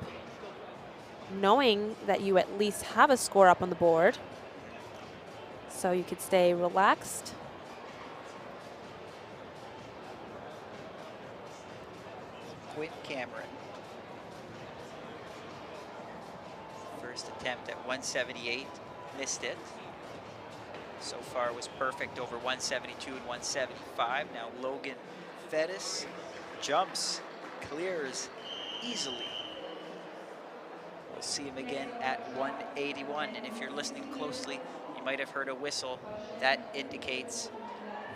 [SPEAKER 3] knowing that you at least have a score up on the board, so you could stay relaxed.
[SPEAKER 4] Quinn Cameron. First attempt at 178, missed it. So far was perfect over 172 and 175. Now Logan Fettis jumps, clears easily. We'll see him again at 181, and if you're listening closely, you might have heard a whistle. That indicates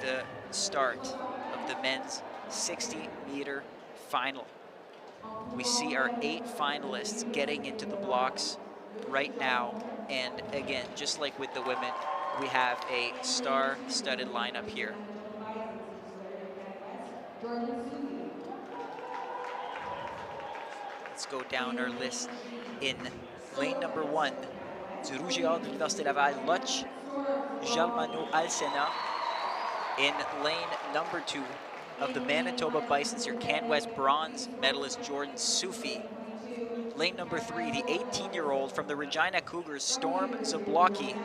[SPEAKER 4] the start of the men's 60-meter final. We see our 8 finalists getting into the blocks right now, and again, just like with the women, we have a star-studded lineup here. Let's go down our list. In lane number 1, du Rouge et Or de l'Université Laval, Loch Jalmano Alsena. In lane number 2 of the Manitoba Bisons, your CanWest bronze medalist Jordan Sufi. Lane number 3, the 18-year-old from the Regina Cougars, Storm Zablocki.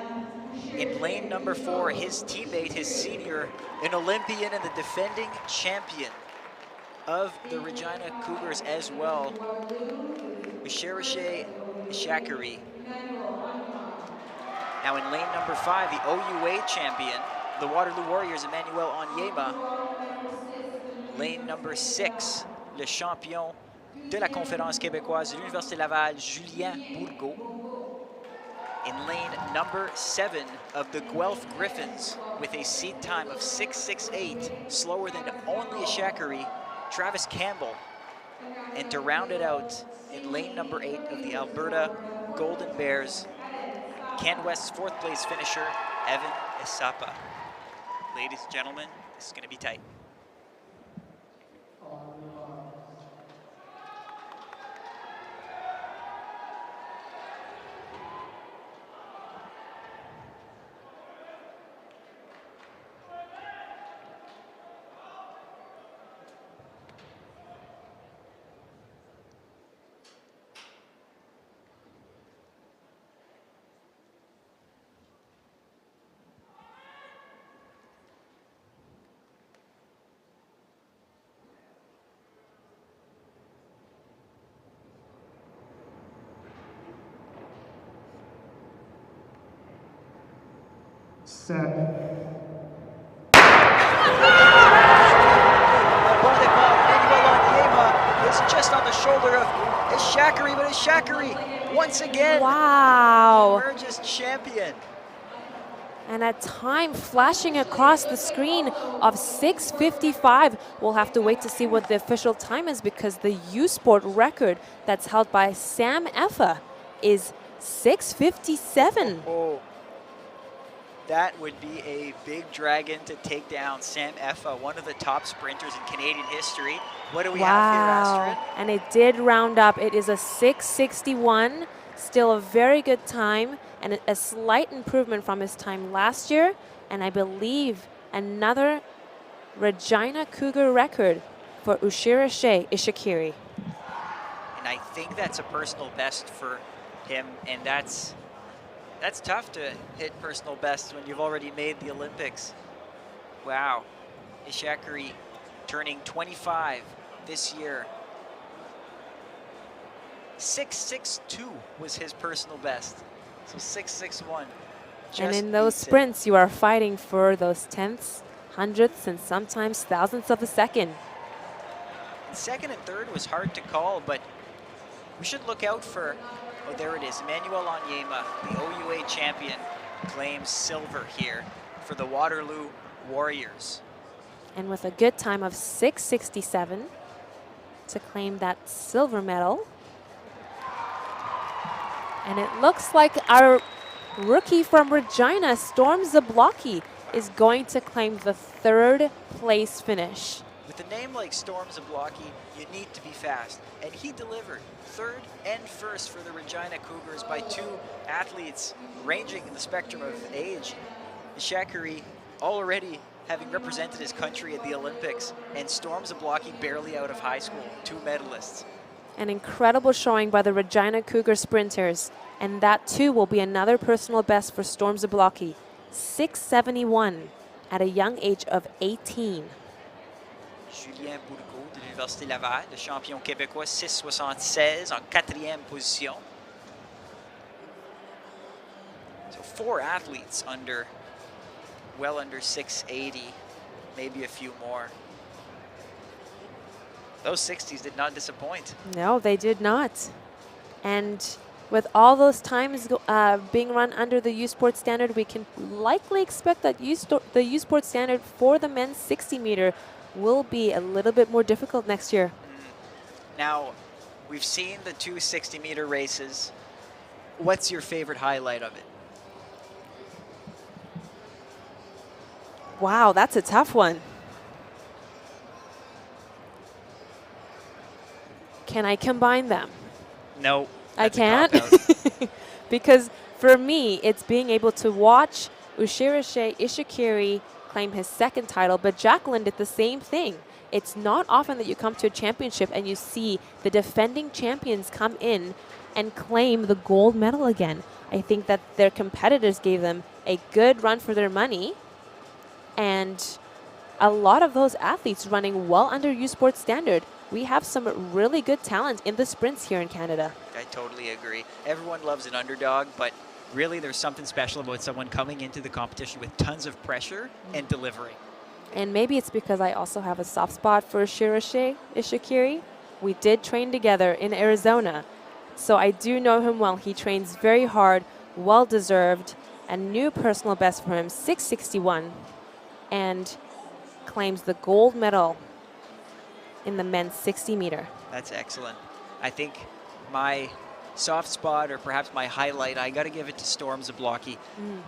[SPEAKER 4] In lane number 4, his teammate, his senior, an Olympian and the defending champion of the Regina Cougars as well, Micheriche Shakari. Now in lane number 5, the OUA champion, the Waterloo Warriors, Emmanuel Onyema. Lane number 6, le champion de la Conférence québécoise de l'Université Laval, Julien Bourgault. In lane number 7 of the Guelph Griffins, with a seed time of 6:68, slower than only a Shakari, Travis Campbell. And to round it out, in lane number 8 of the Alberta Golden Bears, CanWest's 4th place finisher, Evan Esapa. Ladies and gentlemen, this is going to be tight. Is just on the shoulder of Ishakari, but Ishakari once again emerges champion.
[SPEAKER 3] And a time flashing across the screen of 6:55. We'll have to wait to see what the official time is because the U Sport record that's held by Sam Effa is 6:57.
[SPEAKER 4] That would be a big dragon to take down. Sam Effa, one of the top sprinters in Canadian history. What do we have here, Astrid?
[SPEAKER 3] And it did round up. It is a 6:61, still a very good time, and a slight improvement from his time last year, and I believe another Regina Cougar record for Ushira Shea Ishikiri.
[SPEAKER 4] And I think that's a personal best for him, and that's tough to hit personal best when you've already made the Olympics. Wow. Ishakari turning 25 this year. 6:62 was his personal best. So 6:61.
[SPEAKER 3] And in those sprints, you are fighting for those tenths, hundredths, and sometimes thousandths of a second.
[SPEAKER 4] And second and third was hard to call, but we should look out for, oh, there it is. Emmanuel Onyema, the OUA champion, claims silver here for the Waterloo Warriors.
[SPEAKER 3] And with a good time of 6:67 to claim that silver medal. And it looks like our rookie from Regina, Storm Zablocki, is going to claim the third place finish.
[SPEAKER 4] With a name like Storm Zablocki, you need to be fast. And he delivered third and first for the Regina Cougars by two athletes ranging in the spectrum of age. Ishakari already having represented his country at the Olympics, and Storm Zablocki barely out of high school, two medalists.
[SPEAKER 3] An incredible showing by the Regina Cougar sprinters, and that too will be another personal best for Storm Zablocki, 6:71 at a young age of 18.
[SPEAKER 4] Julien Bourgault de l'Université Laval, le champion québécois, 6,76 en 4e position. So 4 athletes under, well under 680, maybe a few more. Those 60s did not disappoint.
[SPEAKER 3] No, they did not. And with all those times being run under the U Sport standard, we can likely expect that the U Sport standard for the men's 60 meter will be a little bit more difficult next year.
[SPEAKER 4] Now, we've seen the two 60-meter races. What's your favorite highlight of it?
[SPEAKER 3] Wow, that's a tough one. Can I combine them?
[SPEAKER 4] No.
[SPEAKER 3] I can't. Because for me, it's being able to watch Ushira Shea Ishikiri claim his second title, but Jacqueline did the same thing. It's not often that you come to a championship and you see the defending champions come in and claim the gold medal again. I think that their competitors gave them a good run for their money, and a lot of those athletes running well under U Sport standard. We have some really good talent in the sprints here in Canada.
[SPEAKER 4] I totally agree. Everyone loves an underdog, but really there's something special about someone coming into the competition with tons of pressure and delivering.
[SPEAKER 3] And maybe it's because I also have a soft spot for Ushira Shea Ishikiri. We did train together in Arizona, so I do know him well. He trains very hard, well-deserved, a new personal best for him, 6:61, and claims the gold medal in the men's 60 meter.
[SPEAKER 4] That's excellent. I think my soft spot, or perhaps my highlight, I got to give it to Storm Zablocki.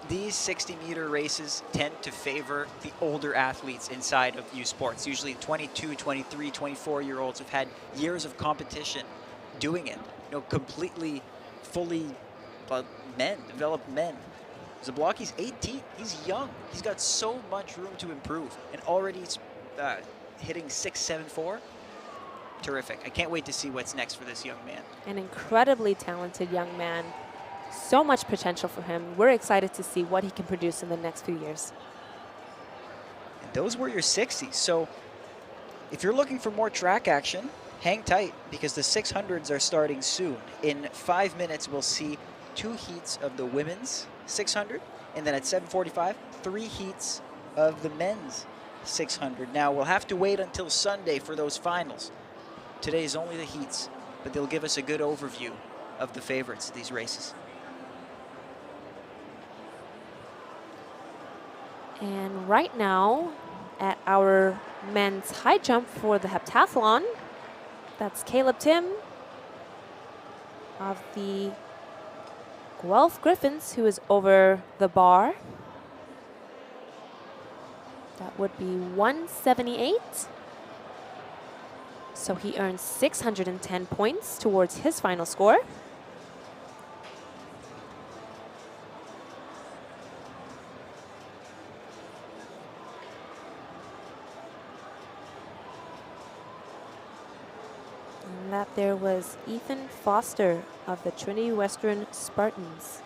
[SPEAKER 4] These 60-meter races tend to favor the older athletes inside of U Sports, usually 22, 23, 24-year-olds who've had years of competition doing it. You know, completely, fully developed men. Zablocki's 18. He's young. He's got so much room to improve, and already he's hitting 6.74. Terrific. I can't wait to see what's next for this young man.
[SPEAKER 3] An incredibly talented young man. So much potential for him. We're excited to see what he can produce in the next few years.
[SPEAKER 4] And those were your 60s. So if you're looking for more track action, hang tight, because the 600s are starting soon. In 5 minutes, we'll see 2 heats of the women's 600, and then at 7:45, 3 heats of the men's 600. Now, we'll have to wait until Sunday for those finals. Today's only the heats, but they'll give us a good overview of the favorites of these races.
[SPEAKER 3] And right now, at our men's high jump for the heptathlon, that's Caleb Tim of the Guelph Griffins, who is over the bar. That would be 178. So he earns 610 points towards his final score. And that there was Ethan Foster of the Trinity Western Spartans.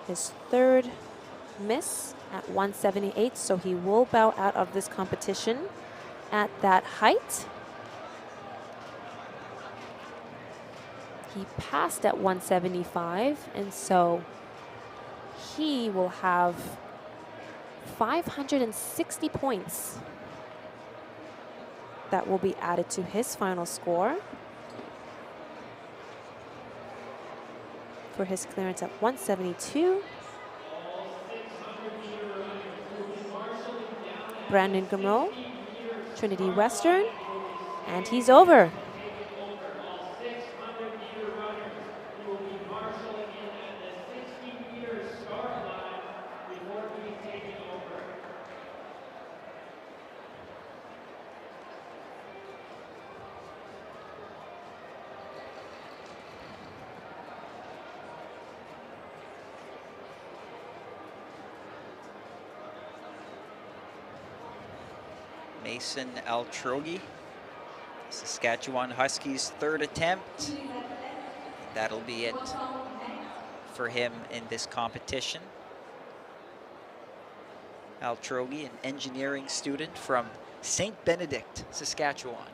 [SPEAKER 3] His 3rd miss at 178, so he will bow out of this competition at that height. He passed at 175, and so he will have 560 points that will be added to his final score for his clearance at 172. Brandon Gameau, Trinity Western, and he's over.
[SPEAKER 4] Mason Altrogi, Saskatchewan Huskies' 3rd attempt. That'll be it for him in this competition. Altrogi, an engineering student from St. Benedict, Saskatchewan.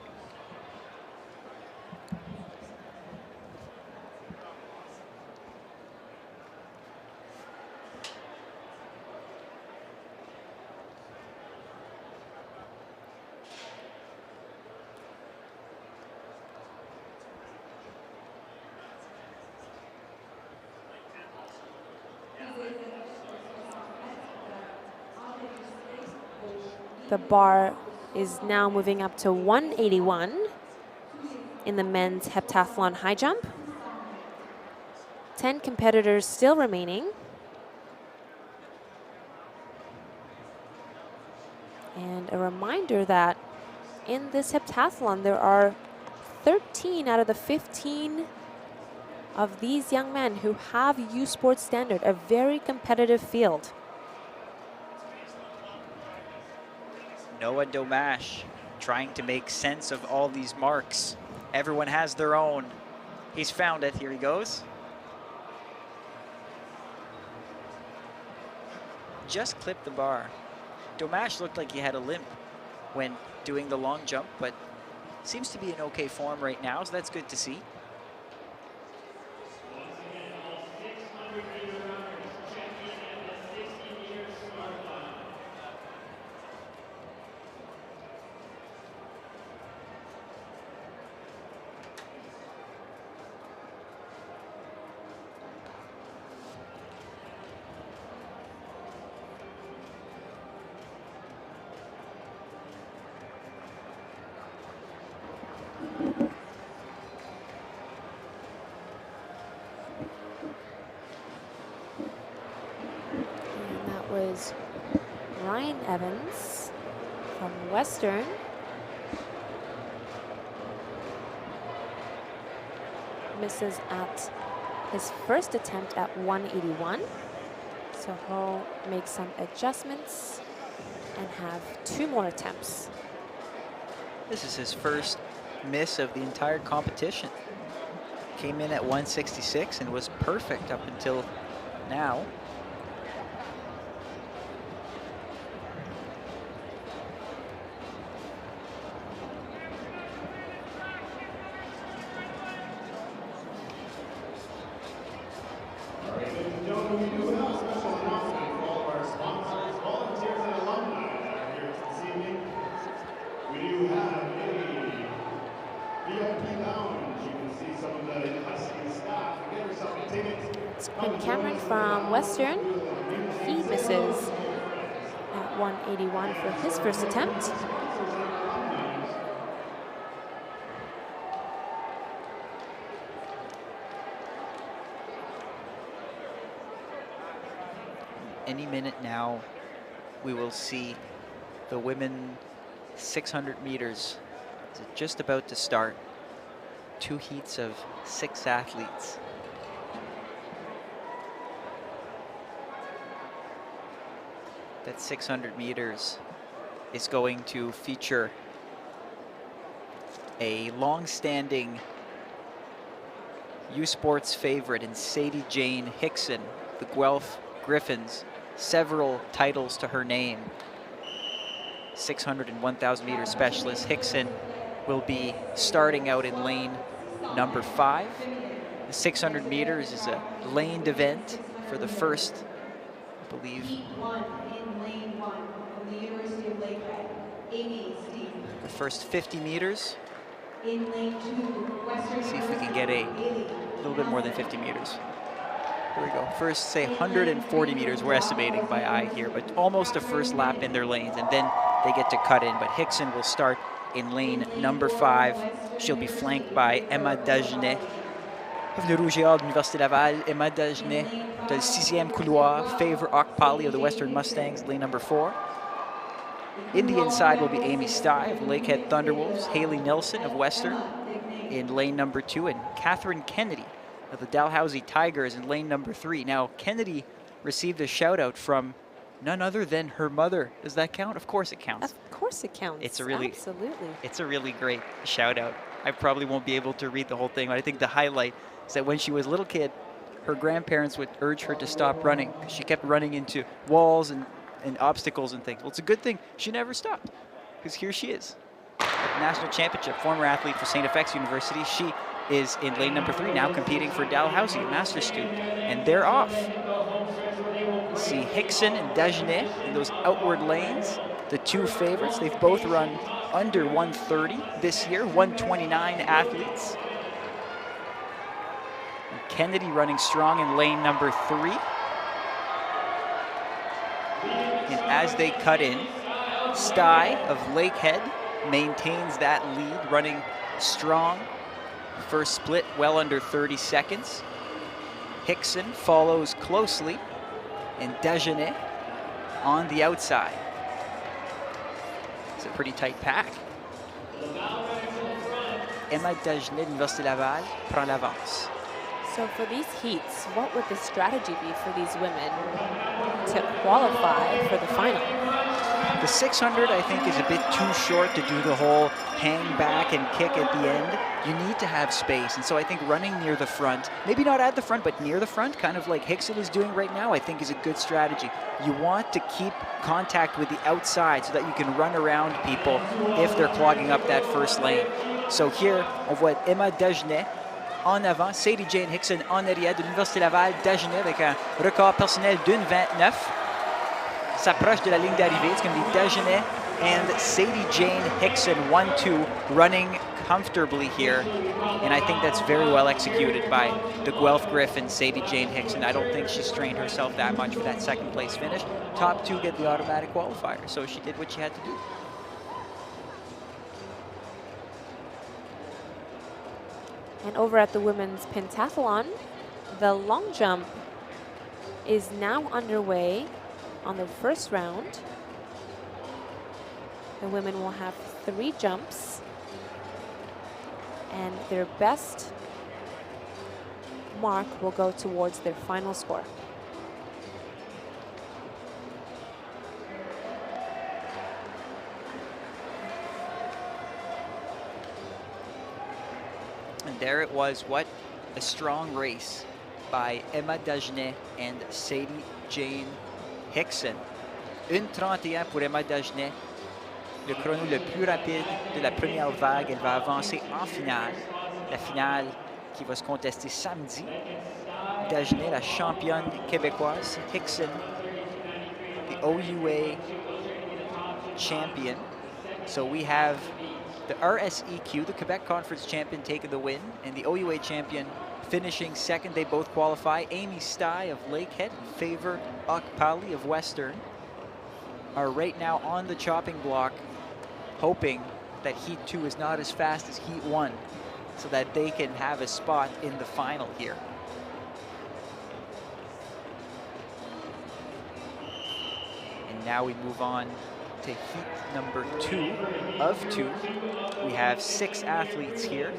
[SPEAKER 3] The bar is now moving up to 181 in the men's heptathlon high jump. 10 competitors still remaining. And a reminder that in this heptathlon, there are 13 out of the 15 of these young men who have U Sports Standard, a very competitive field.
[SPEAKER 4] Noah Domash trying to make sense of all these marks. Everyone has their own. He's found it. Here he goes. Just clipped the bar. Domash looked like he had a limp when doing the long jump, but seems to be in okay form right now, so that's good to see.
[SPEAKER 3] Was Ryan Evans from Western. Misses at his first attempt at 181. So he'll make some adjustments and have 2 more attempts.
[SPEAKER 4] This is his first miss of the entire competition. Came in at 166 and was perfect up until now.
[SPEAKER 14] We do have a special announcement for all of our sponsors.
[SPEAKER 3] Quinn Cameron from Western. He misses at 181 for his first attempt.
[SPEAKER 4] Any minute now, we will see the women 600 meters. Is just about to start. 2 heats of 6 athletes. That 600 meters is going to feature a long-standing U Sports favorite in Sadie Jane Hickson, the Guelph Griffins, several titles to her name. 600 and 1,000 meter specialist. Hickson will be starting out in lane number 5. The 600 meters is a laned event for the first, I believe, the first 50 meters.
[SPEAKER 2] In lane 2, Western.
[SPEAKER 4] See if we can get a little bit more than 50 meters. Here we go. First, say 140 meters, we're estimating by eye here, but almost a first lap in their lanes, and then they get to cut in. But Hickson will start in lane number 5. She'll be flanked by Emma Dagenet of le Rouge et Or de l'Université Laval. Emma Dagenet, the 6e couloir, Favor Okpali of the Western Mustangs, lane number 4. In the inside will be Amy Stye of Lakehead Thunderwolves, Haley Nelson of Western in lane number 2, and Catherine Kennedy of the Dalhousie Tigers in lane number 3. Now, Kennedy received a shout out from none other than her mother. Does that count? Of course it counts.
[SPEAKER 3] Of course it counts.
[SPEAKER 4] It's a really,
[SPEAKER 3] absolutely.
[SPEAKER 4] It's a really great shout out. I probably won't be able to read the whole thing, but I think the highlight is that when she was a little kid, her grandparents would urge her to stop running. She kept running into walls and obstacles and things. Well, it's a good thing she never stopped, because here she is at the national championship, former athlete for St. FX University. She is in lane number 3 now, competing for Dalhousie, a master's student, and they're off. You see Hickson and Dagenet in those outward lanes, the 2 favorites. They've both run under 130 this year, 129 athletes. And Kennedy running strong in lane number 3. And as they cut in, Stye of Lakehead maintains that lead, running strong. First split well under 30 seconds. Hickson follows closely, and Dagenet on the outside. It's a pretty tight pack. Emma Dagenet, Université Laval, prend l'avance.
[SPEAKER 3] So for these heats, what would the strategy be for these women to qualify for the final?
[SPEAKER 4] The 600, I think, is a bit too short to do the whole hang back and kick at the end. You need to have space, and so I think running near the front, maybe not at the front, but near the front, kind of like Hickson is doing right now, I think is a good strategy. You want to keep contact with the outside so that you can run around people if they're clogging up that first lane. So here, on voit Emma Dagenet en avant, Sadie Jane Hickson en arrière de l'Université Laval. Dagenet avec un record personnel d'1:29. S'approche de la ligne d'arrivée. It's going to be Dagenet and Sadie Jane Hickson, 1-2, running comfortably here. And I think that's very well executed by the Guelph Griffin, Sadie Jane Hickson. I don't think she strained herself that much for that second place finish. Top 2 get the automatic qualifier, so she did what she had to do.
[SPEAKER 3] And over at the women's pentathlon, the long jump is now underway on the first round. The women will have 3 jumps, and their best mark will go towards their final score.
[SPEAKER 4] And there it was. What a strong race by Emma Dagenet and Sadie Jane Hickson. 1:31 pour Emma Dagenet. Le chrono le plus rapide de la première vague. Elle va avancer en finale. La finale qui va se contester samedi. Dagenet, la championne québécoise. Hickson, the OUA champion. So we have The RSEQ, the Quebec Conference champion, taking the win, and the OUA champion finishing second. They both qualify. Amy Sty of Lakehead and Favor Okpali of Western are right now on the chopping block, hoping that Heat 2 is not as fast as Heat 1 so that they can have a spot in the final here. And now we move on to heat number 2 of 2. We have 6 athletes here.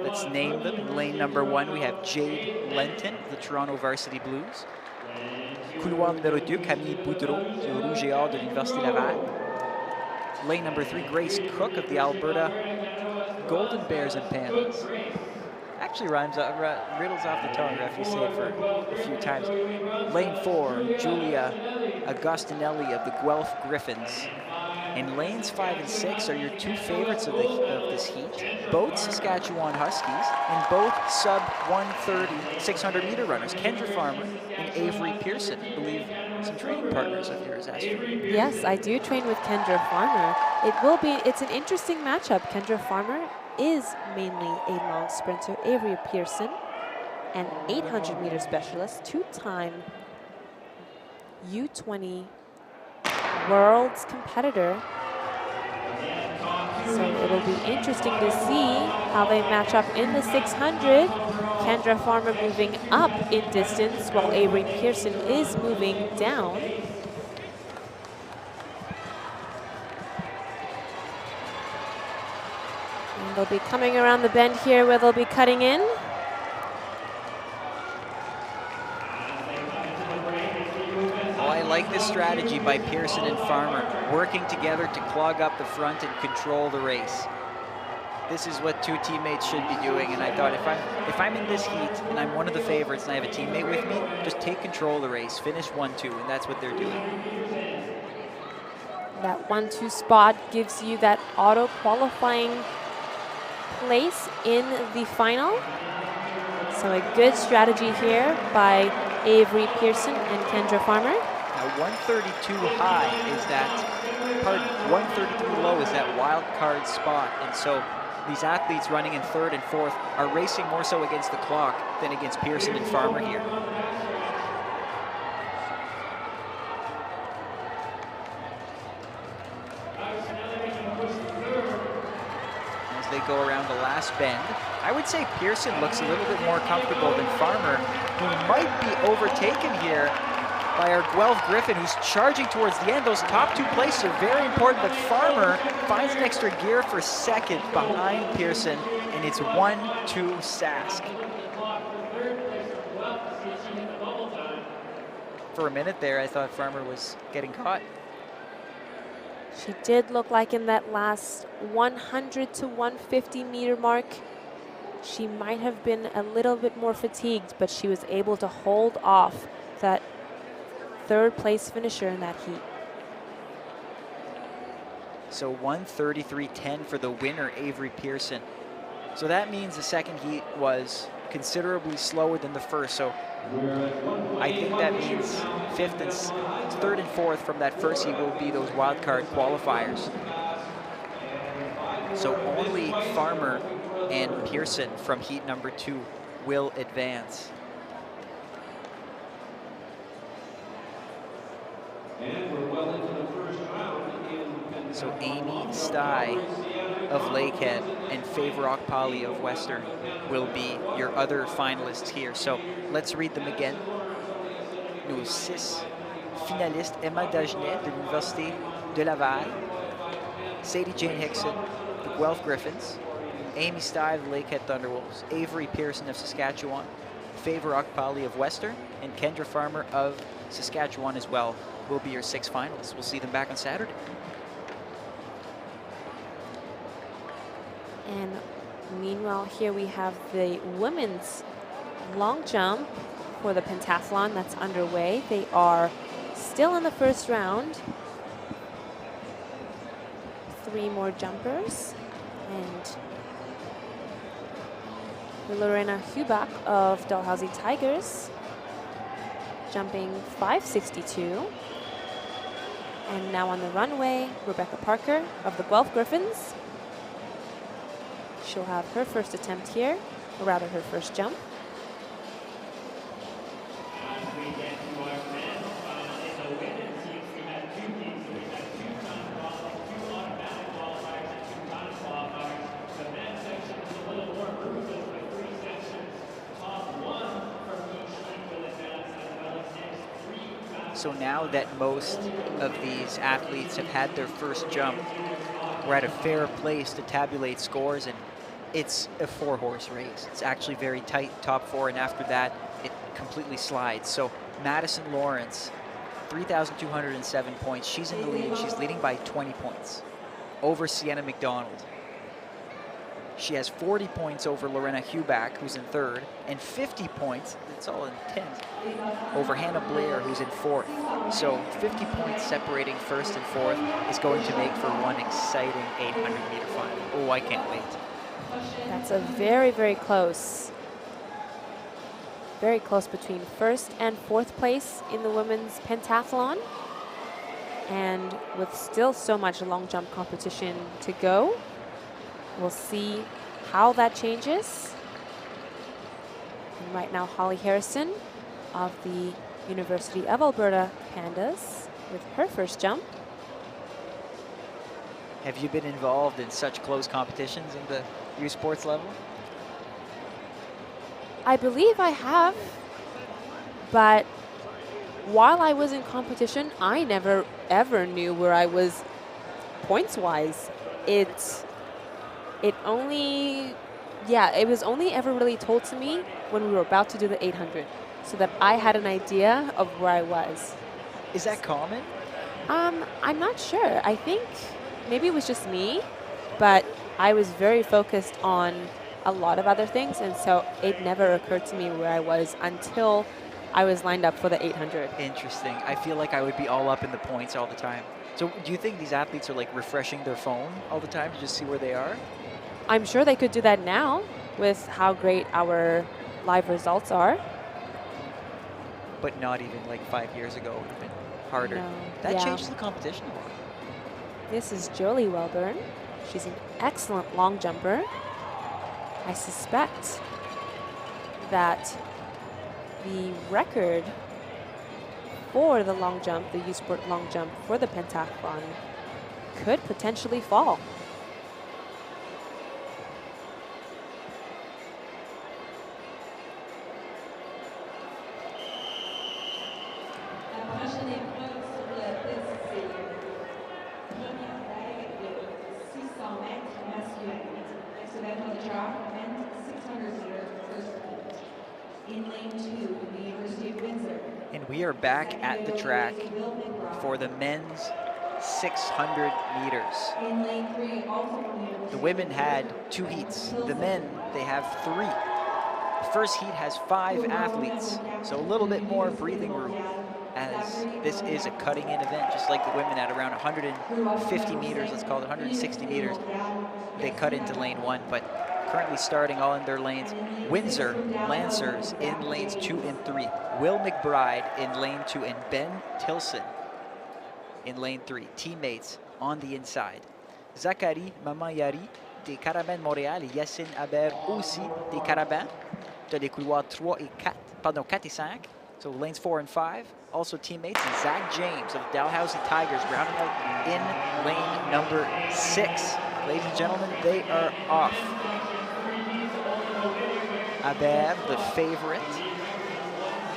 [SPEAKER 4] Let's name them. In lane number 1, we have Jade Lenton of the Toronto Varsity Blues. Couloir numéro 2, Camille Boudreau du Rouge et Or de l'Université Laval. Lane number 3, Grace Cook of the Alberta Golden Bears and Pandas. Actually riddles off the tongue after you say it for a few times. Lane 4, Julia Agostinelli of the Guelph Griffins. And lanes 5 and 6 are your 2 favorites of this heat. Both Saskatchewan Huskies and both sub-130 600-meter runners. Kendra Farmer and Avery Pearson, I believe some training partners of yours, Astrid.
[SPEAKER 3] Yes, I do train with Kendra Farmer. It's an interesting matchup. Kendra Farmer is mainly a long sprinter. Avery Pearson, an 800-meter specialist, 2-time U20 World's competitor. So it'll be interesting to see how they match up in the 600. Kendra Farmer moving up in distance while Avery Pearson is moving down. And they'll be coming around the bend here where they'll be cutting in.
[SPEAKER 4] I like this strategy by Pearson and Farmer, working together to clog up the front and control the race. This is what 2 teammates should be doing, and I thought if I'm in this heat and I'm one of the favorites and I have a teammate with me, just take control of the race, finish 1-2, and that's what they're doing.
[SPEAKER 3] That 1-2 spot gives you that auto-qualifying place in the final. So a good strategy here by Avery Pearson and Kendra Farmer.
[SPEAKER 4] Now 132 high is that, 133 low is that wild card spot. And so these athletes running in 3rd and 4th are racing more so against the clock than against Pearson and Farmer here. As they go around the last bend, I would say Pearson looks a little bit more comfortable than Farmer, who might be overtaken here by our Guelph Griffin, who's charging towards the end. Those top 2 places are very important, but Farmer finds an extra gear for 2nd behind Pearson, and it's 1-2 Sask. For a minute there, I thought Farmer was getting caught.
[SPEAKER 3] She did look like in that last 100 to 150 meter mark, she might have been a little bit more fatigued, but she was able to hold off that 3rd place finisher in that heat.
[SPEAKER 4] So 1:33.10 for the winner, Avery Pearson. So that means the 2nd heat was considerably slower than the 1st. So I think that means 3rd and 4th from that 1st heat will be those wildcard qualifiers. So only Farmer and Pearson from heat number 2 will advance.
[SPEAKER 1] And we're well into the first round.
[SPEAKER 4] So Amy Sty of Lakehead and Favor Okpali of Western will be your other finalists here. So let's read them again. Nos 6 finalistes: Emma Dagenet de l'Université de Laval, Sadie Jane Hickson, the Guelph Griffins, Amy Sty of the Lakehead Thunderwolves, Avery Pearson of Saskatchewan, Favor Okpali of Western, and Kendra Farmer of Saskatchewan as well will be your 6 finalists. We'll see them back on Saturday.
[SPEAKER 3] And meanwhile, here we have the women's long jump for the pentathlon that's underway. They are still in the first round. 3 more jumpers. And Lorena Hubach of Dalhousie Tigers jumping 562. And now on the runway, Rebecca Parker of the Guelph Griffins. She'll have her first attempt here, or rather her first jump.
[SPEAKER 4] So now that most of these athletes have had their first jump, we're at a fair place to tabulate scores, and it's a 4-horse race. It's actually very tight, top 4, and after that, it completely slides. So Madison Lawrence, 3,207 points. She's in the lead. She's leading by 20 points over Sienna McDonald. She has 40 points over Lorena Huback, who's in 3rd, and 50 points, it's all in 10th, over Hannah Blair, who's in 4th. So 50 points separating 1st and 4th is going to make for one exciting 800-meter final. Oh, I can't wait.
[SPEAKER 3] That's a very, very close between 1st and 4th place in the women's pentathlon. And with still so much long jump competition to go, we'll see how that changes. And right now, Holly Harrison of the University of Alberta Pandas with her first jump.
[SPEAKER 4] Have you been involved in such close competitions in the U Sports level?
[SPEAKER 3] I believe I have, but while I was in competition, I never ever knew where I was points-wise. It was only ever really told to me when we were about to do the 800, so that I had an idea of where I was.
[SPEAKER 4] Is that common?
[SPEAKER 3] I'm not sure. I think maybe it was just me, but I was very focused on a lot of other things, and so it never occurred to me where I was until I was lined up for the 800.
[SPEAKER 4] Interesting. I feel like I would be all up in the points all the time. So do you think these athletes are like refreshing their phone all the time to just see where they are?
[SPEAKER 3] I'm sure they could do that now with how great our live results are.
[SPEAKER 4] But not even like 5 years ago would have been harder.
[SPEAKER 3] No.
[SPEAKER 4] That
[SPEAKER 3] Yeah.
[SPEAKER 4] changes the competition a lot.
[SPEAKER 3] This is Jolie Welburn. She's an excellent long jumper. I suspect that the record for the long jump, the U Sport long jump for the pentathlon, could potentially fall.
[SPEAKER 4] And we are back at the track for the men's 600 meters. The women had 2 heats. The men, they have 3. The first heat has 5 athletes, so a little bit more breathing room, as this is a cutting-in event, just like the women at around 150 meters, let's call it 160 meters. They cut into lane 1, but currently starting all in their lanes. Windsor Lancers in lanes 2 and 3. Will McBride in lane 2 and Ben Tilson in lane 3. Teammates on the inside. Zachary Mamayari des Carabins de Montréal et Yacine Habert aussi des Carabins. Tu as les couloirs 3 et 4, pardon, 4 et 5. So lanes 4 and 5. Also teammates, and Zach James of Dalhousie Tigers rounding out in lane number 6. Ladies and gentlemen, they are off. Habert, the favorite,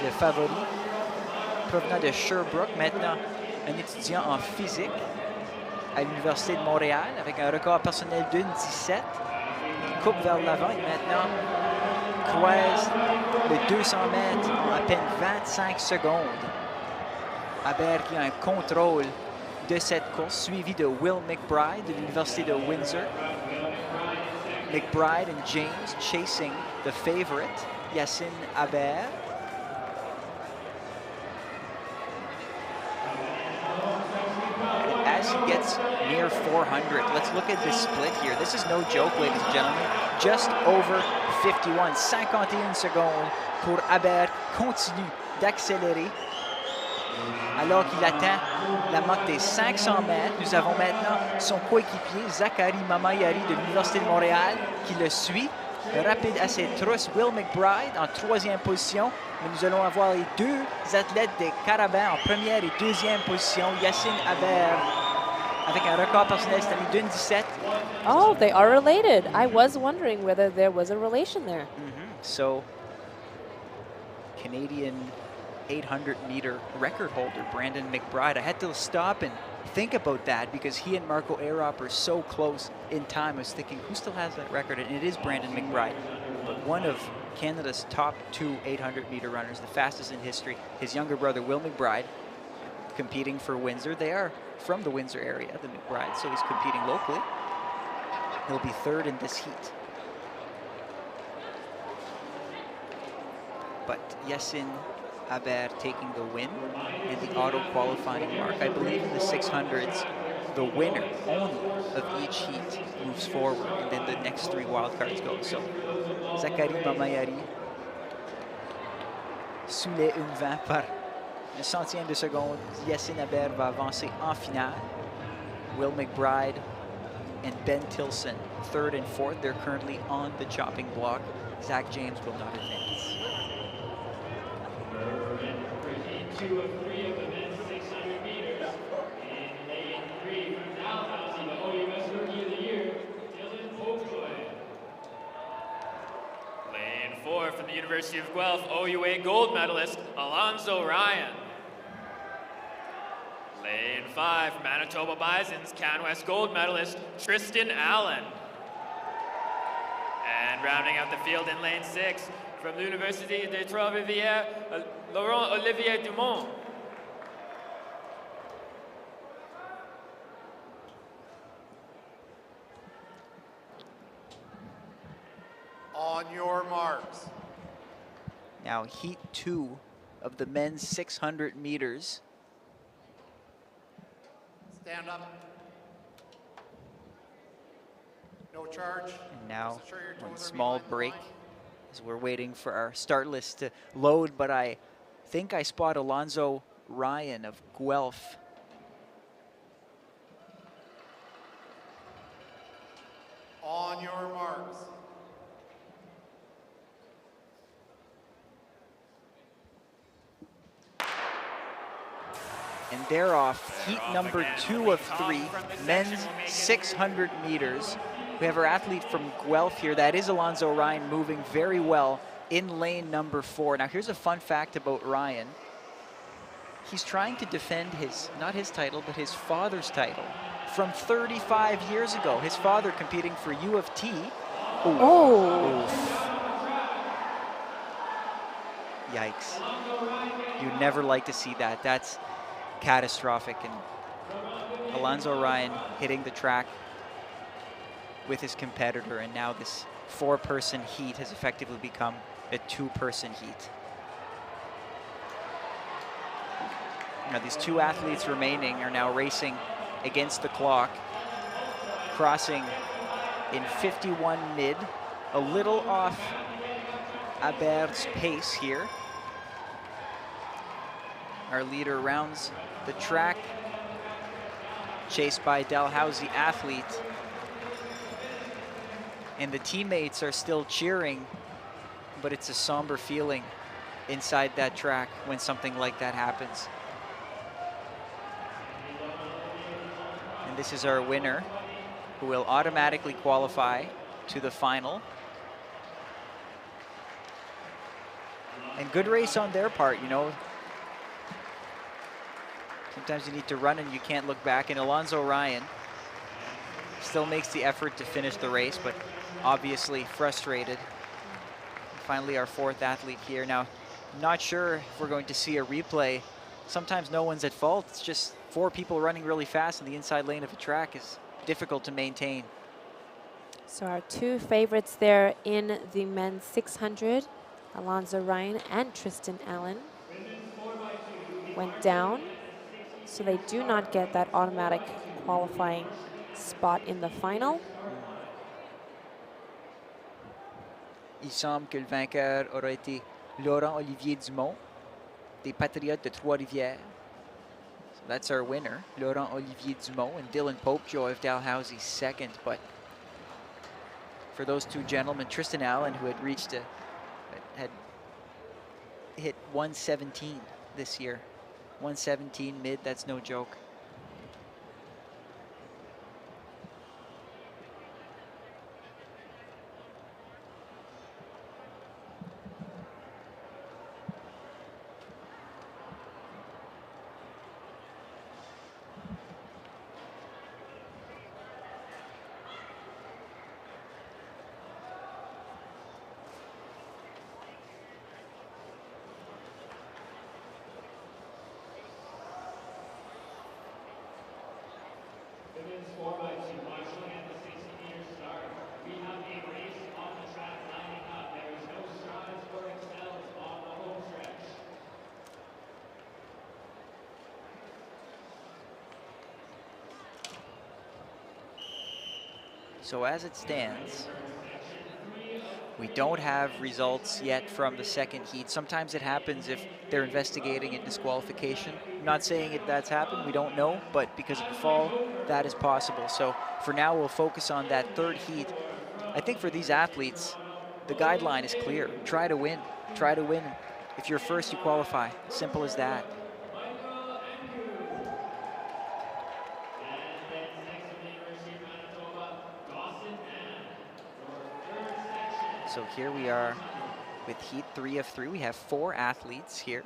[SPEAKER 4] le favori, provenant de Sherbrooke, maintenant un étudiant en physique à l'Université de Montréal avec un record personnel d'1,17. Il coupe vers l'avant et maintenant croise le 200 mètres en à peine 25 secondes. Habert qui a un contrôle de cette course, suivi de Will McBride de l'Université de Windsor. McBride and James chasing the favorite, Yacine Habert. And as he gets near 400, let's look at this split here. This is no joke, ladies and gentlemen. Just over 51 secondes pour Habert. Continue d'accélérer. Alors qu'il attend la marque des 500 mètres, nous avons maintenant son coéquipier Zachary Mamayari de l'Université de Montréal qui le suit. Rapide à ses trousses, Will McBride en 3e position. Mais nous allons avoir les deux athlètes des Carabins en 1e et 2e position. Yacine Aber avec un record personnel cette année d'une 17.
[SPEAKER 3] Oh, they are related. I was wondering whether there was a relation there.
[SPEAKER 4] So, Canadian 800-meter record holder Brandon McBride. I had to stop and think about that because he and Marco Arop are so close in time. I was thinking, who still has that record? And it is Brandon McBride. But one of Canada's top 2 800-meter runners, the fastest in history. His younger brother, Will McBride, competing for Windsor. They are from the Windsor area, the McBride, so he's competing locally. He'll be 3rd in this heat. But Yacine Aber taking the win in the auto qualifying mark. I believe in the 600s, the winner only of each heat moves forward, and then the next 3 wildcards go. So, Zachary Mamayari sous les 1:20 par un centième de seconde. Yacine Aber va avancer en finale. Will McBride and Ben Tilson, 3rd and 4th. They're currently on the chopping block. Zach James will not advance.
[SPEAKER 1] Two of 3 of the men's 600 meters. In lane 3 from Dalhousie, the OUS Rookie of the Year, Dylan Popejoy.
[SPEAKER 5] Lane 4 from the University of Guelph, OUA gold medalist, Alonzo Ryan. Lane 5 from Manitoba Bisons, CanWest gold medalist, Tristan Allen. And rounding out the field in lane 6, from the University de Trois-Rivières, Laurent Olivier Dumont.
[SPEAKER 20] On your marks.
[SPEAKER 4] Now heat 2 of the men's 600 meters.
[SPEAKER 20] Stand up. No charge.
[SPEAKER 4] And now
[SPEAKER 20] Sure your
[SPEAKER 4] one
[SPEAKER 20] toes are
[SPEAKER 4] small
[SPEAKER 20] behind the
[SPEAKER 4] break
[SPEAKER 20] line.
[SPEAKER 4] as we're waiting for our start list to load, but I think I spot Alonzo Ryan of Guelph.
[SPEAKER 20] On your marks.
[SPEAKER 4] And they're off heat number 2 of 3, men's 600 meters. We have our athlete from Guelph here. That is Alonzo Ryan, moving very well in lane number 4. Now here's a fun fact about Ryan. He's trying to defend not his title, but his father's title from 35 years ago. His father competing for U of T.
[SPEAKER 3] Oh.
[SPEAKER 4] Yikes. You never like to see that. That's catastrophic. And Alonzo Ryan hitting the track with his competitor, and now this 4-person heat has effectively become a 2-person heat. Now these 2 athletes remaining are now racing against the clock, crossing in 51 mid, a little off Abert's pace here. Our leader rounds the track, chased by Dalhousie athlete. And the teammates are still cheering, but it's a somber feeling inside that track when something like that happens. And this is our winner, who will automatically qualify to the final. And good race on their part, you know. Sometimes you need to run and you can't look back, and Alonzo Ryan still makes the effort to finish the race, but obviously frustrated. Finally, our 4th athlete here. Now, not sure if we're going to see a replay. Sometimes no one's at fault. It's just 4 people running really fast in the inside lane of a track is difficult to maintain.
[SPEAKER 3] So our 2 favorites there in the men's 600, Alonzo Ryan and Tristan Allen, went down. So they do not get that automatic qualifying spot in the final.
[SPEAKER 4] Il semble que le vainqueur aura été Laurent Olivier Dumont, des Patriotes de Trois-Rivières. That's our winner, Laurent Olivier Dumont, and Dylan Popejoy of Dalhousie second. But for those two gentlemen, Tristan Allen, who had hit 117 this year. 117 mid, that's no joke.
[SPEAKER 1] Women's 4x2 marshalling at the 60-meter start. We have a race on the track lining up. There is no strides or excels on the home stretch.
[SPEAKER 4] So as it stands, we don't have results yet from the second heat. Sometimes it happens if they're investigating a disqualification. I'm not saying that's happened, we don't know, but because of the fall, that is possible. So for now, we'll focus on that third heat. I think for these athletes, the guideline is clear. Try to win. Try to win. If you're first, you qualify. Simple as that. So here we are with heat 3 of 3. We have 4 athletes here.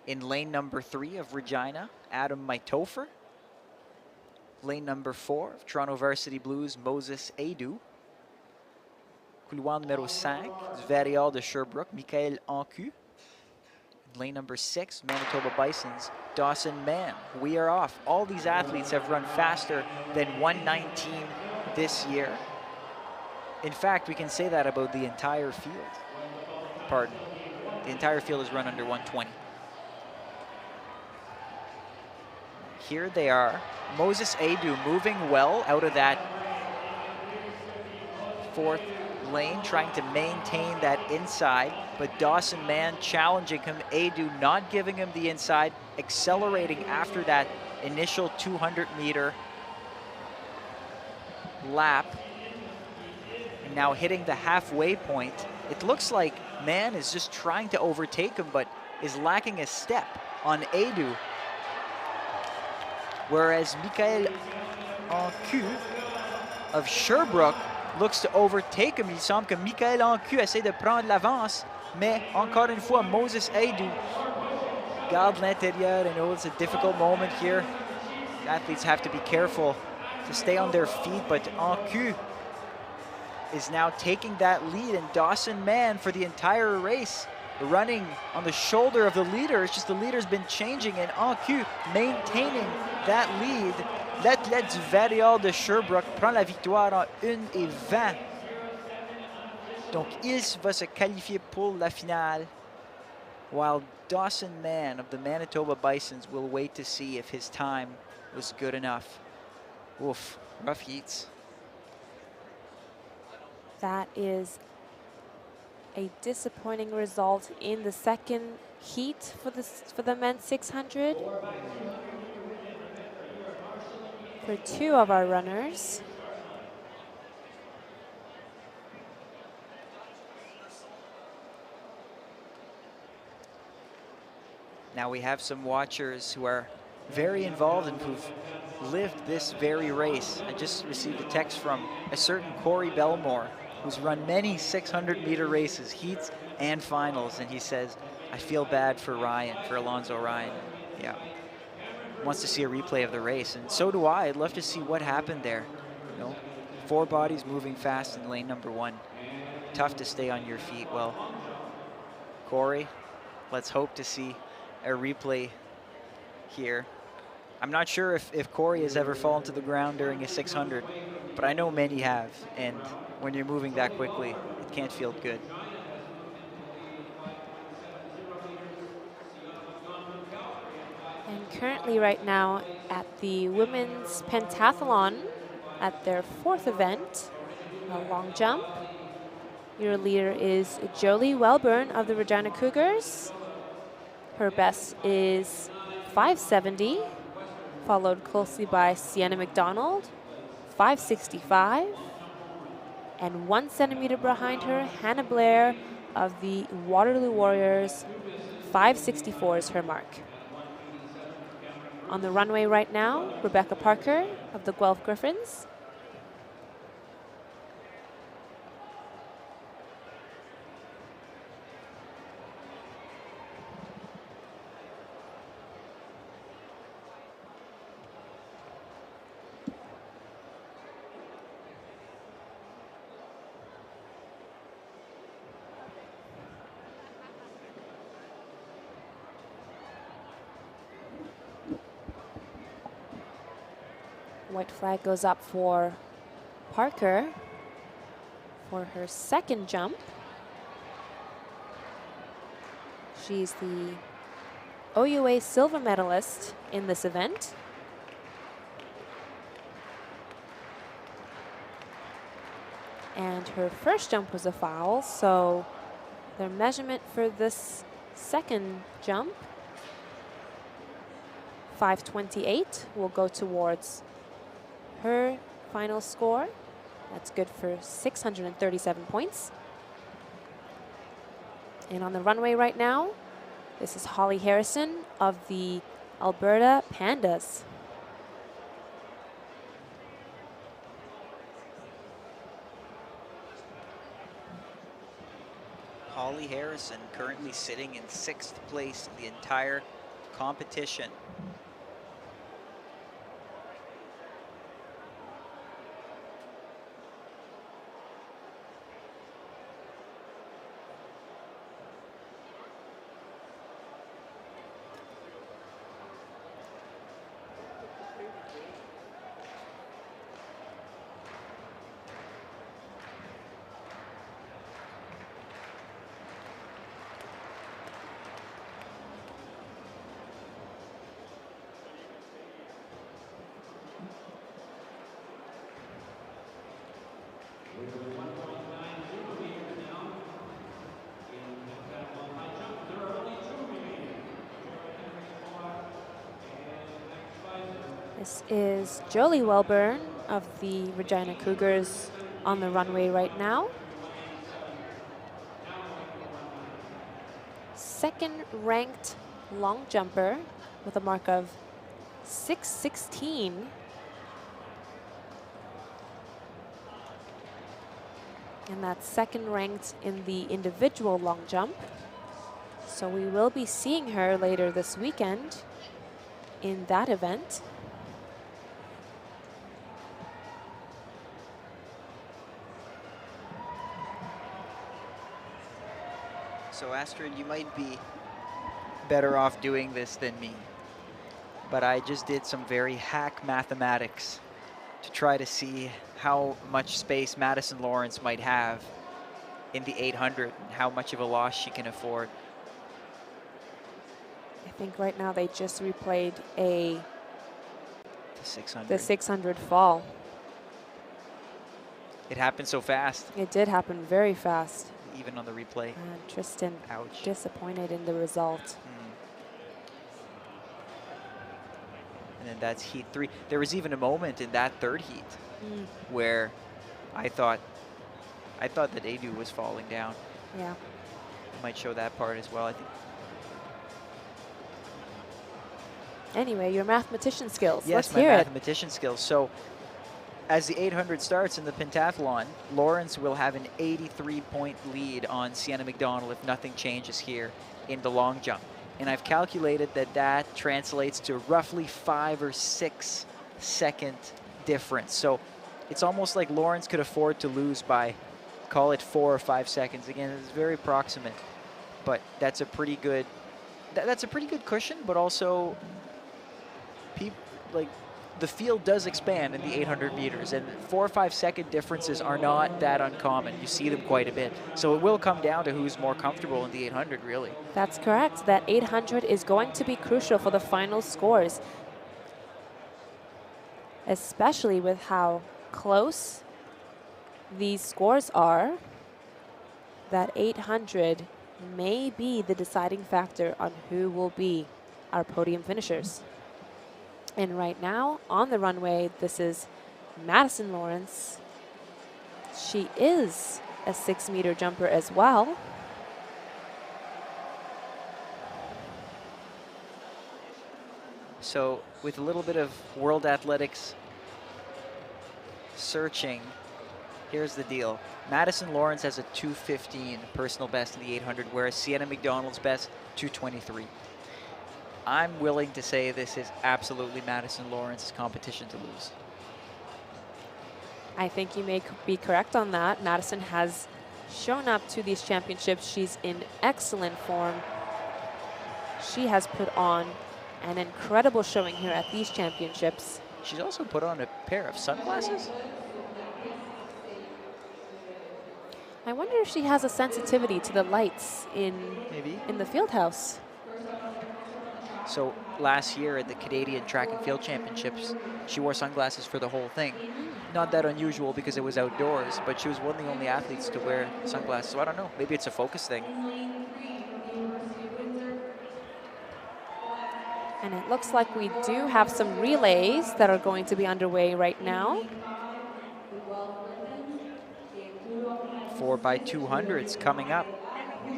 [SPEAKER 4] In lane number 3 of Regina, Adam Maitofer. Lane number 4 of Toronto Varsity Blues, Moses Aidou. Couloir numéro 5 du Varial de Sherbrooke, Michael Ancu. Lane number 6, Manitoba Bisons, Dawson Mann. We are off. All these athletes have run faster than 119 this year. In fact, we can say that about the entire field. Pardon. The entire field has run under 120. Here they are. Moses Aidou moving well out of that 4th lane, trying to maintain that inside, but Dawson Mann challenging him. Aidou not giving him the inside, accelerating after that initial 200-meter lap. And now hitting the halfway point. It looks like Mann is just trying to overtake him, but is lacking a step on Aidou. Whereas Michael Ancu of Sherbrooke looks to overtake him. Il semble que Michael Ancu essaie de prendre l'avance, mais encore une fois, Moses Aidou garde l'intérieur. I know it's a difficult moment here. Athletes have to be careful to stay on their feet, but Ancu is now taking that lead, and Dawson Mann for the entire race running on the shoulder of the leader. It's just the leader's been changing, and Ancu maintaining that lead. L'athlète du Varial de Sherbrooke prend la victoire en 1:20. Donc il va se qualifier pour la finale, while Dawson Mann of the Manitoba Bisons will wait to see if his time was good enough. Oof, rough heats.
[SPEAKER 3] That is a disappointing result in the second heat for the men's 600. For 2 of our runners.
[SPEAKER 4] Now we have some watchers who are very involved and who've lived this very race. I just received a text from a certain Corey Belmore, who's run many 600-meter races, heats and finals, and he says, I feel bad for Ryan, for Alonzo Ryan. Yeah. Wants to see a replay of the race, and so do I. I'd love to see what happened there. You know, 4 bodies moving fast in lane number 1. Tough to stay on your feet. Well, Corey, let's hope to see a replay here. I'm not sure if Corey has ever fallen to the ground during a 600, but I know many have, and when you're moving that quickly, it can't feel good.
[SPEAKER 3] And currently right now at the women's pentathlon, at their 4th event, a long jump. Your leader is Jolie Welburn of the Regina Cougars. Her best is 570. followed closely by Sienna McDonald, 565. And 1 centimeter behind her, Hannah Blair of the Waterloo Warriors, 564 is her mark. On the runway right now, Rebecca Parker of the Guelph Griffins. White flag goes up for Parker for her second jump. She's the OUA silver medalist in this event. And her first jump was a foul, so their measurement for this second jump, 528, will go towards her final score. That's good for 637 points. And on the runway right now, this is Holly Harrison of the Alberta Pandas.
[SPEAKER 4] Holly Harrison currently sitting in 6th place in the entire competition.
[SPEAKER 3] This is Jolie Welburn of the Regina Cougars on the runway right now. Second ranked long jumper with a mark of 616. And that's second ranked in the individual long jump. So we will be seeing her later this weekend in that event.
[SPEAKER 4] So Astrid, you might be better off doing this than me, but I just did some very hack mathematics to try to see how much space Madison Lawrence might have in the 800 and how much of a loss she can afford.
[SPEAKER 3] I think right now they just replayed the 600 fall.
[SPEAKER 4] It happened so fast.
[SPEAKER 3] It did happen very fast.
[SPEAKER 4] Even on the replay.
[SPEAKER 3] And Tristan
[SPEAKER 4] Ouch.
[SPEAKER 3] Disappointed in the result.
[SPEAKER 4] And then that's heat 3. There was even a moment in that third heat where I thought that Adu was falling down.
[SPEAKER 3] Yeah.
[SPEAKER 4] Might show that part as well, I think.
[SPEAKER 3] Anyway, your mathematician skills.
[SPEAKER 4] Yes,
[SPEAKER 3] Let's hear
[SPEAKER 4] my mathematician skills. So as the 800 starts in the pentathlon, Lawrence will have an 83-point lead on Sienna McDonald if nothing changes here in the long jump. And I've calculated that that translates to roughly 5 or 6 second difference. So it's almost like Lawrence could afford to lose by, call it 4 or 5 seconds. Again, it's very approximate, but that's a pretty good, that's a pretty good cushion, but also the field does expand in the 800 meters, and 4 or 5 second differences are not that uncommon. You see them quite a bit. So it will come down to who's more comfortable in the 800, really.
[SPEAKER 3] That's correct. That 800 is going to be crucial for the final scores, especially with how close these scores are. That 800 may be the deciding factor on who will be our podium finishers. And right now on the runway, this is Madison Lawrence. She is a 6-meter jumper as well.
[SPEAKER 4] So with a little bit of World Athletics searching, here's the deal. Madison Lawrence has a 2:15 personal best in the 800, whereas Sienna McDonald's best 2:23. I'm willing to say this is absolutely Madison Lawrence's competition to lose.
[SPEAKER 3] I think you may be correct on that. Madison has shown up to these championships. She's in excellent form. She has put on an incredible showing here at these championships.
[SPEAKER 4] She's also put on a pair of sunglasses.
[SPEAKER 3] I wonder if she has a sensitivity to the lights in the field house.
[SPEAKER 4] So last year at the Canadian Track and Field Championships, she wore sunglasses for the whole thing. Not that unusual because it was outdoors, but she was one of the only athletes to wear sunglasses. So I don't know, maybe it's a focus thing.
[SPEAKER 3] And it looks like we do have some relays that are going to be underway right now.
[SPEAKER 4] 4x200s coming up.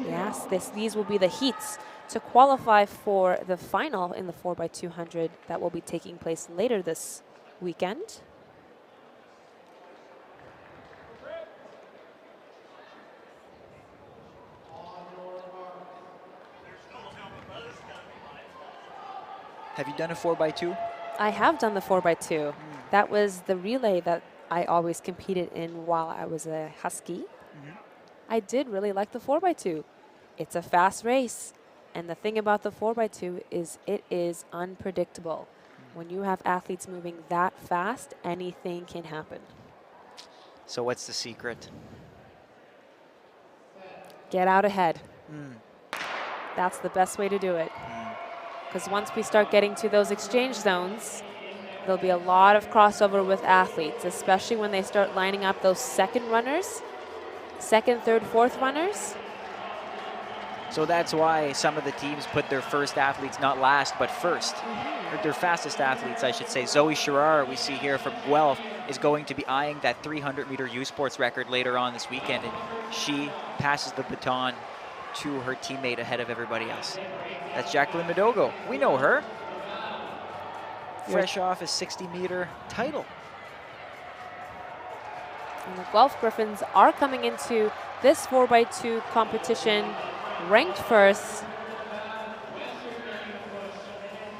[SPEAKER 3] Yes, these will be the heats to qualify for the final in the 4x200 that will be taking place later this weekend.
[SPEAKER 4] Have you done a 4x2?
[SPEAKER 3] I have done the 4x2. That was the relay that I always competed in while I was a Husky. I did really like the 4x2. It's a fast race. And the thing about the 4x2 is it is unpredictable. When you have athletes moving that fast, anything can happen.
[SPEAKER 4] So what's the secret?
[SPEAKER 3] Get out ahead. That's the best way to do it. Because once we start getting to those exchange zones, there'll be a lot of crossover with athletes, especially when they start lining up those second runners, second, third, fourth runners.
[SPEAKER 4] So that's why some of the teams put their first athletes not last, but first. Or their fastest athletes, I should say. Zoe Sherrar, we see here from Guelph, is going to be eyeing that 300-meter U Sports record later on this weekend. And she passes the baton to her teammate ahead of everybody else. That's Jacqueline Madogo. We know her. Fresh off a 60-meter title.
[SPEAKER 3] And the Guelph Griffins are coming into this 4x2 competition ranked first.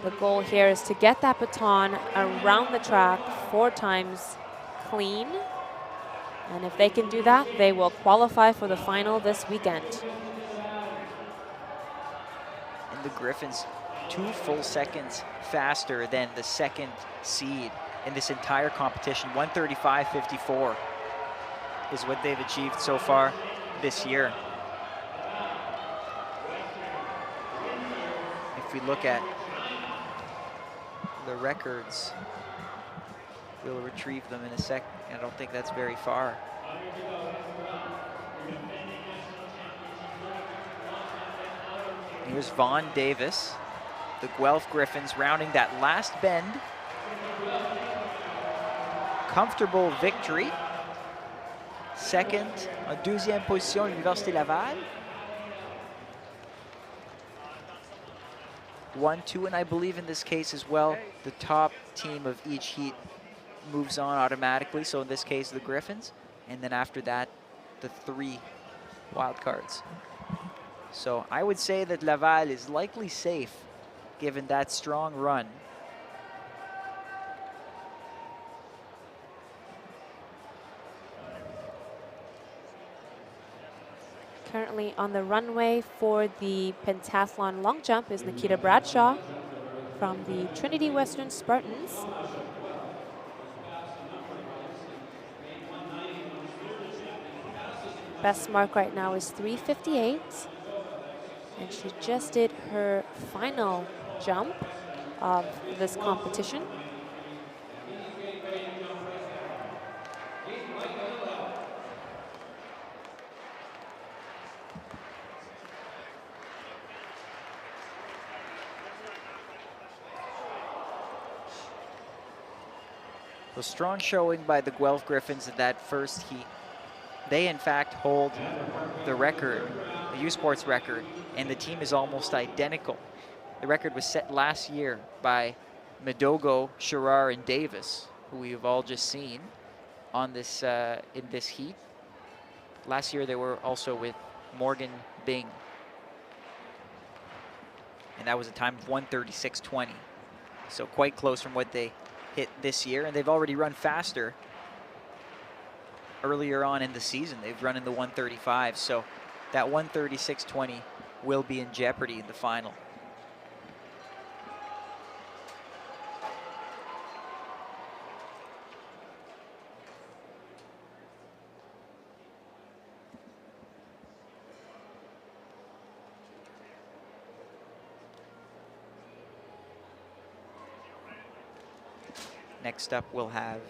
[SPEAKER 3] The goal here is to get that baton around the track 4 times clean. And if they can do that, they will qualify for the final this weekend.
[SPEAKER 4] And the Griffins 2 full seconds faster than the second seed in this entire competition. 1:35.54 is what they've achieved so far this year. If we look at the records, we'll retrieve them in a sec. I don't think that's very far. Here's Vaughn Davis, the Guelph Griffins rounding that last bend. Comfortable victory. Second, en deuxième position, l'Université Laval. 1-2, and I believe in this case as well, the top team of each heat moves on automatically. So in this case, the Griffins, and then after that, the 3 wild cards. So I would say that Laval is likely safe, given that strong run.
[SPEAKER 3] Currently on the runway for the pentathlon long jump is Nikita Bradshaw from the Trinity Western Spartans. Best mark right now is 3:58. And she just did her final jump of this competition.
[SPEAKER 4] So strong showing by the Guelph Griffins in that first heat. They, in fact, hold the record, the U Sports record, and the team is almost identical. The record was set last year by Madogo, Sherrar, and Davis, who we've all just seen on this in this heat. Last year they were also with Morgan Bing, and that was a time of 1:36.20. So quite close from what they hit this year, and they've already run faster earlier on in the season. They've run in the 1:35, so that 1:36.20 will be in jeopardy in the final. Next up, we'll have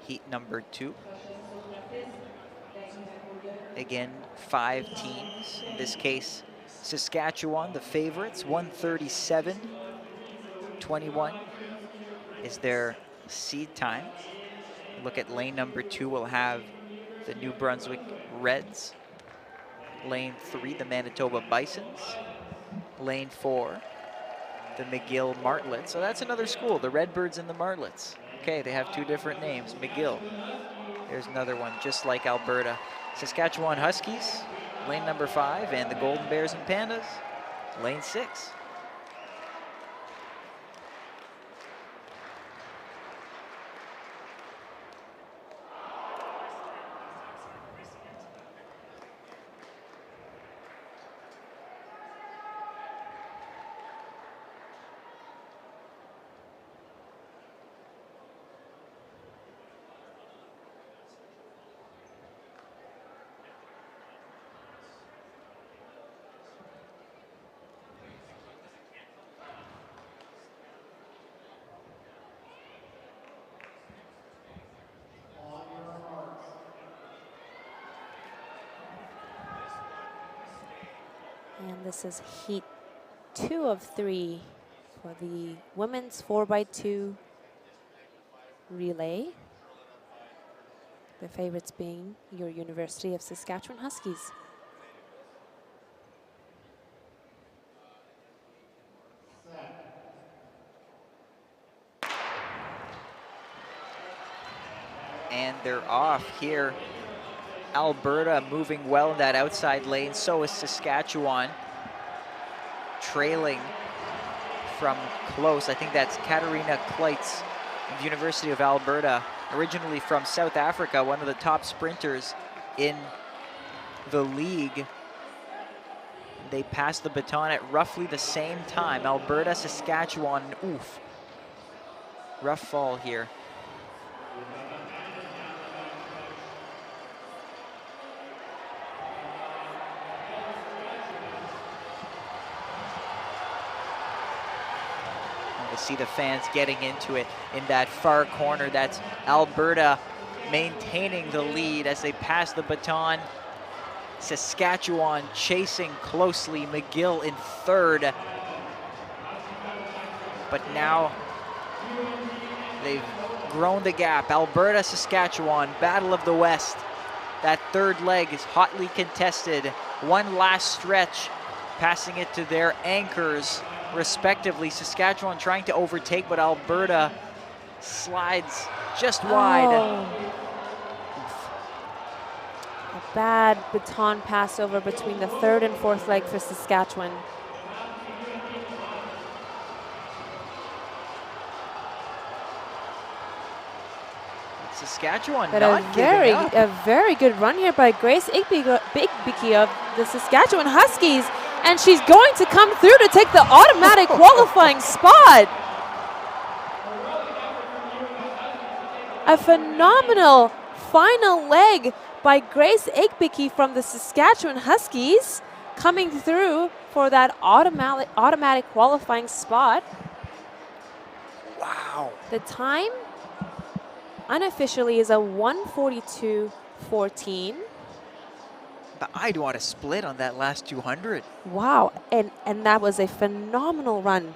[SPEAKER 4] heat number 2. Again, 5 teams. In this case, Saskatchewan, the favorites, 137.21 is their seed time. Look at lane number 2, we'll have the New Brunswick Reds. Lane 3, the Manitoba Bisons. Lane 4, the McGill Martlets. So that's another school, the Redbirds and the Martlets. Okay, they have 2 different names, McGill. There's another one, just like Alberta. Saskatchewan Huskies, lane number 5, and the Golden Bears and Pandas, lane 6.
[SPEAKER 3] And this is heat 2 of 3 for the women's 4x2 relay. The favorites being your University of Saskatchewan Huskies.
[SPEAKER 4] And they're off here. Alberta moving well in that outside lane, so is Saskatchewan, trailing from close. I think that's Katarina Kleitz of the University of Alberta, originally from South Africa, one of the top sprinters in the league. They passed the baton at roughly the same time. Alberta, Saskatchewan, oof. Rough fall here. See the fans getting into it in that far corner. That's Alberta maintaining the lead as they pass the baton. Saskatchewan chasing closely. McGill in 3rd. But now they've grown the gap. Alberta, Saskatchewan, Battle of the West. That 3rd leg is hotly contested. One last stretch, passing it to their anchors respectively. Saskatchewan trying to overtake, but Alberta slides just wide.
[SPEAKER 3] A bad baton pass over between the 3rd and 4th leg for Saskatchewan.
[SPEAKER 4] Saskatchewan
[SPEAKER 3] But
[SPEAKER 4] not giving up.
[SPEAKER 3] a very good run here by Grace Igbiki of the Saskatchewan Huskies. And she's going to come through to take the automatic qualifying spot. A phenomenal final leg by Grace Igbiki from the Saskatchewan Huskies, coming through for that automatic qualifying spot.
[SPEAKER 4] Wow.
[SPEAKER 3] The time unofficially is a 1:42.14.
[SPEAKER 4] But I'd want to split on that last 200.
[SPEAKER 3] Wow, and that was a phenomenal run.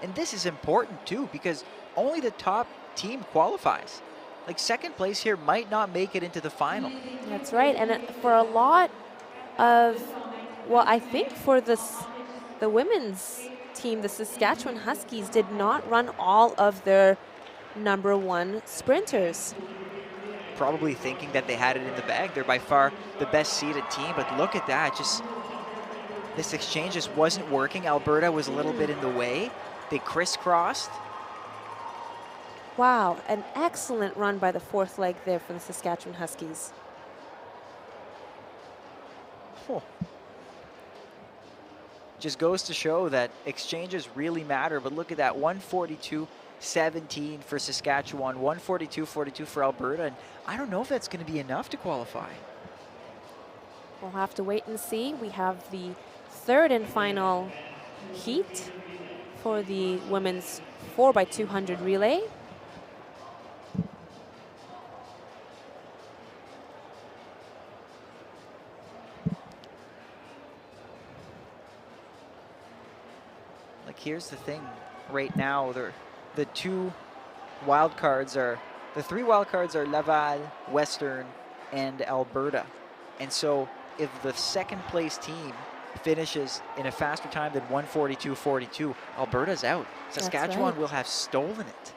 [SPEAKER 4] And And this is important too, because only the top team qualifies. Like, second place here might not make it into the final.
[SPEAKER 3] That's right. And for a lot of, well, I think for the women's team, the Saskatchewan Huskies did not run all of their #1 sprinters.
[SPEAKER 4] Probably thinking that they had it in the bag. They're by far the best seeded team, but look at that. Just this exchange just wasn't working. Alberta was a little bit in the way. They crisscrossed.
[SPEAKER 3] Wow, an excellent run by the fourth leg there for the Saskatchewan Huskies.
[SPEAKER 4] Oh. Just goes to show that exchanges really matter, but look at that, 142.17 for Saskatchewan, 142.42 for Alberta, and I don't know if that's going to be enough to qualify.
[SPEAKER 3] We'll have to wait and see. We have the third and final heat for the women's 4x200 relay.
[SPEAKER 4] Like, here's the thing right now, the two wild cards are, the three wild cards are Laval, Western, and Alberta. And so if the second place team finishes in a faster time than 142.42, Alberta's out. Saskatchewan will have stolen it.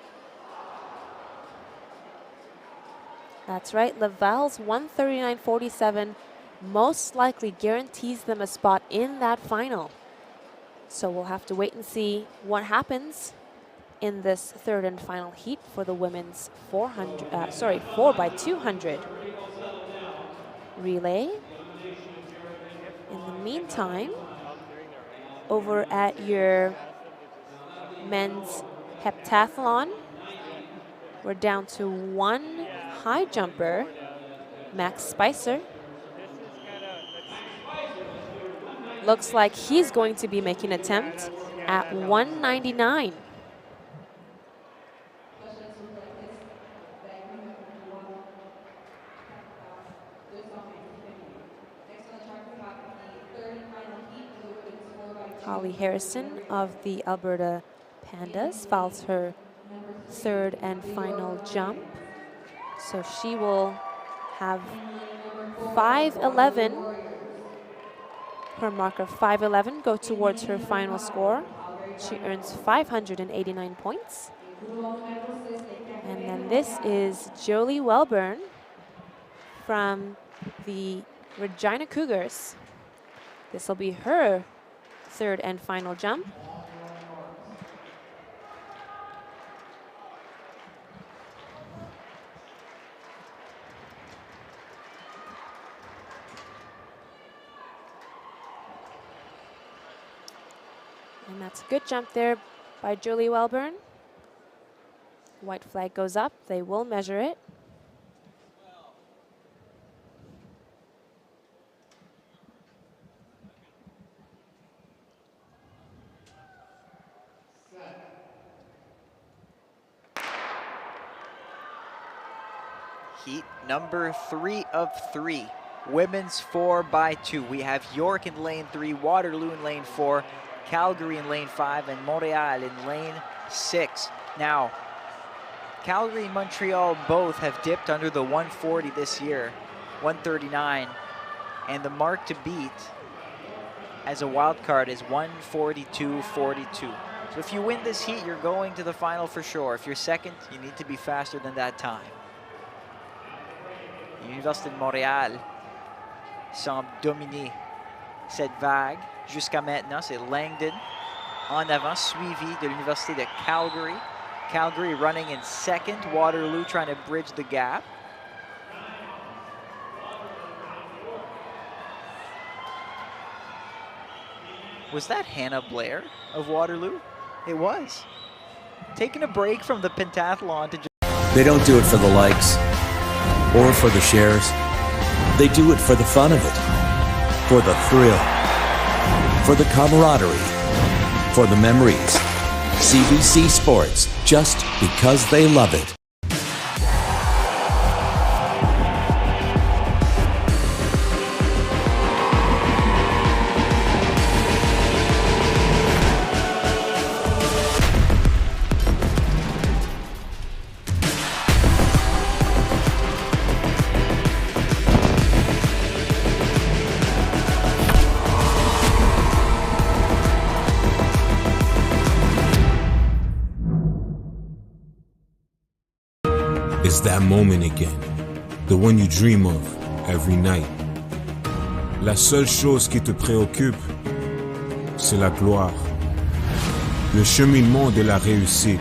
[SPEAKER 3] That's right. Laval's 139.47 most likely guarantees them a spot in that final. So we'll have to wait and see what happens in this third and final heat for the women's 4x200 relay. In the meantime, over at your men's heptathlon, we're down to one high jumper, Max Spicer. Looks like he's going to be making an attempt at 199. Holly Harrison of the Alberta Pandas fouls her third and final jump. So she will have 5:11. Her mark of 5:11 go towards her final score. She earns 589 points. And then this is Jolie Welburn from the Regina Cougars. This will be her third and final jump. And that's a good jump there by Jolie Welburn. White flag goes up. They will measure it.
[SPEAKER 4] Heat number 3 of 3. Women's 4x2. We have York in lane 3, Waterloo in lane 4, Calgary in lane 5, and Montreal in lane 6. Now, Calgary and Montreal both have dipped under the 140 this year, 139, and the mark to beat as a wild card is 142.42. So if you win this heat, you're going to the final for sure. If you're second, you need to be faster than that time. L'Université de Montréal semble dominer cette vague. Jusqu'à maintenant, c'est Langdon en avant, suivi de l'Université de Calgary. Calgary running in second, Waterloo trying to bridge the gap. Was that Hannah Blair of Waterloo? It was. Taking a break from the pentathlon to just...
[SPEAKER 7] They don't do it for the likes or for the shares. They do it for the fun of it, for the thrill, for the camaraderie, for the memories. CBC Sports, just because they love it.
[SPEAKER 8] is that moment again, the one you dream of every night. La seule chose qui te préoccupe, c'est la gloire. Le cheminement de la réussite,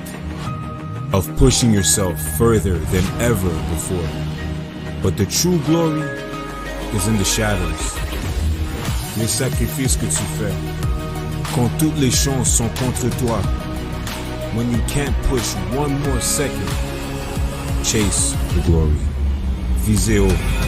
[SPEAKER 8] of pushing yourself further than ever before. But the true glory is in the shadows. Les sacrifices que tu fais, quand toutes les chances sont contre toi, when you can't push one more second, chase the glory. Visez haut.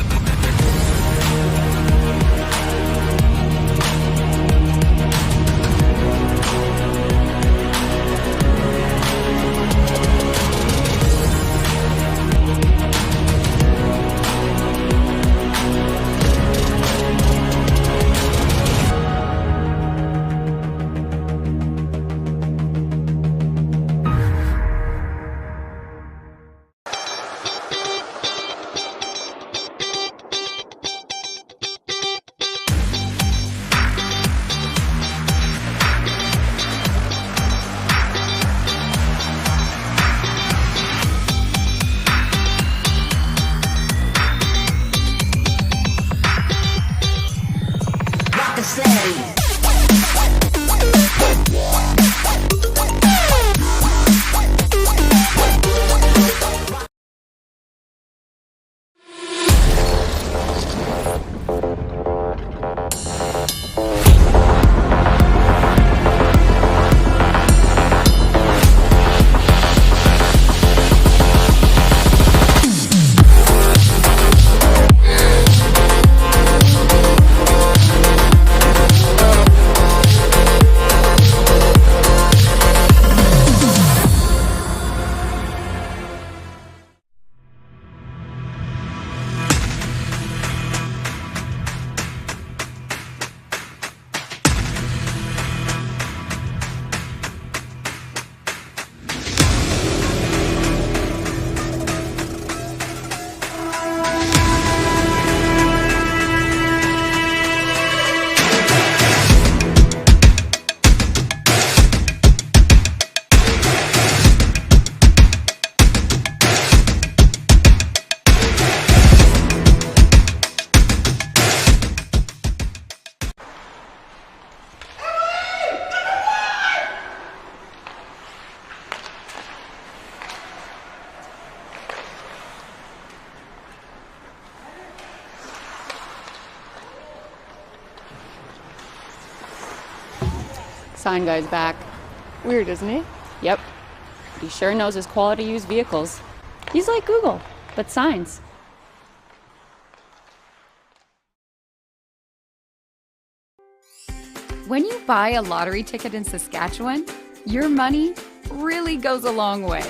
[SPEAKER 9] Sign guy's back. Weird, isn't he? Yep. But he sure knows his quality used vehicles. He's like Google, but signs.
[SPEAKER 10] When you buy a lottery ticket in Saskatchewan, your money really goes a long way.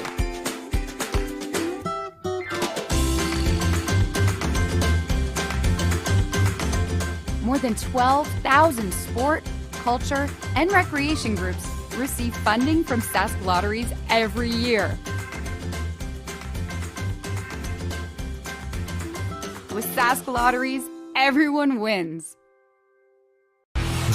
[SPEAKER 10] More than 12,000 sport, culture, and recreation groups receive funding from Sask Lotteries every year. With Sask Lotteries, everyone wins.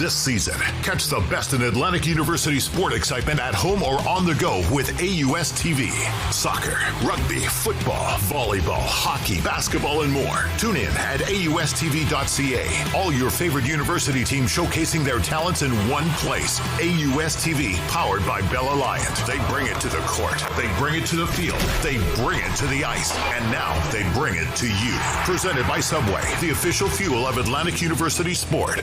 [SPEAKER 11] This season, catch the best in Atlantic University sport excitement at home or on the go with AUS TV. Soccer, rugby, football, volleyball, hockey, basketball, and more. Tune in at AUSTV.ca. All your favorite university teams showcasing their talents in one place. AUS TV, powered by Bell Alliant. They bring it to the court. They bring it to the field. They bring it to the ice. And now they bring it to you. Presented by Subway, the official fuel of Atlantic University sport.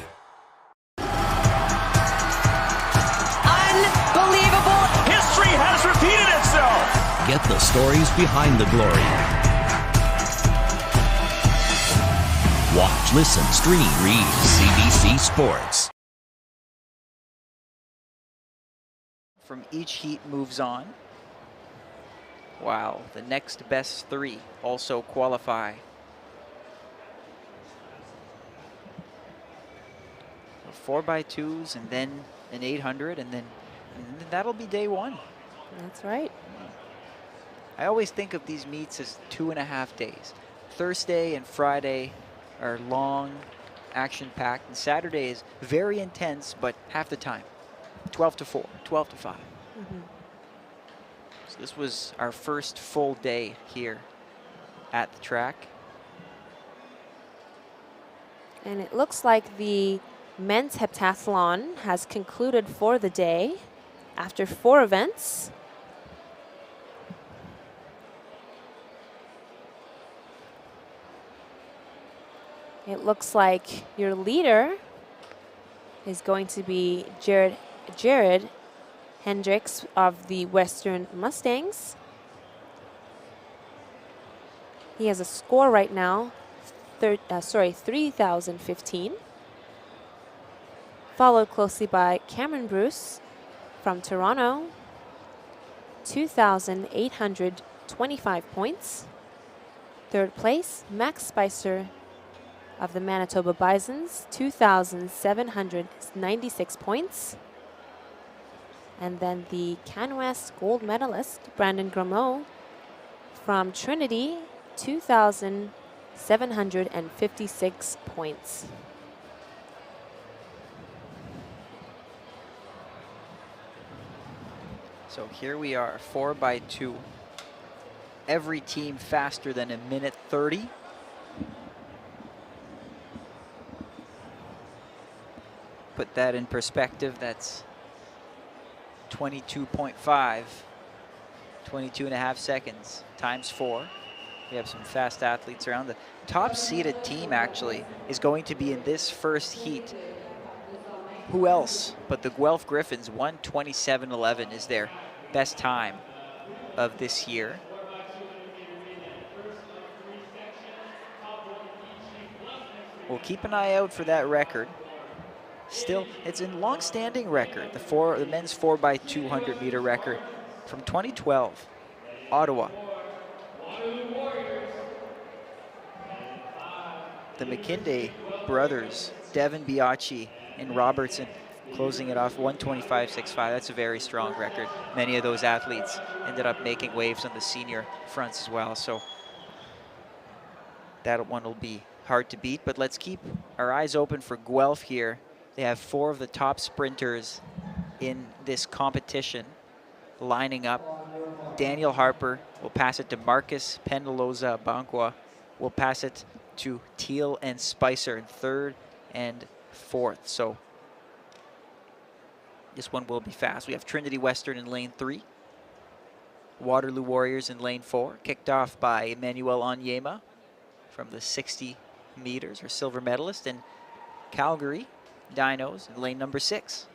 [SPEAKER 12] History has repeated itself.
[SPEAKER 7] Get the stories behind the glory. Watch, listen, stream, read CBC Sports.
[SPEAKER 4] From each heat moves on. Wow, the next best three also qualify. So 4x2s and then an 800 and then that'll be day one.
[SPEAKER 3] That's right.
[SPEAKER 4] I always think of these meets as 2.5 days. Thursday and Friday are long, action-packed, and Saturday is very intense, but half the time. 12 to 4, 12 to 5.
[SPEAKER 3] Mm-hmm.
[SPEAKER 4] So this was our first full day here at the track.
[SPEAKER 3] And it looks like the men's heptathlon has concluded for the day after 4 events. It looks like your leader is going to be Jared Hendricks of the Western Mustangs. He has a score right now, 3,015. Followed closely by Cameron Bruce from Toronto, 2,825 points. Third place, Max Spicer of the Manitoba Bisons, 2,796 points. And then the CanWest gold medalist, Brandon Grameau from Trinity, 2,756 points.
[SPEAKER 4] So here we are, 4x2. Every team faster than a minute 30. Put that in perspective, that's 22.5, 22 and a half seconds times 4. We have some fast athletes around. The top seeded team actually is going to be in this first heat. Who else but the Guelph Griffins? 1:27.11 is their best time of this year. We'll keep an eye out for that record. Still, it's a long-standing record, the men's 4x200 meter record from 2012, Ottawa. The McKinday brothers, Devin Biaggi and Robertson, closing it off 1:25.65. That's a very strong record. Many of those athletes ended up making waves on the senior fronts as well. So that one will be hard to beat, but let's keep our eyes open for Guelph here. They have 4 of the top sprinters in this competition lining up. Daniel Harper will pass it to Marcus Penaloza-Abanqua. Will pass it to Teal and Spicer in 3rd and 4th. So this one will be fast. We have Trinity Western in lane 3. Waterloo Warriors in lane 4, kicked off by Emmanuel Onyema from the 60 meters, our silver medalist, and Calgary Dinos in lane number 6.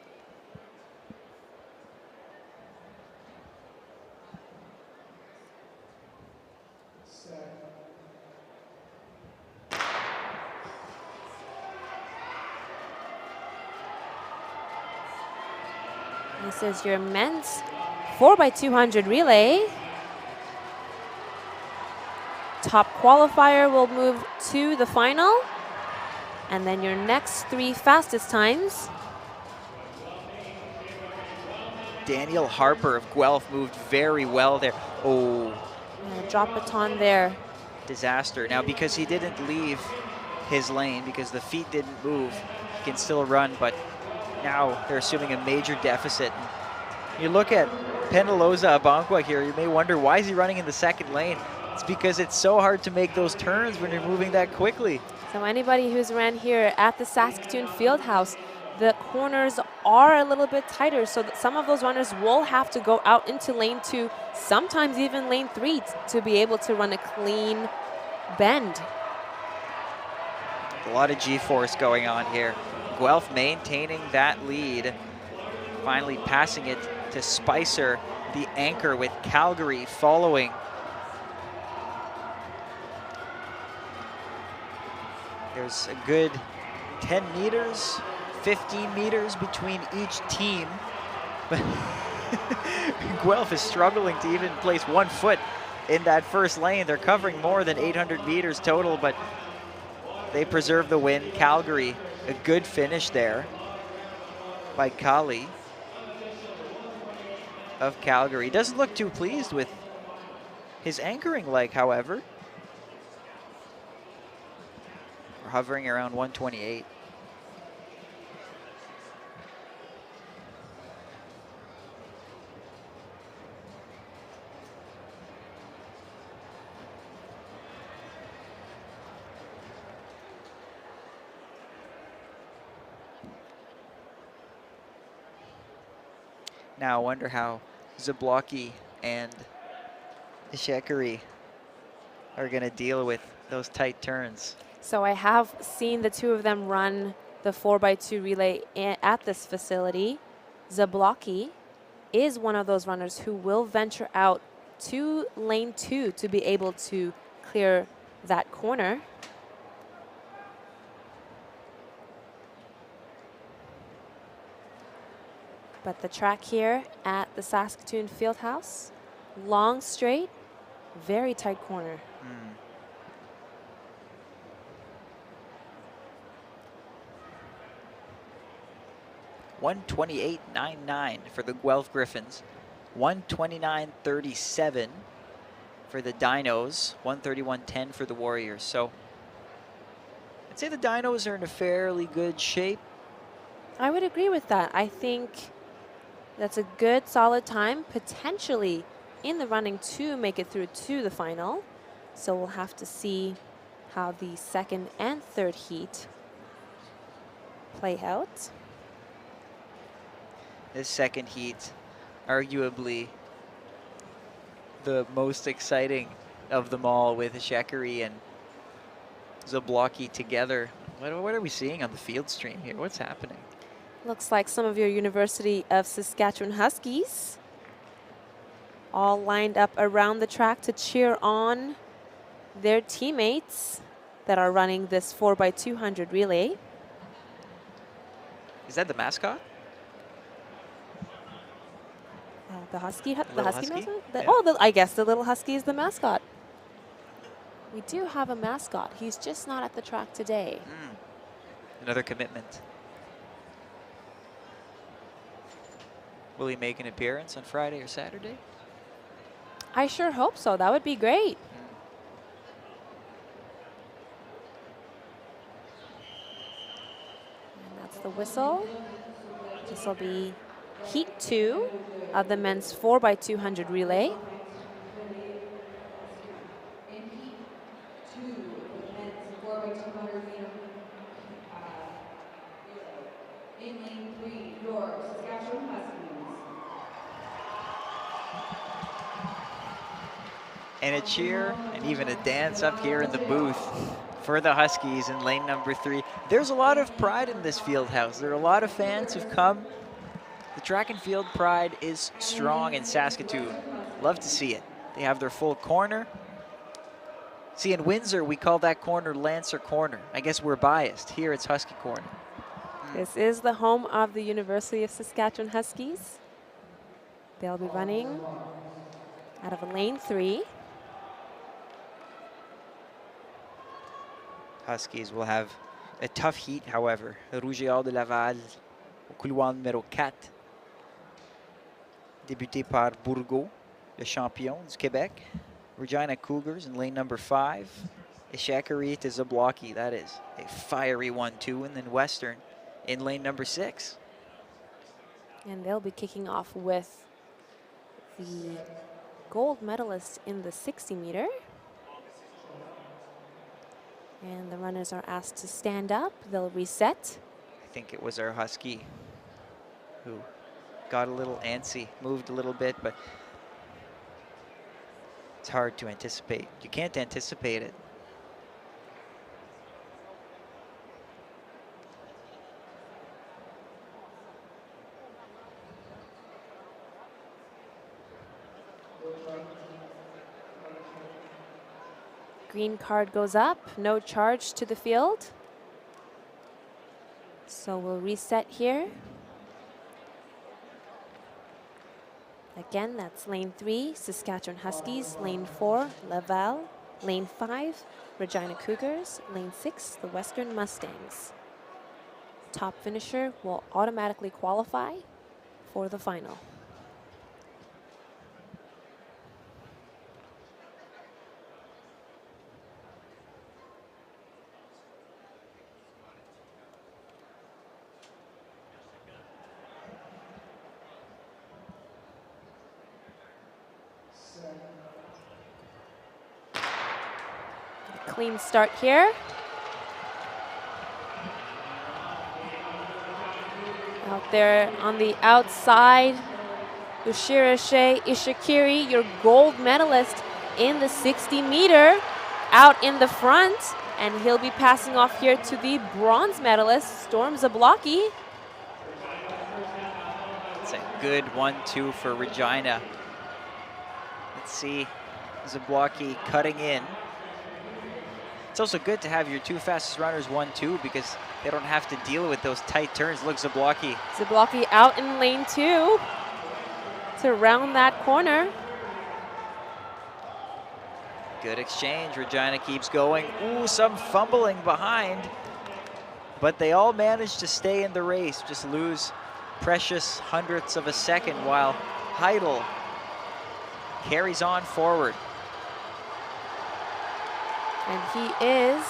[SPEAKER 3] This is your men's 4x200 relay. Top qualifier will move to the final. And then your next 3 fastest times.
[SPEAKER 4] Daniel Harper of Guelph moved very well there. Oh.
[SPEAKER 3] And a drop baton there.
[SPEAKER 4] Disaster. Now, because he didn't leave his lane, because the feet didn't move, he can still run, but now they're assuming a major deficit. You look at Penaloza-Abanqua here, you may wonder, why is he running in the 2nd lane? It's because it's so hard to make those turns when you're moving that quickly.
[SPEAKER 3] So anybody who's ran here at the Saskatoon Fieldhouse, the corners are a little bit tighter, so that some of those runners will have to go out into lane 2, sometimes even lane 3, to be able to run a clean bend.
[SPEAKER 4] A lot of G-force going on here. Guelph maintaining that lead, finally passing it to Spicer, the anchor, with Calgary following. There's a good 10 meters, 15 meters between each team. But Guelph is struggling to even place 1 foot in that first lane. They're covering more than 800 meters total, but they preserve the win. Calgary, a good finish there by Kali of Calgary. Doesn't look too pleased with his anchoring leg, however. We're hovering around 128. Now I wonder how Zablocki and Ishekari are going to deal with those tight turns.
[SPEAKER 3] So I have seen the two of them run the 4x2 relay at this facility. Zablocki is one of those runners who will venture out to lane 2 to be able to clear that corner. But the track here at the Saskatoon Fieldhouse, long straight, very tight corner.
[SPEAKER 4] 1:28.99 for the Guelph Griffins, 1:29.37 for the Dinos, 1:31.10 for the Warriors. So I'd say the Dinos are in a fairly good shape.
[SPEAKER 3] I would agree with that. I think that's a good, solid time, potentially in the running to make it through to the final. So we'll have to see how the second and third heat play out.
[SPEAKER 4] This second heat, arguably the most exciting of them all, with Ishekari and Zablocki together. What are we seeing on the field stream here? What's happening?
[SPEAKER 3] Looks like some of your University of Saskatchewan Huskies all lined up around the track to cheer on their teammates that are running this 4x200 relay.
[SPEAKER 4] Is that the mascot?
[SPEAKER 3] The Husky,
[SPEAKER 4] Little Husky?
[SPEAKER 3] mascot?
[SPEAKER 4] Yeah.
[SPEAKER 3] Oh, I guess the little Husky is the mascot. We do have a mascot. He's just not at the track today.
[SPEAKER 4] Another commitment. Will he make an appearance on Friday or Saturday?
[SPEAKER 3] I sure hope so. That would be great. And that's the whistle. This will be heat 2 of the men's 4x200 relay.
[SPEAKER 2] In heat 2 of the men's 4x200 relay, in lane 3, your Saskatchewan Huskies.
[SPEAKER 4] And a cheer and even a dance up here in the booth for the Huskies in lane number 3. There's a lot of pride in this field house. There are a lot of fans who've come. The track and field pride is strong in Saskatoon. Love to see it. They have their full corner. See, in Windsor, we call that corner Lancer Corner. I guess we're biased. Here, it's Husky Corner.
[SPEAKER 3] This is the home of the University of Saskatchewan Huskies. They'll be running out of lane 3.
[SPEAKER 4] Huskies will have a tough heat, however. Rougeard de Laval au couloir numéro 4. Débuté par Bourgault, le champion du Québec. Regina Cougars in lane number 5. Ishekari to Zablocki. That is a fiery 1-2. And then Western in lane number 6.
[SPEAKER 3] And they'll be kicking off with the gold medalist in the 60 meter. And the runners are asked to stand up. They'll reset.
[SPEAKER 4] I think it was our Husky who got a little antsy, moved a little bit, but it's hard to anticipate. You can't anticipate it.
[SPEAKER 3] Green card goes up, no charge to the field. So we'll reset here. Again, that's lane 3, Saskatchewan Huskies, lane 4, Laval, lane 5, Regina Cougars, lane 6, the Western Mustangs. Top finisher will automatically qualify for the final. Clean start here. Out there on the outside, Ushirashe Ishikiri, your gold medalist in the 60-meter, out in the front. And he'll be passing off here to the bronze medalist, Storm Zablocki.
[SPEAKER 4] It's a good 1-2 for Regina. Let's see, Zablocki cutting in. It's also good to have your two fastest runners 1-2 because they don't have to deal with those tight turns. Look, Zablocki.
[SPEAKER 3] Zablocki out in lane 2 to round that corner.
[SPEAKER 4] Good exchange. Regina keeps going. Ooh, some fumbling behind. But they all manage to stay in the race, just lose precious hundredths of a second while Heidel carries on forward.
[SPEAKER 3] And he is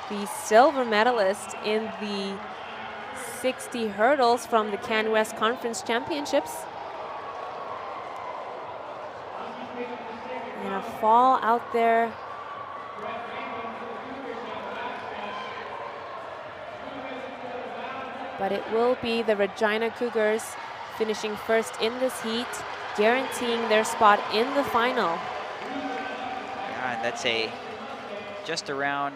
[SPEAKER 3] the silver medalist in the 60 hurdles from the Can West Conference Championships. And a fall out there. But it will be the Regina Cougars finishing first in this heat, guaranteeing their spot in the final.
[SPEAKER 4] Yeah, and that's a just around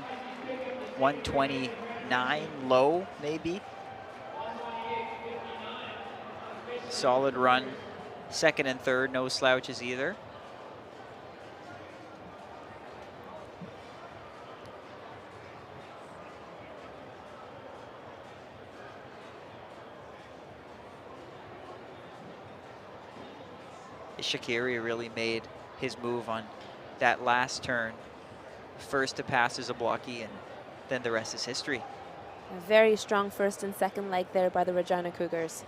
[SPEAKER 4] 129 low, maybe. Solid run, second and third, no slouches either. Shaqiri really made his move on that last turn. First to pass Zablocki, and then the rest is history.
[SPEAKER 3] A very strong first and second leg there by the Regina Cougars.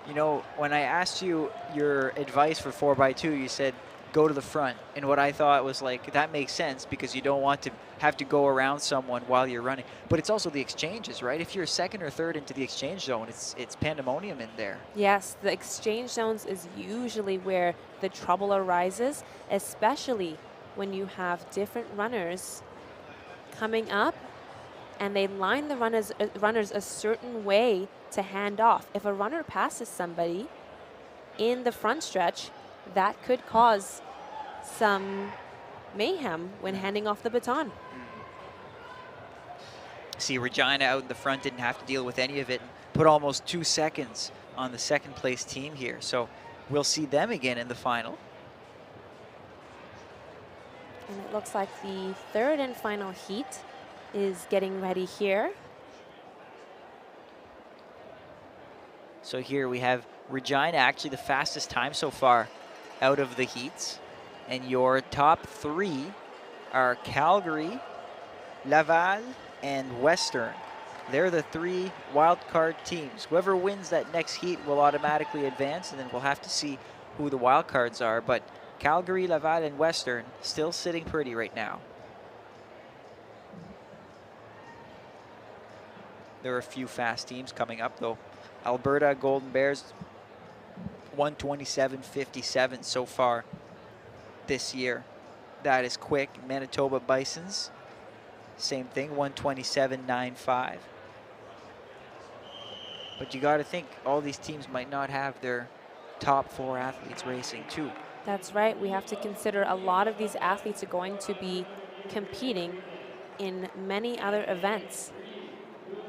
[SPEAKER 4] You know, when I asked you your advice for 4x2, you said go to the front. And what I thought was like, that makes sense because you don't want to have to go around someone while you're running. But it's also the exchanges, right? If you're second or third into the exchange zone, it's pandemonium in there.
[SPEAKER 3] Yes, the exchange zones is usually where the trouble arises, especially when you have different runners coming up and they line the runners a certain way to hand off. If a runner passes somebody in the front stretch, that could cause some mayhem when handing off the baton.
[SPEAKER 4] See, Regina out in the front didn't have to deal with any of it. Put almost 2 seconds on the second place team here. So we'll see them again in the final.
[SPEAKER 3] And it looks like the third and final heat is getting ready here.
[SPEAKER 4] So here we have Regina, actually the fastest time so far out of the heats. And your top three are Calgary, Laval, and Western. They're the three wildcard teams. Whoever wins that next heat will automatically advance, and then we'll have to see who the wildcards are. But Calgary, Laval, and Western still sitting pretty right now. There are a few fast teams coming up, though. Alberta Golden Bears, 127.57 so far this year. That is quick. Manitoba Bisons, same thing, 127.95. But you got to think all these teams might not have their top 4 athletes racing too.
[SPEAKER 3] That's right. We have to consider a lot of these athletes are going to be competing in many other events.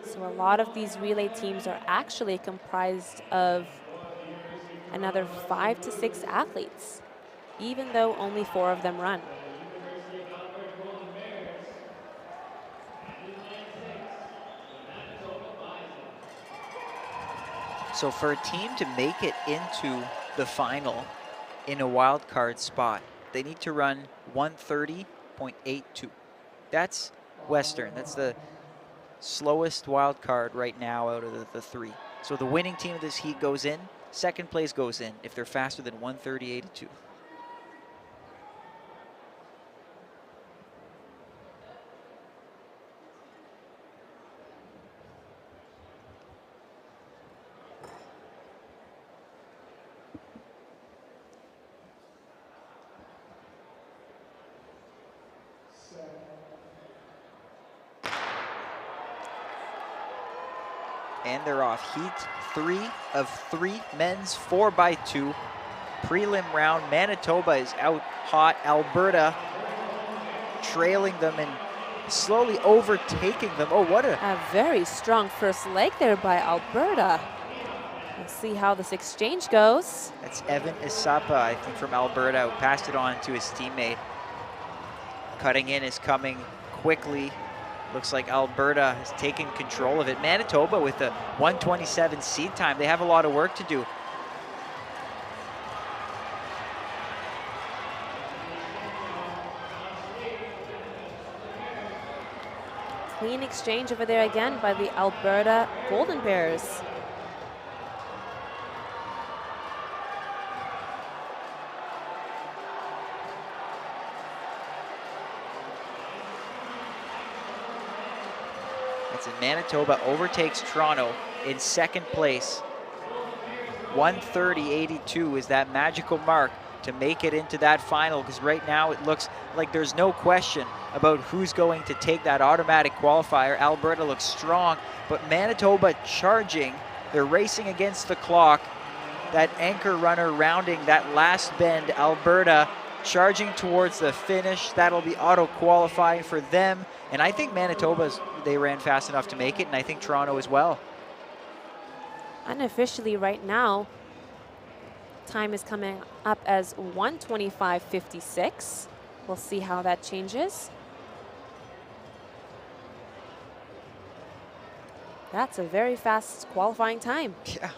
[SPEAKER 3] So a lot of these relay teams are actually comprised of another 5 to 6 athletes, even though only 4 of them run.
[SPEAKER 4] So for a team to make it into the final in a wild card spot, they need to run 130.82. That's Western. That's the slowest wild card right now out of the 3. So the winning team of this heat goes in, second place goes in if they're faster than 130.82. And they're off. Heat 3 of 3, men's 4x2. Prelim round, Manitoba is out hot. Alberta trailing them and slowly overtaking them. Oh, what
[SPEAKER 3] a very strong first leg there by Alberta. We'll see how this exchange goes.
[SPEAKER 4] That's Evan Isapa, I think, from Alberta, who passed it on to his teammate. Cutting in is coming quickly. Looks like Alberta has taken control of it. Manitoba with a 1:27 seed time. They have a lot of work to do.
[SPEAKER 3] Clean exchange over there again by the Alberta Golden Bears.
[SPEAKER 4] Manitoba overtakes Toronto in second place. 1:30.82 is that magical mark to make it into that final, because right now it looks like there's no question about who's going to take that automatic qualifier. Alberta looks strong, but Manitoba charging. They're racing against the clock. That anchor runner rounding that last bend. Alberta charging towards the finish. That'll be auto qualifying for them. And I think Manitoba's, they ran fast enough to make it, and I think Toronto as well.
[SPEAKER 3] Unofficially right now, time is coming up as 1:25.56. We'll see how that changes. That's a very fast qualifying time.
[SPEAKER 4] Yeah.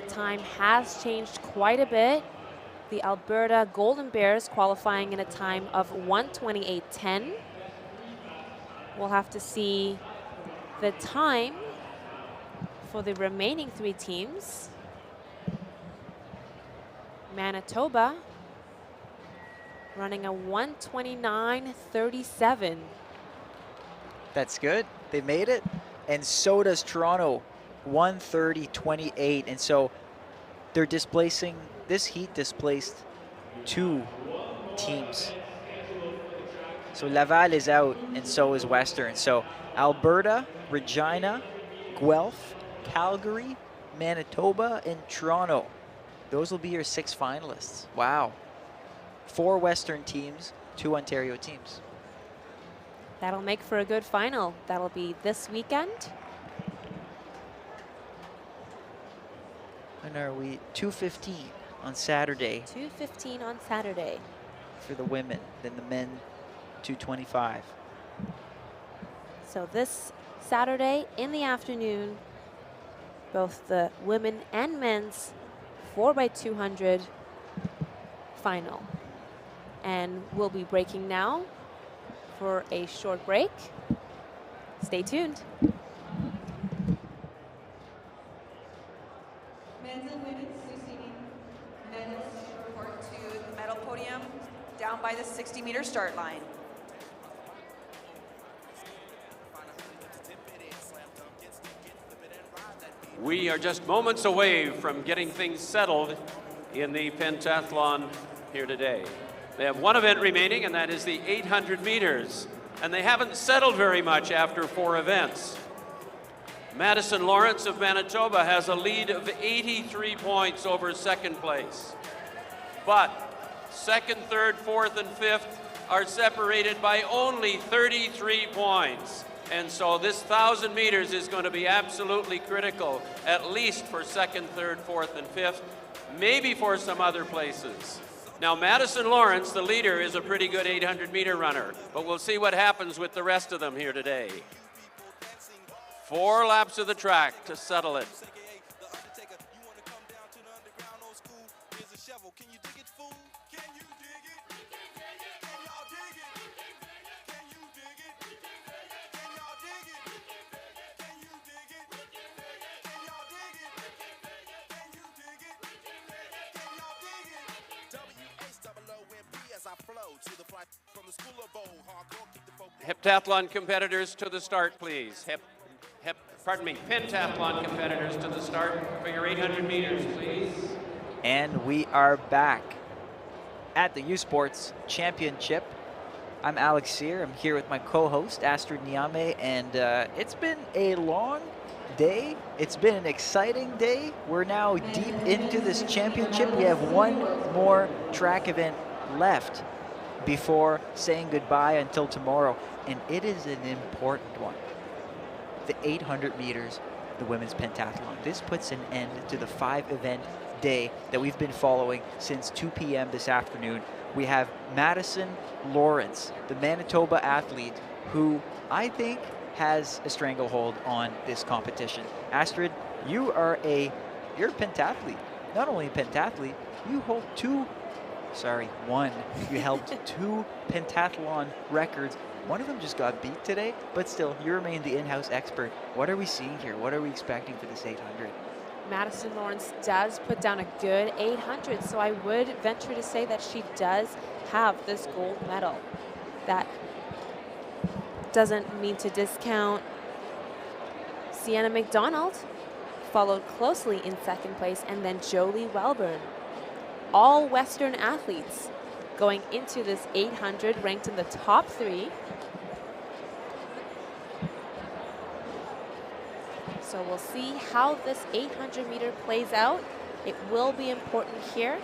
[SPEAKER 3] Time has changed quite a bit. The Alberta Golden Bears qualifying in a time of 1:28.10. We'll have to see the time for the remaining 3 teams. Manitoba running a 1:29.37.
[SPEAKER 4] That's good. They made it. And so does Toronto. 1:30.28, and so they're displacing, this heat displaced 2 teams. So Laval is out, and so is Western. So Alberta, Regina, Guelph, Calgary, Manitoba, and Toronto. Those will be your 6 finalists. Wow. 4 Western teams, 2 Ontario teams.
[SPEAKER 3] That'll make for a good final. That'll be this weekend.
[SPEAKER 4] And are we 2:15 on Saturday?
[SPEAKER 3] 2:15 on Saturday.
[SPEAKER 4] For the women, then the men 2:25.
[SPEAKER 3] So this Saturday in the afternoon, both the women and men's 4x200 final. And we'll be breaking now for a short break. Stay tuned.
[SPEAKER 2] Men's and women's succeeding medals report to the medal podium down by the 60-meter start line.
[SPEAKER 6] We are just moments away from getting things settled in the pentathlon here today. They have one event remaining, and that is the 800 meters. And they haven't settled very much after 4 events. Madison Lawrence of Manitoba has a lead of 83 points over second place. But second, third, fourth, and fifth are separated by only 33 points. And so this 1,000 meters is going to be absolutely critical, at least for second, third, fourth, and fifth, maybe for some other places. Now, Madison Lawrence, the leader, is a pretty good 800-meter runner, but we'll see what happens with the rest of them here today. 4 laps of the track to settle it. Heptathlon competitors to the start, please. Pentathlon competitors to the start for your 800 meters, please.
[SPEAKER 4] And we are back at the U Sports Championship. I'm Alex Sear. I'm here with my co-host, Astrid Niame, and it's been a long day. It's been an exciting day. We're now deep into this championship. We have one more track event left before saying goodbye until tomorrow, and it is an important one. The 800 meters, the women's pentathlon. This puts an end to the 5-event day that we've been following since 2 p.m. this afternoon. We have Madison Lawrence, the Manitoba athlete, who I think has a stranglehold on this competition. Astrid, you're a pentathlete. Not only a pentathlete, you hold you held 2 pentathlon records. One of them just got beat today, but still, you remain the in-house expert. What are we seeing here? What are we expecting for this 800?
[SPEAKER 3] Madison Lawrence does put down a good 800, so I would venture to say that she does have this gold medal. That doesn't mean to discount Sienna McDonald, followed closely in second place, and then Jolie Welburn. All Western athletes going into this 800 ranked in the top 3. So we'll see how this 800 meter plays out. It will be important here.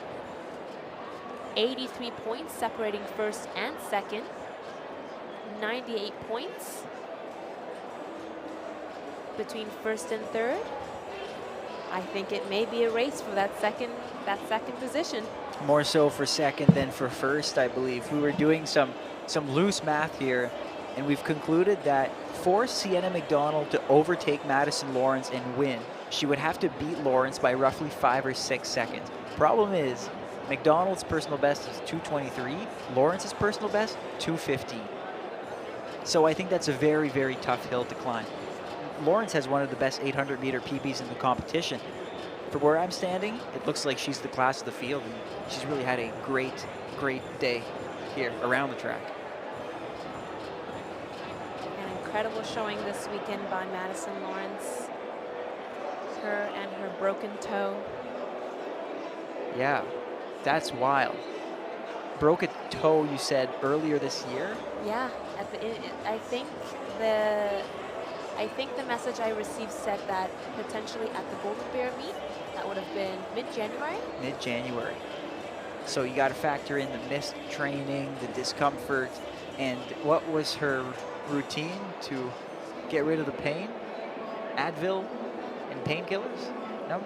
[SPEAKER 3] 83 points separating first and second. 98 points between first and third. I think it may be a race for that second position.
[SPEAKER 4] More so for second than for first, I believe. We were doing some loose math here, and we've concluded that for Sienna McDonald to overtake Madison Lawrence and win, she would have to beat Lawrence by roughly 5 or 6 seconds. Problem is, McDonald's personal best is 2:23. Lawrence's personal best, 2:15. So I think that's a very, very tough hill to climb. Lawrence has one of the best 800 meter PBs in the competition. From where I'm standing, it looks like she's the class of the field, and she's really had a great, great day here around the track.
[SPEAKER 3] An incredible showing this weekend by Madison Lawrence. Her and her broken toe.
[SPEAKER 4] Yeah, that's wild. Broke a toe, you said, earlier this year?
[SPEAKER 3] Yeah, I think the message I received said that potentially at the Golden Bear meet, that would have been mid-January?
[SPEAKER 4] Mid-January. So you got to factor in the missed training, the discomfort, and what was her routine to get rid of the pain? Advil and painkillers? No?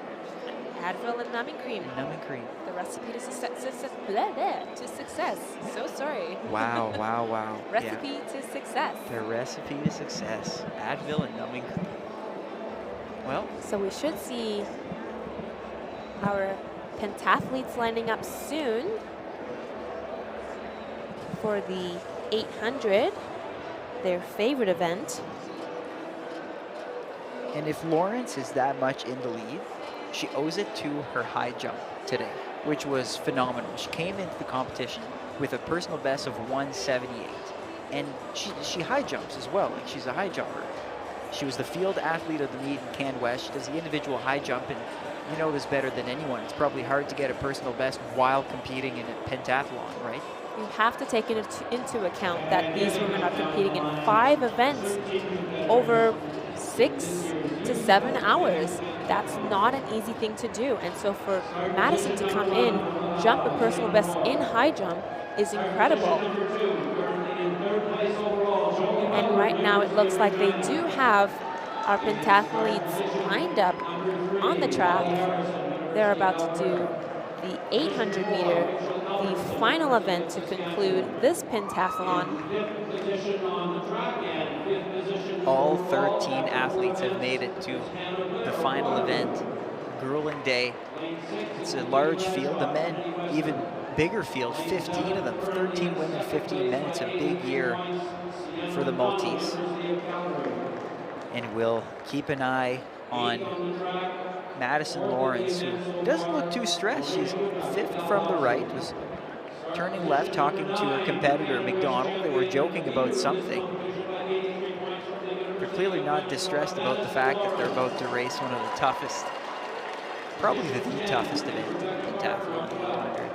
[SPEAKER 3] Advil and numbing cream.
[SPEAKER 4] Numbing cream.
[SPEAKER 3] The recipe to success. So sorry.
[SPEAKER 4] Wow, wow, wow.
[SPEAKER 3] Recipe to success.
[SPEAKER 4] The recipe to success. Advil and numbing cream. Well.
[SPEAKER 3] So we should see our pentathletes lining up soon for the 800, their favorite event.
[SPEAKER 4] And if Lawrence is that much in the lead, she owes it to her high jump today, which was phenomenal. She came into the competition with a personal best of 178, and she high jumps as well. Like, she's a high jumper. She was the field athlete of the meet in Can West. She does the individual high jump, and you know this better than anyone. It's probably hard to get a personal best while competing in a pentathlon, right?
[SPEAKER 3] You have to take into account that these women are competing in 5 events over 6 to 7 hours. That's not an easy thing to do. And so for Madison to come in, jump a personal best in high jump is incredible. And right now it looks like they do have our pentathletes lined up on the track. They're about to do the 800 meter, the final event to conclude this pentathlon.
[SPEAKER 4] All 13 athletes have made it to the final event. Grueling day. It's a large field. The men, even bigger field, 15 of them. 13 women, 15 men. It's a big year for the Maltese. And we'll keep an eye on Madison Lawrence, who doesn't look too stressed. She's 5th from the right, was turning left, talking to her competitor, McDonald. They were joking about something. They're clearly not distressed about the fact that they're about to race one of the toughest, probably the toughest event in pentathlon, the 800.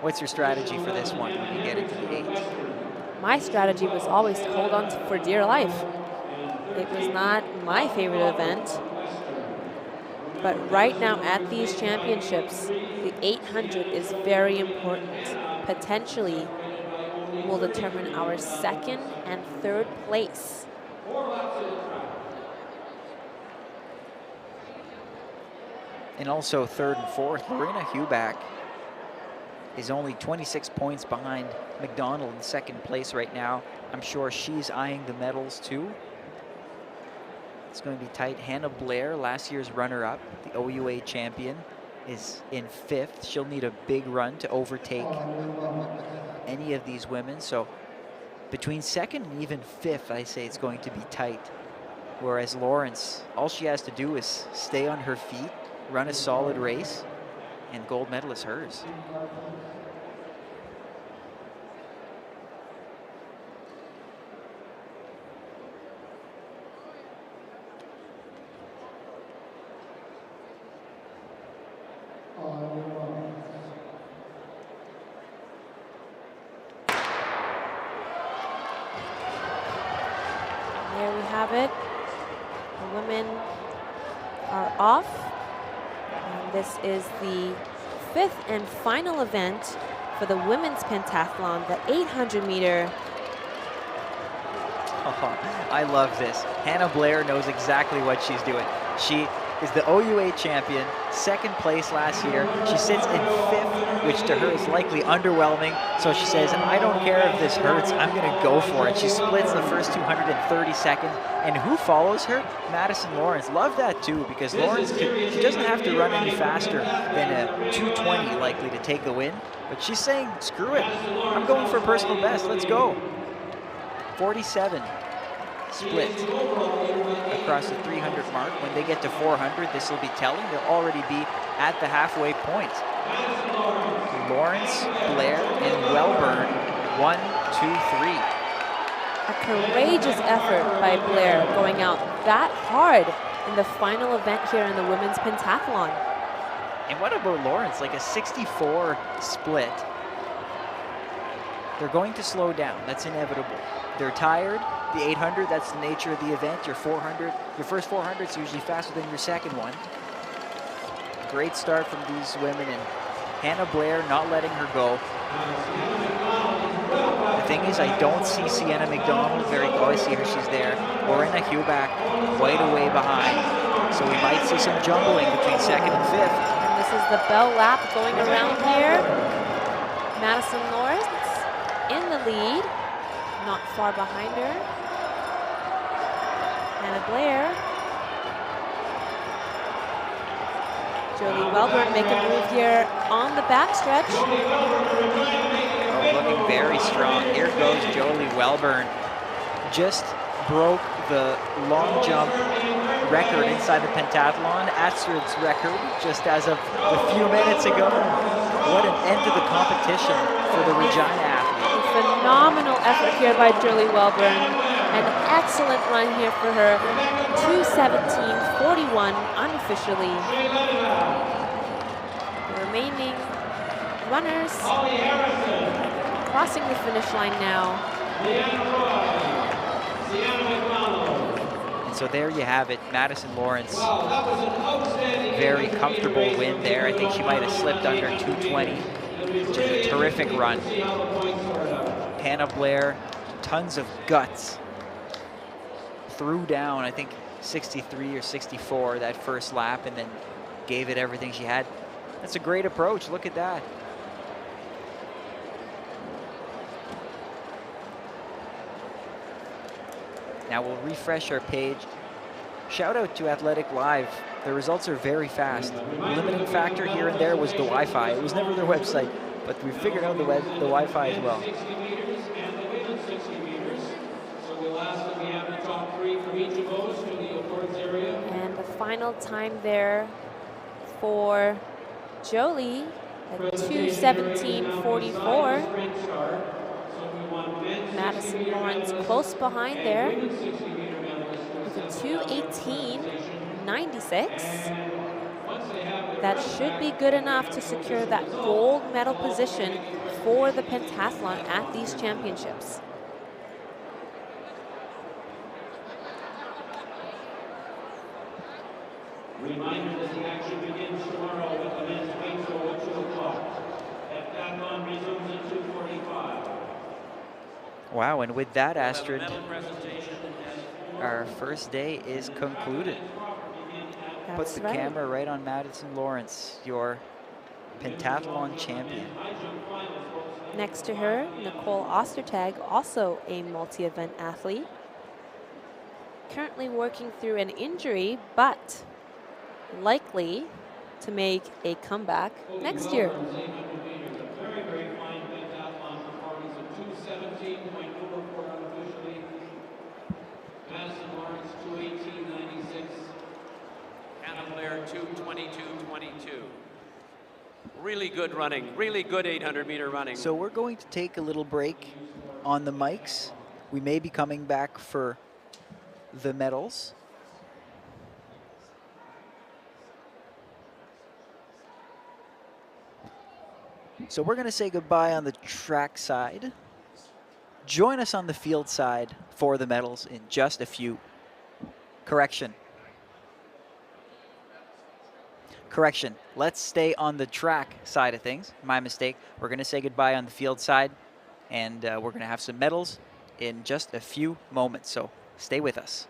[SPEAKER 4] What's your strategy for this one when you get into the 8?
[SPEAKER 3] My strategy was always to hold on for dear life. It was not my favorite event, but right now at these championships, the 800 is very important. Potentially will determine our second and third place.
[SPEAKER 4] And also third and fourth, Lorena Huback is only 26 points behind McDonald in second place right now. I'm sure she's eyeing the medals too. It's going to be tight. Hannah Blair, last year's runner-up, the OUA champion, is in fifth. She'll need a big run to overtake any of these women. So between second and even fifth, I say it's going to be tight. Whereas Lawrence, all she has to do is stay on her feet, run a solid race, and gold medal is hers.
[SPEAKER 3] There we have it. The women are off. And this is the fifth and final event for the women's pentathlon, the 800 meter.
[SPEAKER 4] Oh, I love this. Hannah Blair knows exactly what she's doing. She is the OUA champion, second place last year. She sits in fifth, which to her is likely underwhelming. So she says, I don't care if this hurts, I'm gonna go for it. She splits the first 230 seconds. And who follows her? Madison Lawrence. Love that too, because Lawrence, she doesn't have to run any faster than a 220 likely to take the win. But she's saying, screw it, I'm going for a personal best, let's go. 47 split across the 300 mark. When they get to 400, this will be telling. They'll already be at the halfway point. Lawrence, Blair, and Wellburn, 1, 2, 3.
[SPEAKER 3] A courageous effort by Blair going out that hard in the final event here in the women's pentathlon.
[SPEAKER 4] And what about Lawrence? Like a 64 split. They're going to slow down. That's inevitable. They're tired. The 800, that's the nature of the event. Your 400, your first 400 is usually faster than your second one. Great start from these women, and Hannah Blair not letting her go. The thing is, I don't see Sienna McDonald very close. I see her, she's there. Lorena Huback quite a way behind. So we might see some jumbling between second and fifth.
[SPEAKER 3] And this is the bell lap going around here. Madison Lawrence in the lead, not far behind her. Hannah Blair. Jolie Wellburn make a move here on the backstretch.
[SPEAKER 4] Oh, looking very strong. Here goes Jolie Wellburn. Just broke the long jump record inside the pentathlon, Astrid's record, just as of a few minutes ago. What an end to the competition for the Regina athlete.
[SPEAKER 3] A phenomenal effort here by Jolie Wellburn. An excellent run here for her. 2:17.41 unofficially. The remaining runners crossing the finish line now.
[SPEAKER 4] And so there you have it, Madison Lawrence. Very comfortable win there. I think she might have slipped under 220, which is a terrific run. Hannah Blair, tons of guts. Threw down, I think, 63 or 64 that first lap, and then gave it everything she had. That's a great approach. Look at that. Now we'll refresh our page. Shout out to Athletic Live. The results are very fast. Limiting factor here and there was the Wi-Fi. It was never their website, but we figured out the Wi-Fi as well.
[SPEAKER 3] And the final time there for Jolie At 2:17.44. Madison Lawrence close behind there with a 2:18.96. That should be good enough to secure that gold medal position for the pentathlon at these championships.
[SPEAKER 1] Reminder that the action begins tomorrow with the men's weight throw at 2 o'clock. Heptathlon resumes at 2:45.
[SPEAKER 4] Wow, and with that, Astrid, our first day is concluded. Put the camera right on Madison Lawrence, your pentathlon champion.
[SPEAKER 3] Next to her, Nicole Ostertag, also a multi-event athlete. Currently working through an injury, but likely to make a comeback next year.
[SPEAKER 1] Very, very fine pentathlon performance of 2:17.04 unofficially. Madison Lawrence 2:18.96.
[SPEAKER 6] Hannah Blair 2:22.22. Really good running, really good 800-meter running.
[SPEAKER 4] So we're going to take a little break on the mics. We may be coming back for the medals. So we're going to say goodbye on the track side. Join us on the field side for the medals in just a few. Correction. Let's stay on the track side of things. My mistake. We're going to say goodbye on the field side, and we're going to have some medals in just a few moments. So stay with us.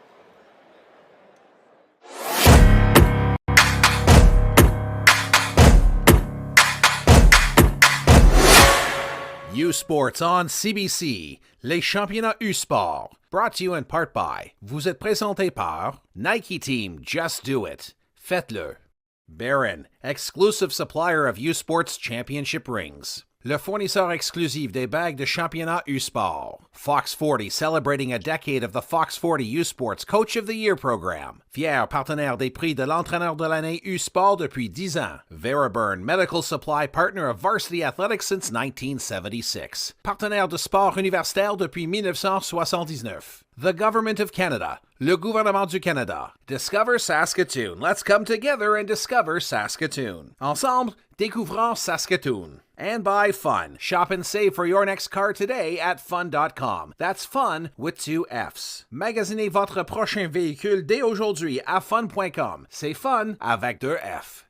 [SPEAKER 14] U Sports on CBC, les championnats U Sport, brought to you in part by, vous êtes présenté par Nike Team, Just Do It, faites-le. Barron, exclusive supplier of U Sports Championship rings. Le fournisseur exclusif des bagues de championnat U Sport. Fox 40 celebrating a decade of the Fox 40 U Sports Coach of the Year program. Fier partenaire des prix de l'entraîneur de l'année U Sport depuis 10 ans. Veraburn, medical supply partner of varsity athletics since 1976. Partenaire de sport universitaire depuis 1979. The Government of Canada. Le gouvernement du Canada. Discover Saskatoon. Let's come together and discover Saskatoon. Ensemble, découvrons Saskatoon. And by Fun. Shop and save for your next car today at fun.com. That's fun with 2 F's. Magasinez votre prochain véhicule dès aujourd'hui à fun.com. C'est fun avec 2 F.